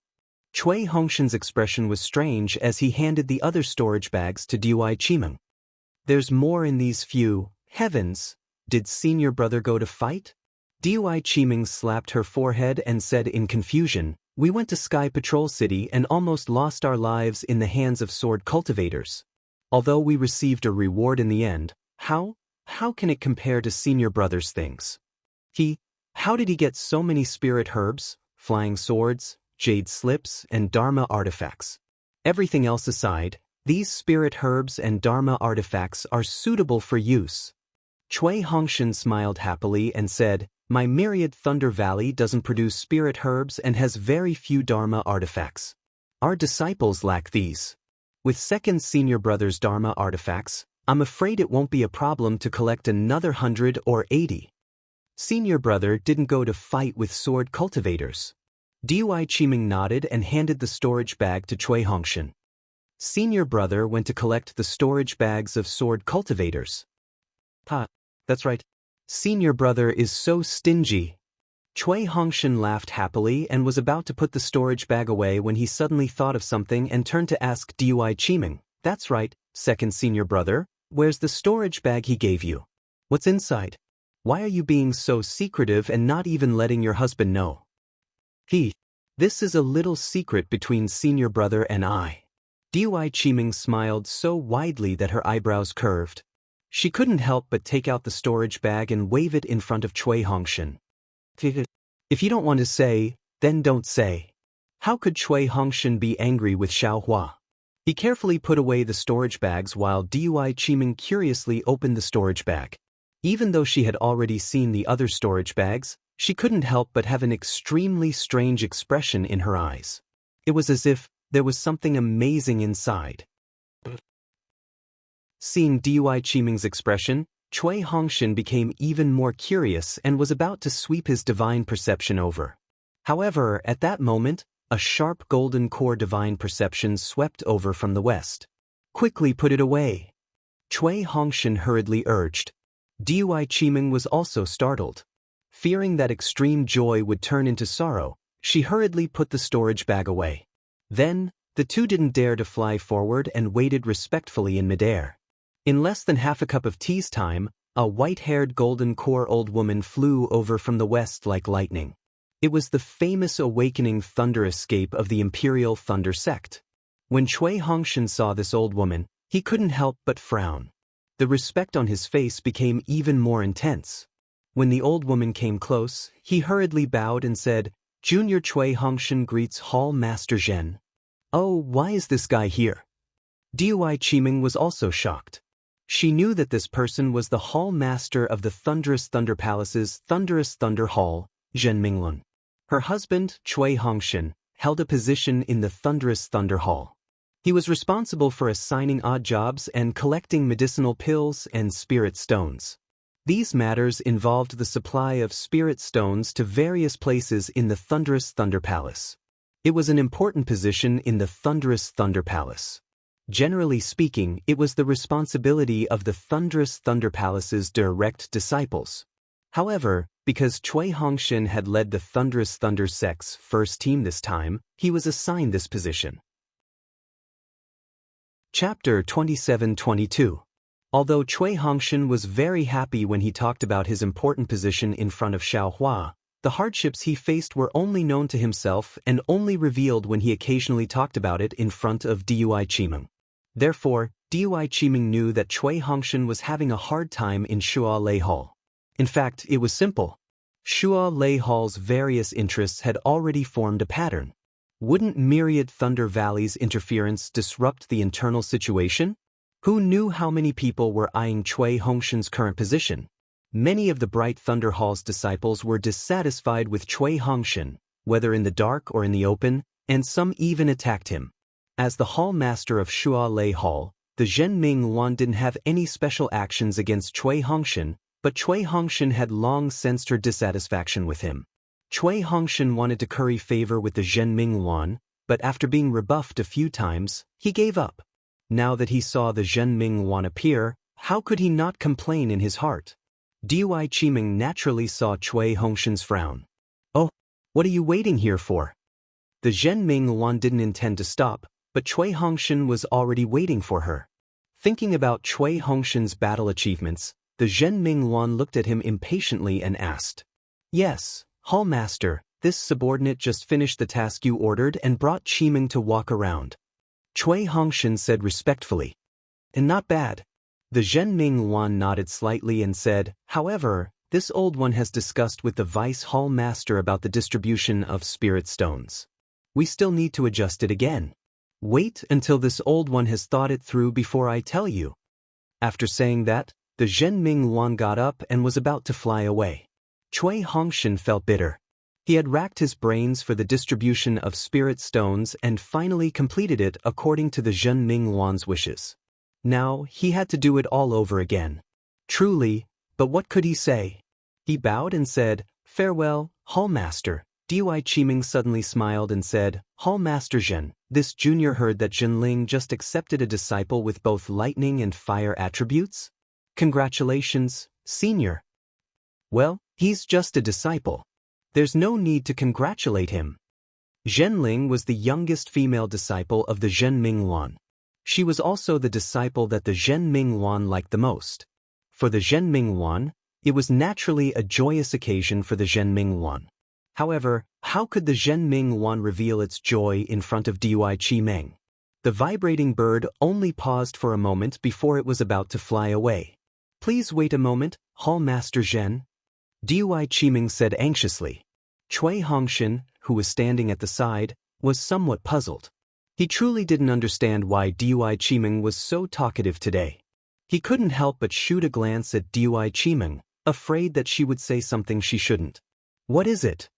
Cui Hongshan's expression was strange as he handed the other storage bags to Dui Qiming. There's more in these few. Heavens, did senior brother go to fight? Dui Qiming slapped her forehead and said in confusion, we went to Sky Patrol City and almost lost our lives in the hands of sword cultivators. Although we received a reward in the end, how can it compare to senior brother's things? How did he get so many spirit herbs, flying swords, jade slips, and Dharma artifacts? Everything else aside, these spirit herbs and Dharma artifacts are suitable for use. Cui Hongshan smiled happily and said, my Myriad Thunder Valley doesn't produce spirit herbs and has very few Dharma artifacts. Our disciples lack these. With second senior brother's Dharma artifacts, I'm afraid it won't be a problem to collect another 100 or 80. Senior brother didn't go to fight with sword cultivators. Dui Qiming nodded and handed the storage bag to Cui Hongshan. Senior brother went to collect the storage bags of sword cultivators. That's right. Senior brother is so stingy. Cui Hongshan laughed happily and was about to put the storage bag away when he suddenly thought of something and turned to ask Dui Qiming, that's right, second senior brother, where's the storage bag he gave you? What's inside? Why are you being so secretive and not even letting your husband know? This is a little secret between senior brother and I. Dui Qiming smiled so widely that her eyebrows curved. She couldn't help but take out the storage bag and wave it in front of Cui Hongshan. If you don't want to say, then don't say. How could Cui Hongshan be angry with Xiaohua? He carefully put away the storage bags while Dui Qiming curiously opened the storage bag. Even though she had already seen the other storage bags, she couldn't help but have an extremely strange expression in her eyes. It was as if there was something amazing inside. Seeing Dui Qiming's expression, Cui Hongshan became even more curious and was about to sweep his divine perception over. However, at that moment, a sharp golden core divine perception swept over from the west. Quickly put it away. Cui Hongshan hurriedly urged. Dui Qiming was also startled. Fearing that extreme joy would turn into sorrow, she hurriedly put the storage bag away. Then, the two didn't dare to fly forward and waited respectfully in midair. In less than half a cup of tea's time, a white-haired golden core old woman flew over from the west like lightning. It was the famous awakening thunder escape of the Imperial Thunder Sect. When Cui Hongshan saw this old woman, he couldn't help but frown. The respect on his face became even more intense. When the old woman came close, he hurriedly bowed and said, Junior Cui Hongshan greets Hall Master Zhen. Oh, why is this guy here? Dui Qiming was also shocked. She knew that this person was the Hall Master of the Thunderous Thunder Palace's Thunderous Thunder Hall, Zhen Minglun. Her husband, Cui Hongshan, held a position in the thunderous Thunder Hall. He was responsible for assigning odd jobs and collecting medicinal pills and spirit stones. These matters involved the supply of spirit stones to various places in the thunderous Thunder Palace. It was an important position in the thunderous Thunder Palace. Generally speaking, it was the responsibility of the thunderous Thunder Palace's direct disciples. However, because Cui Hongshan had led the thunderous Thunder Sect's first team this time, he was assigned this position. Chapter 27-22. Although Cui Hongshan was very happy when he talked about his important position in front of Xiao Hua, the hardships he faced were only known to himself and only revealed when he occasionally talked about it in front of Dui Qimeng. Therefore, Dui Qimeng knew that Cui Hongshan was having a hard time in Shua Lei Hall. In fact, it was simple. Shua Lei Hall's various interests had already formed a pattern. Wouldn't Myriad Thunder Valley's interference disrupt the internal situation? Who knew how many people were eyeing Cui Hongshan's current position? Many of the Bright Thunder Hall's disciples were dissatisfied with Cui Hongshan, whether in the dark or in the open, and some even attacked him. As the Hall Master of Shua Lei Hall, the Zhenming Yuan didn't have any special actions against Cui Hongshan, but Cui Hongshan had long sensed her dissatisfaction with him. Cui Hongshan wanted to curry favor with the Zhenming Yuan, but after being rebuffed a few times, he gave up. Now that he saw the Zhenming Yuan appear, how could he not complain in his heart? Dui Qimeng naturally saw Cui Hongshan's frown. "Oh, what are you waiting here for?" The Zhenming Yuan didn't intend to stop, but Cui Hongshan was already waiting for her. Thinking about Cui Hongshan's battle achievements, the Zhenming Yuan looked at him impatiently and asked, "Yes, Hall Master, this subordinate just finished the task you ordered and brought Qimeng to walk around." Cui Hongshan said respectfully, "And not bad." The Zhenming Yuan nodded slightly and said, "However, this old one has discussed with the Vice Hall Master about the distribution of spirit stones. We still need to adjust it again. Wait until this old one has thought it through before I tell you." After saying that, the Zhenming Yuan got up and was about to fly away. Cui Hongshan felt bitter. He had racked his brains for the distribution of spirit stones and finally completed it according to the Zhenming Yuan's wishes. Now, he had to do it all over again. Truly, but what could he say? He bowed and said, "Farewell, Hall Master." Dui Qimeng suddenly smiled and said, "Hall Master Zhen, this junior heard that Zhenling just accepted a disciple with both lightning and fire attributes? Congratulations, senior." "Well, he's just a disciple. There's no need to congratulate him." Zhenling was the youngest female disciple of the Zhenming Yuan. She was also the disciple that the Zhenming Yuan liked the most. For the Zhenming Yuan, it was naturally a joyous occasion for the Zhenming Yuan. However, how could the Zhenming Yuan reveal its joy in front of Dui Qimeng? The vibrating bird only paused for a moment before it was about to fly away. "Please wait a moment, Hall Master Zhen," Dui Qimeng said anxiously. Cui Hongshan, who was standing at the side, was somewhat puzzled. He truly didn't understand why Dui Qimeng was so talkative today. He couldn't help but shoot a glance at Dui Qimeng, afraid that she would say something she shouldn't. "What is it?"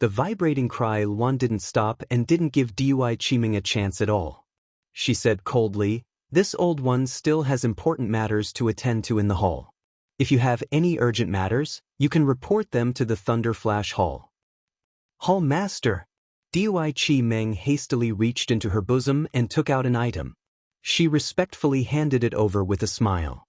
The vibrating cry Luan didn't stop and didn't give Dui Qimeng a chance at all. She said coldly, "This old one still has important matters to attend to in the hall. If you have any urgent matters, you can report them to the Thunder Flash Hall." "Hall Master!" Dui Qimeng hastily reached into her bosom and took out an item. She respectfully handed it over with a smile.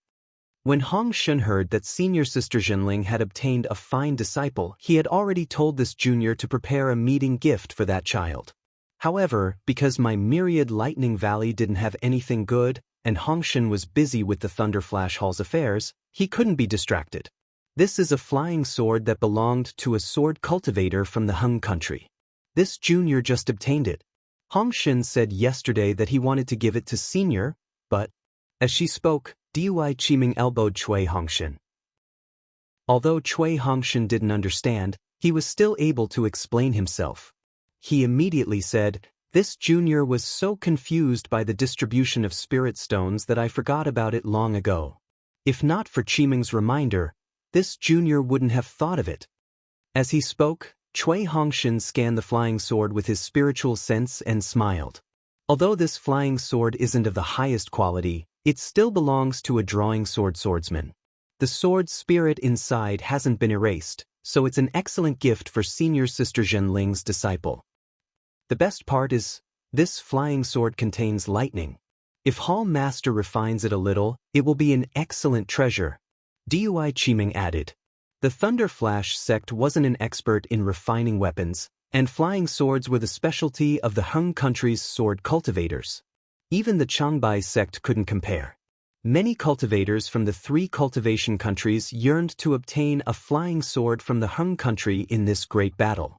When Hongshan heard that senior sister Zhenling had obtained a fine disciple, he had already told this junior to prepare a meeting gift for that child. However, because my Myriad Lightning Valley didn't have anything good, and Hongshan was busy with the Thunder Flash Hall's affairs, he couldn't be distracted. This is a flying sword that belonged to a sword cultivator from the Hung country. This junior just obtained it. Hongshan said yesterday that he wanted to give it to senior, but, as she spoke, Dui Qimeng elbowed Cui Hongshan. Although Cui Hongshan didn't understand, he was still able to explain himself. He immediately said, "This junior was so confused by the distribution of spirit stones that I forgot about it long ago. If not for Qimeng's reminder, this junior wouldn't have thought of it." As he spoke, Chui Hongshan scanned the flying sword with his spiritual sense and smiled. Although this flying sword isn't of the highest quality, it still belongs to a drawing sword swordsman. The sword's spirit inside hasn't been erased, so it's an excellent gift for senior sister Zhenling's disciple. The best part is, this flying sword contains lightning. If Hall Master refines it a little, it will be an excellent treasure. Dui Qiming added. The Thunder Flash sect wasn't an expert in refining weapons, and flying swords were the specialty of the Hung country's sword cultivators. Even the Changbai sect couldn't compare. Many cultivators from the 3 cultivation countries yearned to obtain a flying sword from the Hung country in this great battle.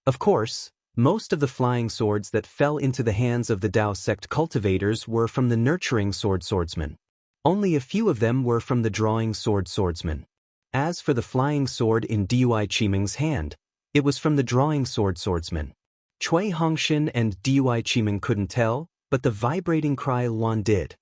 Of course, most of the flying swords that fell into the hands of the Dao sect cultivators were from the nurturing sword swordsman. Only a few of them were from the drawing sword swordsman. As for the flying sword in Dui Qiming's hand, it was from the drawing sword swordsman. Chui Hongshan and Dui Qiming couldn't tell, but the vibrating cry Luan did.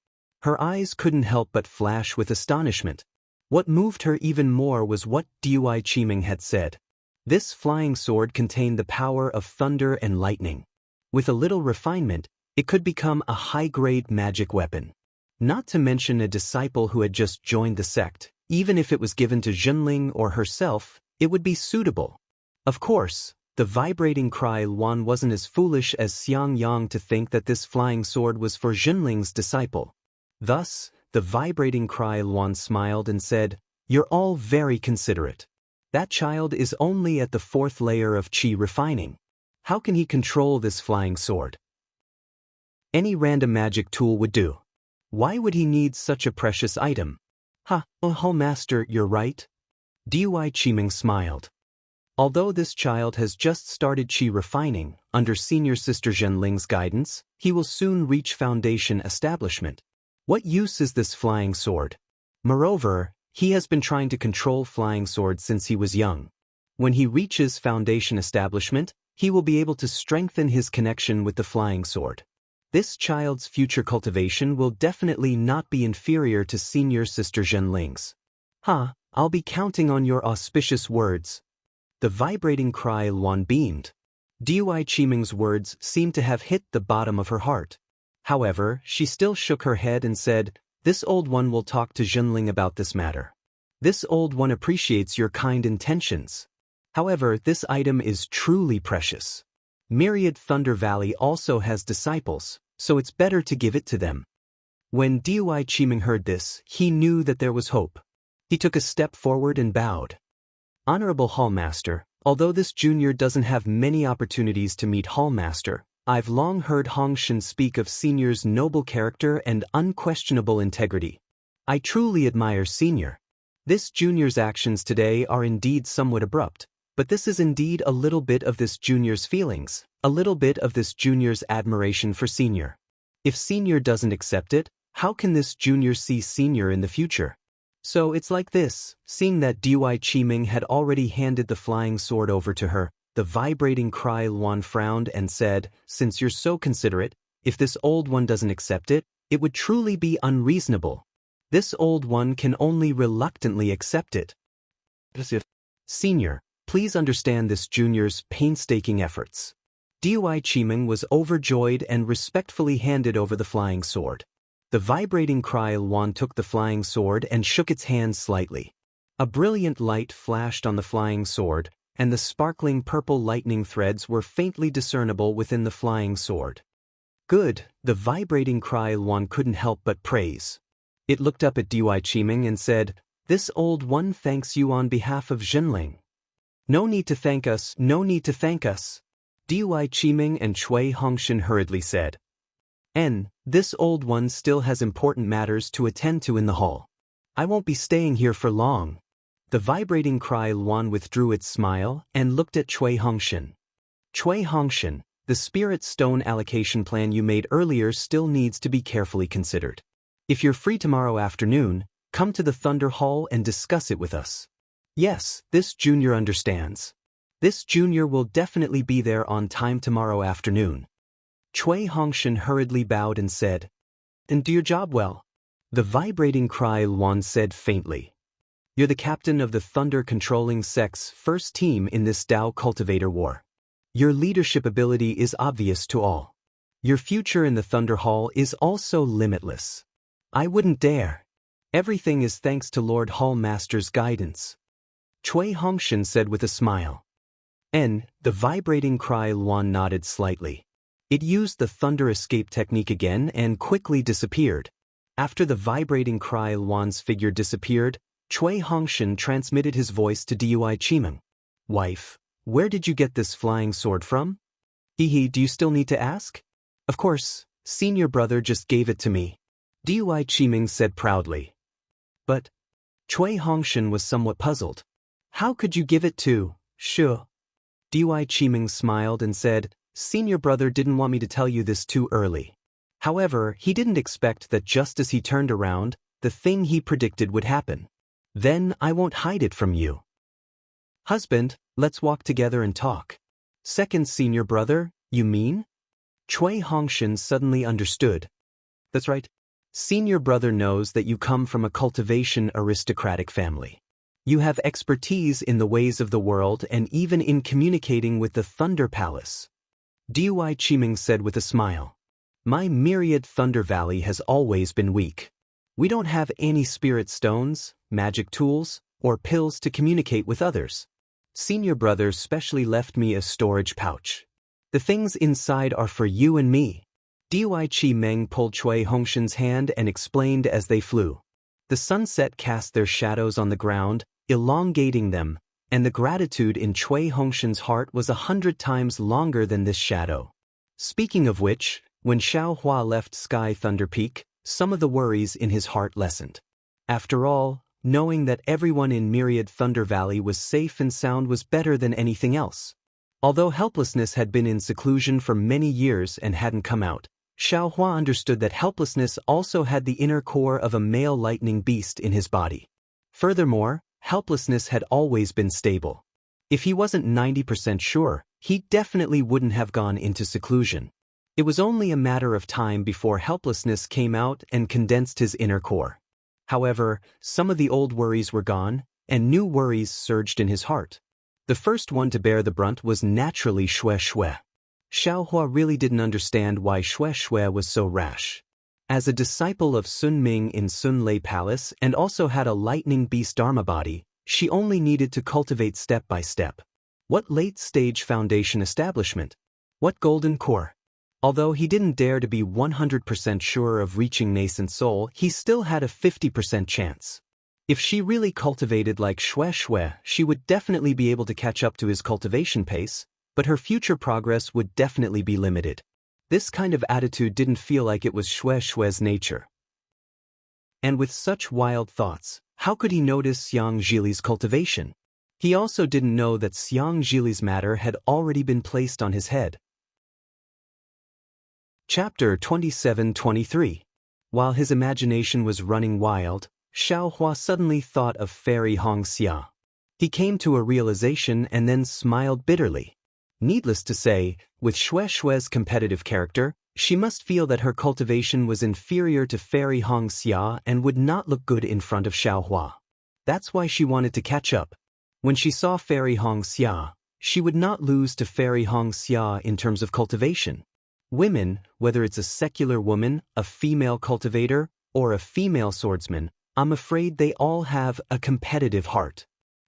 Her eyes couldn't help but flash with astonishment. What moved her even more was what Dui Qiming had said. This flying sword contained the power of thunder and lightning. With a little refinement, it could become a high-grade magic weapon. Not to mention a disciple who had just joined the sect, even if it was given to Zhenling or herself, it would be suitable. Of course, the vibrating cry Luan wasn't as foolish as Xiang Yang to think that this flying sword was for Zhenling's disciple. Thus, the vibrating cry Luan smiled and said, "You're all very considerate. That child is only at the 4th layer of qi refining. How can he control this flying sword? Any random magic tool would do. Why would he need such a precious item?" Hall Master, you're right. Dui Qiming smiled. Although this child has just started qi refining, under senior sister Zhenling's guidance, he will soon reach foundation establishment. What use is this flying sword? Moreover, he has been trying to control flying swords since he was young. When he reaches foundation establishment, he will be able to strengthen his connection with the flying sword. This child's future cultivation will definitely not be inferior to senior sister Zhenling's. I'll be counting on your auspicious words. The vibrating cry Luan beamed. Dui Qiming's words seemed to have hit the bottom of her heart. However, she still shook her head and said, "This old one will talk to Zhenling about this matter. This old one appreciates your kind intentions. However, this item is truly precious. Myriad Thunder Valley also has disciples, so it's better to give it to them." When Dui Qiming heard this, he knew that there was hope. He took a step forward and bowed. "Honorable Hallmaster, although this junior doesn't have many opportunities to meet Hallmaster, I've long heard Hongshan speak of Senior's noble character and unquestionable integrity. I truly admire Senior. This junior's actions today are indeed somewhat abrupt, but this is indeed a little bit of this junior's feelings, a little bit of this junior's admiration for Senior. If Senior doesn't accept it, how can this junior see Senior in the future?" So it's like this. Seeing that Dui Qiming had already handed the flying sword over to her, the vibrating cry Luan frowned and said, "Since you're so considerate, if this old one doesn't accept it, it would truly be unreasonable. This old one can only reluctantly accept it. Senior, please understand this junior's painstaking efforts." Dui Qiming was overjoyed and respectfully handed over the flying sword. The vibrating cry Luan took the flying sword and shook its hand slightly. A brilliant light flashed on the flying sword, and the sparkling purple lightning threads were faintly discernible within the flying sword. "Good," the vibrating cry Luan couldn't help but praise. It looked up at Dui Qiming and said, "This old one thanks you on behalf of Zhenling." "No need to thank us, no need to thank us," Dui Qiming and Chui Hongshan hurriedly said. This old one still has important matters to attend to in the hall. I won't be staying here for long." The vibrating cry Luan withdrew its smile and looked at Chui Hongshan. "Chui Hongshan, the spirit stone allocation plan you made earlier still needs to be carefully considered. If you're free tomorrow afternoon, come to the Thunder Hall and discuss it with us." "Yes, this junior understands. This junior will definitely be there on time tomorrow afternoon." Chui Hongshan hurriedly bowed and said, "And do your job well." The vibrating cry Luan said faintly. You're the captain of the thunder-controlling sect's first team in this Tao cultivator war. Your leadership ability is obvious to all. Your future in the Thunder Hall is also limitless. I wouldn't dare. Everything is thanks to Lord Hall Master's guidance. Cui Hongshan said with a smile. The vibrating cry Luan nodded slightly. It used the thunder escape technique again and quickly disappeared. After the vibrating cry Luan's figure disappeared, Cui Hongshan transmitted his voice to Dui Qimeng. Wife, where did you get this flying sword from? Hehe, do you still need to ask? Of course, senior brother just gave it to me. Dui Qimeng said proudly. But Cui Hongshan was somewhat puzzled. How could you give it to Shu? Dui Qimeng smiled and said, Senior brother didn't want me to tell you this too early. However, he didn't expect that just as he turned around, the thing he predicted would happen. Then I won't hide it from you. Husband, let's walk together and talk. Second senior brother, you mean? Cui Hongshan suddenly understood. That's right. Senior brother knows that you come from a cultivation aristocratic family. You have expertise in the ways of the world and even in communicating with the Thunder Palace. Dui Qimeng said with a smile. My myriad Thunder Valley has always been weak. We don't have any spirit stones, magic tools, or pills to communicate with others. Senior brother specially left me a storage pouch. The things inside are for you and me. Dui Qimeng pulled Cui Hongshan's hand and explained as they flew. The sunset cast their shadows on the ground, elongating them, and the gratitude in Cui Hongshan's heart was 100 times longer than this shadow. Speaking of which, when Xiao Hua left Sky Thunder Peak, some of the worries in his heart lessened. After all, knowing that everyone in Myriad Thunder Valley was safe and sound was better than anything else. Although helplessness had been in seclusion for many years and hadn't come out, Xiao Hua understood that helplessness also had the inner core of a male lightning beast in his body. Furthermore, helplessness had always been stable. If he wasn't 90% sure, he definitely wouldn't have gone into seclusion. It was only a matter of time before helplessness came out and condensed his inner core. However, some of the old worries were gone, and new worries surged in his heart. The first one to bear the brunt was naturally Xue Xue. Xiao Hua really didn't understand why Xue Xue was so rash. As a disciple of Sun Ming in Sun Lei Palace and also had a lightning beast Dharma body, she only needed to cultivate step by step. What late-stage foundation establishment? What golden core? Although he didn't dare to be 100% sure of reaching nascent soul, he still had a 50% chance. If she really cultivated like Xue Xue, she would definitely be able to catch up to his cultivation pace, but her future progress would definitely be limited. This kind of attitude didn't feel like it was Xue Xue's nature. And with such wild thoughts, how could he notice Xiang Zhili's cultivation? He also didn't know that Xiang Zhili's matter had already been placed on his head. Chapter 27-23. While his imagination was running wild, Xiao Hua suddenly thought of Fairy Hongxia. He came to a realization and then smiled bitterly. Needless to say, with Xue Xue's competitive character, she must feel that her cultivation was inferior to Fairy Hongxia and would not look good in front of Xiao Hua. That's why she wanted to catch up. When she saw Fairy Hongxia, she would not lose to Fairy Hongxia in terms of cultivation. Women, whether it's a secular woman, a female cultivator, or a female swordsman, I'm afraid they all have a competitive heart.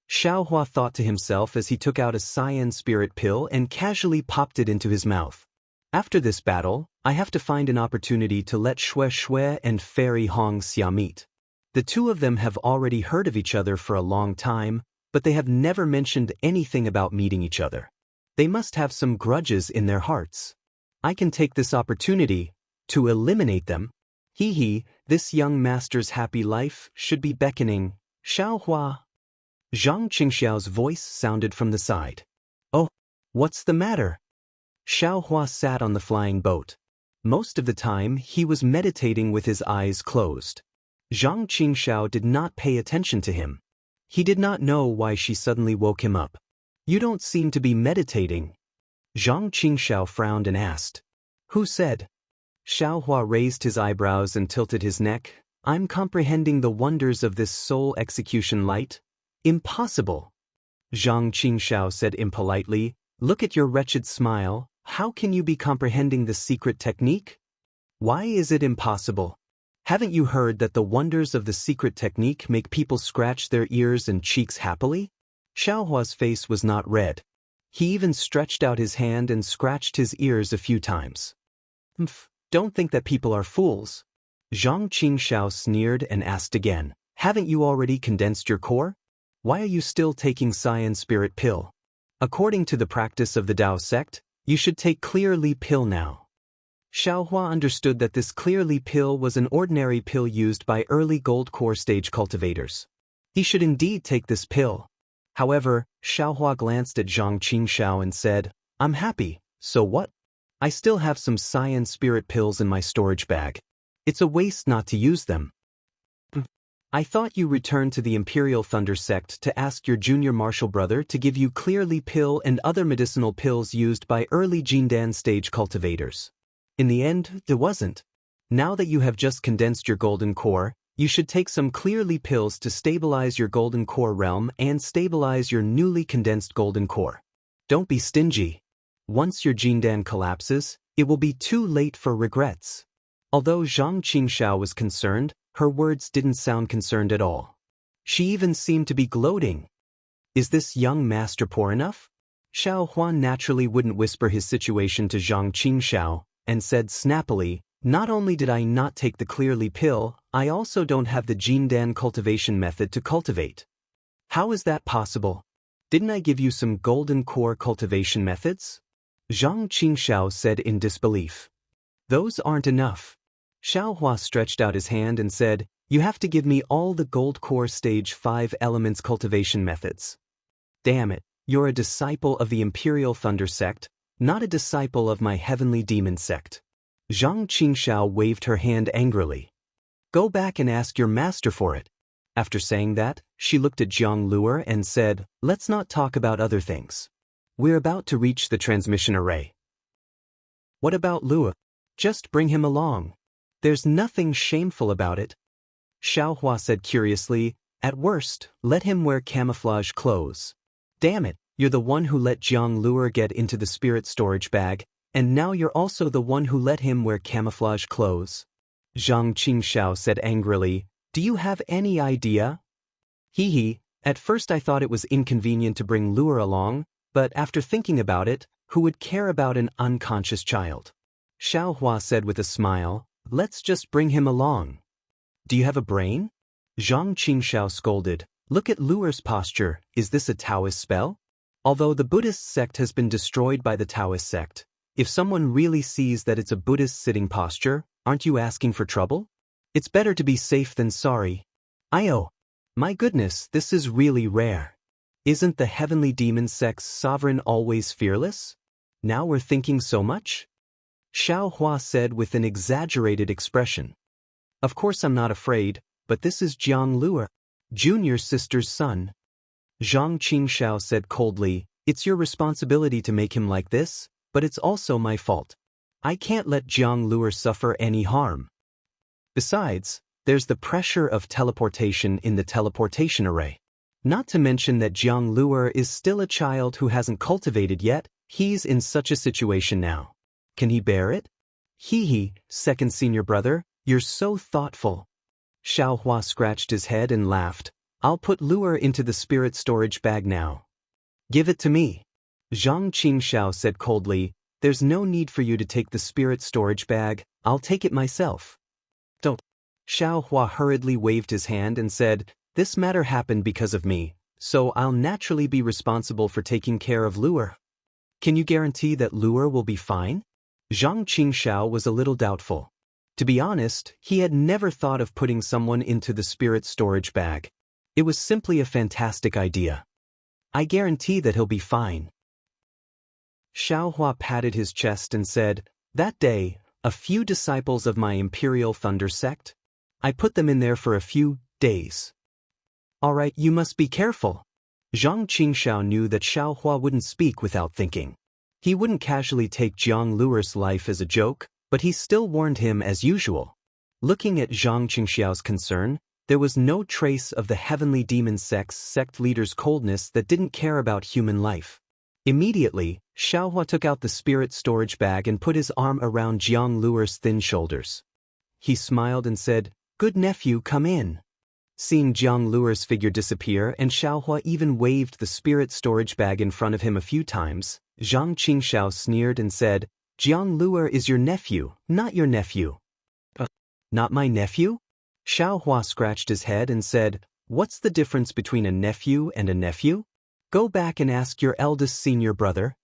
Xiao Hua thought to himself as he took out a cyan spirit pill and casually popped it into his mouth. After this battle, I have to find an opportunity to let Xue Xue and Fairy Hongxia meet. The two of them have already heard of each other for a long time, but they have never mentioned anything about meeting each other. They must have some grudges in their hearts. I can take this opportunity to eliminate them. This young master's happy life should be beckoning. Xiao Hua. Zhang Qingxiao's voice sounded from the side. Oh, what's the matter? Xiao Hua sat on the flying boat. Most of the time, he was meditating with his eyes closed. Zhang Qingxiao did not pay attention to him. He did not know why she suddenly woke him up. You don't seem to be meditating. Zhang Qingxiao frowned and asked. Who said? Xiao Hua raised his eyebrows and tilted his neck. I'm comprehending the wonders of this soul execution light? Impossible. Zhang Qingxiao said impolitely, look at your wretched smile, how can you be comprehending the secret technique? Why is it impossible? Haven't you heard that the wonders of the secret technique make people scratch their ears and cheeks happily? Xiaohua's face was not red. He even stretched out his hand and scratched his ears a few times. Don't think that people are fools. Zhang Qingxiao sneered and asked again, haven't you already condensed your core? Why are you still taking Cyan Spirit Pill? According to the practice of the Dao sect, you should take Clear Li Pill now. Xiaohua understood that this Clear Li Pill was an ordinary pill used by early gold core stage cultivators. He should indeed take this pill. However, Xiaohua glanced at Zhang Qingxiao and said, I'm happy, so what? I still have some Cyan Spirit Pills in my storage bag. It's a waste not to use them. I thought you returned to the Imperial Thunder sect to ask your junior martial brother to give you Clear Li Pill and other medicinal pills used by early Jindan stage cultivators. In the end, there wasn't. Now that you have just condensed your golden core, you should take some Clear Li Pills to stabilize your golden core realm and stabilize your newly condensed golden core. Don't be stingy. Once your Jindan collapses, it will be too late for regrets. Although Zhang Qingxiao was concerned, her words didn't sound concerned at all. She even seemed to be gloating. Is this young master poor enough? Xiao Huan naturally wouldn't whisper his situation to Zhang Qingxiao, and said snappily, not only did I not take the Clear Li Pill, I also don't have the Jindan cultivation method to cultivate. How is that possible? Didn't I give you some golden core cultivation methods? Zhang Qingxiao said in disbelief. Those aren't enough. Xiaohua stretched out his hand and said, you have to give me all the gold core stage 5 elements cultivation methods. Damn it, you're a disciple of the Imperial Thunder sect, not a disciple of my heavenly demon sect. Zhang Qingxiao waved her hand angrily. Go back and ask your master for it. After saying that, she looked at Jiang Luer and said, let's not talk about other things. We're about to reach the transmission array. What about Luer? Just bring him along. There's nothing shameful about it. Xiaohua said curiously, at worst, let him wear camouflage clothes. Damn it, you're the one who let Jiang Luer get into the spirit storage bag, and now you're also the one who let him wear camouflage clothes. Zhang Qingxiao said angrily, do you have any idea? Hee, at first I thought it was inconvenient to bring Luer along, but after thinking about it, who would care about an unconscious child? Xiaohua said with a smile, let's just bring him along. Do you have a brain? Zhang Qingxiao scolded, look at Luer's posture, is this a Taoist spell? Although the Buddhist sect has been destroyed by the Taoist sect, if someone really sees that it's a Buddhist sitting posture, aren't you asking for trouble? It's better to be safe than sorry. My goodness, this is really rare. Isn't the heavenly demon sect's sovereign always fearless? Now we're thinking so much? Xiaohua said with an exaggerated expression. Of course I'm not afraid, but this is Jiang Luer, junior sister's son. Zhang Qingxiao said coldly, it's your responsibility to make him like this, but it's also my fault. I can't let Jiang Luer suffer any harm. Besides, there's the pressure of teleportation in the teleportation array. Not to mention that Jiang Luer is still a child who hasn't cultivated yet, he's in such a situation now. Can he bear it? Hee, second senior brother, you're so thoughtful. Xiaohua scratched his head and laughed. I'll put Luer into the spirit storage bag now. Give it to me. Zhang Qingxiao said coldly, there's no need for you to take the spirit storage bag, I'll take it myself. Don't. Xiaohua hurriedly waved his hand and said, this matter happened because of me, so I'll naturally be responsible for taking care of Luer. Can you guarantee that Luer will be fine? Zhang Qingxiao was a little doubtful. To be honest, he had never thought of putting someone into the spirit storage bag. It was simply a fantastic idea. I guarantee that he'll be fine. Xiaohua patted his chest and said, that day, a few disciples of my Imperial Thunder sect. I put them in there for a few days. All right, you must be careful. Zhang Qingxiao knew that Xiaohua wouldn't speak without thinking. He wouldn't casually take Jiang Luer's life as a joke, but he still warned him as usual. Looking at Zhang Qingxiao's concern, there was no trace of the heavenly demon sect leader's coldness that didn't care about human life. Immediately, Xiaohua took out the spirit storage bag and put his arm around Jiang Luer's thin shoulders. He smiled and said, "Good nephew, come in." Seeing Jiang Luer's figure disappear and Xiaohua even waved the spirit storage bag in front of him a few times, Zhang Qingxiao sneered and said, "Jiang Luer is your nephew, not your nephew." Not my nephew? Xiaohua scratched his head and said, "What's the difference between a nephew and a nephew? Go back and ask your eldest senior brother."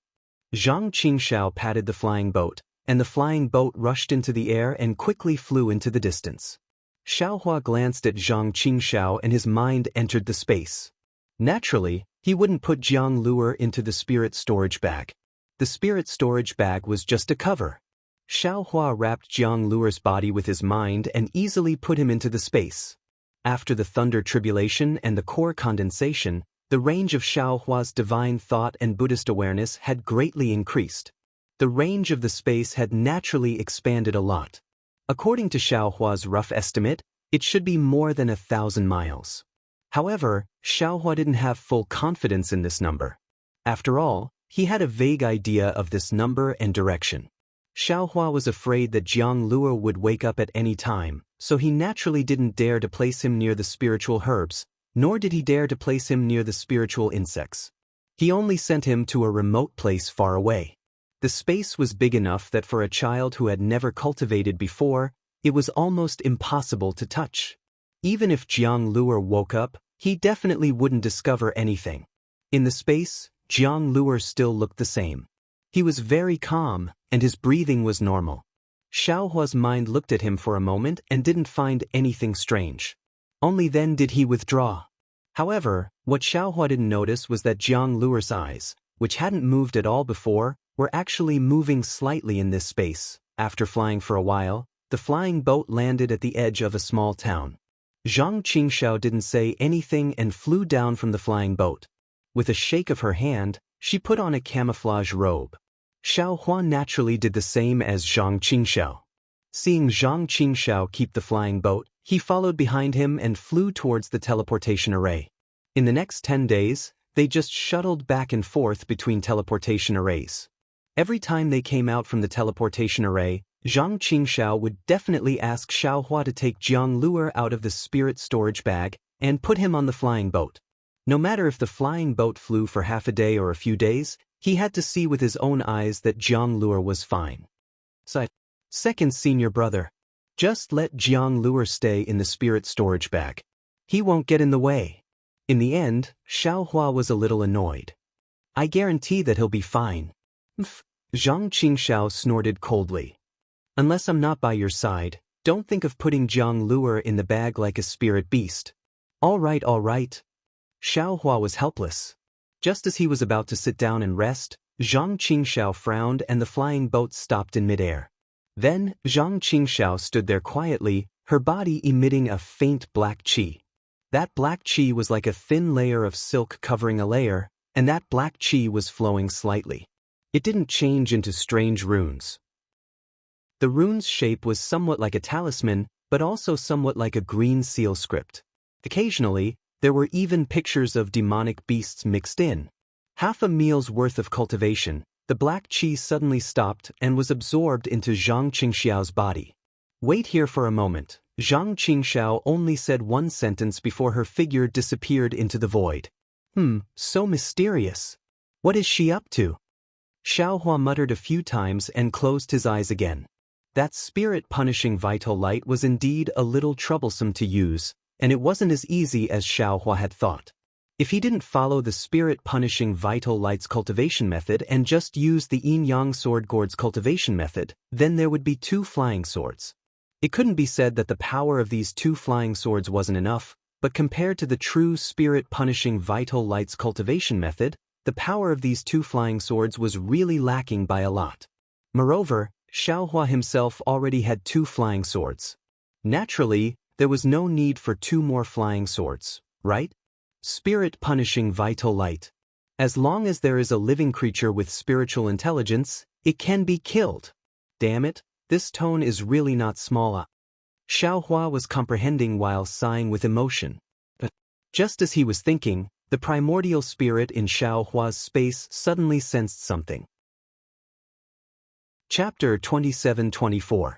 Zhang Qingxiao patted the flying boat, and the flying boat rushed into the air and quickly flew into the distance. Xiaohua glanced at Zhang Qingxiao and his mind entered the space. Naturally, he wouldn't put Jiang Luer into the spirit storage bag. The spirit storage bag was just a cover. Xiaohua wrapped Jiang Luer's body with his mind and easily put him into the space. After the thunder tribulation and the core condensation, the range of Xiaohua's divine thought and Buddhist awareness had greatly increased. The range of the space had naturally expanded a lot. According to Xiaohua's rough estimate, it should be more than 1,000 miles. However, Xiaohua didn't have full confidence in this number. After all, he had a vague idea of this number and direction. Xiaohua was afraid that Jiang Luer would wake up at any time, so he naturally didn't dare to place him near the spiritual herbs, nor did he dare to place him near the spiritual insects. He only sent him to a remote place far away. The space was big enough that for a child who had never cultivated before, it was almost impossible to touch. Even if Jiang Luer woke up, he definitely wouldn't discover anything. In the space, Jiang Luer still looked the same. He was very calm, and his breathing was normal. Xiaohua's mind looked at him for a moment and didn't find anything strange. Only then did he withdraw. However, what Xiaohua didn't notice was that Jiang Luer's eyes, which hadn't moved at all before, were actually moving slightly in this space. After flying for a while, the flying boat landed at the edge of a small town. Zhang Qingxiao didn't say anything and flew down from the flying boat. With a shake of her hand, she put on a camouflage robe. Xiaohua naturally did the same as Zhang Qingxiao. Seeing Zhang Qingxiao keep the flying boat, he followed behind him and flew towards the teleportation array. In the next 10 days, they just shuttled back and forth between teleportation arrays. Every time they came out from the teleportation array, Zhang Qingxiao would definitely ask Xiaohua to take Jiang Luer out of the spirit storage bag and put him on the flying boat. No matter if the flying boat flew for half a day or a few days, he had to see with his own eyes that Jiang Luer was fine. Second senior brother. Just let Jiang Luer stay in the spirit storage bag. He won't get in the way. In the end, Xiaohua was a little annoyed. I guarantee that he'll be fine. Zhang Qingxiao snorted coldly. Unless I'm not by your side, don't think of putting Jiang Luer in the bag like a spirit beast. All right. Xiaohua was helpless. Just as he was about to sit down and rest, Zhang Qingxiao frowned and the flying boat stopped in midair. Then, Zhang Qingxiao stood there quietly, her body emitting a faint black qi. That black qi was like a thin layer of silk covering a layer, and that black qi was flowing slightly. It didn't change into strange runes. The rune's shape was somewhat like a talisman, but also somewhat like a green seal script. Occasionally, there were even pictures of demonic beasts mixed in. Half a meal's worth of cultivation, the black qi suddenly stopped and was absorbed into Zhang Qingxiao's body. Wait here for a moment. Zhang Qingxiao only said one sentence before her figure disappeared into the void. So mysterious. What is she up to? Xiaohua muttered a few times and closed his eyes again. That spirit-punishing vital light was indeed a little troublesome to use, and it wasn't as easy as Xiaohua had thought. If he didn't follow the spirit-punishing vital light's cultivation method and just use the yin-yang sword gourd's cultivation method, then there would be 2 flying swords. It couldn't be said that the power of these 2 flying swords wasn't enough, but compared to the true spirit-punishing vital light's cultivation method, the power of these 2 flying swords was really lacking by a lot. Moreover, Xiaohua himself already had 2 flying swords. Naturally, there was no need for 2 more flying swords, right? Spirit-punishing vital light. As long as there is a living creature with spiritual intelligence, it can be killed. Damn it, this tone is really not small. Xiao Hua was comprehending while sighing with emotion. But just as he was thinking, the primordial spirit in Xiao Hua's space suddenly sensed something. Chapter 27-24.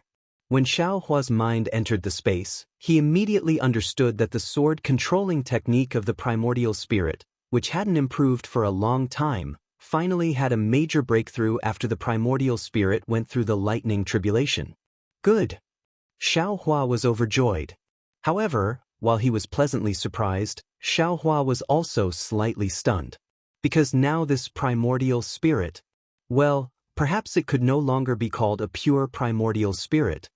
When Xiao Hua's mind entered the space, he immediately understood that the sword-controlling technique of the primordial spirit, which hadn't improved for a long time, finally had a major breakthrough after the primordial spirit went through the lightning tribulation. Good. Xiao Hua was overjoyed. However, while he was pleasantly surprised, Xiao Hua was also slightly stunned. Because now this primordial spirit, well, perhaps it could no longer be called a pure primordial spirit.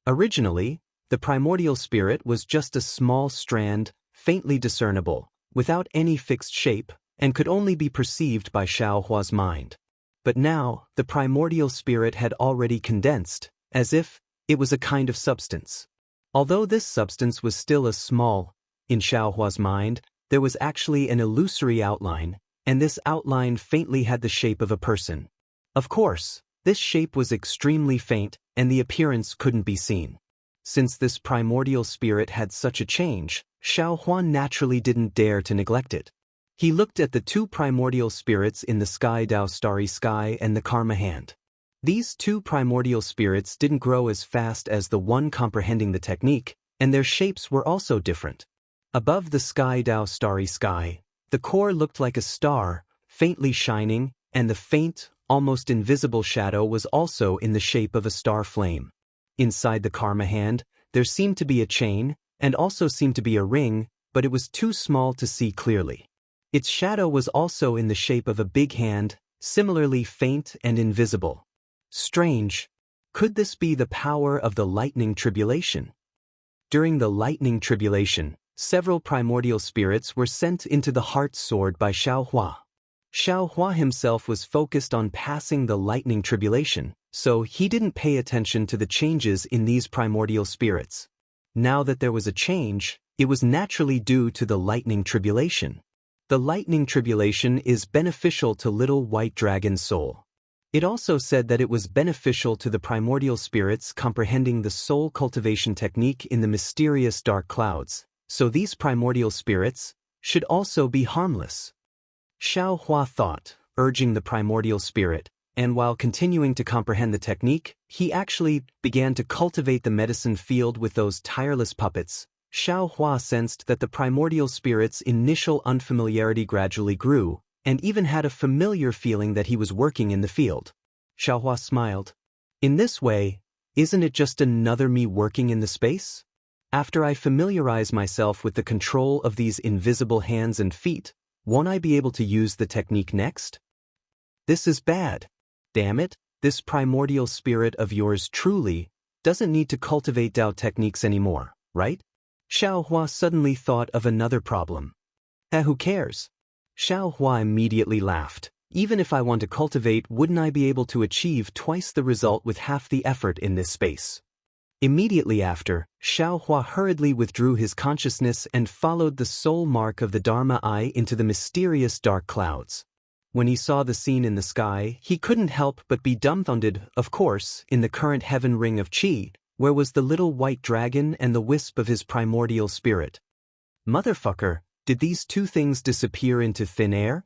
Originally, the primordial spirit was just a small strand, faintly discernible, without any fixed shape, and could only be perceived by Xiao Hua's mind. But now, the primordial spirit had already condensed, as if it was a kind of substance. Although this substance was still in Xiao Hua's mind, there was actually an illusory outline, and this outline faintly had the shape of a person. Of course, this shape was extremely faint, and the appearance couldn't be seen. Since this primordial spirit had such a change, Xiao Hua naturally didn't dare to neglect it. He looked at the two primordial spirits in the sky Dao Starry Sky and the Karma Hand. These two primordial spirits didn't grow as fast as the one comprehending the technique, and their shapes were also different. Above the sky Dao Starry Sky, the core looked like a star, faintly shining, and the faint, almost invisible shadow was also in the shape of a star flame. Inside the Karma Hand, there seemed to be a chain, and also seemed to be a ring, but it was too small to see clearly. Its shadow was also in the shape of a big hand, similarly faint and invisible. Strange. Could this be the power of the lightning tribulation? During the lightning tribulation, several primordial spirits were sent into the heart sword by Xiao Hua. Xiao Hua himself was focused on passing the lightning tribulation, so he didn't pay attention to the changes in these primordial spirits. Now that there was a change, it was naturally due to the lightning tribulation. The lightning tribulation is beneficial to Little White Dragon's soul. It also said that it was beneficial to the primordial spirits comprehending the soul cultivation technique in the mysterious dark clouds, so these primordial spirits should also be harmless. Xiao Hua thought, urging the primordial spirit, and while continuing to comprehend the technique, he actually began to cultivate the medicine field with those tireless puppets. Xiao Hua sensed that the primordial spirit's initial unfamiliarity gradually grew, and even had a familiar feeling that he was working in the field. Xiao Hua smiled. In this way, isn't it just another me working in the space? After I familiarize myself with the control of these invisible hands and feet, won't I be able to use the technique next? This is bad. Damn it, this primordial spirit of yours truly doesn't need to cultivate Dao techniques anymore, right? Xiao Hua suddenly thought of another problem. Who cares? Xiao Hua immediately laughed. Even if I want to cultivate, wouldn't I be able to achieve twice the result with half the effort in this space? Immediately after, Xiao Hua hurriedly withdrew his consciousness and followed the soul mark of the Dharma Eye into the mysterious dark clouds. When he saw the scene in the sky, he couldn't help but be dumbfounded. Of course, in the current heaven ring of Qi, where was the little white dragon and the wisp of his primordial spirit? Motherfucker, did these two things disappear into thin air?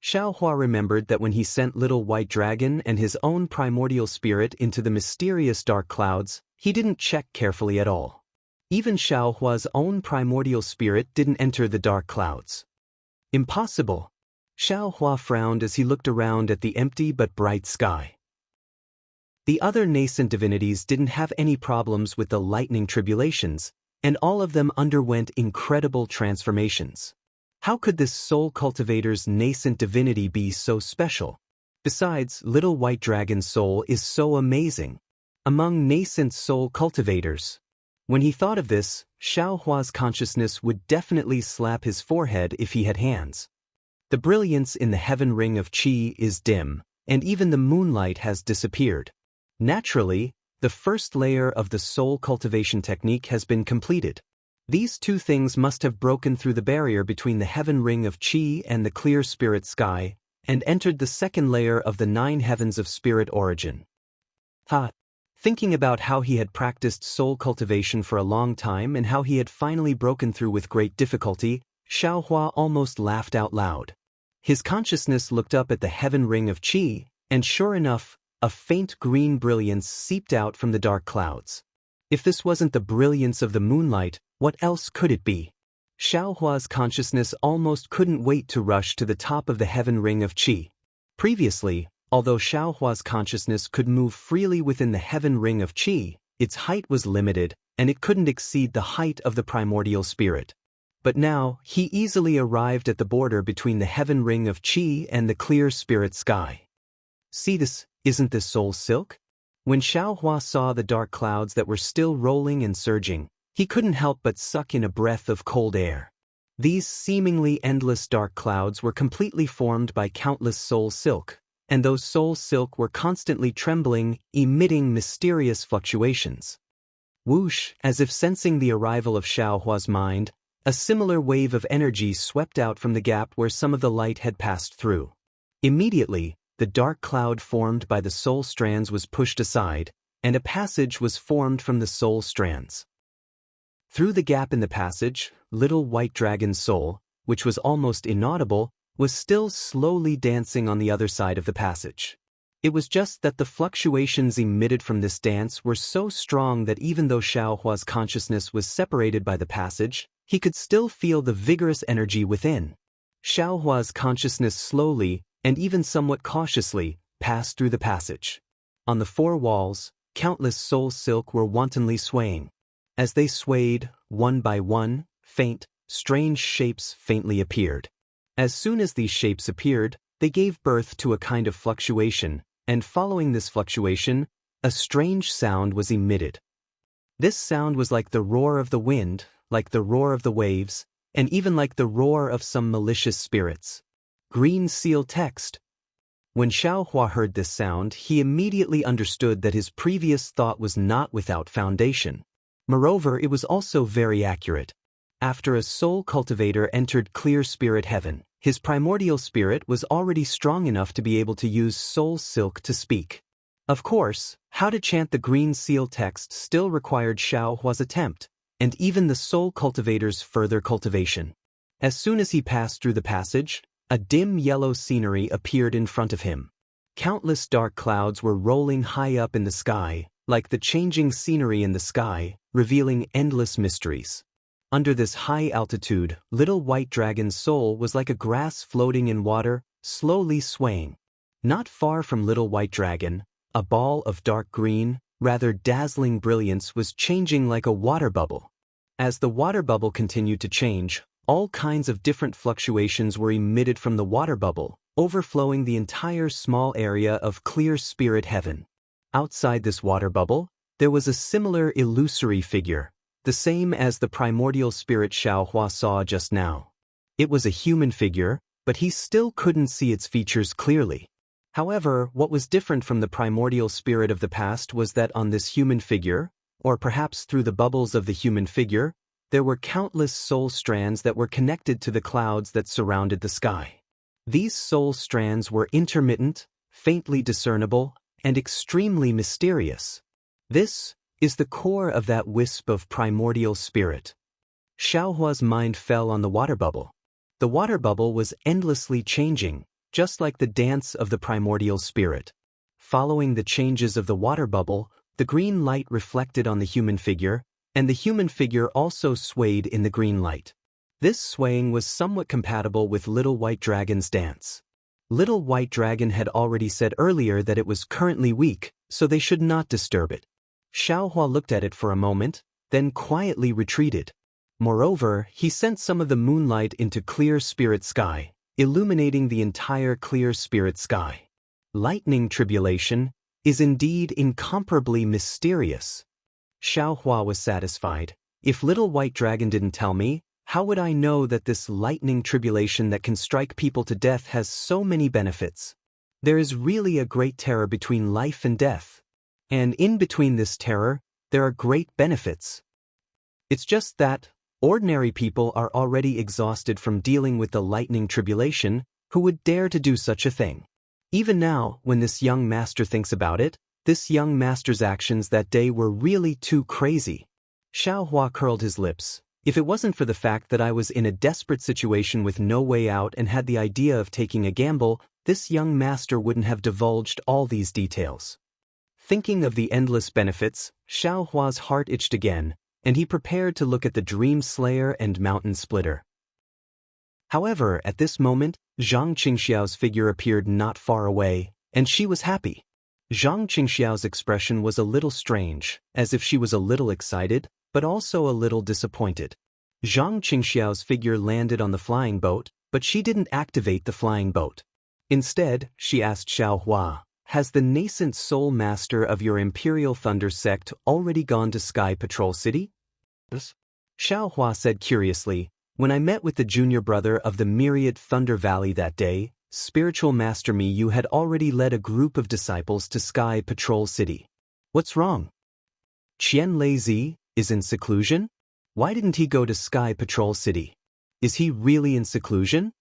Xiao Hua remembered that when he sent little white dragon and his own primordial spirit into the mysterious dark clouds, he didn't check carefully at all. Even Xiao Hua's own primordial spirit didn't enter the dark clouds. Impossible. Xiao Hua frowned as he looked around at the empty but bright sky. The other nascent divinities didn't have any problems with the lightning tribulations, and all of them underwent incredible transformations. How could this soul cultivator's nascent divinity be so special? Besides, Little White Dragon's soul is so amazing. Among nascent soul cultivators. When he thought of this, Xiao Hua's consciousness would definitely slap his forehead if he had hands. The brilliance in the heaven ring of Qi is dim, and even the moonlight has disappeared. Naturally, the first layer of the soul cultivation technique has been completed. These two things must have broken through the barrier between the heaven ring of Qi and the clear spirit sky, and entered the second layer of the 9 heavens of spirit origin. Thinking about how he had practiced soul cultivation for a long time and how he had finally broken through with great difficulty, Xiaohua almost laughed out loud. His consciousness looked up at the heaven ring of qi, and sure enough, a faint green brilliance seeped out from the dark clouds. If this wasn't the brilliance of the moonlight, what else could it be? Xiaohua's consciousness almost couldn't wait to rush to the top of the heaven ring of qi. Previously, although Xiaohua's consciousness could move freely within the heaven ring of qi, its height was limited, and it couldn't exceed the height of the primordial spirit. But now, he easily arrived at the border between the heaven ring of qi and the clear spirit sky. See this, isn't this soul silk? When Xiaohua saw the dark clouds that were still rolling and surging, he couldn't help but suck in a breath of cold air. These seemingly endless dark clouds were completely formed by countless soul silk, and those soul silk were constantly trembling, emitting mysterious fluctuations. Whoosh, as if sensing the arrival of Xiaohua's mind, a similar wave of energy swept out from the gap where some of the light had passed through. Immediately, the dark cloud formed by the soul strands was pushed aside, and a passage was formed from the soul strands. Through the gap in the passage, little white dragon's soul, which was almost inaudible, was still slowly dancing on the other side of the passage. It was just that the fluctuations emitted from this dance were so strong that even though Xiaohua's consciousness was separated by the passage, he could still feel the vigorous energy within. Xiaohua's consciousness slowly, and even somewhat cautiously, passed through the passage. On the four walls, countless soul silk were wantonly swaying. As they swayed, one by one, faint, strange shapes faintly appeared. As soon as these shapes appeared, they gave birth to a kind of fluctuation, and following this fluctuation, a strange sound was emitted. This sound was like the roar of the wind, like the roar of the waves, and even like the roar of some malicious spirits. Green seal text. When Xiaohua heard this sound, he immediately understood that his previous thought was not without foundation. Moreover, it was also very accurate. After a soul cultivator entered clear spirit heaven, his primordial spirit was already strong enough to be able to use soul silk to speak. Of course, how to chant the green seal text still required Xiaohua's attempt, and even the soul cultivator's further cultivation. As soon as he passed through the passage, a dim yellow scenery appeared in front of him. Countless dark clouds were rolling high up in the sky, like the changing scenery in the sky, revealing endless mysteries. Under this high altitude, little white dragon's soul was like a grass floating in water, slowly swaying. Not far from little white dragon, a ball of dark green, rather dazzling brilliance was changing like a water bubble. As the water bubble continued to change, all kinds of different fluctuations were emitted from the water bubble, overflowing the entire small area of clear spirit heaven. Outside this water bubble, there was a similar illusory figure, the same as the primordial spirit Xiaohua saw just now. It was a human figure, but he still couldn't see its features clearly. However, what was different from the primordial spirit of the past was that on this human figure, or perhaps through the bubbles of the human figure, there were countless soul strands that were connected to the clouds that surrounded the sky. These soul strands were intermittent, faintly discernible, and extremely mysterious. This is the core of that wisp of primordial spirit. Xiaohua's mind fell on the water bubble. The water bubble was endlessly changing, just like the dance of the primordial spirit. Following the changes of the water bubble, the green light reflected on the human figure, and the human figure also swayed in the green light. This swaying was somewhat compatible with Little White Dragon's dance. Little White Dragon had already said earlier that it was currently weak, so they should not disturb it. Xiaohua looked at it for a moment, then quietly retreated. Moreover, he sent some of the moonlight into clear spirit sky, illuminating the entire clear spirit sky. Lightning tribulation is indeed incomparably mysterious. Xiaohua was satisfied. If Little White Dragon didn't tell me, how would I know that this lightning tribulation that can strike people to death has so many benefits? There is really a great terror between life and death. And in between this terror, there are great benefits. It's just that ordinary people are already exhausted from dealing with the lightning tribulation. Who would dare to do such a thing? Even now, when this young master thinks about it, This young master's actions that day were really too crazy. Xiao Hua curled his lips. If it wasn't for the fact that I was in a desperate situation with no way out and had the idea of taking a gamble, this young master wouldn't have divulged all these details. Thinking of the endless benefits, Xiao Hua's heart itched again, and he prepared to look at the Dream Slayer and Mountain Splitter. However, at this moment, Zhang Qingxiao's figure appeared not far away, and she was happy. Zhang Qingxiao's expression was a little strange, as if she was a little excited, but also a little disappointed. Zhang Qingxiao's figure landed on the flying boat, but she didn't activate the flying boat. Instead, she asked Xiao Hua, "Has the nascent soul master of your Imperial Thunder sect already gone to Sky Patrol City?" Xiao Hua said curiously, "When I met with the junior brother of the Myriad Thunder Valley that day, Spiritual Master Mi Yu had already led a group of disciples to Sky Patrol City. What's wrong? Qian Lei is in seclusion? Why didn't he go to Sky Patrol City? Is he really in seclusion?"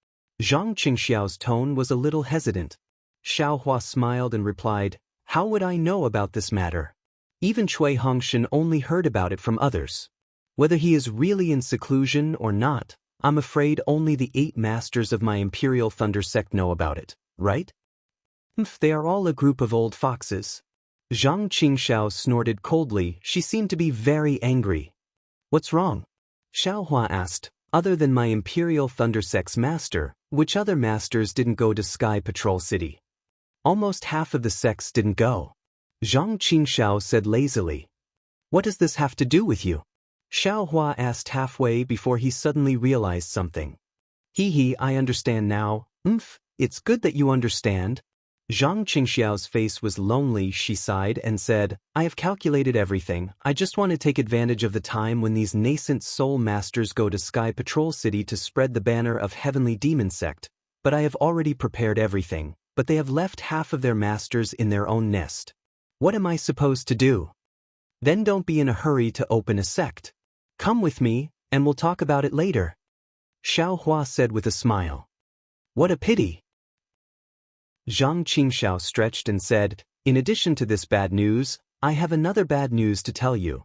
Zhang Qingxiao's tone was a little hesitant. Xiao Hua smiled and replied, "How would I know about this matter? Even Cui Hongshan only heard about it from others. Whether he is really in seclusion or not, I'm afraid only the 8 masters of my Imperial Thunder sect know about it, right? They are all a group of old foxes." Zhang Qingxiao snorted coldly. She seemed to be very angry. "What's wrong?" Xiao Hua asked. "Other than my Imperial Thunder sect's master, which other masters didn't go to Sky Patrol City?" "Almost half of the sects didn't go," Zhang Qingxiao said lazily. "What does this have to do with you?" Xiao Hua asked halfway before he suddenly realized something. He, I understand now. It's good that you understand." Zhang Qingxiao's face was lonely. She sighed and said, "I have calculated everything. I just want to take advantage of the time when these nascent soul masters go to Sky Patrol City to spread the banner of Heavenly Demon Sect. But I have already prepared everything, but they have left half of their masters in their own nest. What am I supposed to do?" "Then don't be in a hurry to open a sect. Come with me, and we'll talk about it later," Xiao Hua said with a smile. "What a pity." Zhang Qingxiao stretched and said, "In addition to this bad news, I have another bad news to tell you.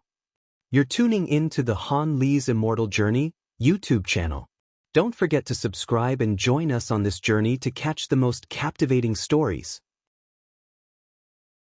You're tuning in to the Han Li's Immortal Journey YouTube channel. Don't forget to subscribe and join us on this journey to catch the most captivating stories.